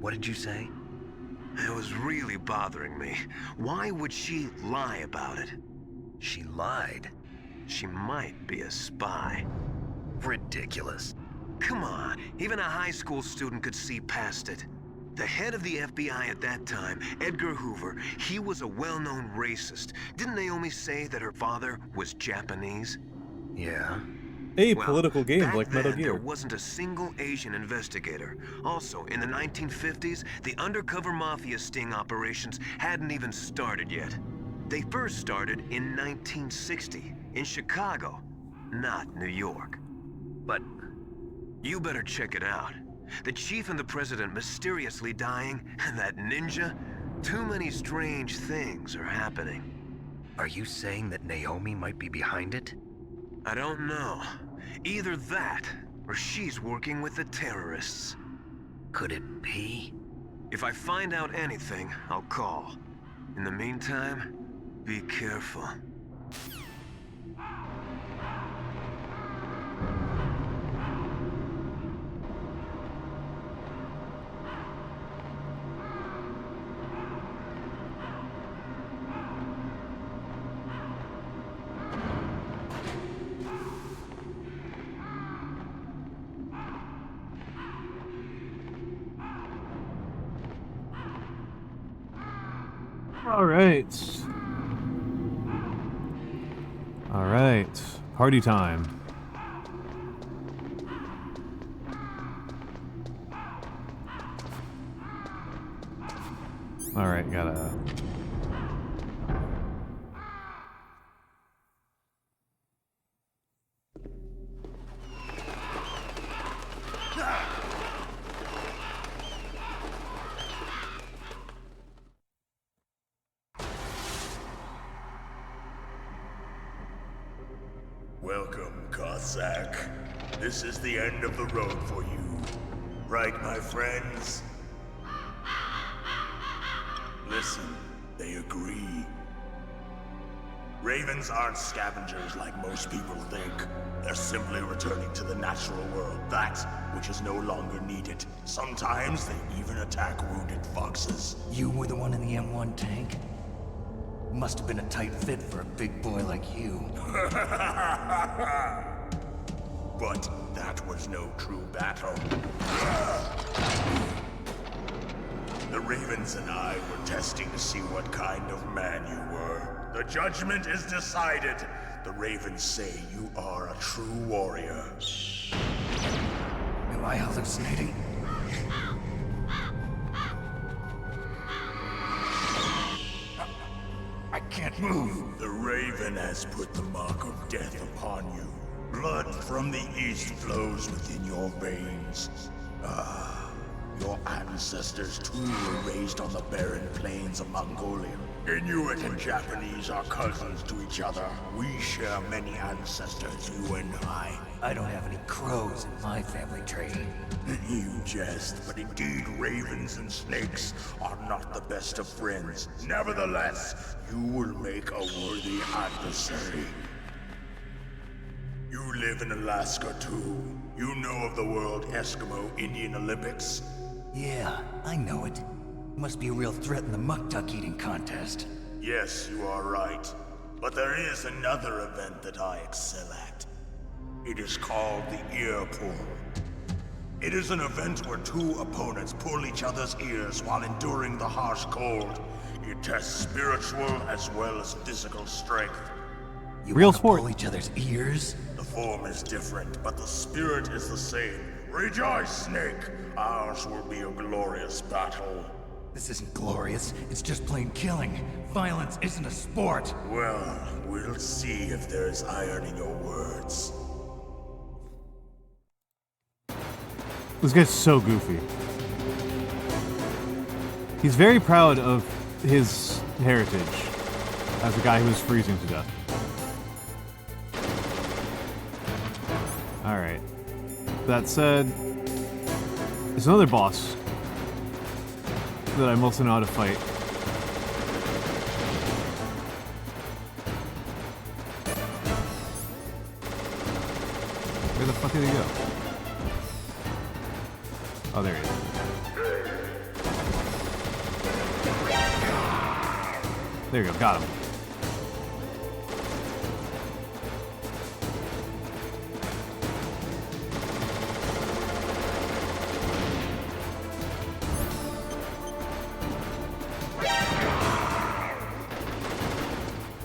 What did you say? It was really bothering me. Why would she lie about it? She lied. She might be a spy. Ridiculous. Come on, even a high school student could see past it. The head of the FBI at that time, Edgar Hoover, he was a well-known racist. Didn't Naomi say that her father was Japanese? Yeah. A political game back like Metal then, Gear. There wasn't a single Asian investigator. Also, in the 1950s, the undercover mafia sting operations hadn't even started yet. They first started in 1960, in Chicago, not New York. But you better check it out. The chief and the president mysteriously dying, and that ninja, too many strange things are happening. Are you saying that Naomi might be behind it? I don't know. Either that, or she's working with the terrorists. Could it be? If I find out anything, I'll call. In the meantime, be careful. All right, party time. All right, gotta. Welcome, Cossack. This is the end of the road for you. Right, my friends? Listen, they agree. Ravens aren't scavengers like most people think. They're simply returning to the natural world, that which is no longer needed. Sometimes they even attack wounded foxes. You were the one in the M1 tank? Must have been a tight fit for a big boy like you. But that was no true battle. The Ravens and I were testing to see what kind of man you were. The judgment is decided. The Ravens say you are a true warrior. Am I hallucinating? I can't move. The Raven has put the mark of death upon you. Blood from the east flows within your veins. Ah, your ancestors too were raised on the barren plains of Mongolia. Inuit and Japanese are cousins to each other. We share many ancestors, you and I. I don't have any crows in my family tree. You jest, but indeed ravens and snakes are not the best of friends. Nevertheless, you will make a worthy adversary. You live in Alaska too. You know of the World Eskimo Indian Olympics? Yeah, I know it. Must be a real threat in the muck-duck eating contest. Yes, you are right. But there is another event that I excel at. It is called the ear pull. It is an event where two opponents pull each other's ears while enduring the harsh cold. It tests spiritual as well as physical strength. You Real wanna sport. pull each other's ears? The form is different, but the spirit is the same. Rejoice, Snake! Ours will be a glorious battle. This isn't glorious, it's just plain killing. Violence isn't a sport. Well, we'll see if there's iron in your words. This guy's so goofy. He's very proud of his heritage as a guy who was freezing to death. Alright. That said, there's another boss that I'm also know how to fight. Where the fuck did he go? Oh, there he is. There you go, got him.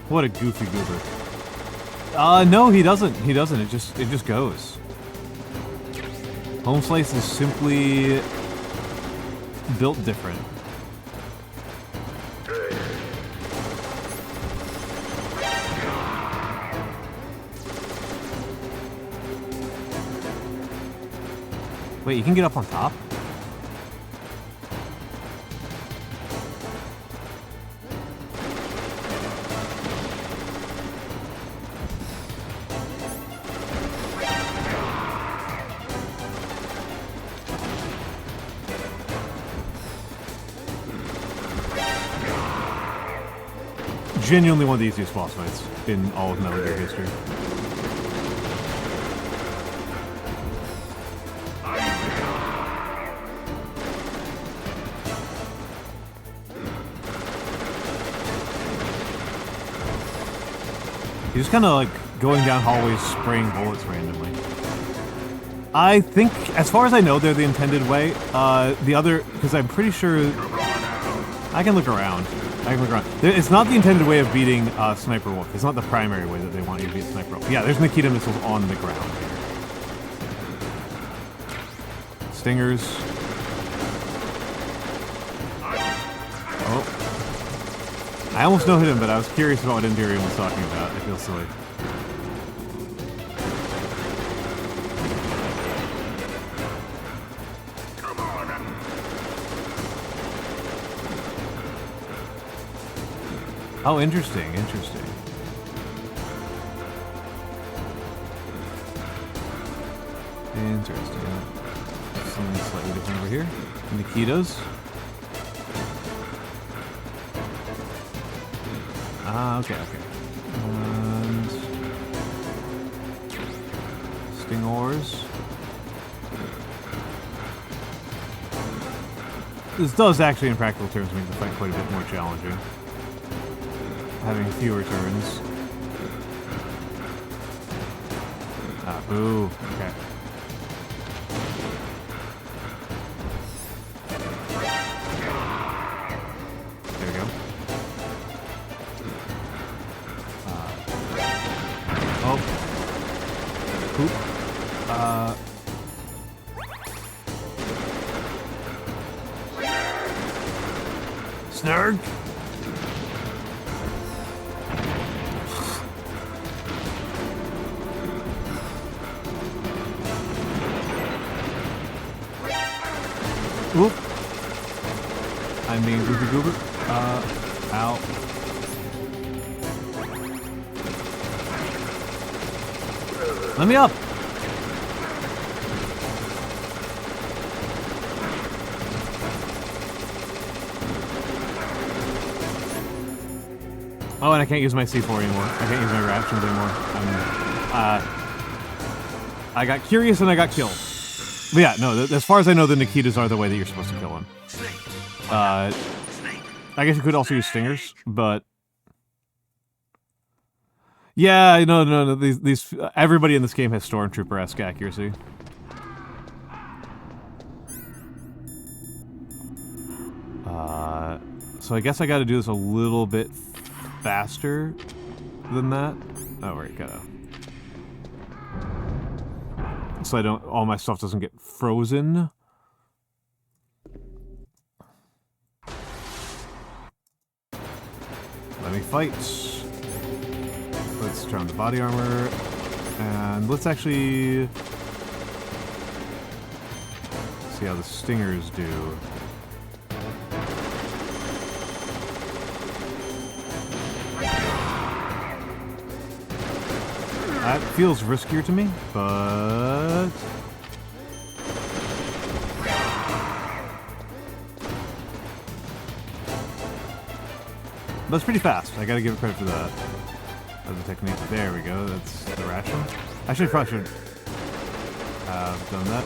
What a goofy goober. No, he doesn't. He doesn't. It just goes. Home Slice is simply built different. Wait, you can get up on top? Genuinely one of the easiest boss fights in all of Metal Gear history. He's just kind of like going down hallways spraying bullets randomly. I think, as far as I know, they're the intended way. The other, because I'm pretty sure... I can look around. It's not the intended way of beating Sniper Wolf. It's not the primary way that they want you to beat Sniper Wolf. Yeah, there's Nikita missiles on the ground here. Stingers. Oh. I almost no-hit him, but I was curious about what Imperium was talking about. I feel silly. Oh, interesting, interesting. Interesting. Something slightly different over here. Nikitas. Ah, okay, okay. And Stingors. This does actually, in practical terms, make the fight quite a bit more challenging. Having fewer turns. Ah, boo. Okay. There we go. Oh. Poop. Snurg. Oop. I'm being goofy goober. Ow. Let me up! Oh, and I can't use my C4 anymore. I can't use my reactions anymore. I got curious and I got killed. But yeah, no, as far as I know, the Nikitas are the way that you're supposed to kill him. I guess you could also use stingers, but... Yeah, no, these everybody in this game has Stormtrooper-esque accuracy. So I guess I gotta do this a little bit faster than that. Oh, right, gotta... So I don't... all my stuff doesn't get frozen. Let me fight. Let's turn on the body armor. And let's actually... see how the stingers do. That feels riskier to me, but... That's pretty fast. I gotta give it credit for that. As a technique. There we go. That's the ration. Actually, I probably should have done that.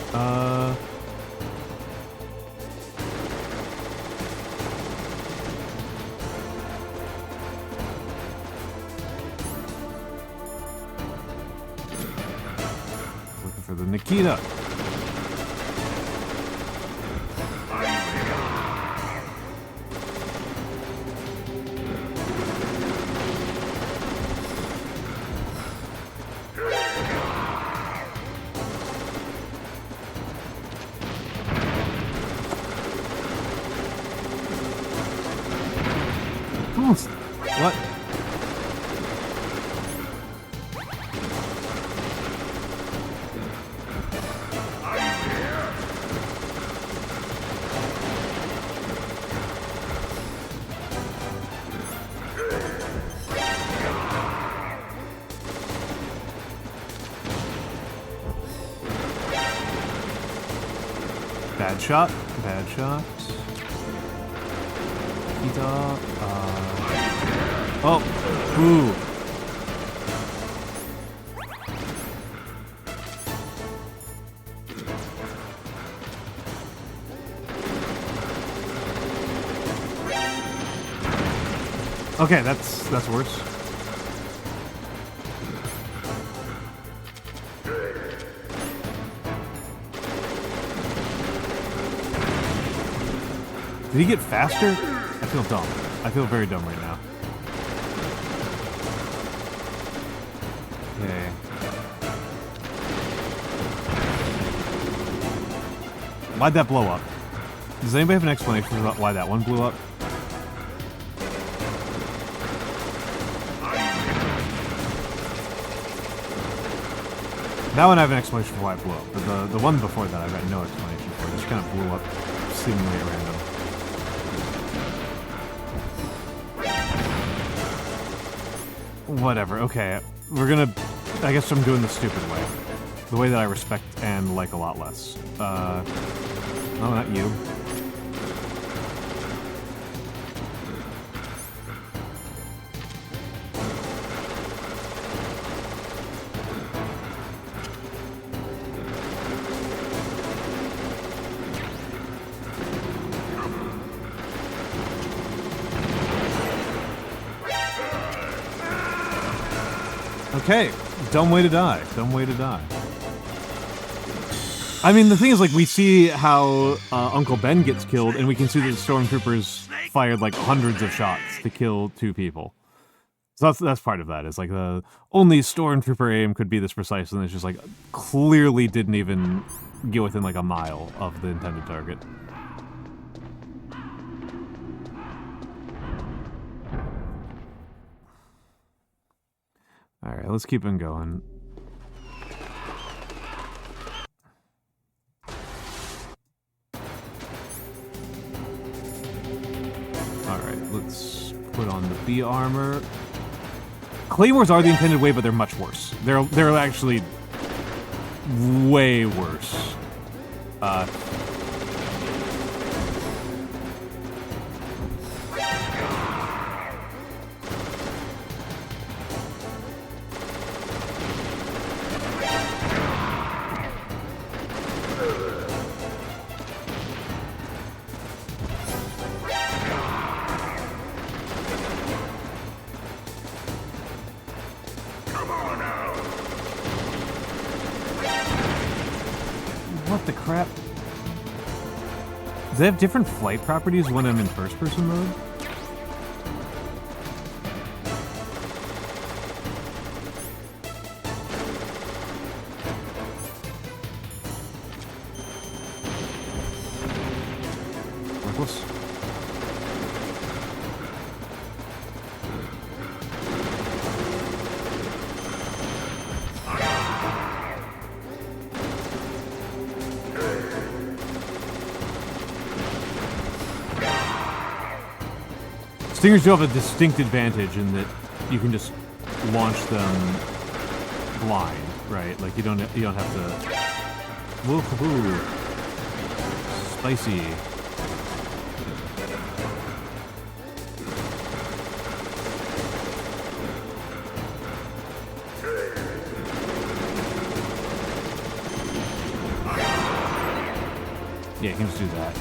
Looking for the Nikita. What? Bad shot. Bad shot. Oh, ooh. Okay, that's worse. Did he get faster? I feel dumb. I feel very dumb right now. Okay. Why'd that blow up? Does anybody have an explanation about why that one blew up? That one I have an explanation for why it blew up, but the one before that I've got no explanation for. It just kind of blew up seemingly at random. Whatever, okay. We're gonna... I guess I'm doing the stupid way. The way that I respect and like a lot less. Oh, not you. Okay, dumb way to die. Dumb way to die. I mean, the thing is, like, we see how Uncle Ben gets killed, and we can see that the stormtroopers fired, like, hundreds of shots to kill 2 people. So that's part of that. It's like the only stormtrooper aim could be this precise, and it's just, like, clearly didn't even get within, like, a mile of the intended target. Alright, let's keep on going. Alright, let's put on the B armor. Claymores are the intended way, but they're much worse. They're actually way worse. Do they have different flight properties when I'm in first-person mode? Worthless. Stingers do have a distinct advantage in that you can just launch them blind, right? Like you don't have to. Woo-hoo-hoo. Spicy. Yeah, you can just do that.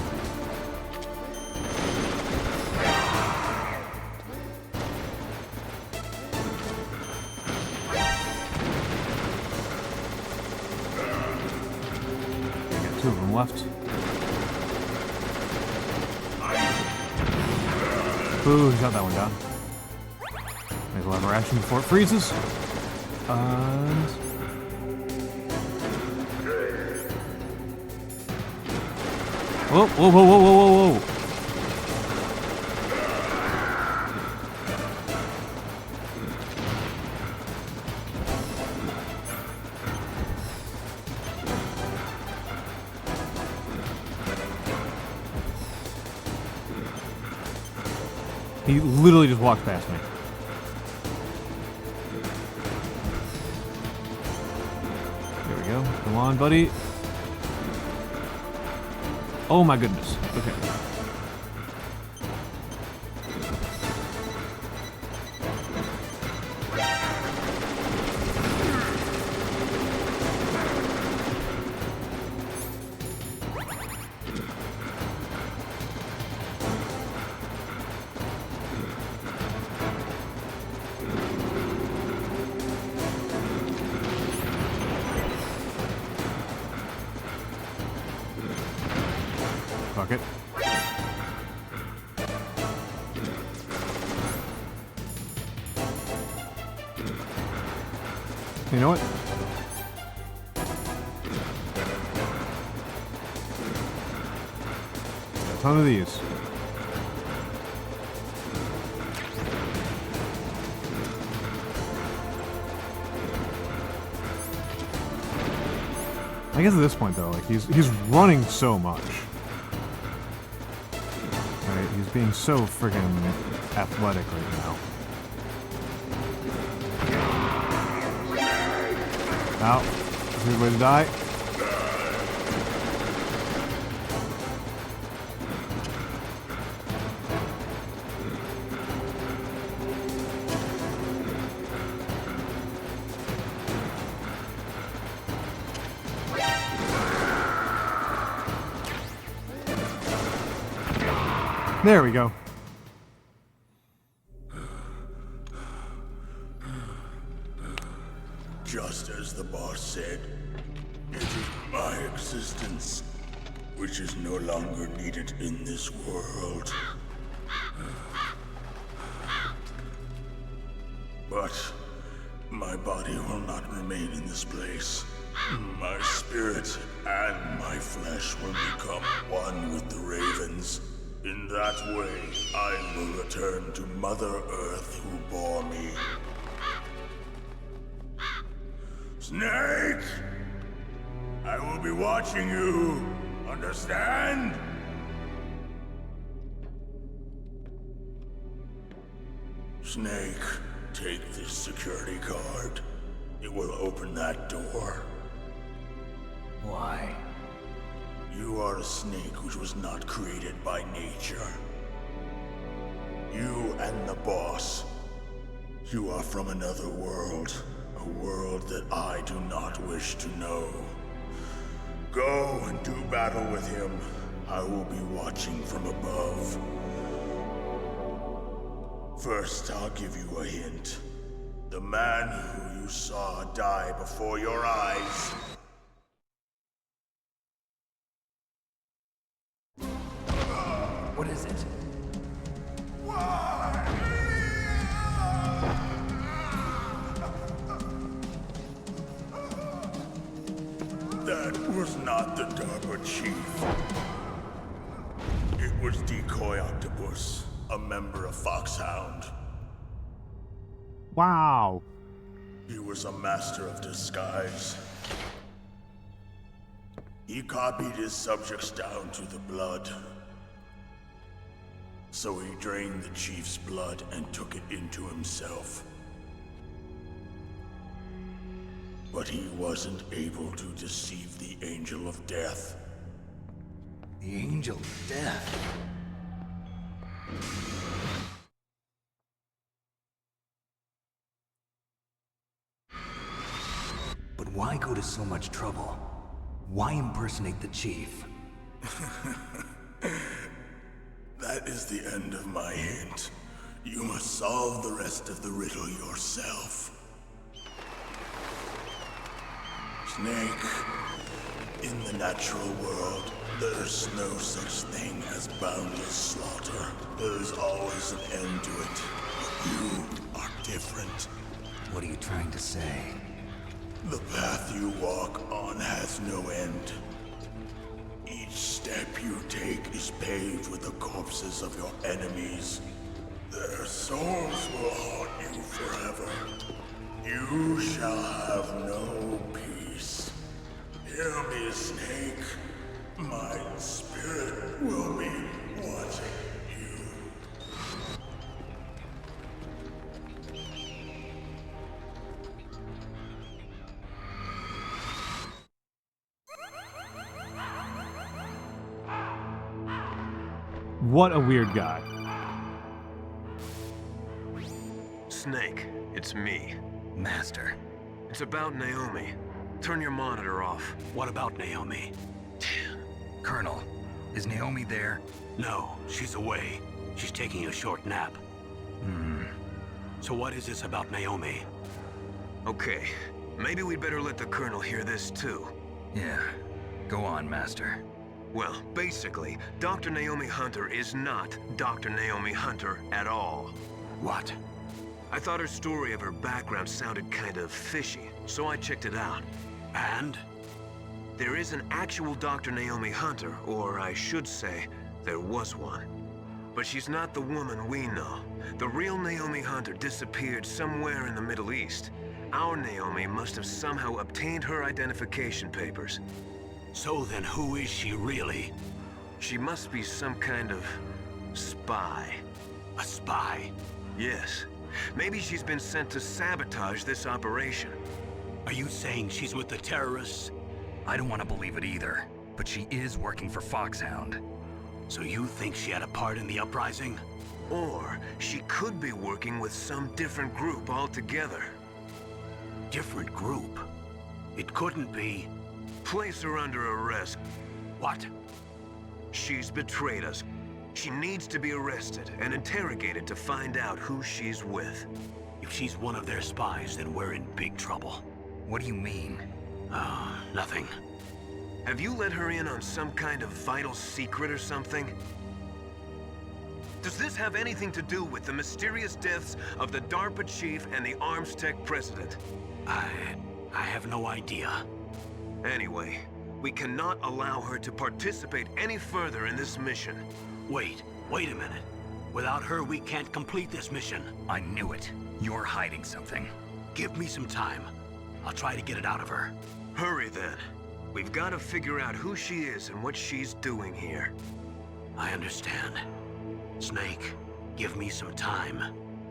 Two of them left. Ooh, he got that one down. Might as well have a ration before it freezes. And... Whoa, whoa, whoa, whoa, whoa, whoa, whoa. He literally just walked past me. There we go. Come on, buddy. Oh my goodness. Okay. Fuck it. You know what? A ton of these. I guess at this point though, like he's running so much. Right, he's being so friggin' athletic right now. Ow. Is there a way to die? There we go. Just as the boss said, it is my existence which is no longer needed in this world. But my body will not remain in this place. My spirit and my flesh will become one with the ravens. In that way, I will return to Mother Earth who bore me. Snake! I will be watching you. Understand? Snake, take this security card. It will open that door. Why? You are a snake which was not created by nature. You and the boss. You are from another world. A world that I do not wish to know. Go and do battle with him. I will be watching from above. First, I'll give you a hint. The man who you saw die before your eyes What is it? That was not the DARPA chief. It was Decoy Octopus, a member of Foxhound. Wow. He was a master of disguise. He copied his subjects down to the blood. So he drained the chief's blood and took it into himself. But he wasn't able to deceive the Angel of Death. The Angel of Death? But why go to so much trouble? Why impersonate the chief? That is the end of my hint. You must solve the rest of the riddle yourself. Snake, in the natural world, there's no such thing as boundless slaughter. There's always an end to it, but you are different. What are you trying to say? The path you walk on has no end. Each step you take is paved with the corpses of your enemies. Their souls will haunt you forever. You shall have no peace. Hear me, Snake. My spirit will be watching you. What a weird guy. Snake, it's me. Master. It's about Naomi. Turn your monitor off. What about Naomi? Colonel, is Naomi there? No, she's away. She's taking a short nap. So what is this about Naomi? Okay, maybe we'd better let the Colonel hear this too. Yeah, go on, Master. Well, basically, Dr. Naomi Hunter is not Dr. Naomi Hunter at all. What? I thought her story of her background sounded kind of fishy, so I checked it out. And? There is an actual Dr. Naomi Hunter, or I should say, there was one. But she's not the woman we know. The real Naomi Hunter disappeared somewhere in the Middle East. Our Naomi must have somehow obtained her identification papers. So then who is she really? She must be some kind of spy. A spy? Yes. Maybe she's been sent to sabotage this operation. Are you saying she's with the terrorists? I don't want to believe it either, but she is working for Foxhound. So you think she had a part in the uprising? Or she could be working with some different group altogether. Different group? It couldn't be. Place her under arrest. What? She's betrayed us. She needs to be arrested and interrogated to find out who she's with. If she's one of their spies, then we're in big trouble. What do you mean? Nothing. Have you let her in on some kind of vital secret or something? Does this have anything to do with the mysterious deaths of the DARPA chief and the arms tech president? I have no idea. Anyway, we cannot allow her to participate any further in this mission. Wait a minute. Without her, we can't complete this mission. I knew it. You're hiding something. Give me some time. I'll try to get it out of her. Hurry then. We've got to figure out who she is and what she's doing here. I understand. Snake, give me some time.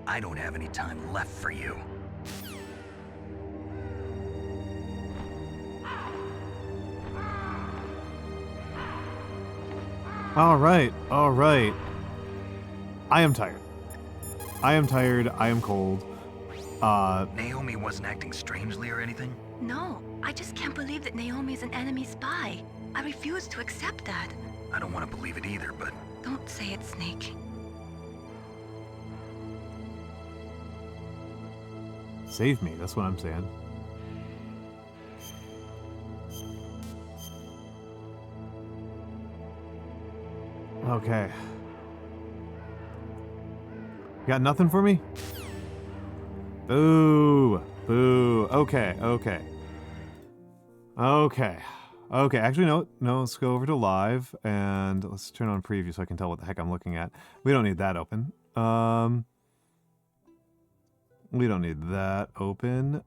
I don't have any time left for you. All right. I am tired. I am cold. Naomi wasn't acting strangely or anything? No, I just can't believe that Naomi's an enemy spy. I refuse to accept that. I don't want to believe it either, but... Don't say it, Snake. Save me, that's what I'm saying. Okay. Got nothing for me? Boo. Boo. Okay, okay. Okay. Okay, actually, no, let's go over to live, and let's turn on preview so I can tell what the heck I'm looking at. We don't need that open. We don't need that open.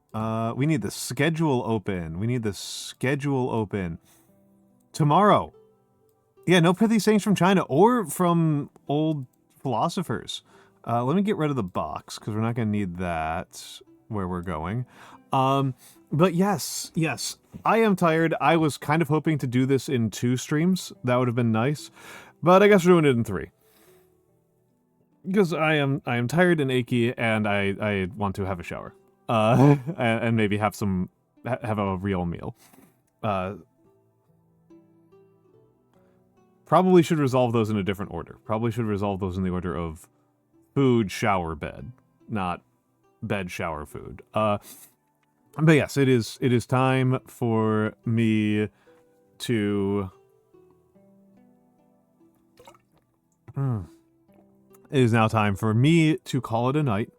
We need the schedule open. We need the schedule open. Tomorrow. Yeah, no pithy sayings from China or from old philosophers. Let me get rid of the box, because we're not going to need that where we're going. But yes, I am tired. I was kind of hoping to do this in 2 streams. That would have been nice. But I guess we're doing it in 3. Because I am tired and achy, and I want to have a shower. And maybe have a real meal. Probably should resolve those in a different order. Probably should resolve those in the order of food, shower, bed, not bed, shower, food. But yes, it is time for me to... It is now time for me to call it a night.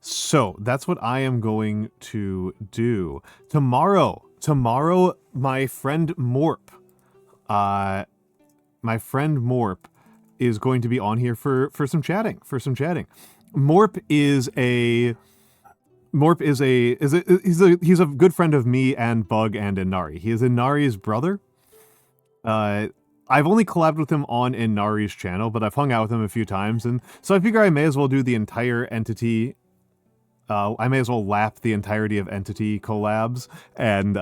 So that's what I am going to do. Tomorrow, my friend Morp, is going to be on here for some chatting. Morp is he's a good friend of me and Bug and Inari. He is Inari's brother. I've only collabed with him on Inari's channel, but I've hung out with him a few times, and so I figure I may as well do the entire Entity. I may as well lap the entirety of Entity collabs and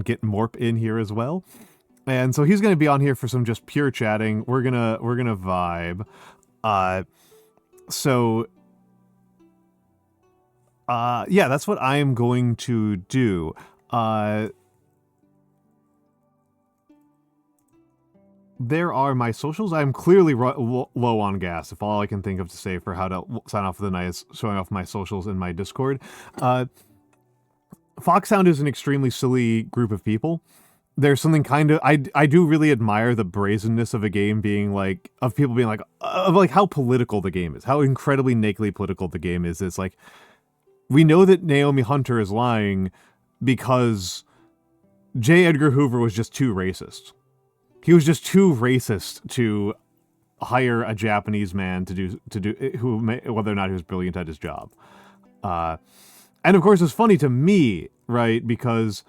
get Morp in here as well. And so he's going to be on here for some just pure chatting. We're gonna vibe. Yeah, that's what I am going to do. There are my socials. I'm clearly low on gas, if all I can think of to say for how to sign off for the night is showing off my socials in my Discord. Foxhound is an extremely silly group of people. There's something kind of... I do really admire the brazenness of a game being like... Of people being like... Of like how political the game is. How incredibly nakedly political the game is. It's like... We know that Naomi Hunter is lying because J. Edgar Hoover was just too racist. He was just too racist to hire a Japanese man to do whether or not he was brilliant at his job. And of course, it's funny to me, right? Because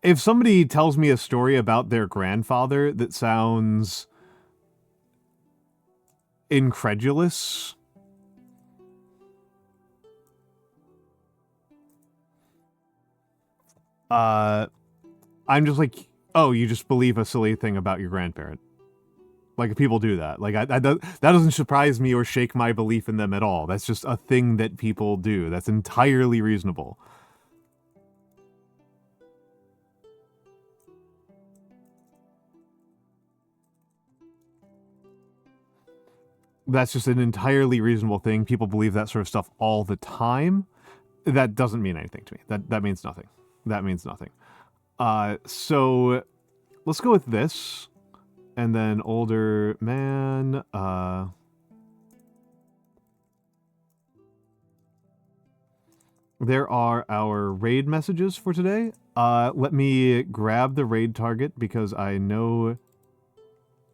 if somebody tells me a story about their grandfather that sounds incredulous, I'm just like, oh, you just believe a silly thing about your grandparent. Like, people do that. Like, that doesn't surprise me or shake my belief in them at all. That's just a thing that people do. That's entirely reasonable. That's just an entirely reasonable thing. People believe that sort of stuff all the time. That doesn't mean anything to me. That means nothing. That means nothing. So let's go with this, and then older man, there are our raid messages for today. Let me grab the raid target because I know,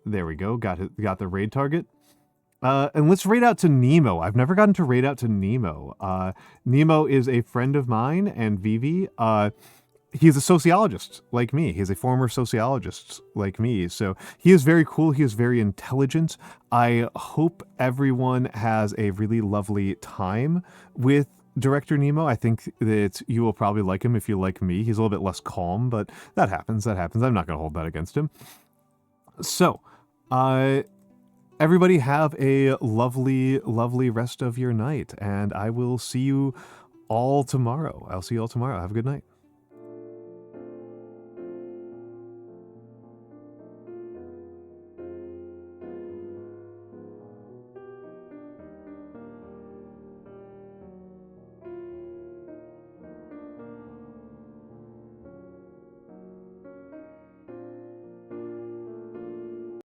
there we go. Got the raid target. And let's raid out to Nemo. I've never gotten to raid out to Nemo. Nemo is a friend of mine and Vivi. He's a sociologist like me. He's a former sociologist like me. So he is very cool. He is very intelligent. I hope everyone has a really lovely time with Director Nemo. I think that you will probably like him if you like me. He's a little bit less calm, but that happens. That happens. I'm not going to hold that against him. So, everybody have a lovely, lovely rest of your night, and I will see you all tomorrow. I'll see you all tomorrow. Have a good night.